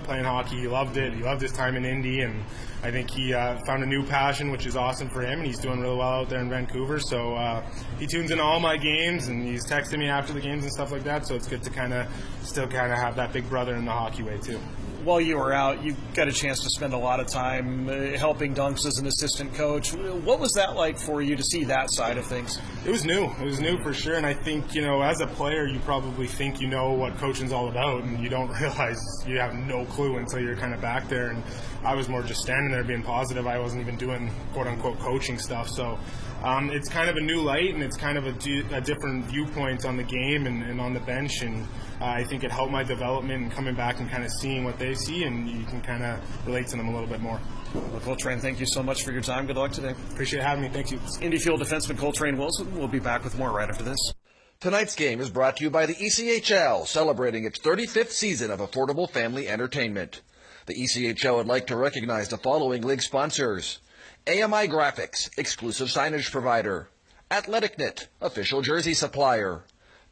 playing hockey. He loved it. He loved his time in Indy, and I think he found a new passion, which is awesome for him, and he's doing really well out there in Vancouver. So he tunes in all my games, and he's texting me after the games and stuff like that. So it's good to still have that big brother in the hockey way too. While you were out, you got a chance to spend a lot of time helping Dunks as an assistant coach. What was that like for you to see that side of things? It was new. It was new for sure. And I think, you know, as a player, you probably think you know what coaching's all about, and you don't realize you have no clue until you're kind of back there. And I was more just standing there being positive. I wasn't even doing quote-unquote coaching stuff. So it's kind of a new light, and it's kind of a different viewpoint on the game and on the bench. And I think it helped my development and coming back and kind of seeing what they see, and you can kind of relate to them a little bit more. Well, Coltrane, thank you so much for your time. Good luck today. Appreciate having me. Thank you. Indy Fuel defenseman Coltrane Wilson. We'll be back with more right after this. Tonight's game is brought to you by the ECHL, celebrating its 35th season of affordable family entertainment. The ECHL would like to recognize the following league sponsors: AMI Graphics, exclusive signage provider; AthleticNet, official jersey supplier;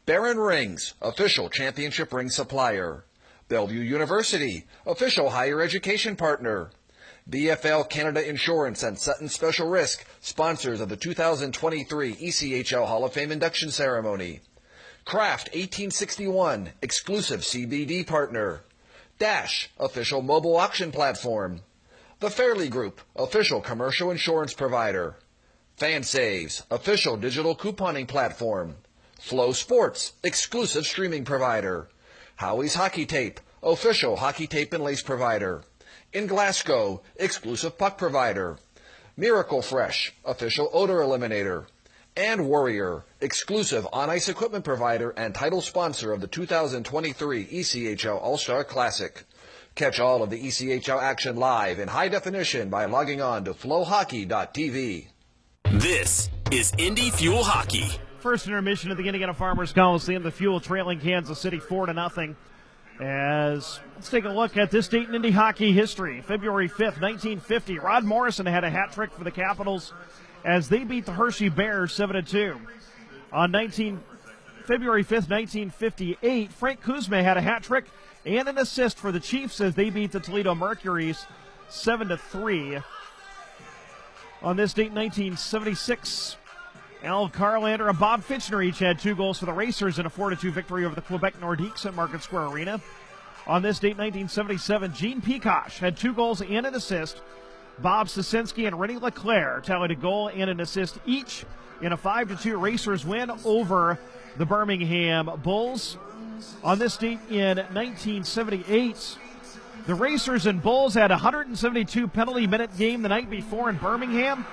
Barron Rings, official championship ring supplier; Bellevue University, official higher education partner; BFL Canada Insurance and Sutton Special Risk, sponsors of the 2023 ECHL Hall of Fame induction ceremony; Kraft 1861, exclusive CBD partner; Dash, official mobile auction platform; The Fairley Group, official commercial insurance provider; FanSaves, official digital couponing platform; Flow Sports, exclusive streaming provider; Howie's Hockey Tape, official hockey tape and lace provider; In Glasgow, exclusive puck provider; Miracle Fresh, official odor eliminator; and Warrior, exclusive on-ice equipment provider and title sponsor of the 2023 ECHL All-Star Classic. Catch all of the ECHL action live in high definition by logging on to flowhockey.tv. This is Indy Fuel Hockey. First intermission of the Indiana Farmers Coliseum. The Fuel trailing Kansas City 4-0. Let's take a look at this date in Indy hockey history. February 5th, 1950, Rod Morrison had a hat trick for the Capitals as they beat the Hershey Bears 7-2. On February 5th, 1958, Frank Kuzma had a hat trick and an assist for the Chiefs as they beat the Toledo Mercuries 7-3. On this date, 1976, Al Carlander and Bob Fitchner each had 2 goals for the Racers in a 4-2 victory over the Quebec Nordiques at Market Square Arena. On this date, 1977, Gene Peacock had 2 goals and an assist. Bob Sosinski and Rennie Leclerc tallied a goal and an assist each in a 5-2 Racers win over the Birmingham Bulls. On this date in 1978, the Racers and Bulls had a 172 penalty minute game the night before in Birmingham.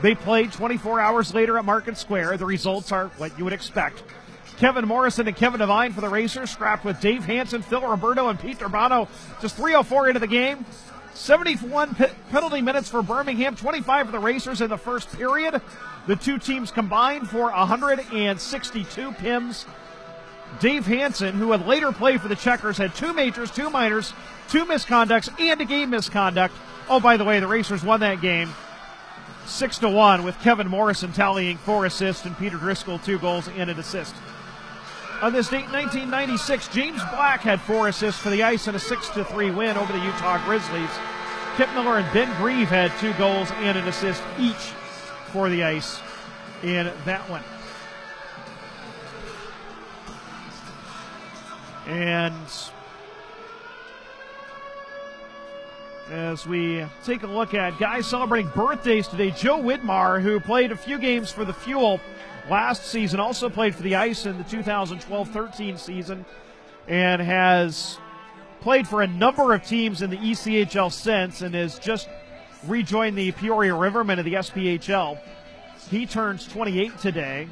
They played 24 hours later at Market Square. The results are what you would expect. Kevin Morrison and Kevin Devine for the Racers, scrapped with Dave Hansen, Phil Roberto, and Pete Urbano just 3:04 into the game. 71 penalty minutes for Birmingham, 25 for the Racers in the first period. The two teams combined for 162 PIMs. Dave Hansen, who would later play for the Checkers, had 2 majors, 2 minors, 2 misconducts, and a game misconduct. Oh, by the way, the Racers won that game 6-1 with Kevin Morrison tallying 4 assists and Peter Driscoll 2 goals and an assist. On this date, 1996, James Black had 4 assists for the Ice in a 6-3 win over the Utah Grizzlies. Kip Miller and Ben Grieve had 2 goals and an assist each for the Ice in that one. And as we take a look at guys celebrating birthdays today, Joe Widmar, who played a few games for the Fuel last season, also played for the Ice in the 2012-13 season, and has played for a number of teams in the ECHL since, and has just rejoined the Peoria Rivermen of the SPHL. He turns 28 today.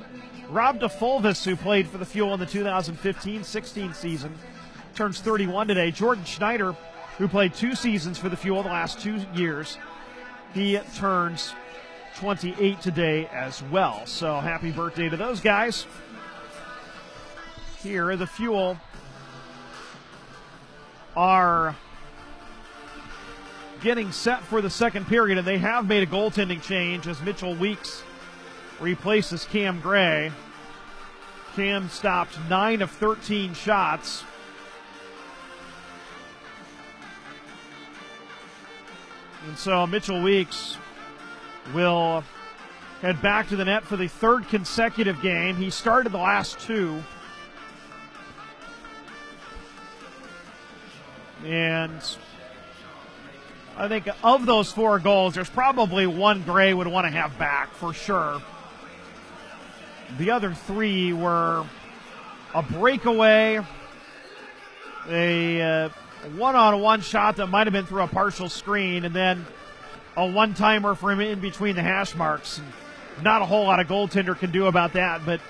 Rob DeFulvis, who played for the Fuel in the 2015-16 season, turns 31 today. Jordan Schneider, who played 2 seasons for the Fuel the last 2 years, he turns 28 today as well. So happy birthday to those guys. Here, the Fuel are getting set for the second period, and they have made a goaltending change as Mitchell Weeks replaces Cam Gray. Cam stopped 9 of 13 shots. And so Mitchell Weeks will head back to the net for the 3rd consecutive game. He started the last 2. And I think of those 4 goals, there's probably one Gray would want to have back for sure. The other 3 were a breakaway, a one-on-one shot that might have been through a partial screen, and then a one-timer from in between the hash marks. Not a whole lot a goaltender can do about that, but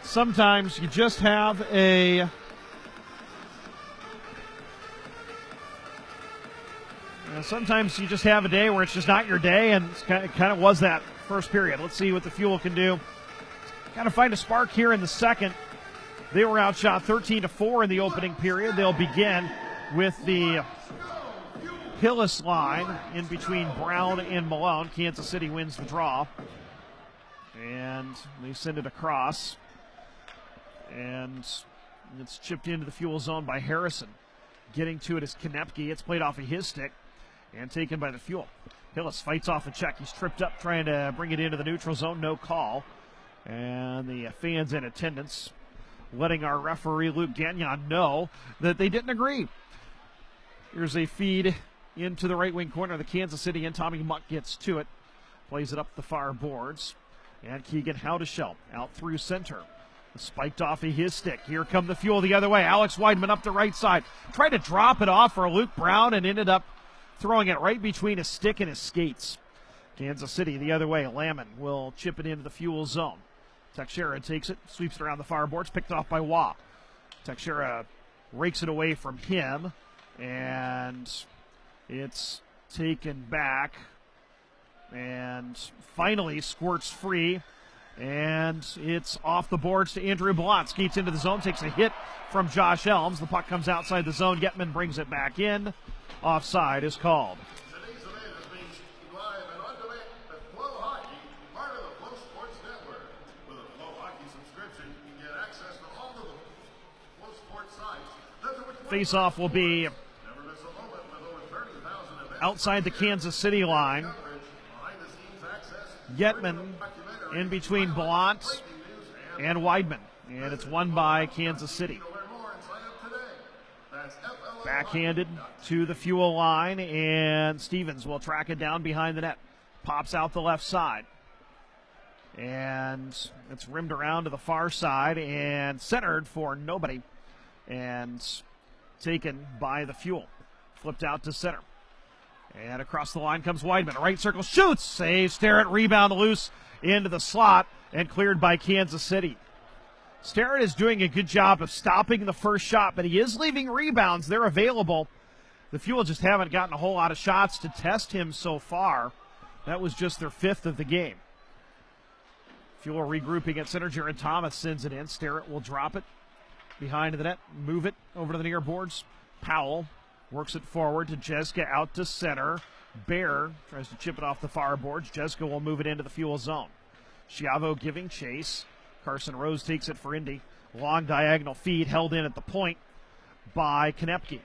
sometimes you just have a day where it's just not your day, and it kind of was that first period. Let's see what the Fuel can do. Kind of find a spark here in the second. They were outshot 13-4 in the opening period. They'll begin with the Hillis line in between Brown and Malone. Kansas City wins the draw. And they send it across. And it's chipped into the Fuel zone by Harrison. Getting to it is Konepke. It's played off of his stick and taken by the Fuel. Hillis fights off a check. He's tripped up trying to bring it into the neutral zone. No call. And the fans in attendance letting our referee Luke Gagnon know that they didn't agree. Here's a feed into the right wing corner of the Kansas City, and Tommy Muck gets to it. Plays it up the far boards. And Keegan Howdeshell out through center. Spiked off of his stick. Here come the Fuel the other way. Alex Weidman up the right side. Tried to drop it off for Luke Brown and ended up throwing it right between his stick and his skates. Kansas City the other way. Lamon will chip it into the Fuel zone. Teixeira takes it, sweeps it around the far boards, picked off by Waugh. Teixeira rakes it away from him, and it's taken back and finally squirts free And it's off the boards to Andrew Blount. Skates into the zone, takes a hit from Josh Elms. The puck comes outside the zone. Getman brings it back in. Offside is called. Face-off will be outside the Kansas City line. Getman in between Blount and Weidman. And it's won by Kansas City. Backhanded to the Fuel line, and Stevens will track it down behind the net. Pops out the left side. And it's rimmed around to the far side and centered for nobody. And taken by the Fuel. Flipped out to center. And across the line comes Weidman. Right circle, shoots, saves, Starrett, rebound loose into the slot and cleared by Kansas City. Starrett is doing a good job of stopping the first shot, but he is leaving rebounds. They're available. The Fuel just haven't gotten a whole lot of shots to test him so far. That was just their 5th of the game. Fuel regrouping at center. Jared Thomas sends it in. Starrett will drop it behind the net, move it over to the near boards. Powell works it forward to Jeska, out to center. Bear tries to chip it off the far boards. Jeska will move it into the Fuel zone. Schiavo giving chase. Carson Rose takes it for Indy. Long diagonal feed held in at the point by Konepke.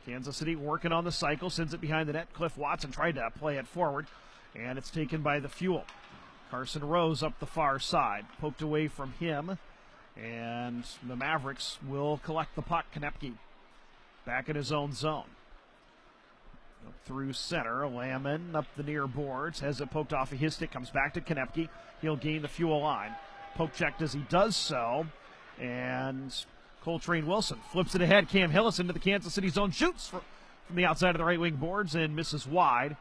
Kansas City working on the cycle, sends it behind the net. Cliff Watson tried to play it forward, and it's taken by the Fuel. Carson Rose up the far side, poked away from him. And the Mavericks will collect the puck. Konepke back in his own zone. Up through center. Lamon up the near boards. Has it poked off of his stick. Comes back to Konepke. He'll gain the Fuel line. Poke checked as he does so. And Coltrane Wilson flips it ahead. Cam Hillis into the Kansas City zone. Shoots from the outside of the right wing boards and misses wide.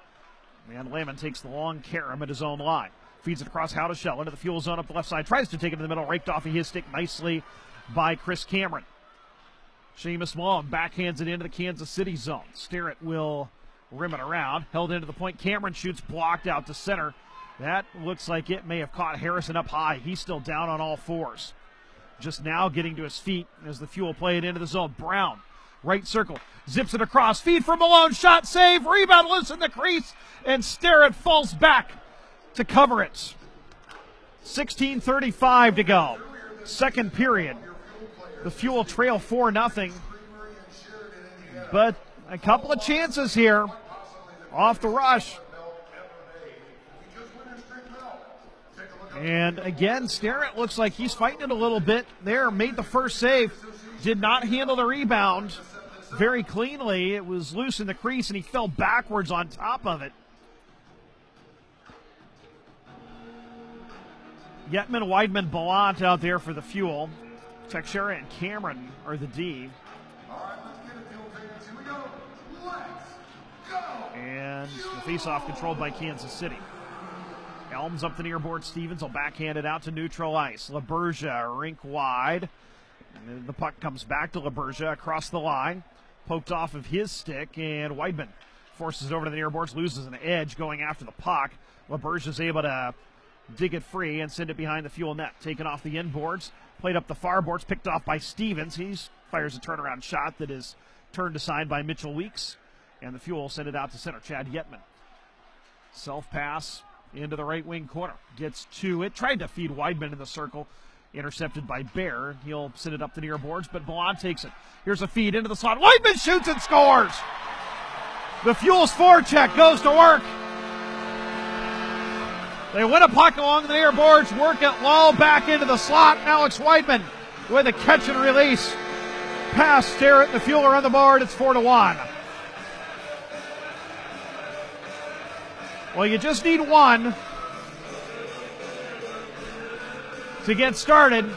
And Lamon takes the long carom at his own line. Feeds it across Howdeshell into the Fuel zone up the left side. Tries to take it in the middle. Raked off of his stick nicely by Chris Cameron. Seamus Long backhands it into the Kansas City zone. Starrett will rim it around. Held into the point. Cameron shoots, blocked out to center. That looks like it may have caught Harrison up high. He's still down on all fours. Just now getting to his feet as the Fuel play it into the zone. Brown, right circle. Zips it across. Feed from Malone. Shot, save. Rebound loose in the crease. And Starrett falls back to cover it. 16:35 to go. Second period. The Fuel trail 4-0. But a couple of chances here off the rush. And again, Starrett looks like he's fighting it a little bit there. Made the first save. Did not handle the rebound very cleanly. It was loose in the crease and he fell backwards on top of it. Yetman, Weidman, Blount out there for the Fuel. Teixeira and Cameron are the D. And the faceoff controlled by Kansas City. Elms up the near board. Stevens will backhand it out to neutral ice. LaBergia rink wide. And the puck comes back to LaBergia across the line. Poked off of his stick, and Weidman forces it over to the near boards, loses an edge going after the puck. LaBergia's able to dig it free and send it behind the Fuel net. Taken off the inboards, played up the far boards, picked off by Stevens. He fires a turnaround shot that is turned aside by Mitchell Weeks, and the Fuel send it out to center. Chad Yetman. Self-pass into the right wing corner. Gets to it. Tried to feed Weidman in the circle. Intercepted by Bear. He'll send it up the near boards, but Blount takes it. Here's a feed into the slot. Weidman shoots and scores! The Fuel's forecheck goes to work. They win a puck along the near boards, work it low, back into the slot. Alex Weidman with a catch and release. Pass Starrett. The Fuel are on the board. It's 4-1. Well, you just need one to get started.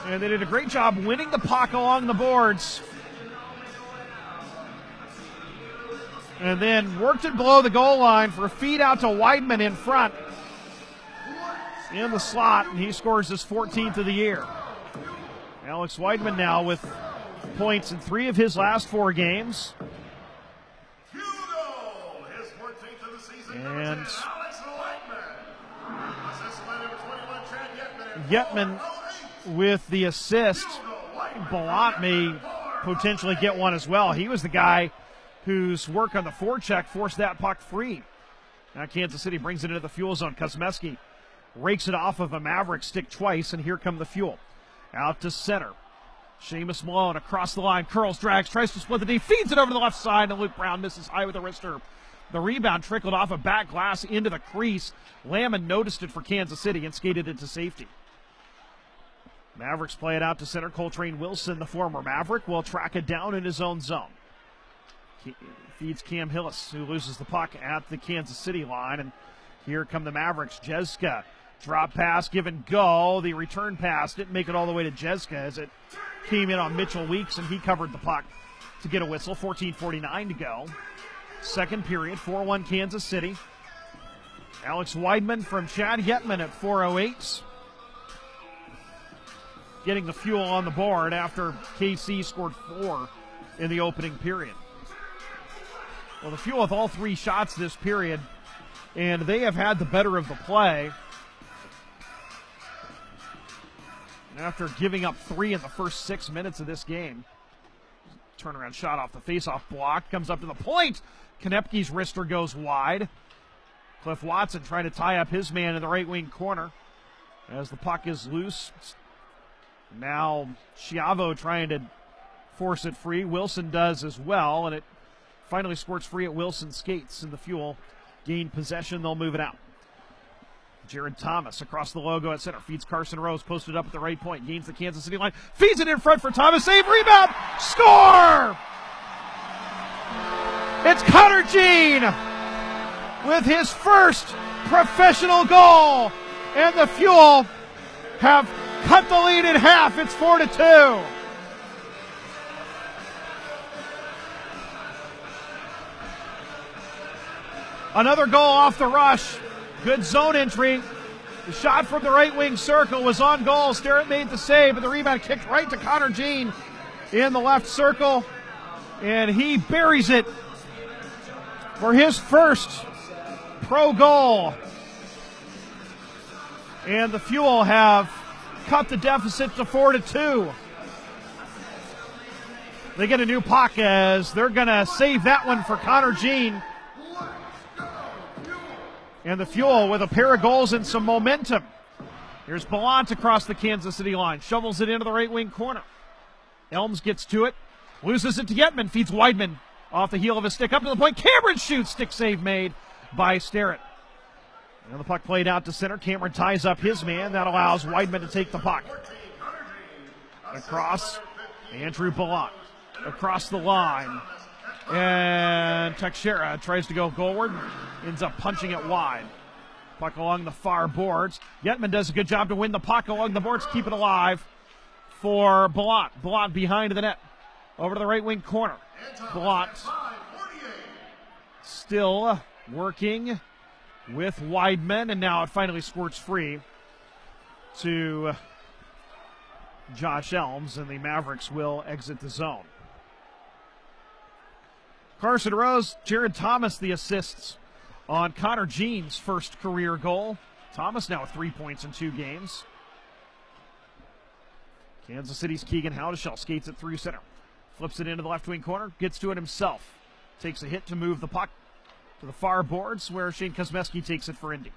And they did a great job winning the puck along the boards. And then worked it below the goal line for a feed out to Weidman in front. In the slot, and he scores his 14th of the year. Alex Weidman now with points in 3 of his last 4 games. And Yetman with the assist. Ballant may potentially get one as well. He was the guy whose work on the forecheck forced that puck free. Now Kansas City brings it into the Fuel zone. Kosmecki rakes it off of a Maverick stick twice, and here come the Fuel. Out to center. Seamus Malone across the line, curls, drags, tries to split the D, feeds it over to the left side, and Luke Brown misses high with a wrister. The rebound trickled off a back glass into the crease. Lamon noticed it for Kansas City and skated it to safety. Mavericks play it out to center. Coltrane Wilson, the former Maverick, will track it down in his own zone. Feeds Cam Hillis, who loses the puck at the Kansas City line. And here come the Mavericks. Jeska, drop pass, give and go. The return pass didn't make it all the way to Jeska as it came in on Mitchell Weeks, and he covered the puck to get a whistle. 14:49 to go. Second period, 4-1 Kansas City. Alex Weidman from Chad Yetman at 4:08. Getting the Fuel on the board after KC scored 4 in the opening period. Well, the Fuel with all 3 shots this period, and they have had the better of the play. After giving up 3 in the first 6 minutes of this game. Turnaround shot off the faceoff block, comes up to the point. Konepke's wrister goes wide. Cliff Watson trying to tie up his man in the right wing corner as the puck is loose. Now Schiavo trying to force it free. Wilson does as well, and it finally squirts free at Wilson's skates, and the Fuel gain possession. They'll move it out. Jared Thomas across the logo at center. Feeds Carson Rose, posted up at the right point. Gains the Kansas City line. Feeds it in front for Thomas. Save, rebound, score! It's Connor Jean with his first professional goal. And the Fuel have cut the lead in half. It's 4-2. Another goal off the rush. Good zone entry. The shot from the right wing circle was on goal. Starrett made the save, but the rebound kicked right to Connor Jean in the left circle. And he buries it for his first pro goal. And the Fuel have cut the deficit to 4-2. They get a new puck as they're going to save that one for Connor Jean. And the Fuel with a pair of goals and some momentum. Here's Ballant across the Kansas City line. Shovels it into the right wing corner. Elms gets to it. Loses it to Yetman. Feeds Weidman off the heel of his stick. Up to the point. Cameron shoots. Stick save made by Starrett. And the puck played out to center. Cameron ties up his man. That allows Weidman to take the puck. Across. Andrew Ballant. Across the line. And Teixeira tries to go goalward, ends up punching it wide. Puck along the far boards. Yetman does a good job to win the puck along the boards, keep it alive for Ballant. Ballant behind the net. Over to the right wing corner. Ballant still working with Weidman, and now it finally squirts free to Josh Elms, and the Mavericks will exit the zone. Carson Rose, Jared Thomas, the assists on Connor Jean's first career goal. Thomas now with 3 points in 2 games. Kansas City's Keegan Howdeshell skates it through center. Flips it into the left wing corner, gets to it himself. Takes a hit to move the puck to the far boards where Shane Kosmecki takes it for Indy.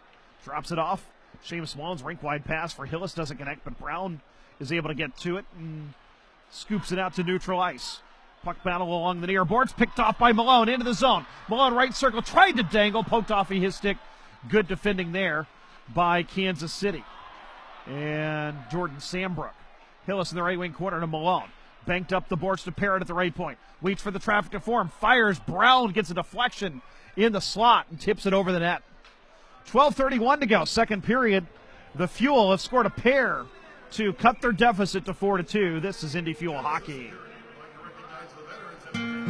Drops it off. Seamus Malone's rink-wide pass for Hillis doesn't connect, but Brown is able to get to it and scoops it out to neutral ice. Puck battle along the near boards, picked off by Malone into the zone. Malone right circle, tried to dangle, poked off his stick. Good defending there by Kansas City. And Jordan Sambrook. Hillis in the right wing corner to Malone. Banked up the boards to Parrott at the right point. Waits for the traffic to form. Fires. Brown gets a deflection in the slot and tips it over the net. 12:31 to go. Second period. The Fuel have scored a pair to cut their deficit to 4-2. This is Indy Fuel Hockey.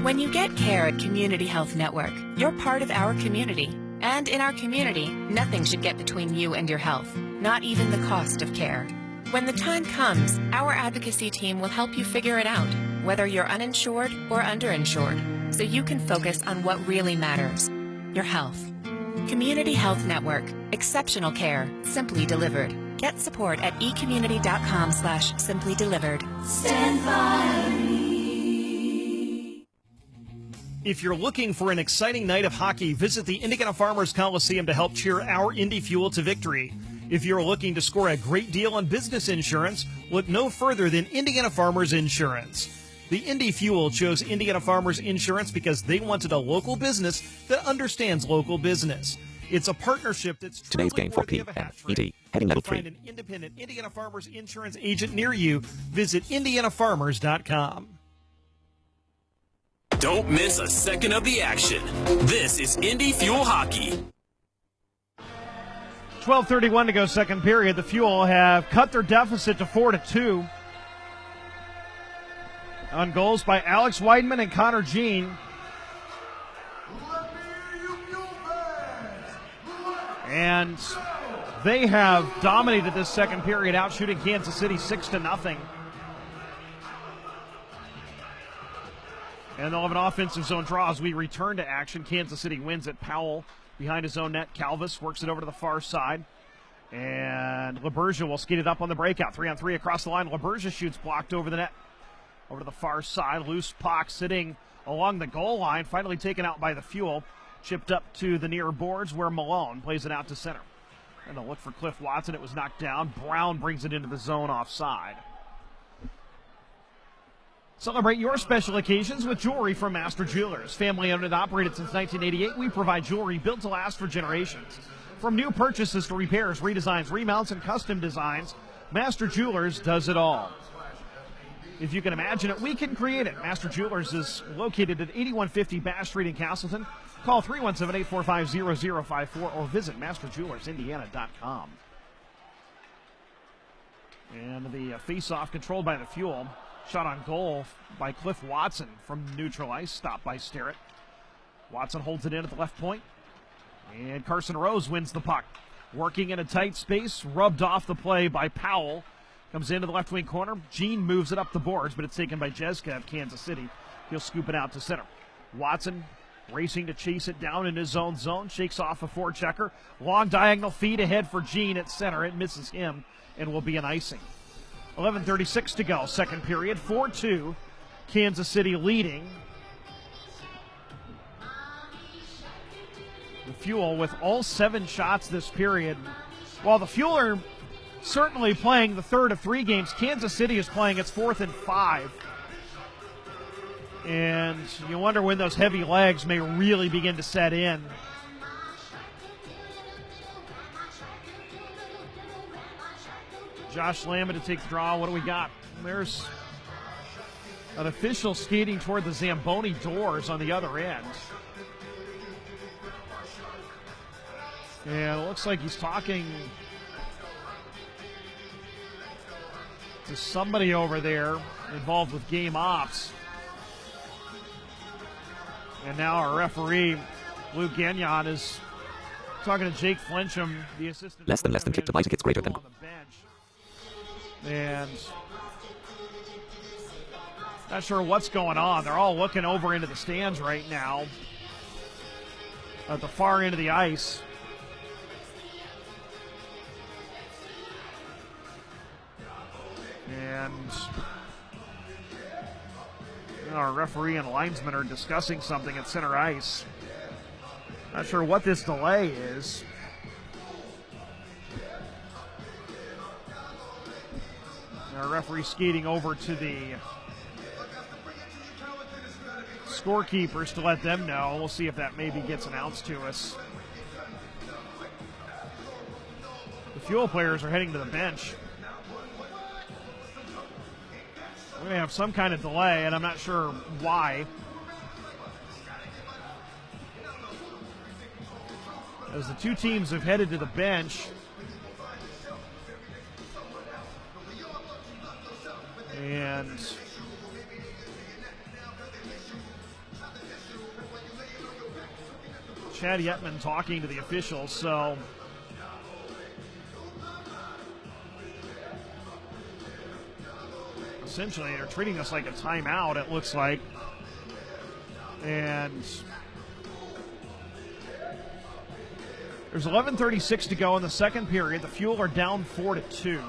When you get care at Community Health Network, you're part of our community. And in our community, nothing should get between you and your health, not even the cost of care. When the time comes, our advocacy team will help you figure it out, whether you're uninsured or underinsured, so you can focus on what really matters, your health. Community Health Network, exceptional care, simply delivered. Get support at ecommunity.com/simplydelivered. Stand by me. If you're looking for an exciting night of hockey, visit the Indiana Farmers Coliseum to help cheer our Indy Fuel to victory. If you're looking to score a great deal on business insurance, look no further than Indiana Farmers Insurance. The Indy Fuel chose Indiana Farmers Insurance because they wanted a local business that understands local business. It's a partnership that's Today's game 4 p.m. ED, heading level 3. To find an independent Indiana Farmers Insurance agent near you, visit indianafarmers.com. Don't miss a second of the action. This is Indy Fuel Hockey. 12:31 to go, second period. The Fuel have cut their deficit to 4-2. On goals by Alex Weidman and Connor Jean. And they have dominated this second period, out shooting Kansas City 6-0. And they'll have an offensive zone draw as we return to action. Kansas City wins it. Powell behind his own net. Calvis works it over to the far side. And LaBergia will skate it up on the breakout. 3-on-3 across the line. LaBergia shoots, blocked over the net. Over to the far side. Loose puck sitting along the goal line. Finally taken out by the Fuel. Chipped up to the near boards where Malone plays it out to center. And they'll look for Cliff Watson. It was knocked down. Brown brings it into the zone offside. Celebrate your special occasions with jewelry from Master Jewelers. Family owned and operated since 1988, we provide jewelry built to last for generations. From new purchases to repairs, redesigns, remounts, and custom designs, Master Jewelers does it all. If you can imagine it, we can create it. Master Jewelers is located at 8150 Bass Street in Castleton. Call 317-845-0054 or visit masterjewellersindiana.com. And the face-off controlled by the Fuel. Shot on goal by Cliff Watson from neutral ice, stopped by Sterrett. Watson holds it in at the left point. And Carson Rose wins the puck. Working in a tight space, rubbed off the play by Powell. Comes into the left wing corner. Jean moves it up the boards, but it's taken by Jeska of Kansas City. He'll scoop it out to center. Watson racing to chase it down in his own zone. Shakes off a forechecker. Long diagonal feed ahead for Jean at center. It misses him and will be an icing. 11:36 to go, second period. 4-2, Kansas City leading. The Fuel with all 7 shots this period. While the Fuel are certainly playing the third of 3 games, Kansas City is playing its 4th and 5. And you wonder when those heavy legs may really begin to set in. Josh Lamb to take the draw. What do we got? There's an official skating toward the Zamboni doors on the other end. And it looks like he's talking to somebody over there involved with game ops. And now our referee, Luke Gagnon, is talking to Jake Flincham, the assistant. Less than kick to Isaac, it's greater than. And not sure what's going on. They're all looking over into the stands right now at the far end of the ice. And our referee and linesman are discussing something at center ice. Not sure what this delay is. Our referee skating over to the scorekeepers to let them know. We'll see if that maybe gets announced to us. The Fuel players are heading to the bench. We're going to have some kind of delay, and I'm not sure why. As the 2 teams have headed to the bench. And Chad Yetman talking to the officials, so essentially they're treating this like a timeout, it looks like. And There's 11:36 to go in the second period. The Fuel are down 4-2.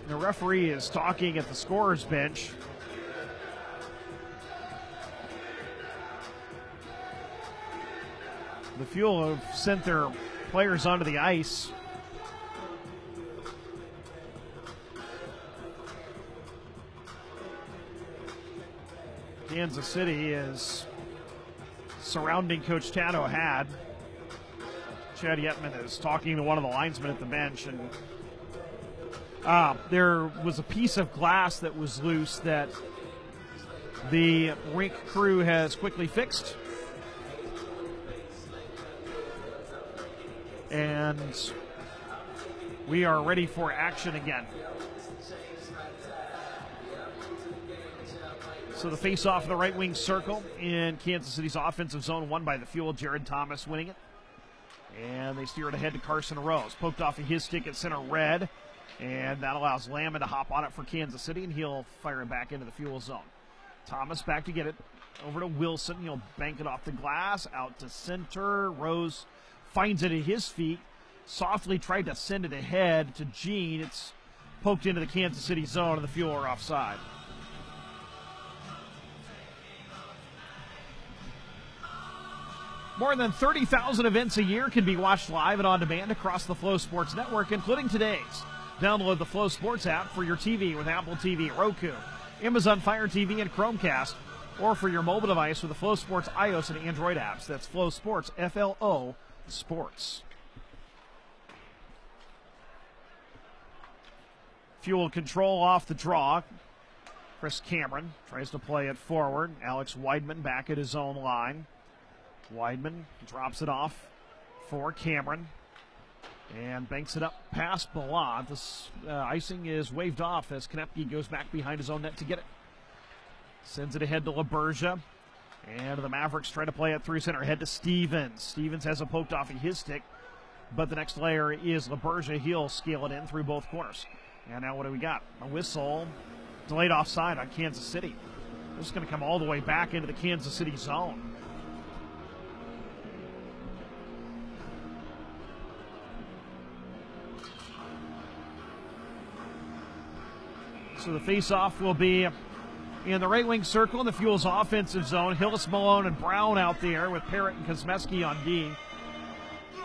The referee is talking at the scorer's bench. The Fuel have sent their players onto the ice. Kansas City is surrounding Coach Tad O'Had. Chad Yetman is talking to one of the linesmen at the bench, and there was a piece of glass that was loose that the rink crew has quickly fixed. And we are ready for action again. So the face-off in the right wing circle in Kansas City's offensive zone, won by the Fuel. Jared Thomas winning it. And they steer it ahead to Carson Rose. Poked off of his stick at center red. And that allows Lamb to hop on it for Kansas City, and he'll fire it back into the Fuel zone. Thomas back to get it. Over to Wilson. He'll bank it off the glass. Out to center. Rose finds it at his feet. Softly tried to send it ahead to Gene. It's poked into the Kansas City zone, and the Fuel are offside. More than 30,000 events a year can be watched live and on demand across the Flow Sports Network, including today's. Download the Flow Sports app for your TV with Apple TV, Roku, Amazon Fire TV, and Chromecast, or for your mobile device with the Flow Sports iOS and Android apps. That's Flow Sports, F-L-O Sports. Fuel control off the draw. Chris Cameron tries to play it forward. Alex Weidman back at his own line. Weidman drops it off for Cameron and banks it up past Ballant. This icing is waved off as Konepke goes back behind his own net to get it. Sends it ahead to LaBergia. And the Mavericks try to play it through center. Ahead to Stevens. Stevens has it poked off of his stick, but the next layer is LaBergia. He'll scale it in through both corners. And now what do we got? A whistle. Delayed offside on Kansas City. This is going to come all the way back into the Kansas City zone. So the face-off will be in the right wing circle in the Fuel's offensive zone. Hillis, Malone, and Brown out there with Parrott and Kosmeski on D.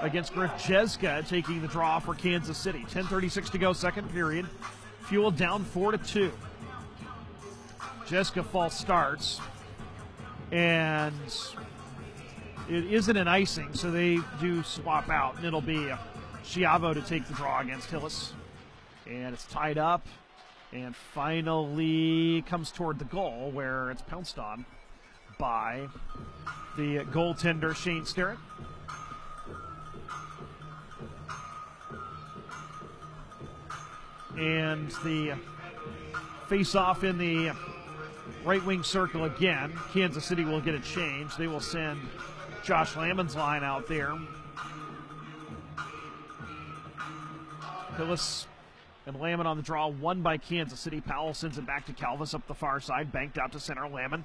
Against Griff Jeska taking the draw for Kansas City. 10:36 to go, second period. Fuel down 4-2. Jeska false starts. And it isn't an icing, so they do swap out. And it'll be Schiavo to take the draw against Hillis. And it's tied up. And finally comes toward the goal where it's pounced on by the goaltender, Shane Sterrett. And the face-off in the right wing circle again. Kansas City will get a change. They will send Josh Lamon's line out there. Hillis and Lamon on the draw, won by Kansas City. Powell sends it back to Calvis up the far side, banked out to center. Lamon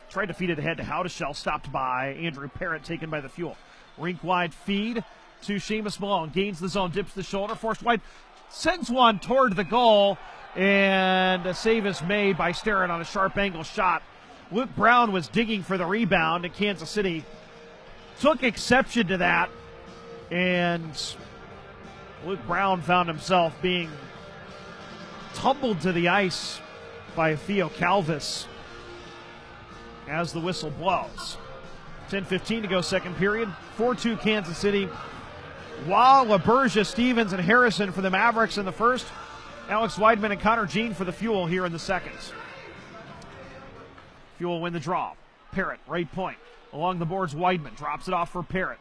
tried to feed it ahead to Howdeshell, stopped by Andrew Parrott, taken by the Fuel. Rink-wide feed to Seamus Malone, gains the zone, dips the shoulder, forced wide, sends one toward the goal, and a save is made by Sterrett on a sharp angle shot. Luke Brown was digging for the rebound, and Kansas City took exception to that, and Luke Brown found himself being tumbled to the ice by Theo Calvis as the whistle blows. 10:15 to go, second period. 4-2 Kansas City. While LaBergia, Stevens, and Harrison for the Mavericks in the first. Alex Weidman and Connor Jean for the Fuel here in the second. Fuel win the draw. Parrott, right point. Along the boards, Weidman drops it off for Parrott.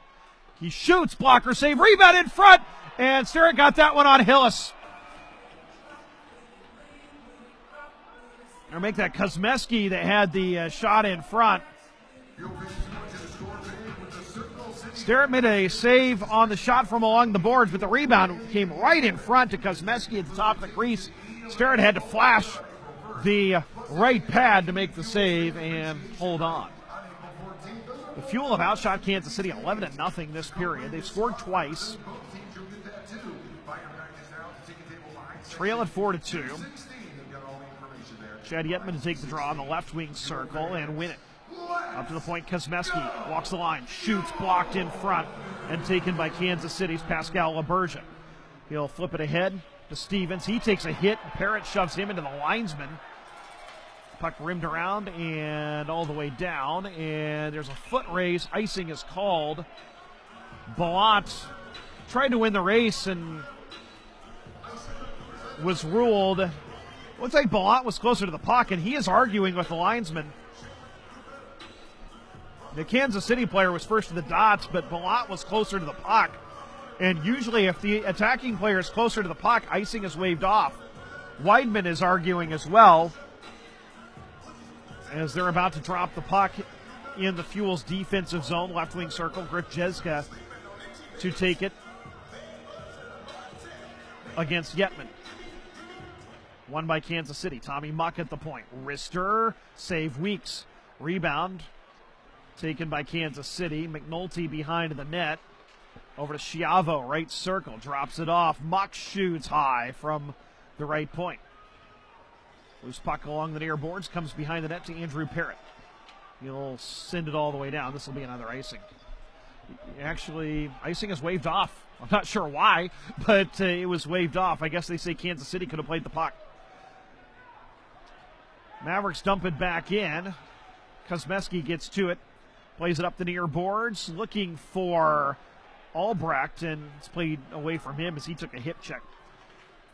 He shoots, blocker save, rebound in front, and Sterrett got that one on Hillis. Or make that Kosmeski that had the shot in front. Sterrett made a save on the shot from along the boards, but the rebound came right in front to Kosmeski at the top of the crease. Sterrett had to flash the right pad to make the save and hold on. The Fuel have outshot Kansas City 11-0 this period. They've scored twice. Trail at 4-2. Chad Yetman to take the draw on the left wing circle and win it. Up to the point, Kosmeski walks the line, shoots, blocked in front, and taken by Kansas City's Pascal LaBerge. He'll flip it ahead to Stevens. He takes a hit. Parrott shoves him into the linesman. Puck rimmed around and all the way down, and there's a foot race. Icing is called. Balot tried to win the race and was ruled. Looks like Balot was closer to the puck, and he is arguing with the linesman. The Kansas City player was first to the dots, but Balot was closer to the puck. And usually if the attacking player is closer to the puck, icing is waved off. Weidman is arguing as well as they're about to drop the puck in the Fuel's defensive zone, left wing circle. Griff Jeska to take it against Yetman. Won by Kansas City. Tommy Muck at the point. Wrister, save Weeks. Rebound taken by Kansas City. McNulty behind the net. Over to Schiavo, right circle. Drops it off. Muck shoots high from the right point. Loose puck along the near boards. Comes behind the net to Andrew Parrott. He'll send it all the way down. This will be another icing. Actually, icing is waved off. I'm not sure why, but it was waved off. I guess they say Kansas City could have played the puck. Mavericks dump it back in. Kosmeski gets to it. Plays it up the near boards. Looking for Albrecht, and it's played away from him as he took a hip check.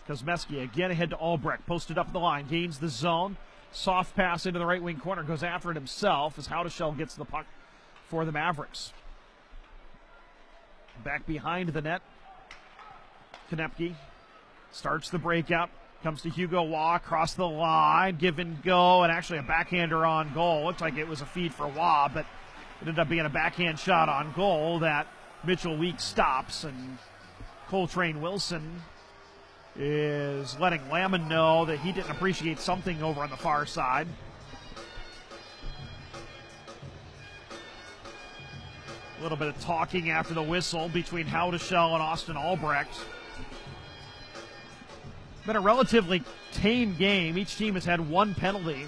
Kosmeski again ahead to Albrecht. Posted up the line. Gains the zone. Soft pass into the right wing corner. Goes after it himself as Howdeshell gets the puck for the Mavericks. Back behind the net. Konepke starts the breakout. Comes to Hugo Waugh across the line. Give and go, and actually a backhander on goal. Looked like it was a feed for Waugh, but it ended up being a backhand shot on goal that Mitchell Weeks stops, and Coltrane Wilson is letting Lamon know that he didn't appreciate something over on the far side. A little bit of talking after the whistle between Howdeshell and Austin Albrecht. Been a relatively tame game. Each team has had one penalty.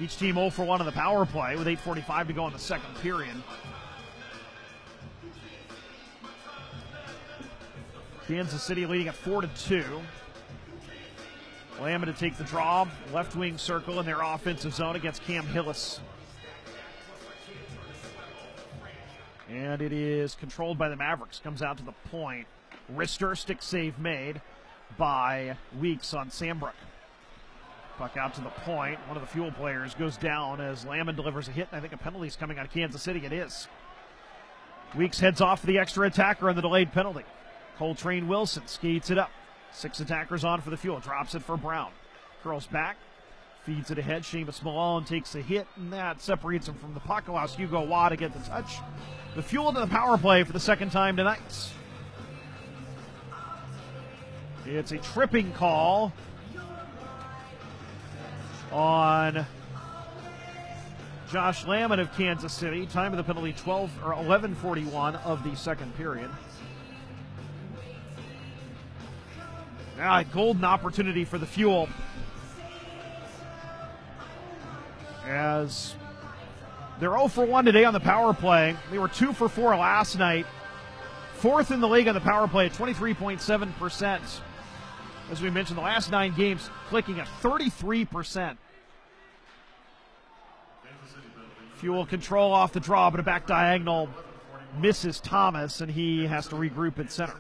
Each team 0 for 1 on the power play with 8:45 to go in the second period. Kansas City leading at 4-2. Lamon to take the draw. Left wing circle in their offensive zone against Cam Hillis. And it is controlled by the Mavericks. Comes out to the point. Wrister, stick save made by Weeks on Sambrook. Puck out to the point. One of the Fuel players goes down as Lamon delivers a hit, and I think a penalty is coming out of Kansas City. It is. Weeks heads off for the extra attacker on the delayed penalty. Coltrane Wilson skates it up. 6 attackers on for the Fuel. Drops it for Brown. Curls back. Feeds it ahead. Seamus Malone takes a hit, and that separates him from the puck. Allows Hugo Waugh to get the touch. The Fuel to the power play for the second time tonight. It's a tripping call on Josh Lamon of Kansas City. Time of the penalty 11:41 of the second period. Now a golden opportunity for the Fuel as they're 0 for 1 today on the power play. They were 2 for 4 last night. 4th in the league on the power play at 23.7%. As we mentioned, the last 9 games clicking at 33%. Fuel control off the draw, but a back diagonal misses Thomas, and he has to regroup at center.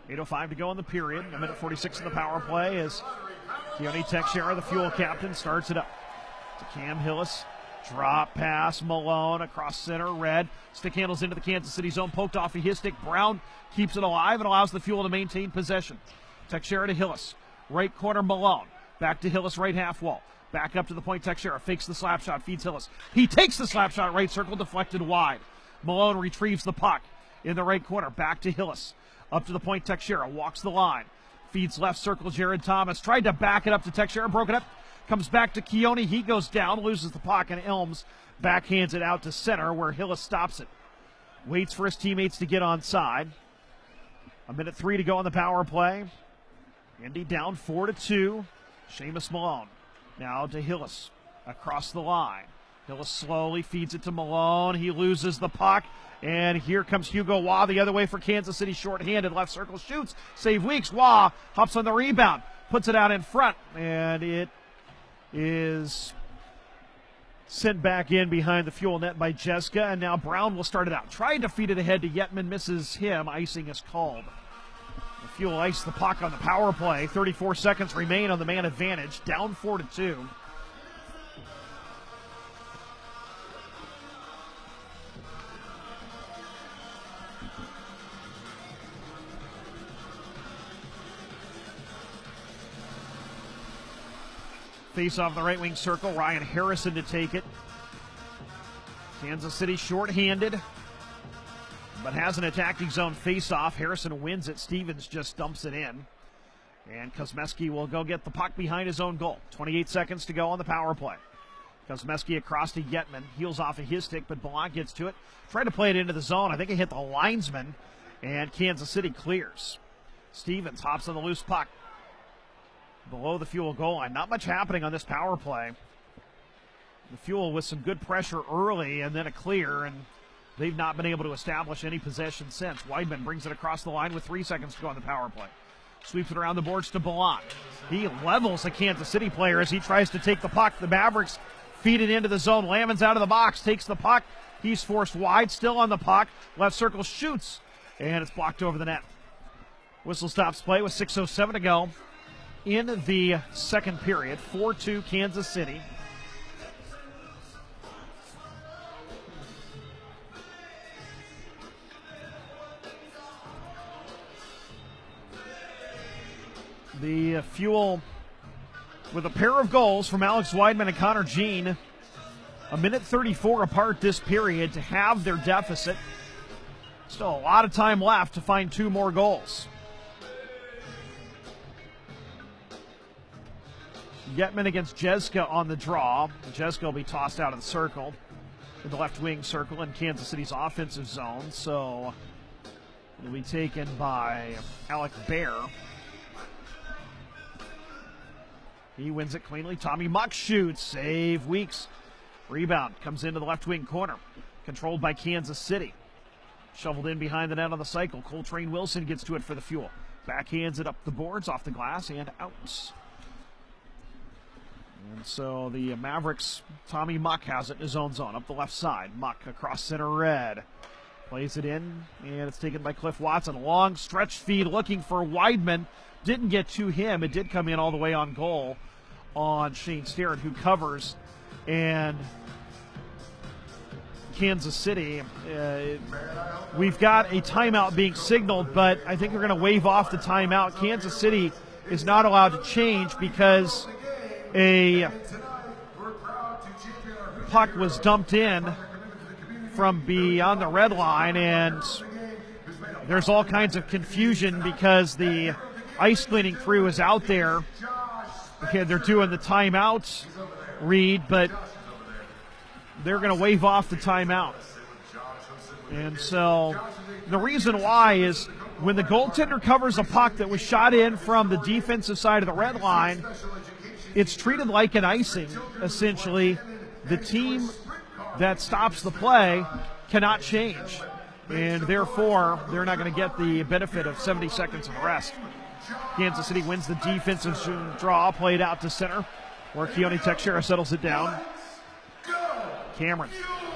8:05 to go in the period. 1:46 in the power play as Keone Teixeira, the Fuel captain, starts it up to Cam Hillis. Drop pass, Malone across center, Red. Stick handles into the Kansas City zone, poked off of his stick. Brown keeps it alive and allows the Fuel to maintain possession. Teixeira to Hillis. Right corner, Malone. Back to Hillis, right half wall. Back up to the point, Teixeira fakes the slap shot, feeds Hillis. He takes the slap shot, right circle, deflected wide. Malone retrieves the puck in the right corner. Back to Hillis. Up to the point, Teixeira walks the line. Feeds left circle, Jared Thomas. Tried to back it up to Teixeira, broke it up. Comes back to Keone. He goes down, loses the puck, and Elms backhands it out to center where Hillis stops it. Waits for his teammates to get onside. 1:03 to go on the power play. Indy down 4-2. Seamus Malone now to Hillis across the line. Hillis slowly feeds it to Malone. He loses the puck. And here comes Hugo Waugh the other way for Kansas City, shorthanded. Left circle shoots. Save Weeks. Waugh hops on the rebound. Puts it out in front. And it is sent back in behind the Fuel net by Jeska. And now Brown will start it out. Tried to feed it ahead to Yetman. Misses him. Icing is called. The Fuel ice the puck on the power play. 34 seconds remain on the man advantage. Down 4-2. Face off the right wing circle. Ryan Harrison to take it. Kansas City shorthanded, but has an attacking zone face off. Harrison wins it. Stevens just dumps it in. And Kosmeski will go get the puck behind his own goal. 28 seconds to go on the power play. Kosmeski across to Yetman. Heels off of his stick, but Blanc gets to it. Tried to play it into the zone. I think it hit the linesman, and Kansas City clears. Stevens hops on the loose puck below the Fuel goal line. Not much happening on this power play. The Fuel with some good pressure early and then a clear, and they've not been able to establish any possession since. Weidman brings it across the line with 3 seconds to go on the power play. Sweeps it around the boards to Blanc. He levels a Kansas City player as he tries to take the puck. The Mavericks feed it into the zone. Lamon's out of the box, takes the puck. He's forced wide, still on the puck. Left circle shoots, and it's blocked over the net. Whistle stops play with 6:07 to go in the second period. 4-2 Kansas City. The Fuel with a pair of goals from Alex Weidman and Connor Jean. 1:34 apart this period to have their deficit. Still a lot of time left to find 2 more goals. Yetman against Jeska on the draw. Jeska will be tossed out of the circle, in the left wing circle in Kansas City's offensive zone. So it'll be taken by Alec Bear. He wins it cleanly. Tommy Muck shoots. Save Weeks. Rebound comes into the left wing corner. Controlled by Kansas City. Shoveled in behind the net on the cycle. Coltrane Wilson gets to it for the Fuel. Backhands it up the boards, off the glass, and out. And so the Mavericks, Tommy Muck has it in his own zone, up the left side. Muck across center red. Plays it in, and it's taken by Cliff Watson. Long stretch feed looking for Weidman. Didn't get to him. It did come in all the way on goal on Shane Starrett, who covers. And Kansas City, we've got a timeout being signaled, but I think they're going to wave off the timeout. Kansas City is not allowed to change because a puck was dumped in from beyond the red line, and there's all kinds of confusion because the ice cleaning crew is out there. Okay, they're doing the timeout read, but they're going to wave off the timeout. And so the reason why is when the goaltender covers a puck that was shot in from the defensive side of the red line, it's treated like an icing, essentially. The team that stops the play cannot change, and therefore they're not going to get the benefit of 70 seconds of rest. Kansas City wins the defensive draw, played out to center, where Keone Teixeira settles it down. Cameron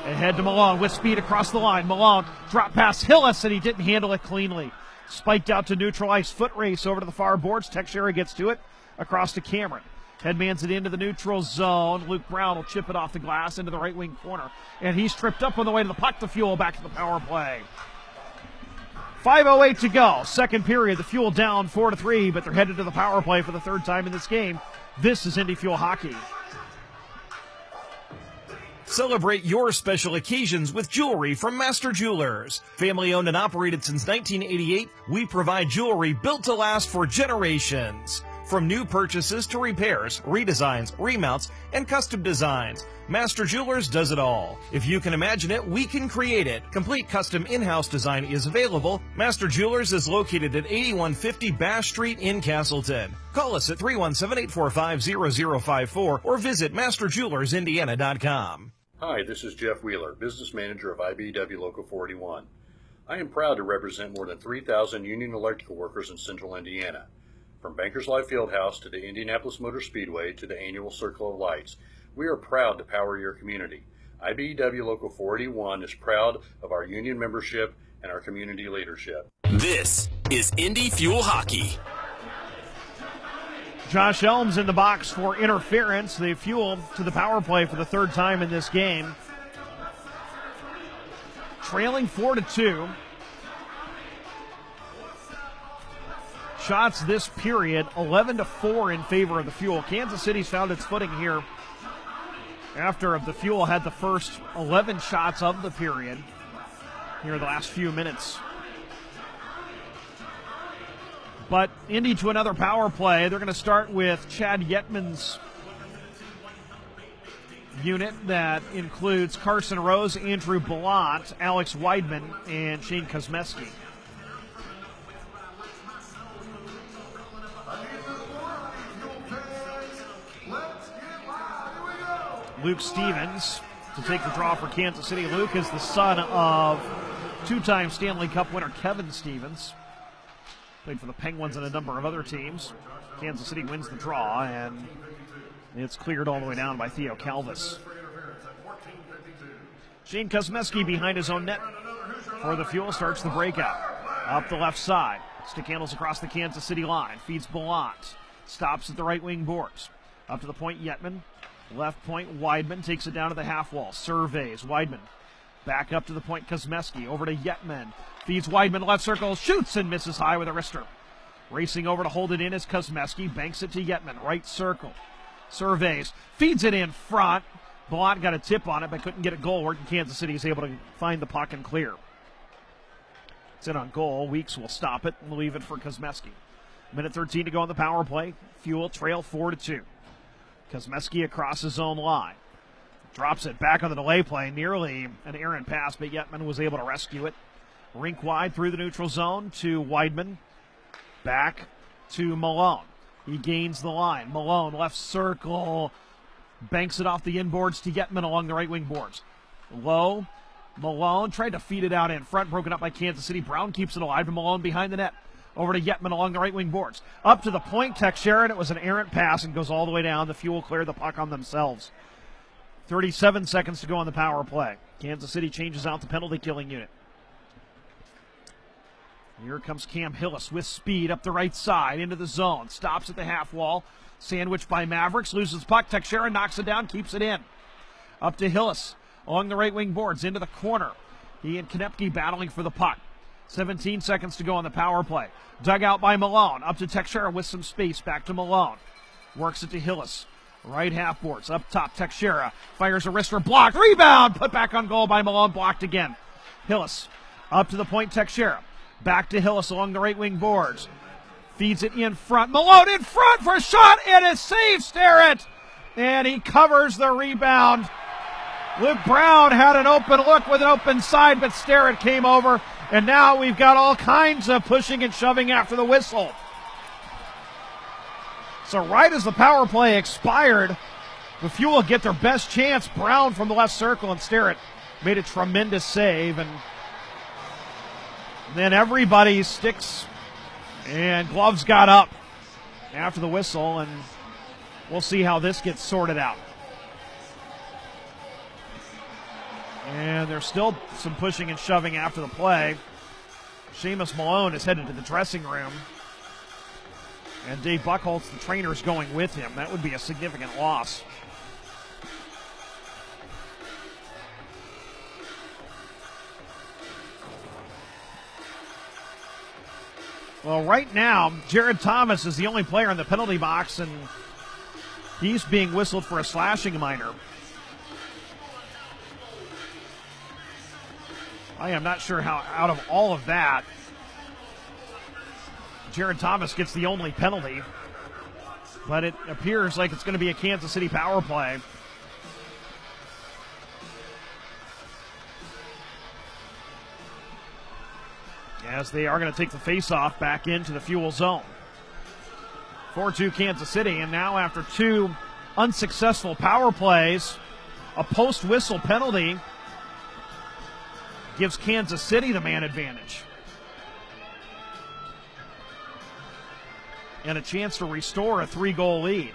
ahead to Malone with speed across the line. Malone drop past Hillis, and he didn't handle it cleanly. Spiked out to neutral ice, foot race over to the far boards. Teixeira gets to it, across to Cameron. Headmans it into the neutral zone. Luke Brown will chip it off the glass into the right wing corner. And he's tripped up on the way to the puck. The Fuel back to the power play. 5:08 to go. Second period. The Fuel down 4-3, but they're headed to the power play for the third time in this game. This is Indy Fuel Hockey. Celebrate your special occasions with jewelry from Master Jewelers. Family owned and operated since 1988, we provide jewelry built to last for generations. From new purchases to repairs, redesigns, remounts, and custom designs, Master Jewelers does it all. If you can imagine it, we can create it. Complete custom in-house design is available. Master Jewelers is located at 8150 Bash Street in Castleton. Call us at 317-845-0054 or visit masterjewellersindiana.com. Hi, this is Jeff Wheeler, Business Manager of IBEW Local 41. I am proud to represent more than 3,000 union electrical workers in central Indiana. From Bankers Life Fieldhouse to the Indianapolis Motor Speedway to the annual Circle of Lights, we are proud to power your community. IBEW Local 481 is proud of our union membership and our community leadership. This is Indy Fuel Hockey. Josh Elms in the box for interference. The Fuel to the power play for the third time in this game. Trailing 4-2. Shots this period, 11-4 in favor of the Fuel. Kansas City's found its footing here after the Fuel had the first 11 shots of the period here in the last few minutes. But Indy to another power play. They're going to start with Chad Yetman's unit that includes Carson Rose, Andrew Ballant, Alex Weidman, and Shane Kosmeski. Luke Stevens to take the draw for Kansas City. Luke is the son of two-time Stanley Cup winner Kevin Stevens. Played for the Penguins and a number of other teams. Kansas City wins the draw, and it's cleared all the way down by Theo Calvis. Shane Kosmeski behind his own net for the Fuel starts the breakout. Up the left side. Stick handles across the Kansas City line. Feeds Ballant. Stops at the right wing boards. Up to the point, Yetman. Left point, Weidman takes it down to the half wall. Surveys, Weidman. Back up to the point, Kosmeski. Over to Yetman. Feeds Weidman, left circle, shoots and misses high with a wrister. Racing over to hold it in is Kosmeski. Banks it to Yetman, right circle. Surveys, feeds it in front. Ballant got a tip on it, but couldn't get a goal. Where Kansas City is able to find the puck and clear. It's in on goal. Weeks will stop it and leave it for Kosmeski. Minute 13 to go on the power play. Fuel trail 4-2. Kosmeski across his own line. Drops it back on the delay play. Nearly an errant pass, but Yetman was able to rescue it. Rink wide through the neutral zone to Weidman. Back to Malone. He gains the line. Malone, left circle. Banks it off the inboards to Yetman along the right wing boards. Low. Malone tried to feed it out in front. Broken up by Kansas City. Brown keeps it alive to Malone behind the net. Over to Yetman along the right wing boards. Up to the point, Teixeira. It was an errant pass and goes all the way down. The Fuel clear the puck on themselves. 37 seconds to go on the power play. Kansas City changes out the penalty killing unit. Here comes Cam Hillis with speed up the right side into the zone. Stops at the half wall. Sandwiched by Mavericks. Loses puck. Teixeira knocks it down. Keeps it in. Up to Hillis along the right wing boards into the corner. He and Konepke battling for the puck. 17 seconds to go on the power play. Dug out by Malone. Up to Teixeira with some space. Back to Malone. Works it to Hillis. Right half boards. Up top, Teixeira. Fires a wrister. Blocked. Rebound. Put back on goal by Malone. Blocked again. Hillis. Up to the point, Teixeira. Back to Hillis along the right wing boards. Feeds it in front. Malone in front for a shot. It is saved. Starrett. And he covers the rebound. Luke Brown had an open look with an open side, but Starrett came over. And now we've got all kinds of pushing and shoving after the whistle. So right as the power play expired, the Fuel get their best chance. Brown from the left circle, and Starrett made a tremendous save. And then everybody's sticks and gloves got up after the whistle, and we'll see how this gets sorted out. And there's still some pushing and shoving after the play. Seamus Malone is headed to the dressing room. And Dave Buchholz, the trainer, is going with him. That would be a significant loss. Well, right now, Jared Thomas is the only player in the penalty box, and he's being whistled for a slashing minor. I am not sure how out of all of that, Jared Thomas gets the only penalty, but it appears like it's going to be a Kansas City power play. As they are going to take the face-off back into the Fuel zone. 4-2 Kansas City, and now after 2 unsuccessful power plays, a post-whistle penalty gives Kansas City the man advantage. And a chance to restore a 3-goal lead.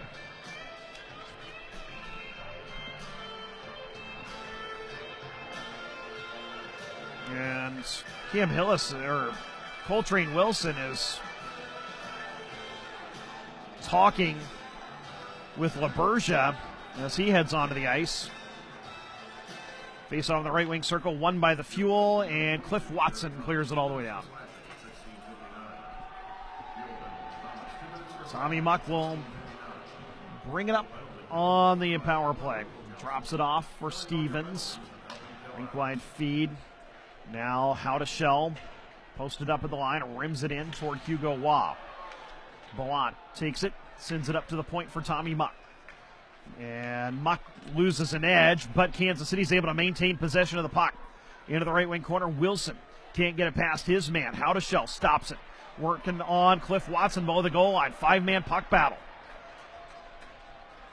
And Cam Hillis, or Coltrane Wilson, is talking with LaBergia as he heads onto the ice. Face off in the right wing circle, won by the Fuel, and Cliff Watson clears it all the way out. Tommy Muck will bring it up on the power play. Drops it off for Stevens. Rink wide feed. Now Howdeshell posted up at the line, rims it in toward Hugo Waugh. Ballant takes it, sends it up to the point for Tommy Muck. And Muck loses an edge, but Kansas City's able to maintain possession of the puck. Into the right wing corner, Wilson can't get it past his man. Howdeshell stops it. Working on Cliff Watson below the goal line. 5-man puck battle.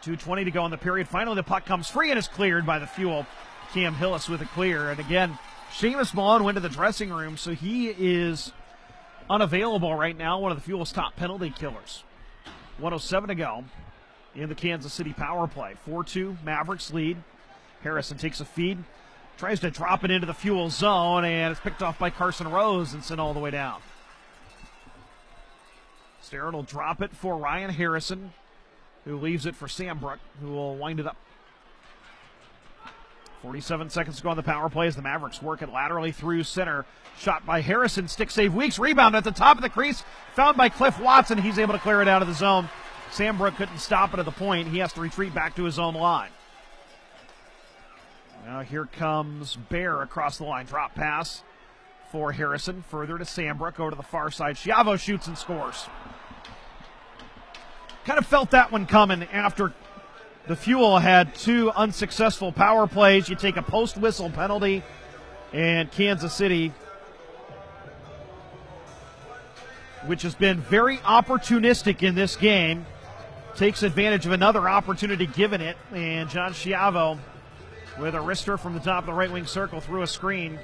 2:20 to go in the period. Finally, the puck comes free and is cleared by the Fuel. Cam Hillis with a clear. And again, Seamus Malone went to the dressing room, so he is unavailable right now. One of the Fuel's top penalty killers. 1:07 to go in the Kansas City power play. 4-2 Mavericks lead. Harrison takes a feed. Tries to drop it into the Fuel zone, and it's picked off by Carson Rose and sent all the way down. Starrett will drop it for Ryan Harrison, who leaves it for Sambrook, who will wind it up. 47 seconds to go on the power play as the Mavericks work it laterally through center. Shot by Harrison, stick save Weeks. Rebound at the top of the crease, found by Cliff Watson. He's able to clear it out of the zone. Sambrook couldn't stop it at the point. He has to retreat back to his own line. Now here comes Bear across the line. Drop pass for Harrison. Further to Sambrook, over to the far side. Schiavo shoots and scores. Kind of felt that one coming after the Fuel had 2 unsuccessful power plays. You take a post-whistle penalty, and Kansas City, which has been very opportunistic in this game, takes advantage of another opportunity given it, and John Schiavo with a wrister from the top of the right wing circle through a screen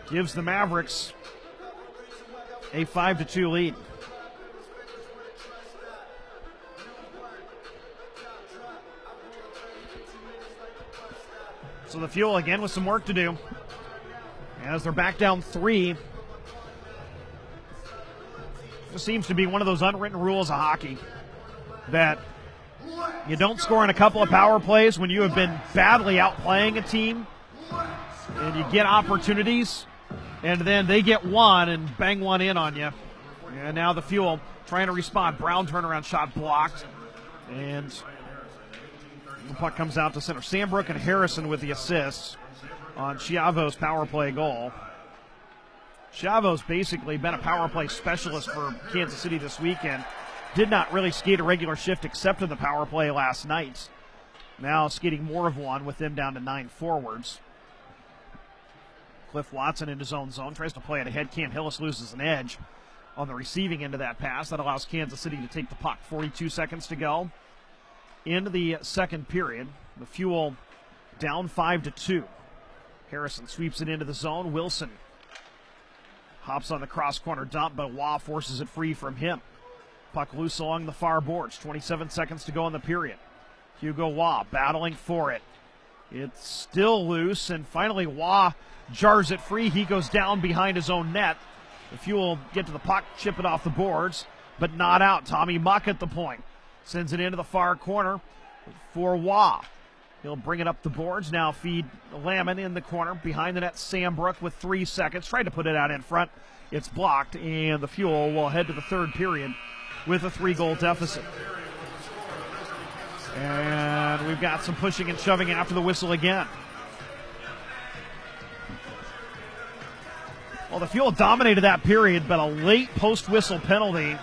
gives the Mavericks a 5-2 lead. So the Fuel again with some work to do as they're back down 3. This seems to be one of those unwritten rules of hockey that you don't score in a couple of power plays when you have been badly outplaying a team and you get opportunities, and then they get one and bang one in on you. And now the Fuel trying to respond. Brown turnaround shot blocked, and the puck comes out to center. Sambrook and Harrison with the assists on Schiavo's power play goal. Schiavo's basically been a power play specialist for Kansas City this weekend. Did not really skate a regular shift except in the power play last night. Now skating more of one with them down to 9 forwards. Cliff Watson in his own zone, tries to play it ahead. Cam Hillis loses an edge on the receiving end of that pass. That allows Kansas City to take the puck. 42 seconds to go into the second period. The Fuel down 5-2. Harrison sweeps it into the zone. Wilson hops on the cross corner dump, but Waugh forces it free from him. Puck loose along the far boards. 27 seconds to go in the period. Hugo Waugh battling for it. It's still loose, and finally Waugh jars it free. He goes down behind his own net. The Fuel get to the puck, chip it off the boards, but not out. Tommy Muck at the point. Sends it into the far corner for Waugh. He'll bring it up the boards. Now feed Lamon in the corner. Behind the net, Sambrook with 3 seconds. Tried to put it out in front. It's blocked, and the Fuel will head to the third period with a 3-goal deficit. And we've got some pushing and shoving after the whistle again. Well, the Fuel dominated that period, but a late post-whistle penalty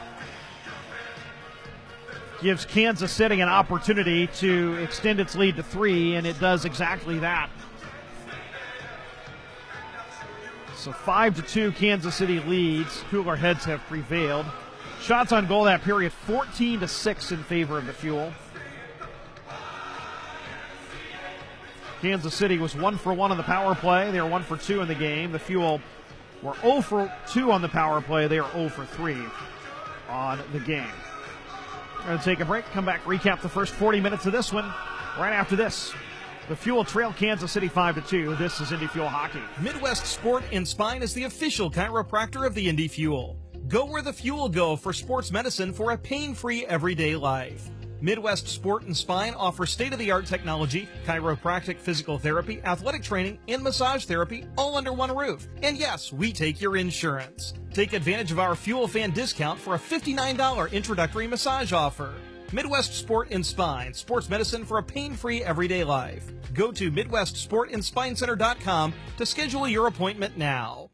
gives Kansas City an opportunity to extend its lead to 3, and it does exactly that. So 5-2 Kansas City leads. Cooler heads have prevailed. Shots on goal that period, 14-6 in favor of the Fuel. Kansas City was 1 for 1 on the power play. They were 1 for 2 in the game. The Fuel were 0 for 2 on the power play. They are 0 for 3 on the game. We're going to take a break, come back, recap the first 40 minutes of this one right after this. The Fuel trail Kansas City 5-2. This is Indy Fuel Hockey. Midwest Sport and Spine is the official chiropractor of the Indy Fuel. Go where the Fuel go for sports medicine for a pain-free everyday life. Midwest Sport and Spine offers state-of-the-art technology, chiropractic physical therapy, athletic training, and massage therapy all under one roof. And yes, we take your insurance. Take advantage of our Fuel Fan discount for a $59 introductory massage offer. Midwest Sport and Spine, sports medicine for a pain-free everyday life. Go to MidwestSportandSpineCenter.com to schedule your appointment now.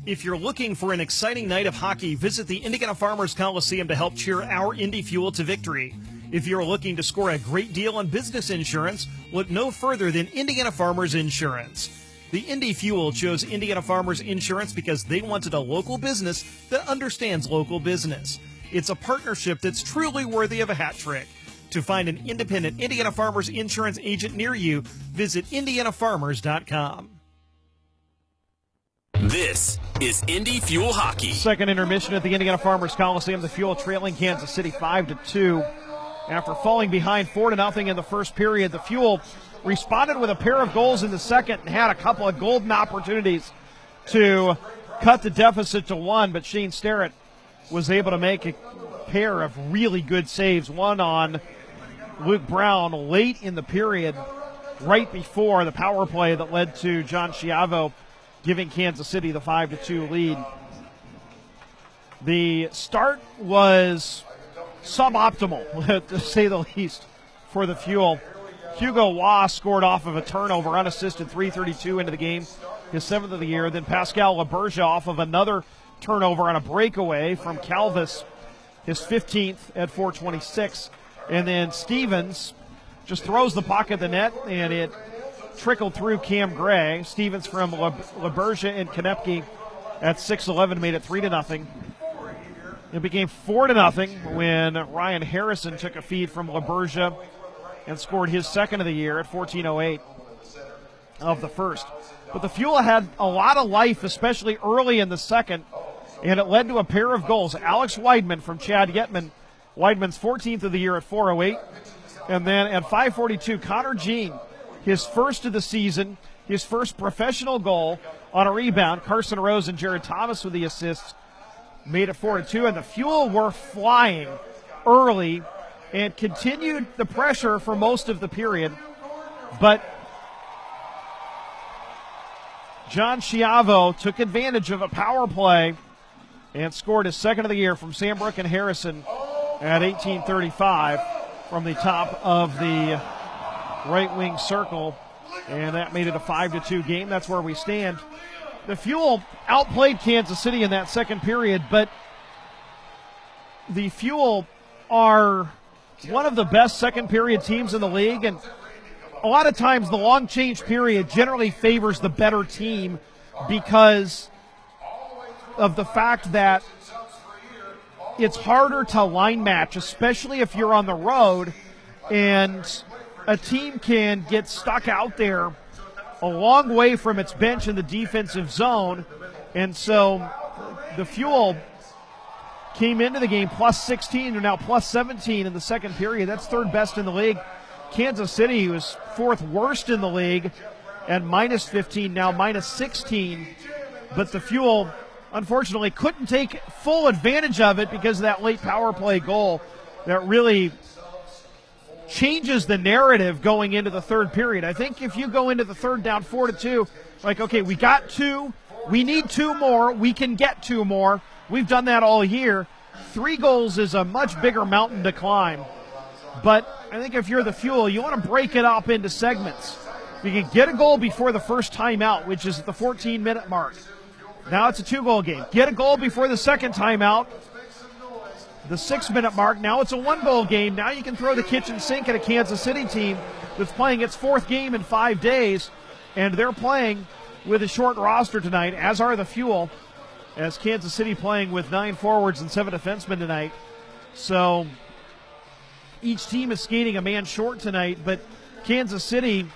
If you're looking for an exciting night of hockey, visit the Indiana Farmers Coliseum to help cheer our Indy Fuel to victory. If you're looking to score a great deal on business insurance, look no further than Indiana Farmers Insurance. The Indy Fuel chose Indiana Farmers Insurance because they wanted a local business that understands local business. It's a partnership that's truly worthy of a hat trick. To find an independent Indiana Farmers Insurance agent near you, visit IndianaFarmers.com. This is Indy Fuel Hockey. Second intermission at the Indiana Farmers Coliseum. The Fuel trailing Kansas City 5-2. After falling behind 4-0 in the first period, the Fuel responded with a pair of goals in the second and had a couple of golden opportunities to cut the deficit to 1, but Shane Starrett was able to make a pair of really good saves. One on Luke Brown late in the period, right before the power play that led to John Schiavo giving Kansas City the 5-2 lead. The start was suboptimal, to say the least, for the Fuel. Hugo Waugh scored off of a turnover, unassisted, 3:32 into the game, his 7th of the year. Then Pascal Laberge off of another turnover on a breakaway from Calvis, his 15th at 4:26. And then Stevens just throws the puck at the net, and it trickled through Cam Gray. Stevens from Laberge and Konepke at 6:11 made it 3-0. It became 4-0 when Ryan Harrison took a feed from Laberge and scored his 2nd of the year at 14:08 of the first. But the Fuel had a lot of life, especially early in the second, and it led to a pair of goals. Alex Weidman from Chad Yetman, Weidman's 14th of the year at 4:08. And then at 5:42, Connor Jean, his first of the season, his first professional goal on a rebound. Carson Rose and Jared Thomas with the assists made it 4-2, and the Fuel were flying early and continued the pressure for most of the period. But John Schiavo took advantage of a power play and scored his 2nd of the year from Sambrook and Harrison at 18:35 from the top of the right wing circle, and that made it a 5-2 game. That's where we stand. The Fuel outplayed Kansas City in that second period, but the Fuel are one of the best second period teams in the league, and a lot of times the long change period generally favors the better team because of the fact that it's harder to line match, especially if you're on the road, and a team can get stuck out there a long way from its bench in the defensive zone. And so the Fuel came into the game plus 16 and now plus 17 in the second period. That's 3rd best in the league. Kansas City was 4th worst in the league at minus 15, now minus 16. But the Fuel, unfortunately, couldn't take full advantage of it because of that late power play goal that really changes the narrative going into the third period. I think if you go into the third down 4-2, like, okay, we got 2, we need 2 more, we can get 2 more. We've done that all year. 3 goals is a much bigger mountain to climb. But I think if you're the Fuel, you want to break it up into segments. If you can get a goal before the first timeout, which is at the 14-minute mark, Now it's a 2-goal game. Get a goal before the second timeout. The 6-minute mark. Now it's a 1-goal game. Now you can throw the kitchen sink at a Kansas City team that's playing its 4th game in 5 days, and they're playing with a short roster tonight, as are the Fuel, as Kansas City playing with 9 forwards and 7 defensemen tonight. So each team is skating a man short tonight, but Kansas City,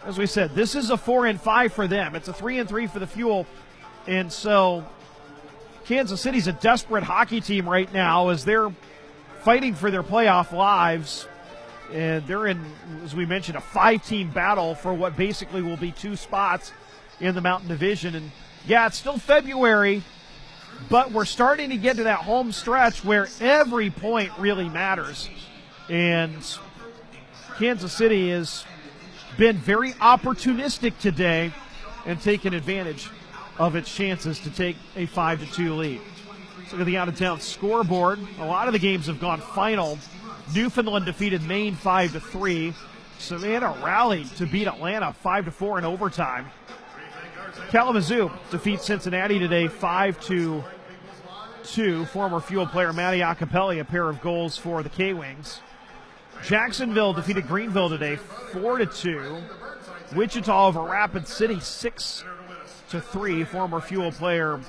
as we said, this is a 4-5 for them. It's a 3-3 for the Fuel, and so Kansas City's a desperate hockey team right now as they're fighting for their playoff lives. And they're in, as we mentioned, a 5-team battle for what basically will be 2 spots in the Mountain Division. And yeah, it's still February, but we're starting to get to that home stretch where every point really matters. And Kansas City has been very opportunistic today and taken advantage of its chances to take a 5-2 lead. Let's look at the out-of-town scoreboard. A lot of the games have gone final. Newfoundland defeated Maine 5-3. Savannah rallied to beat Atlanta 5-4 in overtime. Kalamazoo defeats Cincinnati today 5-2. Former Fuel player Matty Acapelli, a pair of goals for the K-Wings. Jacksonville defeated Greenville today 4-2. Wichita over Rapid City 6-3. Former Fuel player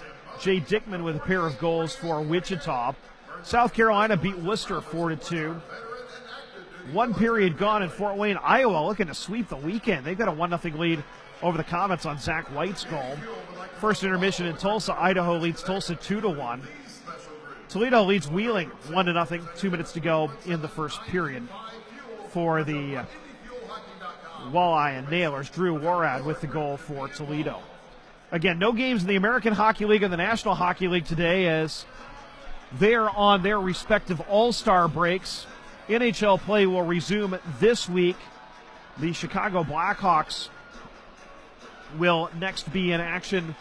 Jay Dickman with a pair of goals for Wichita. South Carolina beat Worcester 4-2. 1 period gone in Fort Wayne. Iowa looking to sweep the weekend. They've got a 1-0 lead over the Comets on Zach White's goal. First intermission in Tulsa. Idaho leads Tulsa 2-1. Toledo leads Wheeling 1-0. 2 minutes to go in the first period for the Walleye and Nailers. Drew Warad with the goal for Toledo. Again, no games in the American Hockey League and the National Hockey League today as they're on their respective all-star breaks. NHL play will resume this week. The Chicago Blackhawks will next be in action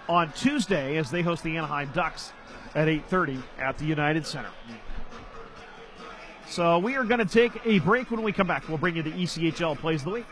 on Tuesday as they host the Anaheim Ducks at 8:30 at the United Center. So we are going to take a break. When we come back, we'll bring you the ECHL Plays of the Week.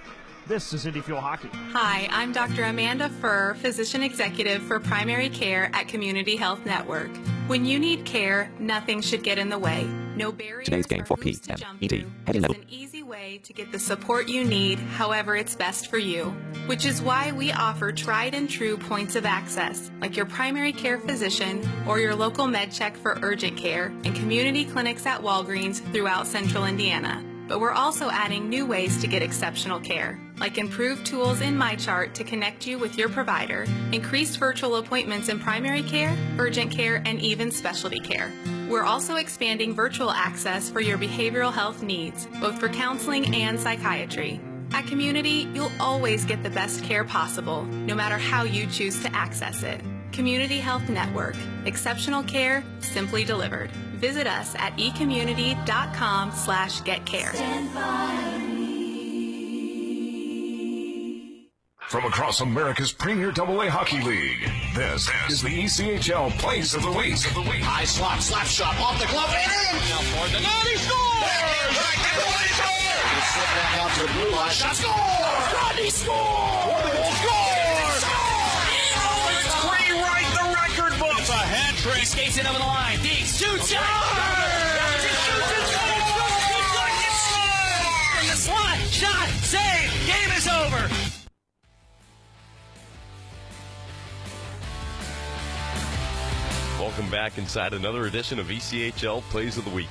This is Indy Fuel Hockey. Hi, I'm Dr. Amanda Furr, Physician Executive for Primary Care at Community Health Network. When you need care, nothing should get in the way. No barriers. Today's game for PM, ED, heading level. It's an easy way to get the support you need, however it's best for you. Which is why we offer tried and true points of access, like your primary care physician or your local med check for urgent care and community clinics at Walgreens throughout Central Indiana. But we're also adding new ways to get exceptional care, like improved tools in MyChart to connect you with your provider, increased virtual appointments in primary care, urgent care, and even specialty care. We're also expanding virtual access for your behavioral health needs, both for counseling and psychiatry. At Community, you'll always get the best care possible, no matter how you choose to access it. Community Health Network. Exceptional care, simply delivered. Visit us at ecommunity.com/getcare. From across America's premier AA hockey league, this is the ECHL Plays of the Week. High slot, slap shot, off the glove, and in! Now for the net, he scores! Everybody scores! He slipped back out to the blue line, shot, scores! Rodney scores! Scores! Rewrite the record books. A hat trick. Skates it over the line. Deeks shoots. In the slot. Shot. Save. Game is over. Welcome back inside another edition of ECHL Plays of the Week.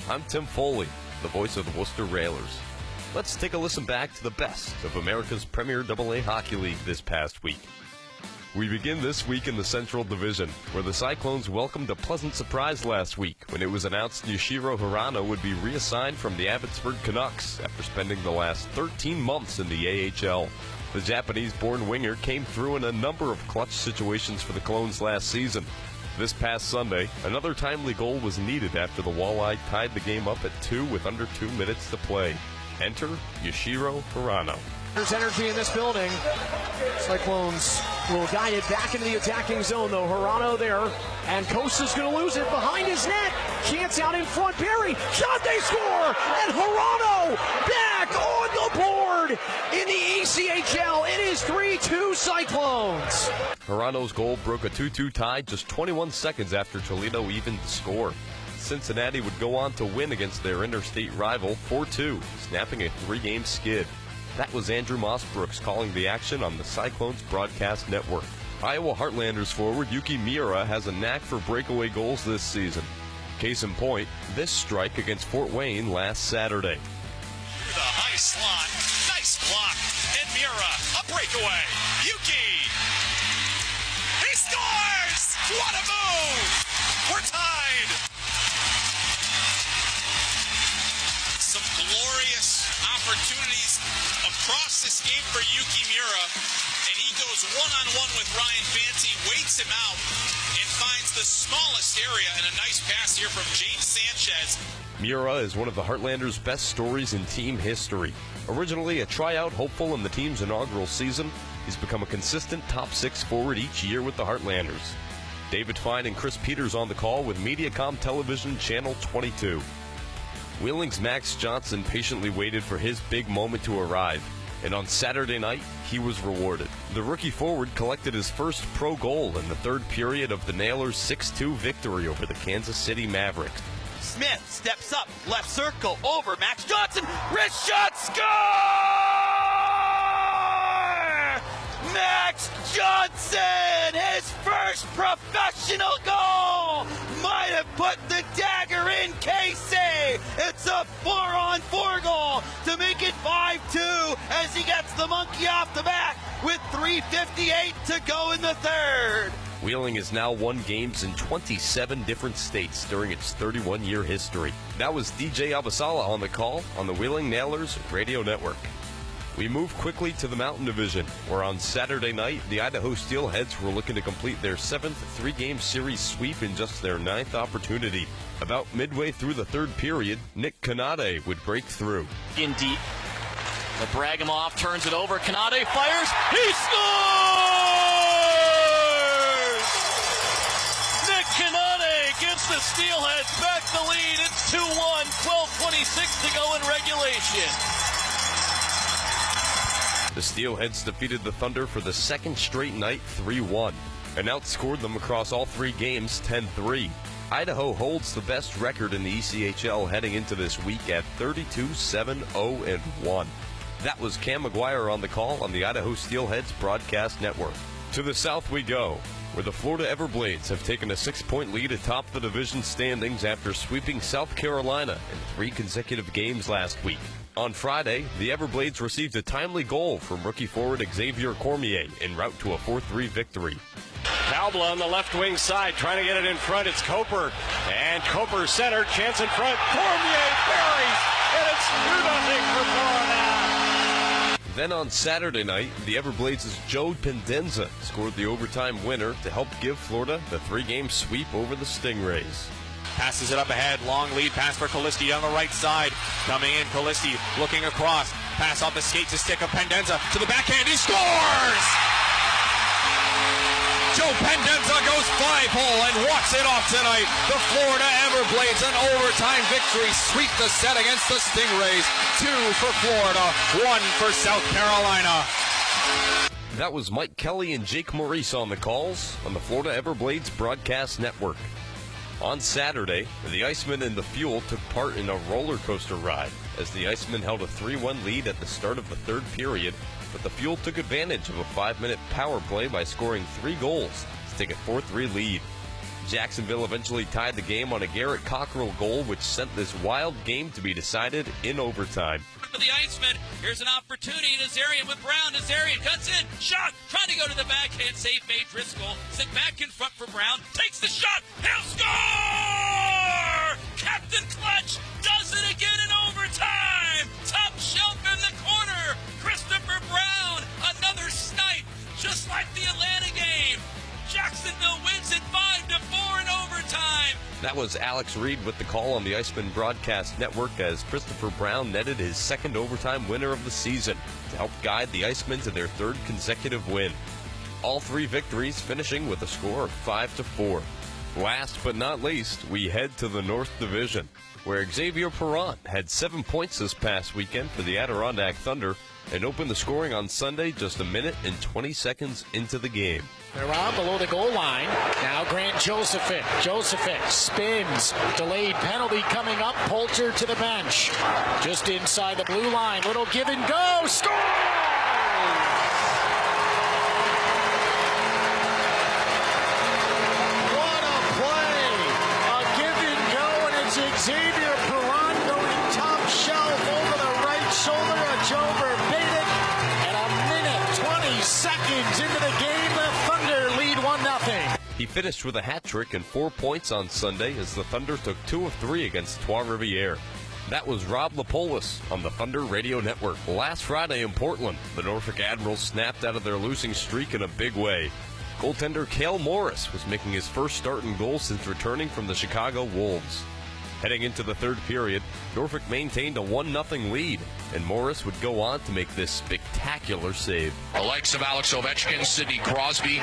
I'm Tim Foley, the voice of the Worcester Railers. Let's take a listen back to the best of America's premier AA hockey league this past week. We begin this week in the Central Division, where the Cyclones welcomed a pleasant surprise last week when it was announced Yoshiro Hirano would be reassigned from the Abbotsford Canucks after spending the last 13 months in the AHL. The Japanese-born winger came through in a number of clutch situations for the Clones last season. This past Sunday, another timely goal was needed after the Walleye tied the game up at 2 with under 2 minutes to play. Enter Yoshiro Hirano. There's energy in this building. Cyclones will guide it back into the attacking zone, though. Hirano there, and Costa's going to lose it behind his net. Chance out in front. Perry, shot, they score! And Hirano back on the board in the ECHL, it is 3-2 Cyclones. Hirano's goal broke a 2-2 tie just 21 seconds after Toledo evened the score. Cincinnati would go on to win against their interstate rival 4-2, snapping a 3-game skid. That was Andrew Mossbrooks calling the action on the Cyclones Broadcast Network. Iowa Heartlanders forward Yuki Miura has a knack for breakaway goals this season. Case in point, this strike against Fort Wayne last Saturday. The high slot, nice block, and Miura, a breakaway. Yuki, he scores! What a move! We're tied. Some glorious opportunities across this game for Yuki Miura, and he goes one-on-one with Ryan Fancy, waits him out, and finds the smallest area, and a nice pass here from James Sanchez. Miura is one of the Heartlanders' best stories in team history. Originally a tryout hopeful in the team's inaugural season, he's become a consistent top 6 forward each year with the Heartlanders. David Fine and Chris Peters on the call with Mediacom Television Channel 22. Wheeling's Max Johnson patiently waited for his big moment to arrive, and on Saturday night, he was rewarded. The rookie forward collected his first pro goal in the third period of the Nailers' 6-2 victory over the Kansas City Mavericks. Smith steps up, left circle, over Max Johnson, wrist shot, score! Max Johnson, his first professional goal, might have put the dagger in Casey. It's a 4-on-4 goal to make it 5-2 as he gets the monkey off the back with 3:58 to go in the third. Wheeling has now won games in 27 different states during its 31-year history. That was DJ Abasala on the call on the Wheeling Nailers Radio Network. We move quickly to the Mountain Division, where on Saturday night, the Idaho Steelheads were looking to complete their 7th 3-game series sweep in just their 9th opportunity. About midway through the third period, Nick Kanade would break through. In deep. The Bragamoff turns it over. Kanade fires. He scores! Nick Kanade gives the Steelheads back the lead. It's 2-1, 12:26 to go in regulation. The Steelheads defeated the Thunder for the second straight night 3-1 and outscored them across all 3 games 10-3. Idaho holds the best record in the ECHL heading into this week at 32-7-0-1. That was Cam McGuire on the call on the Idaho Steelheads Broadcast Network. To the south we go, where the Florida Everblades have taken a 6-point lead atop the division standings after sweeping South Carolina in 3 consecutive games last week. On Friday, the Everblades received a timely goal from rookie forward Xavier Cormier en route to a 4-3 victory. Kalbla on the left wing side, trying to get it in front. It's Coper, and Coper center, chance in front. Cormier buries, and it's 2-0 for Florida. Then on Saturday night, the Everblades' Joe Pendenza scored the overtime winner to help give Florida the 3-game sweep over the Stingrays. Passes it up ahead. Long lead pass for Calisti on the right side. Coming in, Calisti looking across. Pass off the skate to stick of Pendenza to the backhand. He scores! Joe Pendenza goes 5-hole and walks it off tonight. The Florida Everblades, an overtime victory, sweep the set against the Stingrays. 2 for Florida, 1 for South Carolina. That was Mike Kelly and Jake Maurice on the calls on the Florida Everblades Broadcast Network. On Saturday, the Icemen and the Fuel took part in a roller coaster ride as the Icemen held a 3-1 lead at the start of the third period, but the Fuel took advantage of a 5-minute power play by scoring 3 goals to take a 4-3 lead. Jacksonville eventually tied the game on a Garrett Cockrell goal, which sent this wild game to be decided in overtime. For the Icemen, here's an opportunity. Nazarian with Brown. Nazarian cuts in. Shot. Trying to go to the backhand. Save made Driscoll. Sent back in front for Brown. Takes the shot. He'll score! Captain Clutch does it again in overtime. Top shelf in the corner. Christopher Brown. Another snipe. Just like the Atlanta game. Jacksonville wins it 5-4 in overtime. That was Alex Reed with the call on the Iceman Broadcast Network as Christopher Brown netted his second overtime winner of the season to help guide the Icemen to their 3rd consecutive win. All 3 victories finishing with a score of 5-4. Last but not least, we head to the North Division, where Xavier Perron had 7 points this past weekend for the Adirondack Thunder and opened the scoring on Sunday just a minute and 20 seconds into the game. They're on below the goal line. Now Grant Josephic. Josephic spins. Delayed penalty coming up. Poulter to the bench. Just inside the blue line. Little give and go. Score! What a play! A give and go, and it's Xavier Perron going top shelf over the right shoulder of Joe Verbatick. And a minute, 20 seconds into the game. He finished with a hat trick and 4 points on Sunday as the Thunder took 2 of 3 against Trois-Rivières. That was Rob Lapolis on the Thunder Radio Network. Last Friday in Portland, the Norfolk Admirals snapped out of their losing streak in a big way. Goaltender Cale Morris was making his first start and goal since returning from the Chicago Wolves. Heading into the third period, Norfolk maintained a 1-0 lead, and Morris would go on to make this spectacular save. The likes of Alex Ovechkin, Sidney Crosby,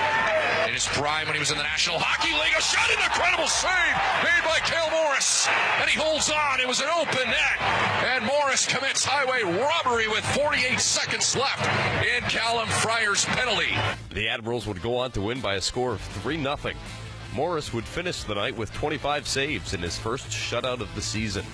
in his prime when he was in the National Hockey League, a shot, an incredible save made by Cale Morris, and he holds on. It was an open net, and Morris commits highway robbery with 48 seconds left in Callum Fryer's penalty. The Admirals would go on to win by a score of 3-0. Morris would finish the night with 25 saves in his first shutout of the season.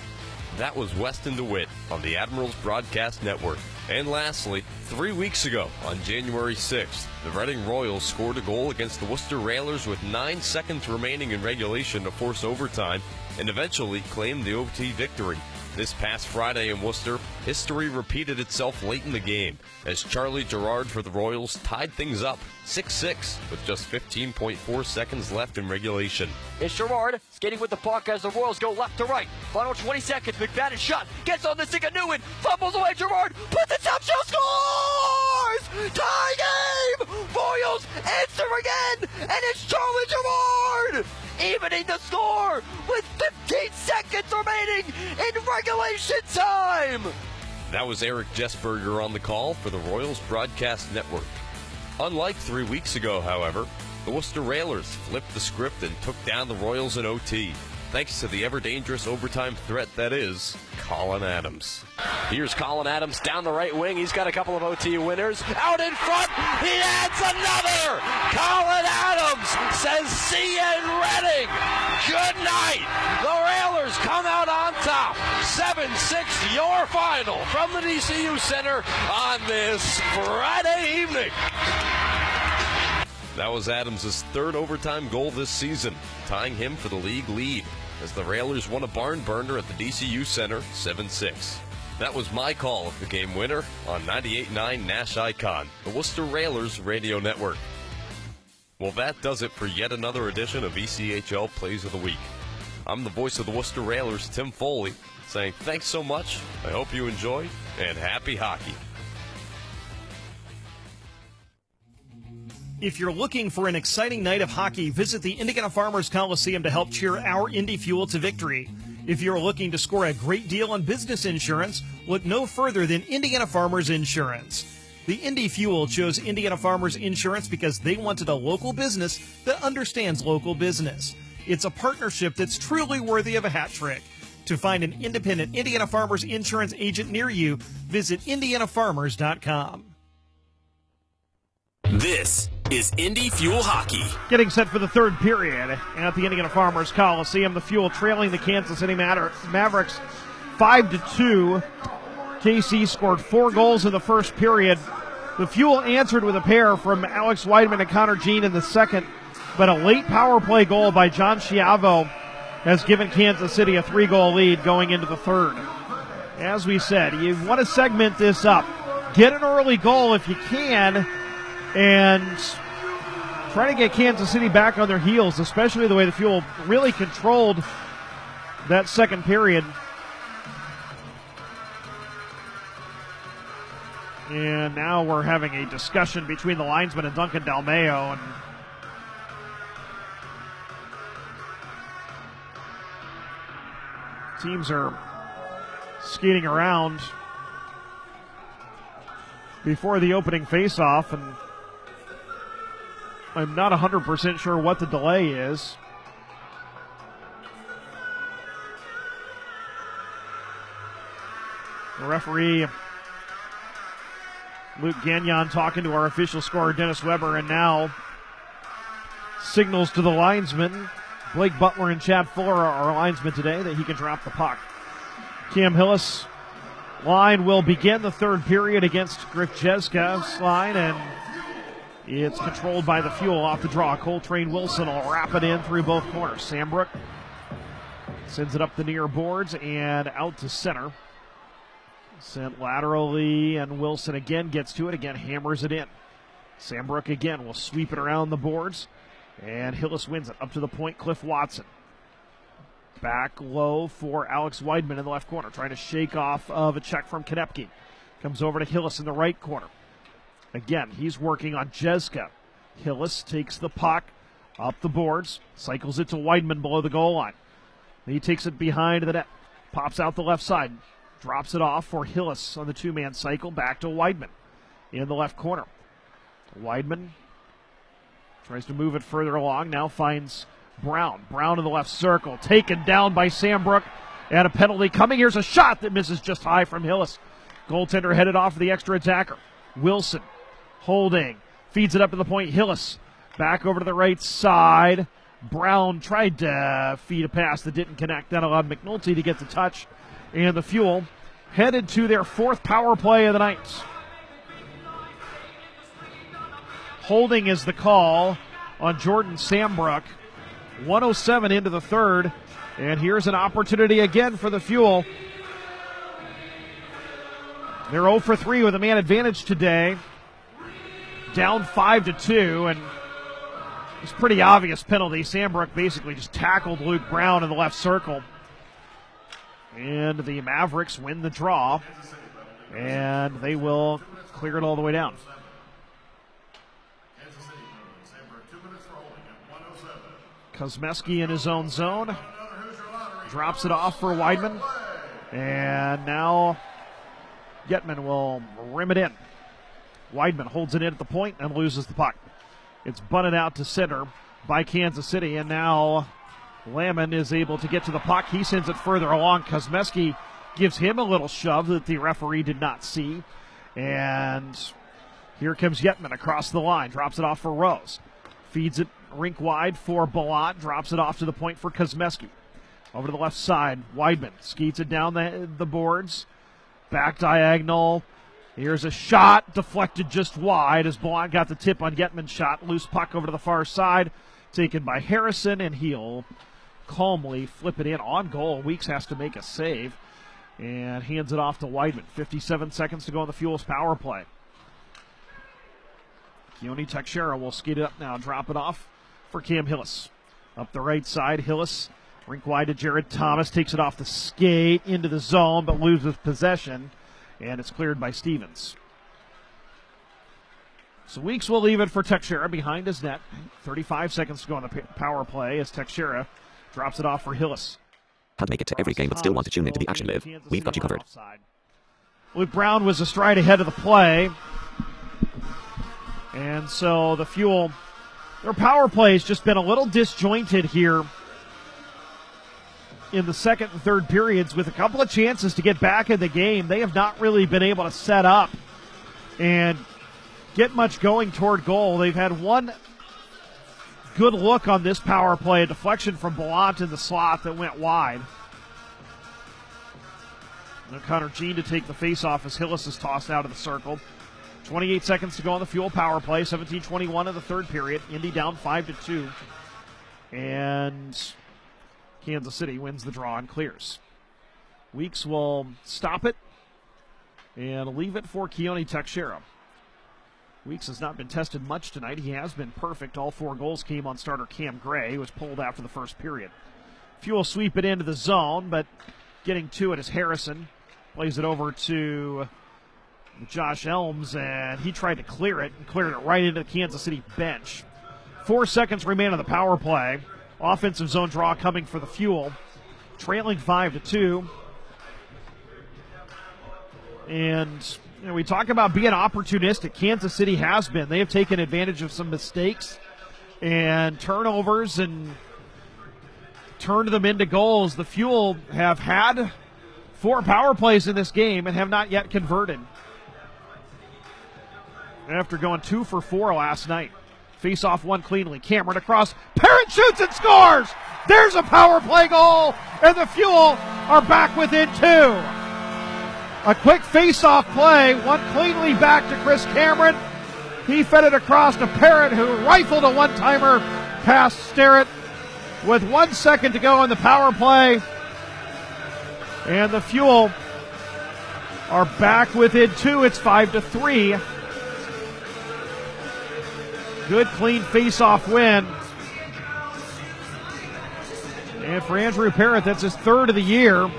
That was Weston DeWitt on the Admirals Broadcast Network. And lastly, 3 weeks ago, on January 6th, the Reading Royals scored a goal against the Worcester Railers with 9 seconds remaining in regulation to force overtime and eventually claimed the OT victory. This past Friday in Worcester, history repeated itself late in the game as Charlie Gerard for the Royals tied things up 6-6 with just 15.4 seconds left in regulation. It's Gerard skating with the puck as the Royals go left to right. Final 20 seconds, McFadden shot, gets on the stick of Newman, fumbles away, Gerard, puts it top shelf, scores! Tie game! Royals answer again, and it's Charlie Gerard! Evening the score with 15 seconds remaining in regulation time! That was Eric Jessberger on the call for the Royals Broadcast Network. Unlike 3 weeks ago, however, the Worcester Railers flipped the script and took down the Royals in OT, thanks to the ever-dangerous overtime threat that is Colin Adams. Here's Colin Adams down the right wing. He's got a couple of OT winners. Out in front, he adds another! Colin Adams says, see you in Reading! Good night! The Railers come out on top. 7-6, your final from the DCU Center on this Friday evening. That was Adams' third overtime goal this season, tying him for the league lead, as the Railers won a barn burner at the DCU Center 7-6. That was my call of the game winner on 98.9 Nash Icon, the Worcester Railers Radio Network. Well, that does it for yet another edition of ECHL Plays of the Week. I'm the voice of the Worcester Railers, Tim Foley, saying thanks so much, I hope you enjoyed, and happy hockey. If you're looking for an exciting night of hockey, visit the Indiana Farmers Coliseum to help cheer our Indy Fuel to victory. If you're looking to score a great deal on business insurance, look no further than Indiana Farmers Insurance. The Indy Fuel chose Indiana Farmers Insurance because they wanted a local business that understands local business. It's a partnership that's truly worthy of a hat trick. To find an independent Indiana Farmers Insurance agent near you, visit IndianaFarmers.com. This is Indy Fuel Hockey. Getting set for the third period at the Indiana Farmers Coliseum. The Fuel trailing the Kansas City Mavericks 5-2. KC scored 4 goals in the first period. The Fuel answered with a pair from Alex Weidman and Connor Jean in the second, but a late power play goal by John Schiavo has given Kansas City a 3-goal lead going into the third. As we said, you want to segment this up. Get an early goal if you can, and try to get Kansas City back on their heels, especially the way the Fuel really controlled that second period. And now we're having a discussion between the linesman and Duncan Dalmeo. And teams are skating around before the opening faceoff, and I'm not 100% sure what the delay is. The referee Luke Gagnon talking to our official scorer, Dennis Weber, and now signals to the linesman. Blake Butler and Chad Fuller are our linesmen today that he can drop the puck. Cam Hillis line will begin the third period against Griff Jeska's line, and it's controlled by the Fuel off the draw. Coltrane Wilson will wrap it in through both corners. Sambrook sends it up the near boards and out to center. Sent laterally, and Wilson again gets to it, again hammers it in. Sambrook again will sweep it around the boards, and Hillis wins it up to the point. Cliff Watson back low for Alex Weidman in the left corner, trying to shake off of a check from Konepke. Comes over to Hillis in the right corner. Again, he's working on Jeska. Hillis takes the puck up the boards, cycles it to Weidman below the goal line. He takes it behind the net, pops out the left side, drops it off for Hillis on the two-man cycle, back to Weidman in the left corner. Weidman tries to move it further along, now finds Brown. Brown in the left circle, taken down by Sambrook, and a penalty coming. Here's a shot that misses just high from Hillis. Goaltender headed off for the extra attacker. Wilson holding, feeds it up to the point. Hillis back over to the right side. Brown tried to feed a pass that didn't connect. That allowed McNulty to get the touch. And the Fuel headed to their fourth power play of the night. Holding is the call on Jordan Sambrook. 1:07 into the third. And here's an opportunity again for the Fuel. They're 0 for 3 with a man advantage today. Down 5-2, and it's a pretty obvious penalty. Sambrook basically just tackled Luke Brown in the left circle. And the Mavericks win the draw, and they will clear it all the way down. Kosmeski in his own zone. Drops it off for Weidman. And now Getman will rim it in. Weidman holds it in at the point and loses the puck. It's bunted out to center by Kansas City, and now Lamon is able to get to the puck. He sends it further along. Kosmeski gives him a little shove that the referee did not see. And here comes Yetman across the line. Drops it off for Rose. Feeds it rink wide for Ballant. Drops it off to the point for Kosmeski. Over to the left side, Weidman skeets it down the boards. Back diagonal. Here's a shot, deflected just wide as Ballant got the tip on Yetman's shot. Loose puck over to the far side, taken by Harrison, and he'll calmly flip it in on goal. Weeks has to make a save and hands it off to Weidman. 57 seconds to go on the Fuel's power play. Keone Teixeira will skate it up now, drop it off for Cam Hillis. Up the right side, Hillis, rink wide to Jared Thomas, takes it off the skate into the zone, but loses possession, and it's cleared by Stevens. So Weeks will leave it for Teixeira behind his net. 35 seconds to go on the power play as Teixeira drops it off for Hillis. Can't make it to every game but still want to tune into the action live? We've got you covered. Luke Brown was a stride ahead of the play. And so the Fuel, their power play has just been a little disjointed here in the second and third periods with a couple of chances to get back in the game. They have not really been able to set up and get much going toward goal. They've had one good look on this power play, a deflection from Ballant in the slot that went wide. Now Connor Jean to take the face-off as Hillis is tossed out of the circle. 28 seconds to go on the Fuel power play. 17:21 in the third period. Indy down 5-2. And Kansas City wins the draw and clears. Weeks will stop it and leave it for Keone Teixeira. Weeks has not been tested much tonight. He has been perfect. All 4 goals came on starter Cam Gray, who was pulled after the first period. Fuel sweep it into the zone, but getting to it is Harrison. Plays it over to Josh Elms, and he tried to clear it and cleared it right into the Kansas City bench. 4 seconds remain on the power play. Offensive zone draw coming for the Fuel. Trailing 5-2. And we talk about being opportunistic. Kansas City has been. They have taken advantage of some mistakes and turnovers and turned them into goals. The Fuel have had 4 power plays in this game and have not yet converted. after going 2 for 4 last night. Face off one cleanly. Cameron across. Parrott shoots and scores. There's a power play goal, and the Fuel are back within 2. A quick face-off play, one cleanly back to Chris Cameron. He fed it across to Parrott, who rifled a one-timer past Sterrett with 1 second to go in the power play. And the Fuel are back within 2. It's 5-3. Good, clean face-off win. And for Andrew Parrott, that's his 3rd of the year.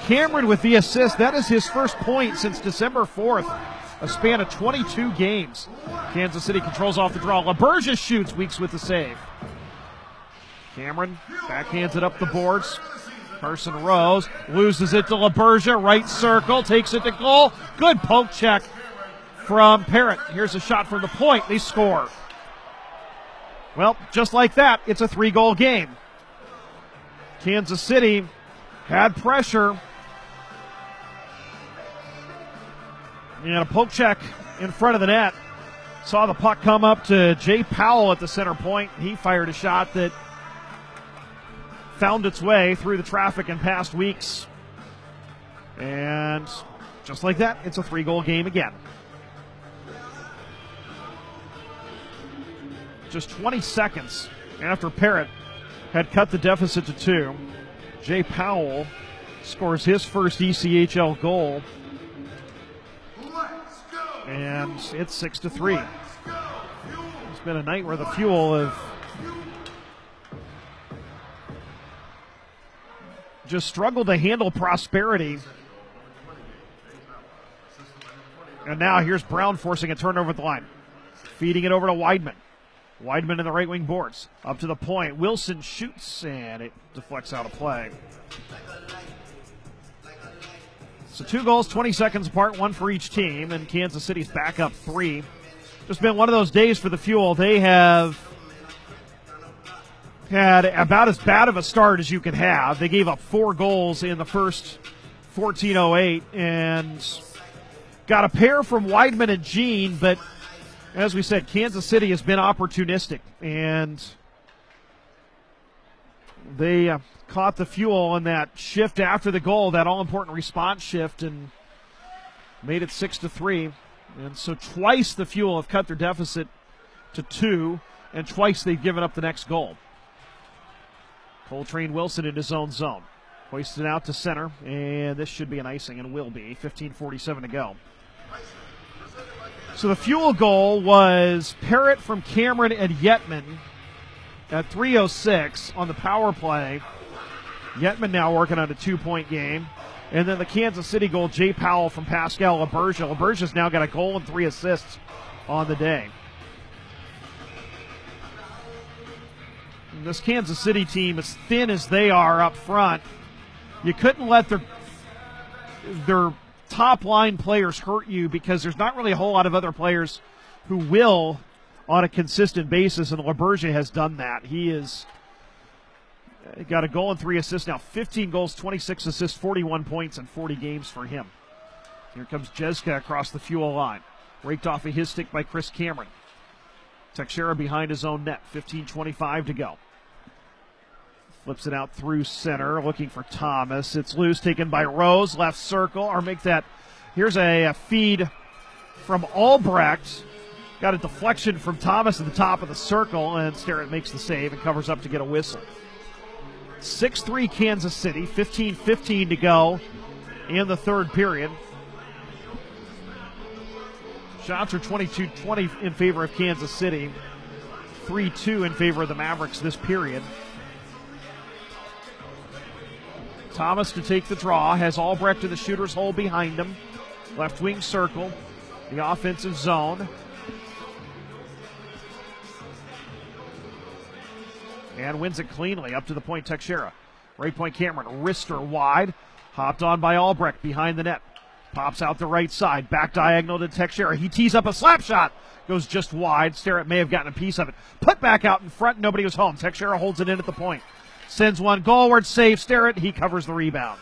Cameron with the assist. That is his first point since December 4th. A span of 22 games. Kansas City controls off the draw. LaBerge shoots. Weeks with the save. Cameron backhands it up the boards. Carson Rose loses it to LaBerge. Right circle. Takes it to goal. Good poke check from Parrott. Here's a shot from the point. They score. Well, just like that, it's a 3-goal game. Kansas City had pressure. And a poke check in front of the net. Saw the puck come up to Jay Powell at the center point. He fired a shot that found its way through the traffic and past weeks. And just like that, it's a 3-goal game again. Just 20 seconds after Parrott had cut the deficit to 2, Jay Powell scores his first ECHL goal. And it's 6-3. It's been a night where the Fuel have just struggled to handle prosperity. And now here's Brown forcing a turnover at the line. Feeding it over to Weidman. Weidman in the right wing boards. Up to the point. Wilson shoots, and it deflects out of play. So 2 goals, 20 seconds apart, 1 for each team, and Kansas City's back up 3. Just been one of those days for the Fuel. They have had about as bad of a start as you can have. They gave up 4 goals in the first 14:08 and got a pair from Weidman and Jean, but as we said, Kansas City has been opportunistic, and they caught the Fuel in that shift after the goal, that all-important response shift, and made it 6-3. And so twice the Fuel have cut their deficit to 2, and twice they've given up the next goal. Coltrane Wilson in his own zone. Hoisted out to center, and this should be an icing, and will be. 15:47 to go. So the Fuel goal was Parrott from Cameron and Yetman at 3:06 on the power play. Yetman now working on a 2-point game. And then the Kansas City goal, Jay Powell from Pascal LaBerge. LaBerge's now got a goal and 3 assists on the day. And this Kansas City team, as thin as they are up front, you couldn't let their top-line players hurt you, because there's not really a whole lot of other players who will on a consistent basis, and LaBerge has done that. He is got a goal and 3 assists now. 15 goals, 26 assists, 41 points in 40 games for him. Here comes Jeska across the Fuel line. Raked off of his stick by Chris Cameron. Teixeira behind his own net. 15:25 to go. Flips it out through center, looking for Thomas. It's loose, taken by Rose, left circle, or make that. Here's a feed from Albrecht. Got a deflection from Thomas at the top of the circle, and Sterrett makes the save and covers up to get a whistle. 6-3 Kansas City, 15:15 to go in the third period. Shots are 22-20 in favor of Kansas City, 3-2 in favor of the Mavericks this period. Thomas to take the draw, has Albrecht in the shooter's hole behind him. Left wing circle, the offensive zone. And wins it cleanly, up to the point Teixeira. Right point Cameron, wrister wide, hopped on by Albrecht behind the net. Pops out the right side, back diagonal to Teixeira. He tees up a slap shot, goes just wide. Sterrett may have gotten a piece of it. Put back out in front, nobody was home. Teixeira holds it in at the point. Sends one goalward, save Sterrett, he covers the rebound.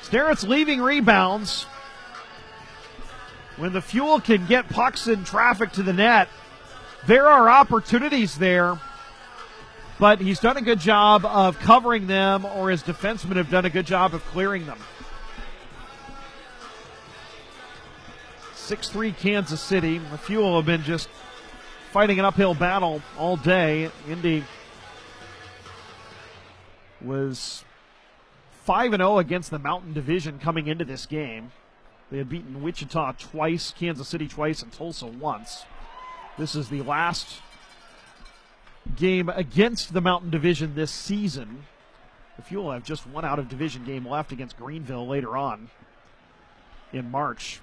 Sterrett's leaving rebounds when the Fuel can get pucks in traffic to the net, there are opportunities there, but he's done a good job of covering them, or his defensemen have done a good job of clearing them. 6-3 Kansas City. The Fuel have been just fighting an uphill battle all day. Indy was 5-0 against the Mountain Division coming into this game. They had beaten Wichita twice, Kansas City twice, and Tulsa once. This is the last game against the Mountain Division this season. The Fuel have just one out-of-division game left against Greenville later on in March.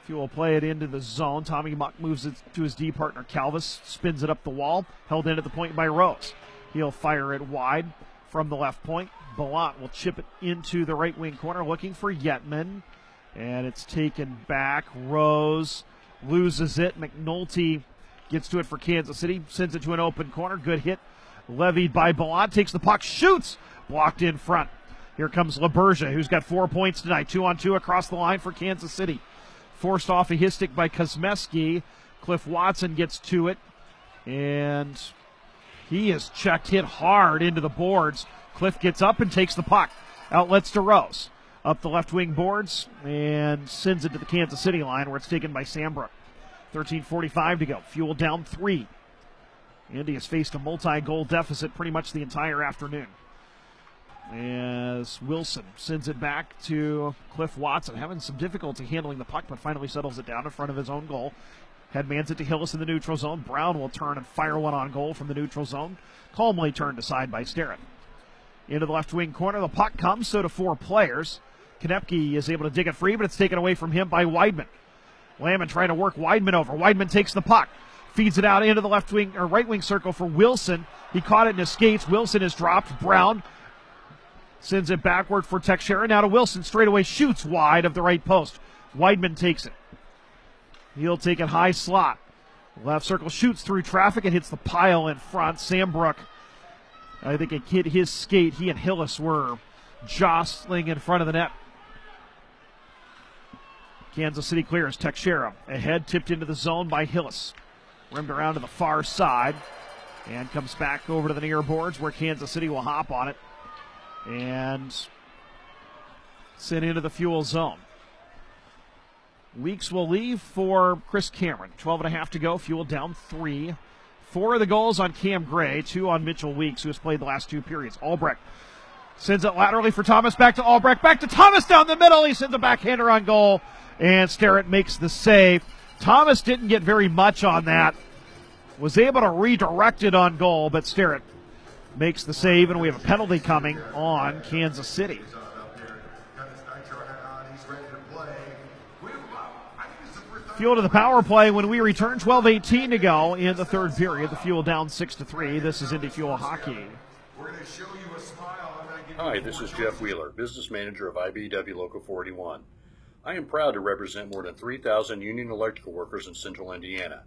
Fuel play it into the zone. Tommy Muck moves it to his D partner Calvis, spins it up the wall, held in at the point by Rose. He'll fire it wide from the left point. Ballant will chip it into the right wing corner, looking for Yetman, and it's taken back. Rose loses it. McNulty gets to it for Kansas City, sends it to an open corner. Good hit levied by Ballant, takes the puck, shoots, blocked in front. Here comes LaBergia, who's got 4 points tonight. 2-on-2 across the line for Kansas City. Forced off a his stick by Kosmeski. Cliff Watson gets to it, and he is checked, hit hard into the boards. Cliff gets up and takes the puck. Outlets to Rose. Up the left wing boards and sends it to the Kansas City line, where it's taken by Sambrook. 13:45 to go. Fuel down 3. Indy has faced a multi-goal deficit pretty much the entire afternoon, as Wilson sends it back to Cliff Watson, having some difficulty handling the puck, but finally settles it down in front of his own goal. Headmans it to Hillis in the neutral zone. Brown will turn and fire one on goal from the neutral zone. Calmly turned aside by Starrett. Into the left wing corner, the puck comes, so do 4 players. Konepke is able to dig it free, but it's taken away from him by Weidman. Lamon trying to work Weidman over. Weidman takes the puck, feeds it out into the left wing or right wing circle for Wilson. He caught it in his skates. Wilson is dropped. Brown sends it backward for Teixeira. Now to Wilson, straight away shoots wide of the right post. Weidman takes it. He'll take it high slot. Left circle, shoots through traffic and hits the pile in front. Sambrook, I think it hit his skate. He and Hillis were jostling in front of the net. Kansas City clears. Teixeira ahead, tipped into the zone by Hillis. Rimmed around to the far side and comes back over to the near boards, where Kansas City will hop on it and send into the Fuel zone. Weeks will leave for Chris Cameron. 12.5 to go. Fuel down 3. 4 of the goals on Cam Gray, 2 on Mitchell Weeks, who has played the last 2 periods. Albrecht sends it laterally for Thomas, back to Albrecht, back to Thomas down the middle. He sends a backhander on goal, and Starrett makes the save. Thomas didn't get very much on that. Was able to redirect it on goal, but Starrett makes the save, and we have a penalty coming on Kansas City. Fuel to the power play when we return. 12:18 to go in the third period. The Fuel down 6-3. This is Indy Fuel Hockey. Hi, this is Jeff Wheeler, business manager of IBEW Local 41. I am proud to represent more than 3,000 union electrical workers in central Indiana.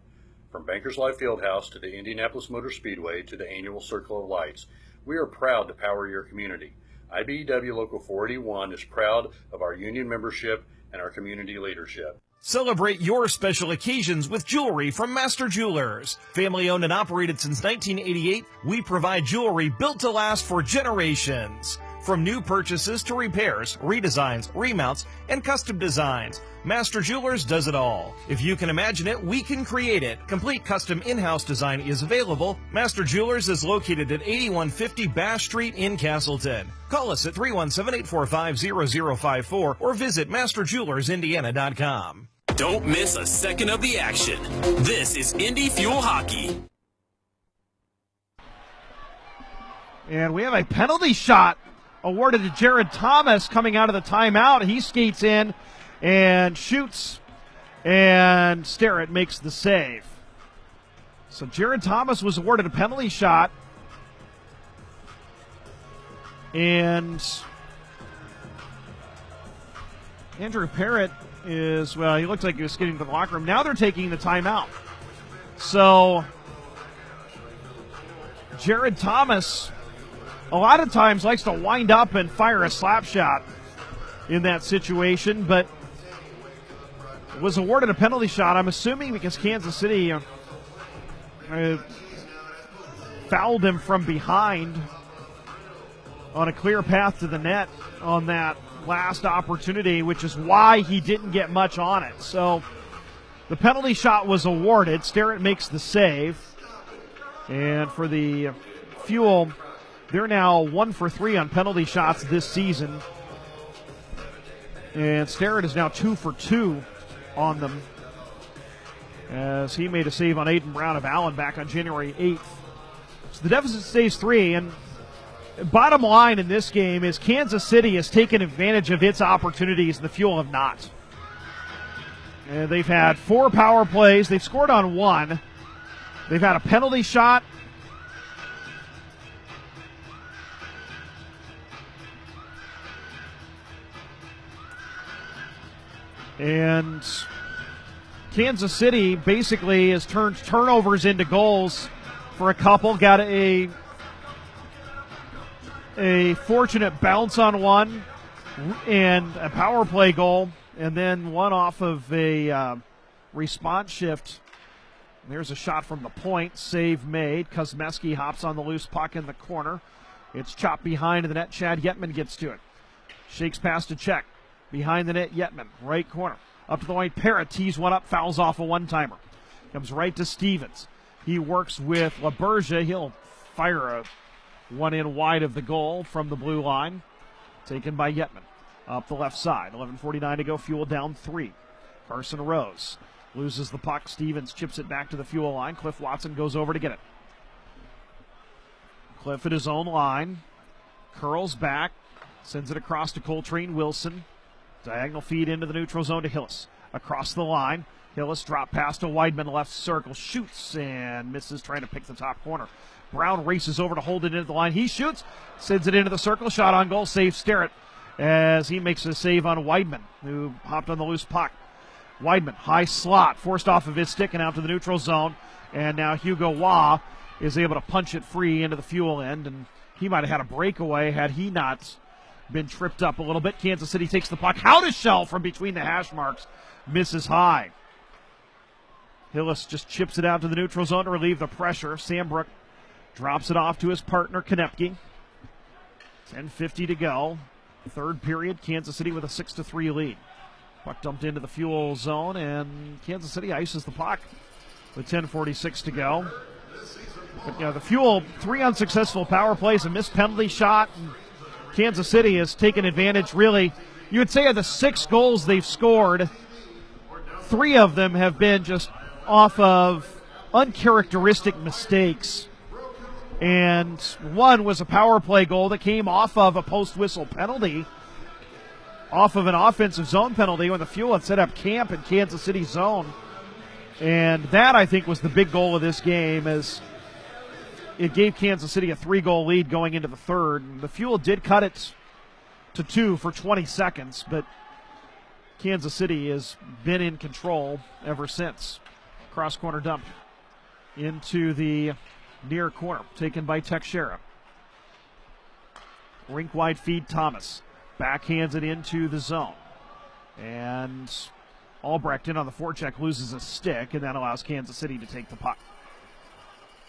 From Bankers Life Fieldhouse to the Indianapolis Motor Speedway to the annual Circle of Lights, we are proud to power your community. IBEW Local 41 is proud of our union membership and our community leadership. Celebrate your special occasions with jewelry from Master Jewelers. Family owned and operated since 1988, we provide jewelry built to last for generations. From new purchases to repairs, redesigns, remounts, and custom designs, Master Jewelers does it all. If you can imagine it, we can create it. Complete custom in-house design is available. Master Jewelers is located at 8150 Bass Street in Castleton. Call us at 317-845-0054 or visit masterjewellersindiana.com. Don't miss a second of the action. This is Indy Fuel Hockey. And we have a penalty shot awarded to Jared Thomas coming out of the timeout. He skates in and shoots, and Starrett makes the save. So Jared Thomas was awarded a penalty shot, and Andrew Parrott is, well, he looked like he was getting to the locker room. Now they're taking the timeout. So Jared Thomas a lot of times likes to wind up and fire a slap shot in that situation, but was awarded a penalty shot, I'm assuming because Kansas City fouled him from behind on a clear path to the net on that last opportunity, which is why he didn't get much on it. So the penalty shot was awarded. Sterrett makes the save. And for the Fuel, they're now 1 for 3 on penalty shots this season. And Sterrett is now 2 for 2 on them, as he made a save on Aiden Brown of Allen back on January 8th. So the deficit stays 3, and bottom line in this game is Kansas City has taken advantage of its opportunities, and the Fuel have not. And they've had 4 power plays. They've scored on 1. They've had a penalty shot. And Kansas City basically has turned turnovers into goals for a couple. Got a fortunate bounce on one and a power play goal, and then one off of a response shift. There's a shot from the point. Save made. Kuzmeski hops on the loose puck in the corner. It's chopped behind the net. Chad Yetman gets to it. Shakes past to Check. Behind the net, Yetman, right corner. Up to the white. Parrott tees one up, fouls off a one-timer. Comes right to Stevens. He works with LaBergia. He'll fire a one in wide of the goal from the blue line. Taken by Yetman. Up the left side. 11:49 to go. Fuel down 3. Carson Rose loses the puck. Stevens chips it back to the Fuel line. Cliff Watson goes over to get it. Cliff at his own line. Curls back. Sends it across to Coltrane Wilson. Diagonal feed into the neutral zone to Hillis. Across the line. Hillis drop pass to Weidman, left circle. Shoots and misses trying to pick the top corner. Brown races over to hold it into the line. He shoots. Sends it into the circle. Shot on goal. Save Sterrett as he makes a save on Weidman, who hopped on the loose puck. Weidman, high slot. Forced off of his stick and out to the neutral zone. And now Hugo Waugh is able to punch it free into the Fuel end. And he might have had a breakaway had he not been tripped up a little bit. Kansas City takes the puck. Haudeshell from between the hash marks. Misses high. Hillis just chips it out to the neutral zone to relieve the pressure. Sambrook drops it off to his partner, Konepke. 10:50 to go. Third period, Kansas City with a 6-3 lead. Puck dumped into the Fuel zone, and Kansas City ices the puck with 10:46 to go. But, the Fuel, 3 unsuccessful power plays, a missed penalty shot, and Kansas City has taken advantage, really. You would say of the 6 goals they've scored, 3 of them have been just off of uncharacteristic mistakes. And one was a power play goal that came off of a post-whistle penalty, off of an offensive zone penalty when the Fuel had set up camp in Kansas City zone. And that, I think, was the big goal of this game, as it gave Kansas City a 3-goal lead going into the third. And the Fuel did cut it to 2 for 20 seconds, but Kansas City has been in control ever since. Cross-corner dump into the near corner, taken by Teixeira. Rink-wide feed, Thomas. Backhands it into the zone. And Albrecht in on the forecheck loses a stick, and that allows Kansas City to take the puck.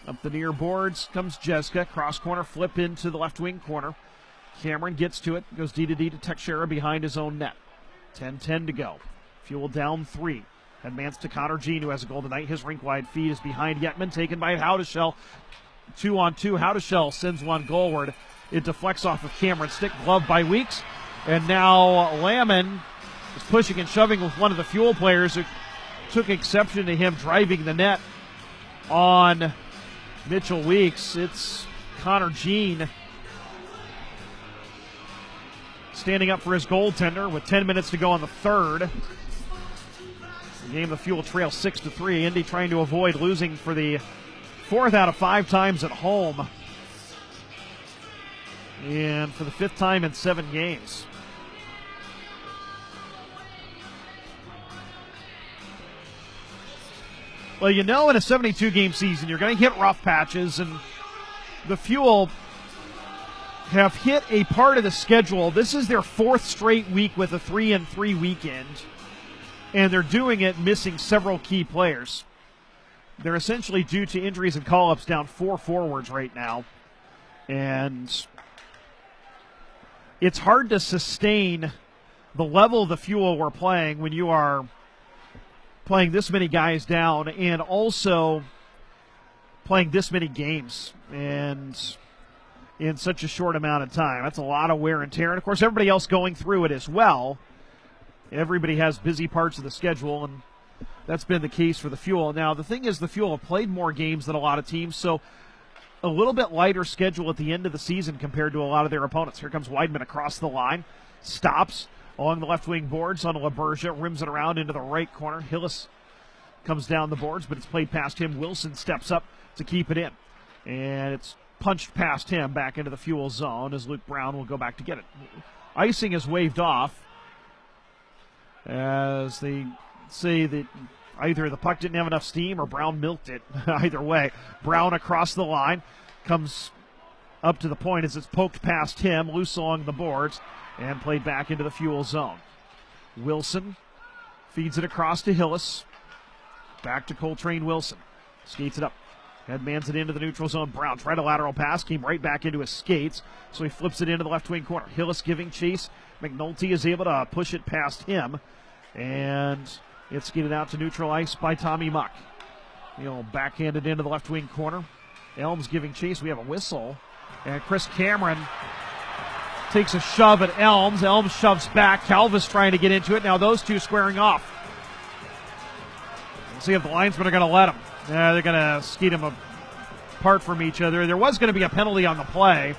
Up the near boards comes Jeska. Cross-corner flip into the left wing corner. Cameron gets to it, goes D-to-D to Teixeira behind his own net. 10:10 to go. Fuel down 3. Advance to Connor Jean, who has a goal tonight. His rink-wide feed is behind Yetman, taken by Haudeshell. 2-on-2. Haudeshell sends one goalward. It deflects off of Cameron's stick, gloved by Weeks. And now Lamon is pushing and shoving with one of the Fuel players who took exception to him driving the net on Mitchell Weeks. It's Connor Jean standing up for his goaltender with 10 minutes to go on the third. The game, the Fuel trail 6-3. Indy trying to avoid losing for the 4th out of 5 times at home, and for the 5th time in 7 games. Well, in a 72-game season, you're going to hit rough patches, and the Fuel have hit a part of the schedule. This is their 4th straight week with a 3-3 weekend. And they're doing it missing several key players. They're essentially, due to injuries and call-ups, down 4 forwards right now. And it's hard to sustain the level of the Fuel we're playing when you are playing this many guys down and also playing this many games and in such a short amount of time. That's a lot of wear and tear. And, of course, everybody else going through it as well. Everybody has busy parts of the schedule, and that's been the case for the Fuel. Now, the thing is, the Fuel have played more games than a lot of teams, so a little bit lighter schedule at the end of the season compared to a lot of their opponents. Here comes Weidman across the line, stops along the left wing boards on LaBergia, rims it around into the right corner. Hillis comes down the boards, but it's played past him. Wilson steps up to keep it in, and it's punched past him back into the Fuel zone as Luke Brown will go back to get it. Icing is waved off as they say that either the puck didn't have enough steam or Brown milked it. Either way, Brown across the line comes up to the point as it's poked past him, loose along the boards, and played back into the Fuel zone. Wilson feeds it across to Hillis. Back to Coltrane Wilson. Skates it up. Headmans it into the neutral zone. Brown tried a lateral pass, came right back into his skates, so he flips it into the left wing corner. Hillis giving chase. McNulty is able to push it past him, and it's skated out to neutral ice by Tommy Muck. He'll backhand it into the left wing corner. Elms giving chase. We have a whistle, and Chris Cameron takes a shove at Elms. Elms shoves back. Calvis trying to get into it. Now those two squaring off. We'll see if the linesmen are going to let them. They're going to skate them apart from each other. There was going to be a penalty on the play.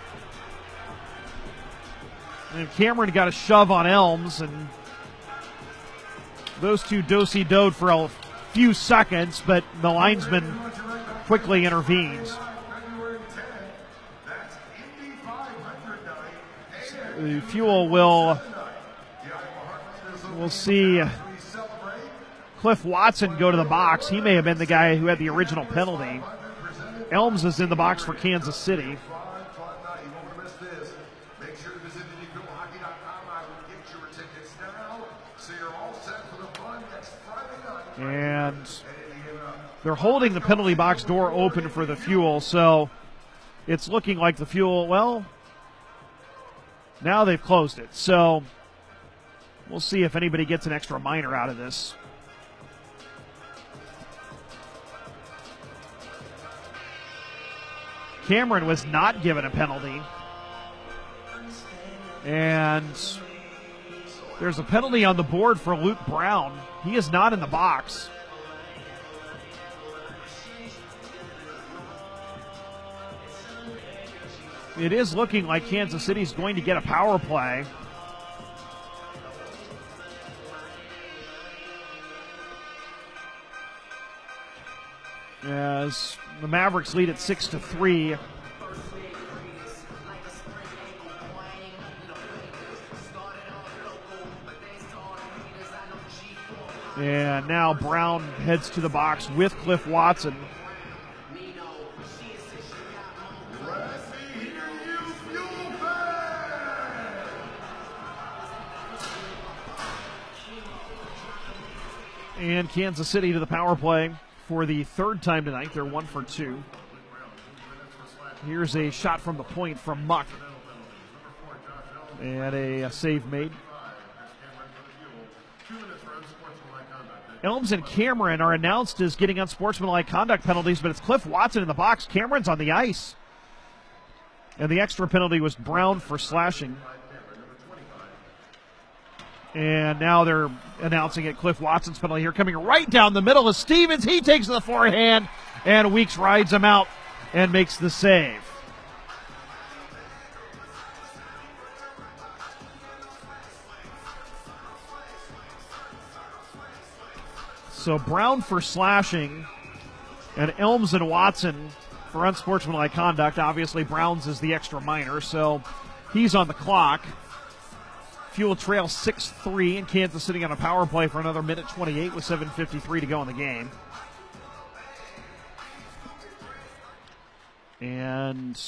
And Cameron got a shove on Elms, and those two do-si-doed for a few seconds, but the linesman quickly intervenes. The Fuel will see Cliff Watson go to the box. He may have been the guy who had the original penalty. Elms is in the box for Kansas City. And they're holding the penalty box door open for the Fuel, so it's looking like the Fuel, well, now they've closed it. So we'll see if anybody gets an extra minor out of this. Cameron was not given a penalty. And there's a penalty on the board for Luke Brown. He is not in the box. It is looking like Kansas City's going to get a power play. As the Mavericks lead at 6-3. And now Brown heads to the box with Cliff Watson. And Kansas City to the power play for the third time tonight. They're 1 for 2. Here's a shot from the point from Muck. And a save made. Elms and Cameron are announced as getting unsportsmanlike conduct penalties, but it's Cliff Watson in the box. Cameron's on the ice. And the extra penalty was Brown for slashing. And now they're announcing it, Cliff Watson's penalty here. Coming right down the middle is Stevens. He takes the forehand, and Weeks rides him out and makes the save. So Brown for slashing, and Elms and Watson for unsportsmanlike conduct. Obviously, Brown's is the extra minor, so he's on the clock. Fuel trail 6-3, and Kansas City on a power play for another minute 28 with 7:53 to go in the game. And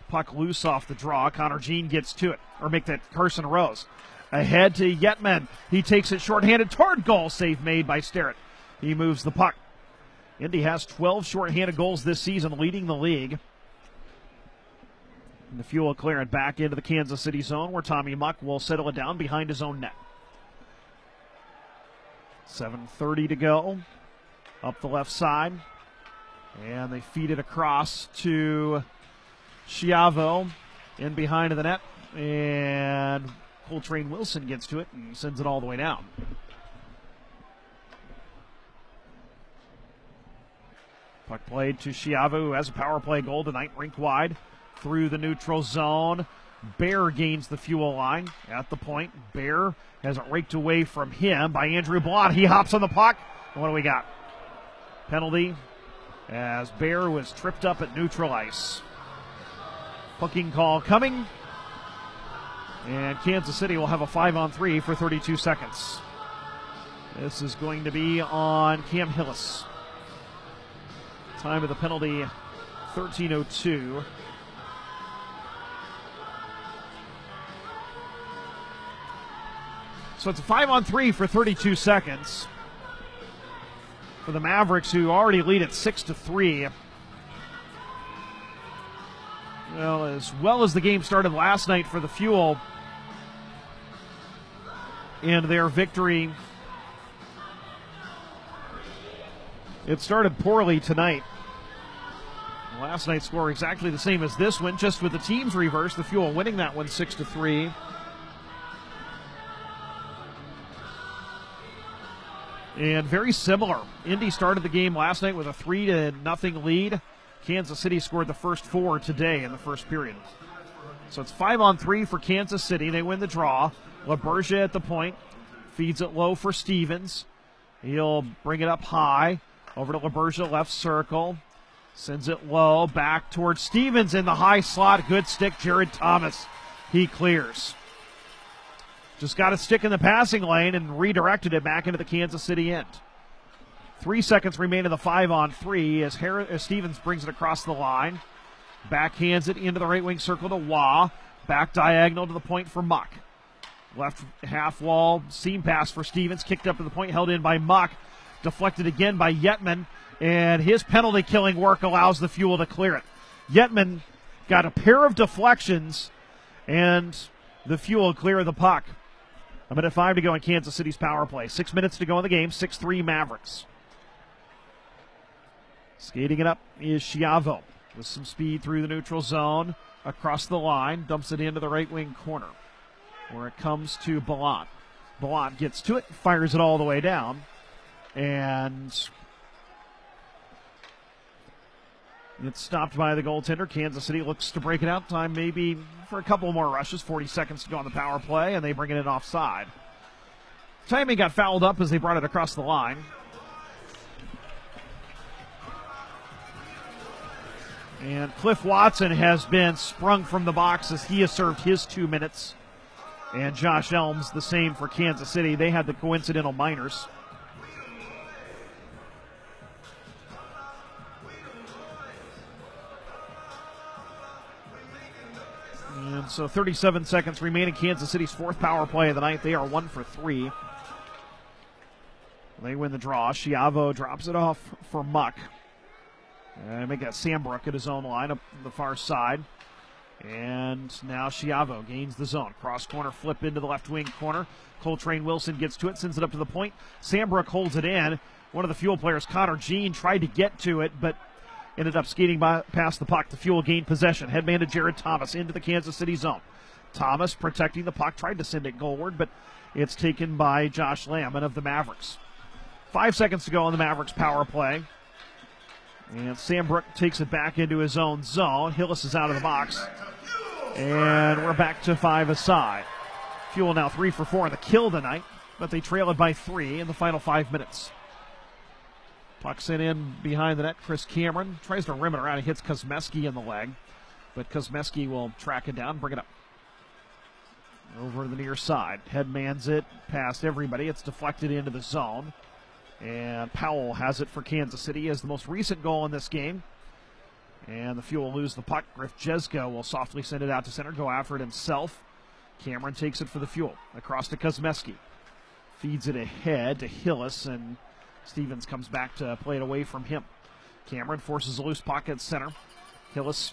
puck loose off the draw. Connor Jean gets to it, or make that Carson Rose. Ahead to Yetman. He takes it shorthanded toward goal. Save made by Sterrett. He moves the puck. Indy has 12 shorthanded goals this season, leading the league. And the Fuel clear it back into the Kansas City zone where Tommy Muck will settle it down behind his own net. 7:30 to go. Up the left side. And they feed it across to Schiavo in behind of the net. And Coltrane Wilson gets to it and sends it all the way down. Puck played to Schiavo, who has a power play goal tonight, rink wide through the neutral zone. Bear gains the Fuel line at the point. Bear has it raked away from him by Andrew Blott. He hops on the puck. And what do we got? Penalty as Bear was tripped up at neutral ice. Hooking call coming. And Kansas City will have a 5-on-3 for 32 seconds. This is going to be on Cam Hillis. Time of the penalty, 13:02. So it's a 5-on-3 for 32 seconds. For the Mavericks, who already lead at 6-3. Well as the game started last night for the Fuel and their victory, it started poorly tonight. Last night's score exactly the same as this one, just with the teams reversed. The Fuel winning that one 6-3. And very similar. Indy started the game last night with a 3-0 lead. Kansas City scored the first 4 today in the first period. So it's 5-on-3 for Kansas City. They win the draw. LaBerge at the point. Feeds it low for Stevens. He'll bring it up high. Over to LaBerge, left circle. Sends it low. Back towards Stevens in the high slot. Good stick, Jared Thomas. He clears. Just got a stick in the passing lane and redirected it back into the Kansas City end. 3 seconds remain in the 5-on-3 as Stevens brings it across the line. Backhands it into the right wing circle to Waugh. Back diagonal to the point for Muck. Left half wall, seam pass for Stevens. Kicked up to the point, held in by Muck. Deflected again by Yetman. And his penalty killing work allows the Fuel to clear it. Yetman got a pair of deflections, and the Fuel clear the puck. 1:05 to go in Kansas City's power play. 6 minutes to go in the game. 6-3 Mavericks. Skating it up is Schiavo with some speed through the neutral zone. Across the line. Dumps it into the right wing corner where it comes to Ballant. Ballant gets to it. Fires it all the way down. And it's stopped by the goaltender. Kansas City looks to break it out. Time maybe for a couple more rushes. 40 seconds to go on the power play, and they bring it in offside. Timing got fouled up as they brought it across the line. And Cliff Watson has been sprung from the box as he has served his 2 minutes. And Josh Elms the same for Kansas City. They had the coincidental minors. And so 37 seconds remaining. Kansas City's 4th power play of the night. They are 1 for 3. They win the draw. Schiavo drops it off for Muck. And make that Sambrook at his own line up the far side. And now Schiavo gains the zone. Cross corner flip into the left wing corner. Coltrane Wilson gets to it, sends it up to the point. Sambrook holds it in. One of the Fuel players, Connor Jean, tried to get to it, but ended up skating past the puck. The Fuel gained possession. Headman to Jared Thomas into the Kansas City zone. Thomas protecting the puck, tried to send it goalward, but it's taken by Josh Lamb of the Mavericks. 5 seconds to go on the Mavericks power play. And Sambrook takes it back into his own zone. Hillis is out of the box. And we're back to 5 aside. Fuel now 3 for 4 in the kill tonight, but they trail it by 3 in the final 5 minutes. Puck sent in behind the net. Chris Cameron tries to rim it around. He hits Kosmeski in the leg, but Kosmeski will track it down, bring it up. Over to the near side. Headmans it past everybody. It's deflected into the zone. And Powell has it for Kansas City as the most recent goal in this game. And the Fuel lose the puck. Griff Jesko will softly send it out to center, go after it himself. Cameron takes it for the Fuel. Across to Kosmeski. Feeds it ahead to Hillis, and Stevens comes back to play it away from him. Cameron forces a loose pocket at center. Hillis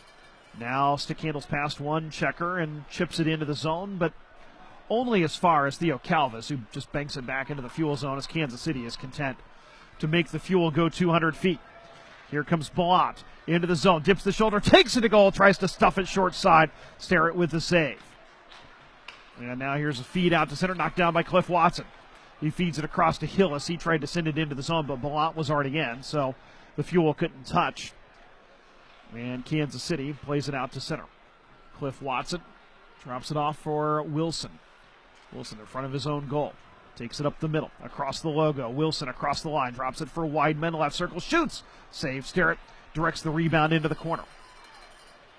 now stick handles past one checker and chips it into the zone, but only as far as Theo Calvis, who just banks it back into the Fuel zone as Kansas City is content to make the Fuel go 200 feet. Here comes Ballant into the zone, dips the shoulder, takes it to goal, tries to stuff it short side, Starrett with the save. And now here's a feed out to center, knocked down by Cliff Watson. He feeds it across to Hillis. He tried to send it into the zone, but Ballant was already in, so the Fuel couldn't touch. And Kansas City plays it out to center. Cliff Watson drops it off for Wilson. Wilson in front of his own goal. Takes it up the middle, across the logo. Wilson across the line, drops it for Weidman, left circle, shoots. Save, Starrett directs the rebound into the corner.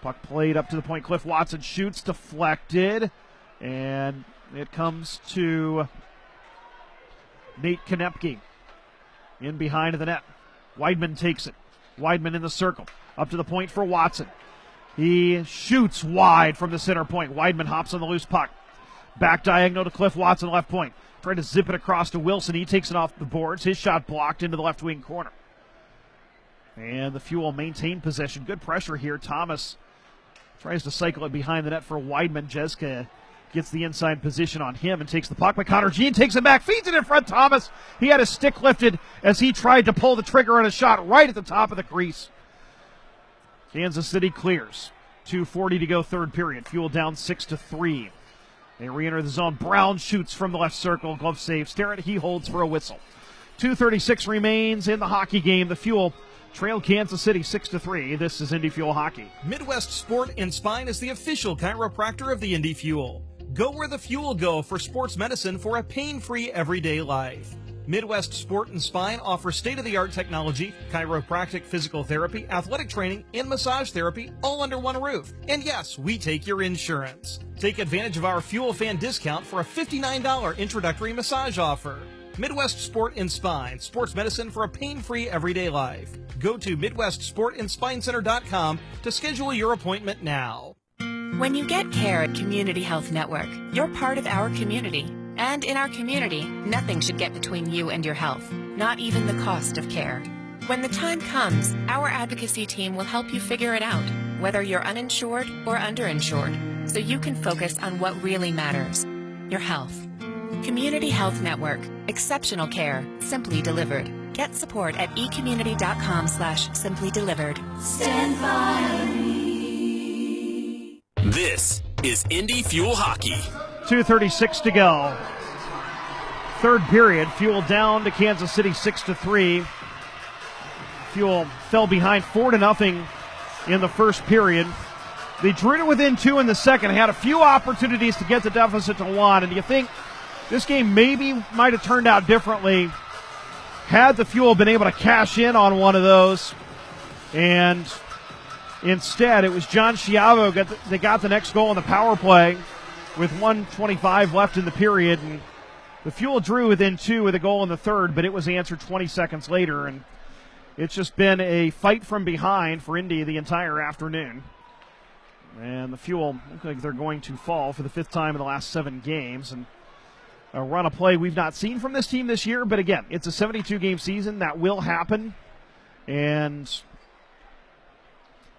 Puck played up to the point. Cliff Watson shoots, deflected, and it comes to Nate Konepke in behind the net. Weidman takes it. Weidman in the circle. Up to the point for Watson. He shoots wide from the center point. Weidman hops on the loose puck. Back diagonal to Cliff Watson, left point. Tried to zip it across to Wilson. He takes it off the boards. His shot blocked into the left wing corner. And the Fuel maintain possession. Good pressure here. Thomas tries to cycle it behind the net for Weidman. Jeska gets the inside position on him and takes the puck. But Connor Jean takes it back, feeds it in front. Thomas, he had his stick lifted as he tried to pull the trigger on a shot right at the top of the crease. Kansas City clears. 2:40 to go, third period. Fuel down 6-3. They re-enter the zone. Brown shoots from the left circle. Glove save. Starrett, he holds for a whistle. 2:36 remains in the hockey game. The Fuel trail Kansas City 6-3. This is Indy Fuel Hockey. Midwest Sport and Spine is the official chiropractor of the Indy Fuel. Go where the Fuel go for sports medicine for a pain-free everyday life. Midwest Sport and Spine offers state-of-the-art technology, chiropractic physical therapy, athletic training, and massage therapy all under one roof. And yes, we take your insurance. Take advantage of our Fuel fan discount for a $59 introductory massage offer. Midwest Sport and Spine, sports medicine for a pain-free everyday life. Go to MidwestSportandSpineCenter.com to schedule your appointment now. When you get care at Community Health Network, you're part of our community. And in our community, nothing should get between you and your health, not even the cost of care. When the time comes, our advocacy team will help you figure it out, whether you're uninsured or underinsured, so you can focus on what really matters, your health. Community Health Network, exceptional care, simply delivered. Get support at ecommunity.com/simply delivered. Stand by me. This is Indy Fuel Hockey. 2:36 to go. Third period, Fuel down to Kansas City 6-3. Fuel fell behind 4-0 in the first period. They drew it within 2 in the second, had a few opportunities to get the deficit to 1. And do you think this game maybe might have turned out differently had the Fuel been able to cash in on one of those? And instead, it was John Schiavo that got the next goal on the power play with 1:25 left in the period. And the Fuel drew within 2 with a goal in the third, but it was answered 20 seconds later. And it's just been a fight from behind for Indy the entire afternoon. And the Fuel look like they're going to fall for the 5th time in the last 7 games. And a run of play we've not seen from this team this year. But again, it's a 72-game season. That will happen. And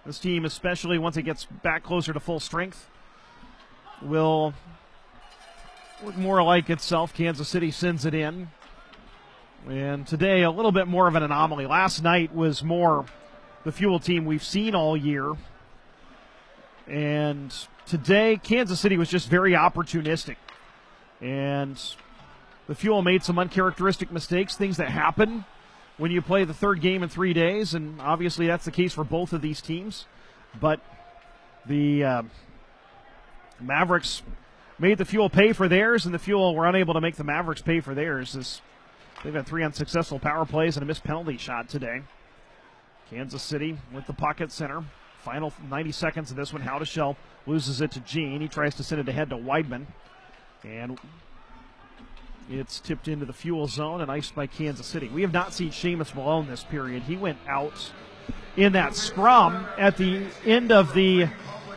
this team, especially once it gets back closer to full strength, will look more like itself. Kansas City sends it in. And today, a little bit more of an anomaly. Last night was more the Fuel team we've seen all year. And today, Kansas City was just very opportunistic. And the Fuel made some uncharacteristic mistakes, things that happen when you play the third game in 3 days. And obviously that's the case for both of these teams. But the Mavericks made the Fuel pay for theirs, and the Fuel were unable to make the Mavericks pay for theirs, as they've had 3 unsuccessful power plays and a missed penalty shot today. Kansas City with the puck at center. Final 90 seconds of this one. Howdeshell loses it to Jean. He tries to send it ahead to Weidman. And it's tipped into the Fuel zone and iced by Kansas City. We have not seen Seamus Malone this period. He went out in that scrum at the end of the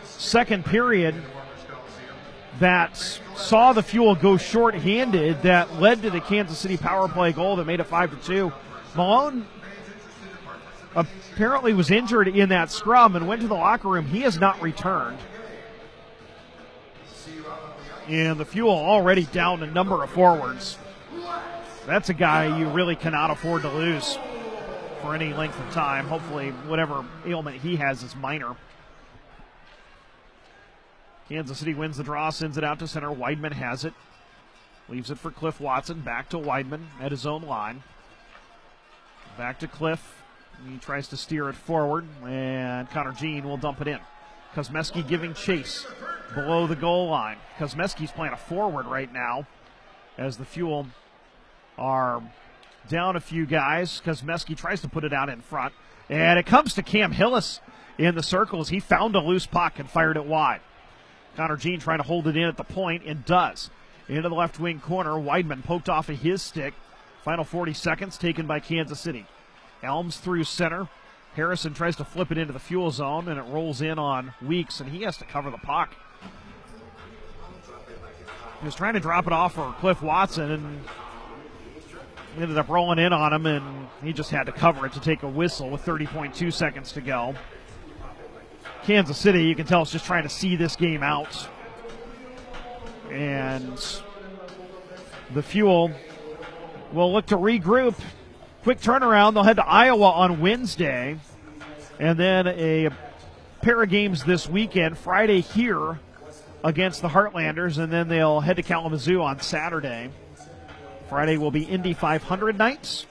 second period. that saw the Fuel go short-handed that led to the Kansas City power play goal that made it 5-2. Malone apparently was injured in that scrum and went to the locker room. He has not returned. And the Fuel already down a number of forwards. That's a guy you really cannot afford to lose for any length of time. Hopefully whatever ailment he has is minor. Kansas City wins the draw, sends it out to center. Weidman has it. Leaves it for Cliff Watson. Back to Weidman at his own line. Back to Cliff. He tries to steer it forward, and Connor Jean will dump it in. Kosmeski giving chase below the goal line. Kosmeski's playing a forward right now as the Fuel are down a few guys. Kosmeski tries to put it out in front, and it comes to Cam Hillis in the circle as he found a loose puck and fired it wide. Connor Jean trying to hold it in at the point and does. Into the left wing corner. Weidman poked off of his stick. Final 40 seconds taken by Kansas City. Elms through center. Harrison tries to flip it into the Fuel zone, and it rolls in on Weeks, and he has to cover the puck. He was trying to drop it off for Cliff Watson, and ended up rolling in on him, and he just had to cover it to take a whistle with 30.2 seconds to go. Kansas City, you can tell, is just trying to see this game out. And the Fuel will look to regroup. Quick turnaround. They'll head to Iowa on Wednesday. And then a pair of games this weekend. Friday here against the Heartlanders. And then they'll head to Kalamazoo on Saturday. Friday will be Indy 500 nights,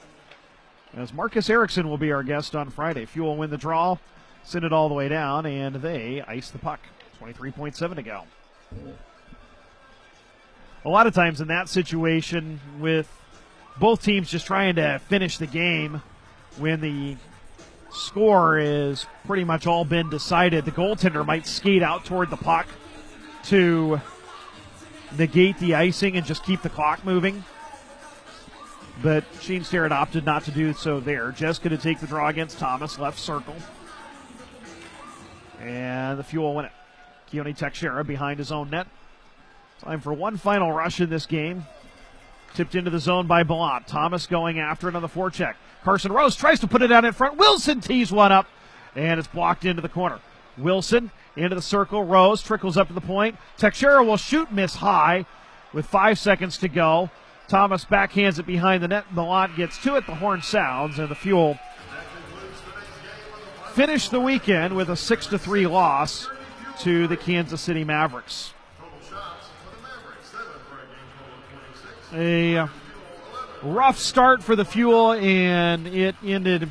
as Marcus Erickson will be our guest on Friday. Fuel win the draw, send it all the way down, and they ice the puck. 23.7 to go. A lot of times in that situation, with both teams just trying to finish the game, when the score is pretty much all been decided, the goaltender might skate out toward the puck to negate the icing and just keep the clock moving. But Shane Starrett opted not to do so there. Jessica to take the draw against Thomas, left circle. And the Fuel win it. Keone Teixeira behind his own net. Time for one final rush in this game. Tipped into the zone by Ballant. Thomas going after it on the forecheck. Carson Rose tries to put it out in front. Wilson tees one up, and it's blocked into the corner. Wilson into the circle. Rose trickles up to the point. Teixeira will shoot, miss high with 5 seconds to go. Thomas backhands it behind the net. Ballant gets to it. The horn sounds, and the Fuel finish the weekend with a 6-3 loss to the Kansas City Mavericks. A rough start for the Fuel, and it ended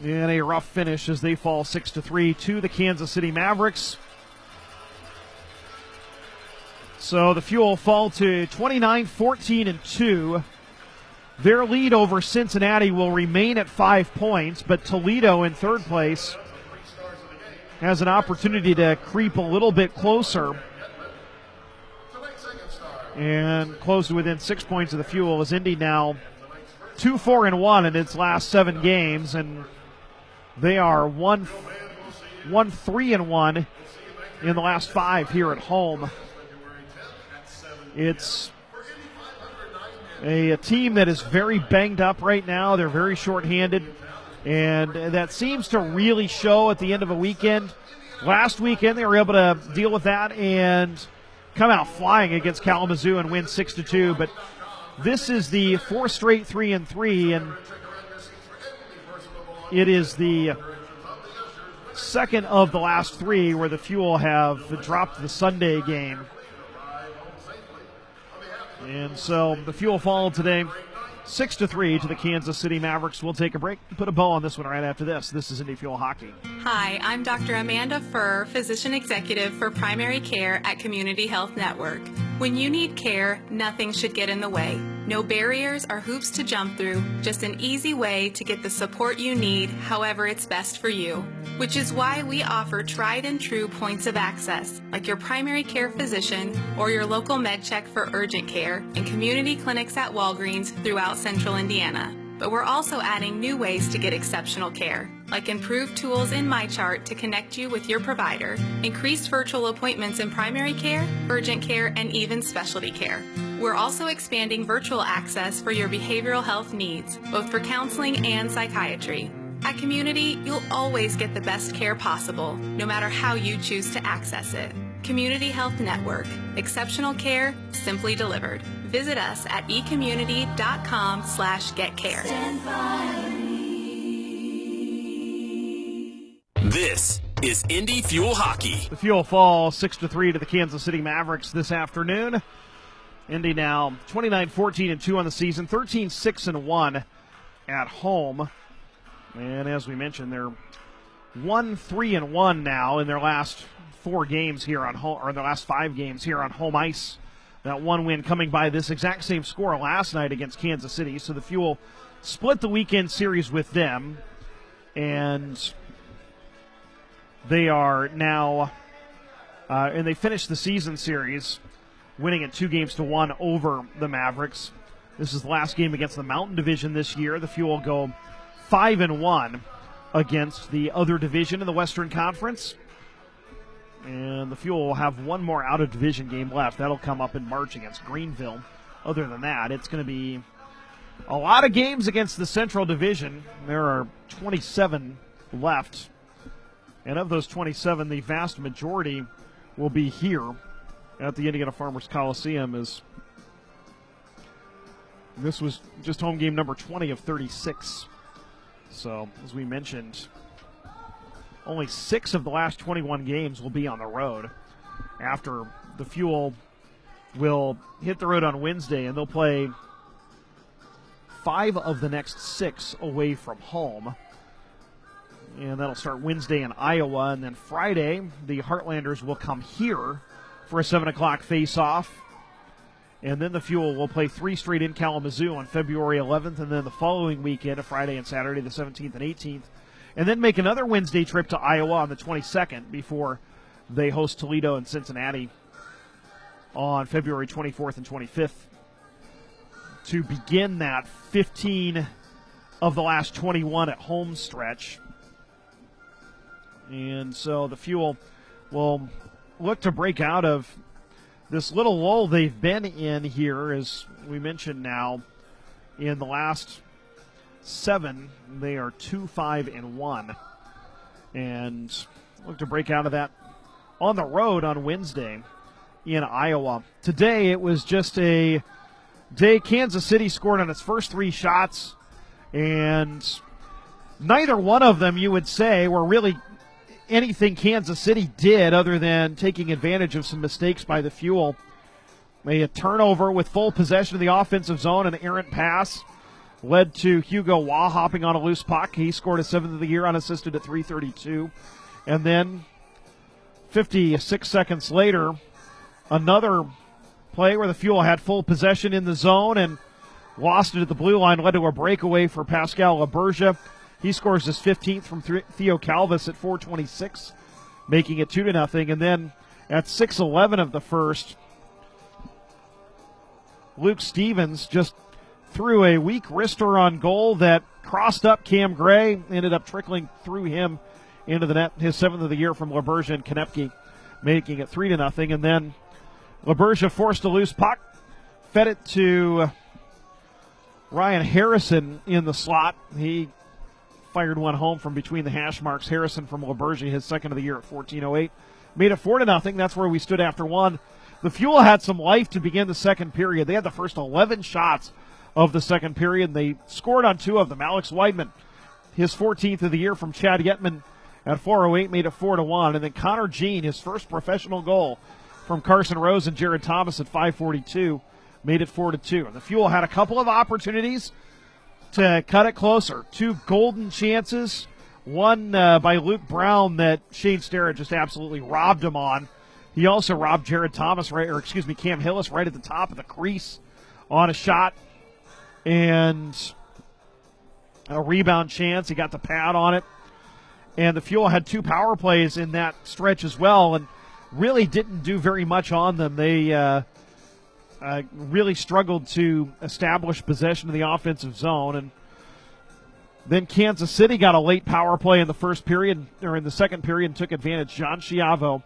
in a rough finish as they fall 6-3 to the Kansas City Mavericks. So the Fuel fall to 29-14-2. Their lead over Cincinnati will remain at 5 points, but Toledo in third place has an opportunity to creep a little bit closer and close to within 6 points of the Fuel, as Indy now 2-4-1 in its last 7 games, and they are 1-3-1 in the last 5 here at home. It's a team that is very banged up right now. They're very shorthanded, and that seems to really show at the end of a weekend. Last weekend they were able to deal with that and come out flying against Kalamazoo and win 6-2, but this is the 4 straight 3-3, and it is the second of the last 3 where the Fuel have dropped the Sunday game. And so the Fuel fall today 6-3 to the Kansas City Mavericks. We'll take a break and put a bow on this one right after this. This is Indy Fuel Hockey. Hi, I'm Dr. Amanda Furr, Physician Executive for Primary Care at Community Health Network. When you need care, nothing should get in the way. No barriers or hoops to jump through, just an easy way to get the support you need however it's best for you. Which is why we offer tried and true points of access, like your primary care physician or your local med check for urgent care and community clinics at Walgreens throughout Central Indiana. But we're also adding new ways to get exceptional care, like improved tools in MyChart to connect you with your provider, increased virtual appointments in primary care, urgent care, and even specialty care. We're also expanding virtual access for your behavioral health needs, both for counseling and psychiatry. At Community, you'll always get the best care possible, no matter how you choose to access it. Community Health Network. Exceptional care, simply delivered. Visit us at ecommunity.com/getcare. This is Indy Fuel Hockey. The Fuel fall 6-3 to the Kansas City Mavericks this afternoon. Indy now 29-14-2 on the season, 13-6-1 at home. And as we mentioned, they're 1-3-1 now in their last 4 games here on home, or their last 5 games here on home ice. That one win coming by this exact same score last night against Kansas City. So the Fuel split the weekend series with them, and they are now, and they finished the season series winning it 2-1 over the Mavericks. This is the last game against the Mountain Division this year. The Fuel go 5-1 against the other division in the Western Conference. And the Fuel will have one more out-of-division game left. That'll come up in March against Greenville. Other than that, it's going to be a lot of games against the Central Division. There are 27 left. And of those 27, the vast majority will be here at the Indiana Farmers Coliseum, as this was just home game number 20 of 36. So, as we mentioned, only 6 of the last 21 games will be on the road. After the Fuel will hit the road on Wednesday, and they'll play 5 of the next 6 away from home. And that'll start Wednesday in Iowa, and then Friday, the Heartlanders will come here for a 7 o'clock face-off. And then the Fuel will play 3 straight in Kalamazoo on February 11th, and then the following weekend, a Friday and Saturday, the 17th and 18th. And then make another Wednesday trip to Iowa on the 22nd before they host Toledo and Cincinnati on February 24th and 25th to begin that 15 of the last 21 at home stretch. And so the Fuel will look to break out of this little lull they've been in here. As we mentioned now, in the last 7, they are 2-5-1, and look to break out of that on the road on Wednesday in Iowa. Today it was just a day Kansas City scored on its first 3 shots, and neither one of them, you would say, were really anything Kansas City did other than taking advantage of some mistakes by the Fuel. A turnover with full possession of the offensive zone, an errant pass led to Hugo Waugh hopping on a loose puck. He scored his 7th of the year unassisted at .332. And then 56 seconds later, another play where the Fuel had full possession in the zone and lost it at the blue line, led to a breakaway for Pascal LaBerge. He scores his 15th from Theo Calvis at .426, making it 2-0. And then at 6:11 of the first, Luke Stevens just threw a weak wrister on goal that crossed up Cam Gray, ended up trickling through him into the net. His 7th of the year from LaBerge and Konepke, making it 3-0. And then LaBerge forced a loose puck, fed it to Ryan Harrison in the slot. He fired one home from between the hash marks. Harrison from LaBerge, his 2nd of the year at 14:08. Made it 4-0. That's where we stood after 1. The Fuel had some life to begin the second period. They had the first 11 shots of the second period, and they scored on 2 of them. Alex Weidman, his 14th of the year from Chad Yetman at 4:08, made it 4-1. And then Connor Jean, his first professional goal from Carson Rose and Jared Thomas at 5:42, made it 4-2. And the Fuel had a couple of opportunities to cut it closer. 2 golden chances, one by Luke Brown that Shane Sterrett just absolutely robbed him on. He also robbed Jared Thomas, Cam Hillis right at the top of the crease on a shot. And a rebound chance. He got the pad on it. And the Fuel had 2 power plays in that stretch as well, and really didn't do very much on them. They really struggled to establish possession of the offensive zone. And Then Kansas City got a late power play in the first period, or in the second period, and took advantage. John Schiavo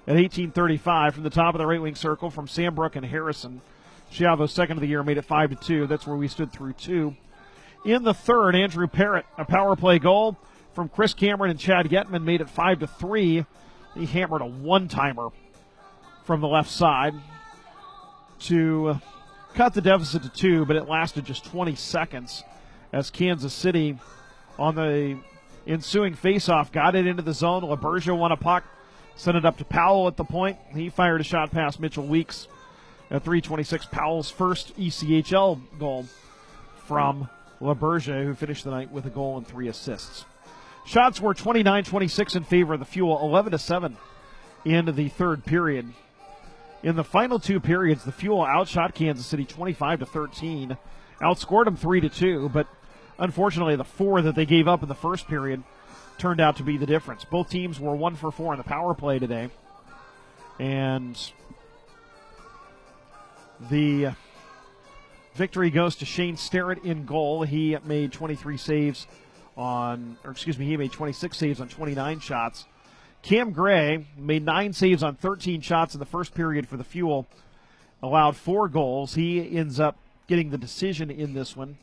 at 18:35 from the top of the right wing circle from Sambrook and Harrison. Schiavo's second of the year made it 5-2. That's where we stood through 2. In the third, Andrew Parrott, a power play goal from Chris Cameron and Chad Getman, made it 5-3. He hammered a one-timer from the left side to cut the deficit to 2, but it lasted just 20 seconds as Kansas City, on the ensuing faceoff, got it into the zone. LaBergia won a puck, sent it up to Powell at the point. He fired a shot past Mitchell Weeks at 3:26. Powell's first ECHL goal from LaBergia, who finished the night with a goal and 3 assists. Shots were 29-26 in favor of the Fuel, 11-7 in the third period. In the final 2 periods, the Fuel outshot Kansas City 25-13, outscored them 3-2, but unfortunately the 4 that they gave up in the first period turned out to be the difference. Both teams were 1 for 4 in the power play today, and the victory goes to Shane Sterrett in goal. He made 26 saves on 29 shots. Cam Gray made 9 saves on 13 shots in the first period for the Fuel, allowed 4 goals. He ends up getting the decision in this one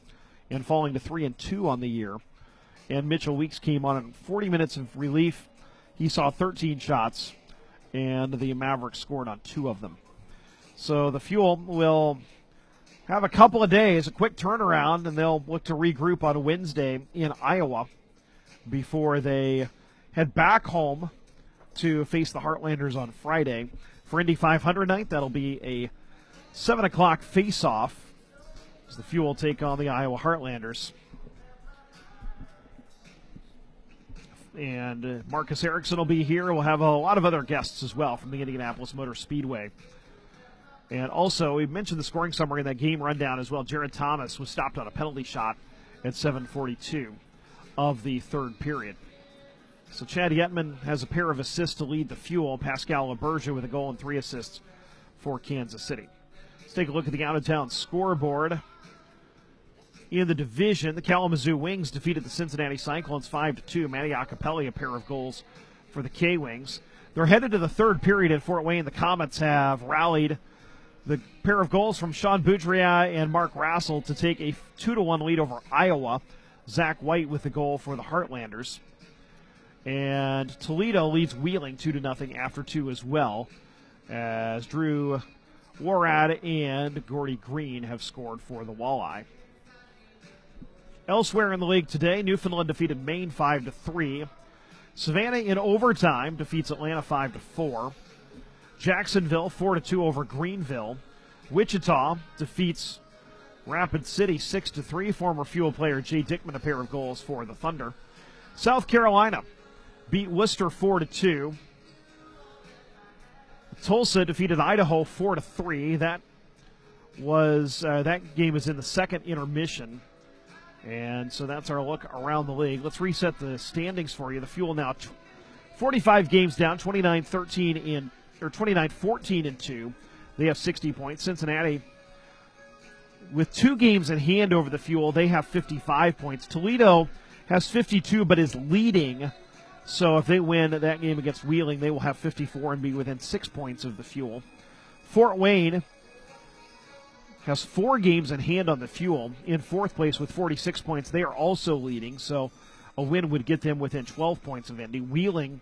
and falling to 3-2 on the year. And Mitchell Weeks came on in 40 minutes of relief. He saw 13 shots, and the Mavericks scored on 2 of them. So the Fuel will have a couple of days, a quick turnaround, and they'll look to regroup on Wednesday in Iowa before they head back home to face the Heartlanders on Friday. For Indy 500 night, that'll be a 7 o'clock face-off as the Fuel take on the Iowa Heartlanders. And Marcus Erickson will be here. We'll have a lot of other guests as well from the Indianapolis Motor Speedway. And also, we mentioned the scoring summary in that game rundown as well. Jared Thomas was stopped on a penalty shot at 7:42 of the third period. So Chad Yetman has a pair of assists to lead the Fuel. Pascal LaBergia with a goal and 3 assists for Kansas City. Let's take a look at the out-of-town scoreboard. In the division, the Kalamazoo Wings defeated the Cincinnati Cyclones 5-2. Matty Acapelli, a pair of goals for the K-Wings. They're headed to the third period in Fort Wayne. The Comets have rallied the pair of goals from Sean Boudria and Mark Rassel to take a 2-1 lead over Iowa. Zach White with the goal for the Heartlanders. And Toledo leads Wheeling 2-0 after 2 as well, as Drew Warad and Gordy Green have scored for the Walleye. Elsewhere in the league today, Newfoundland defeated Maine 5-3. Savannah in overtime defeats Atlanta 5-4. Jacksonville 4-2 over Greenville. Wichita defeats Rapid City 6-3. Former Fuel player Jay Dickman a pair of goals for the Thunder. South Carolina beat Worcester 4-2. Tulsa defeated Idaho 4-3. That game is in the second intermission. And so that's our look around the league. Let's reset the standings for you. The Fuel now 45 games down, 29-14-2. They have 60 points. Cincinnati, with 2 games in hand over the Fuel, they have 55 points. Toledo has 52 but is leading. So if they win that game against Wheeling, they will have 54 and be within 6 points of the Fuel. Fort Wayne has 4 games in hand on the Fuel, in 4th place with 46 points. They are also leading, so a win would get them within 12 points of Indy. Wheeling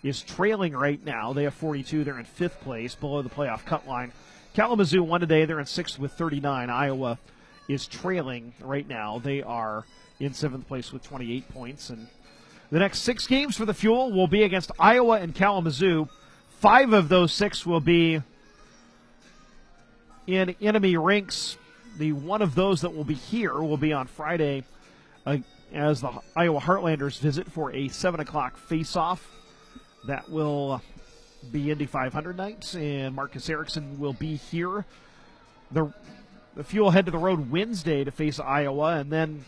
is trailing right now. They have 42. They're in 5th place, below the playoff cut line. Kalamazoo won today. They're in 6th with 39. Iowa is trailing right now. They are in 7th place with 28 points. And the next 6 games for the Fuel will be against Iowa and Kalamazoo. 5 of those 6 will be in enemy rinks. The one of those that will be here will be on Friday as the Iowa Heartlanders visit for a 7 o'clock face-off. That will be Indy 500 night, and Marcus Erickson will be here. The Fuel head to the road Wednesday to face Iowa, and then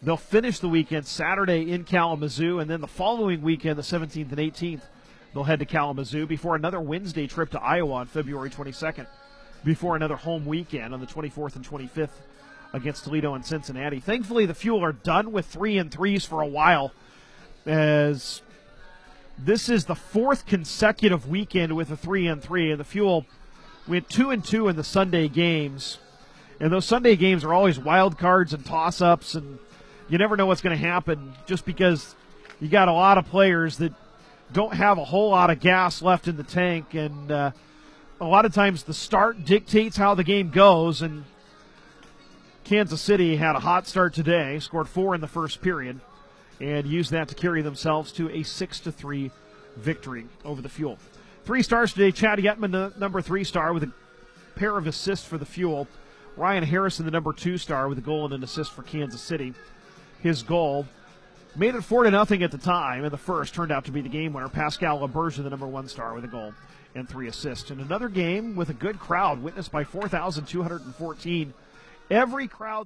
they'll finish the weekend Saturday in Kalamazoo, and then the following weekend, the 17th and 18th, they'll head to Kalamazoo before another Wednesday trip to Iowa on February 22nd, before another home weekend on the 24th and 25th against Toledo and Cincinnati. Thankfully, the Fuel are done with 3-3s for a while, as this is the fourth consecutive weekend with a 3-3, and the Fuel went 2-2 in the Sunday games. And those Sunday games are always wild cards and toss-ups, and you never know what's going to happen just because you got a lot of players that don't have a whole lot of gas left in the tank, and a lot of times the start dictates how the game goes, and Kansas City had a hot start today, scored 4 in the first period, and used that to carry themselves to a 6-3 victory over the Fuel. 3 stars today. Chad Yetman, the number 3 star, with a pair of assists for the Fuel. Ryan Harrison, the number 2 star, with a goal and an assist for Kansas City. His goal made it 4-0 at the time, and the first turned out to be the game winner. Pascal Laberge, the number 1 star, with a goal and 3 assists. And another game with a good crowd, witnessed by 4,214. Every crowd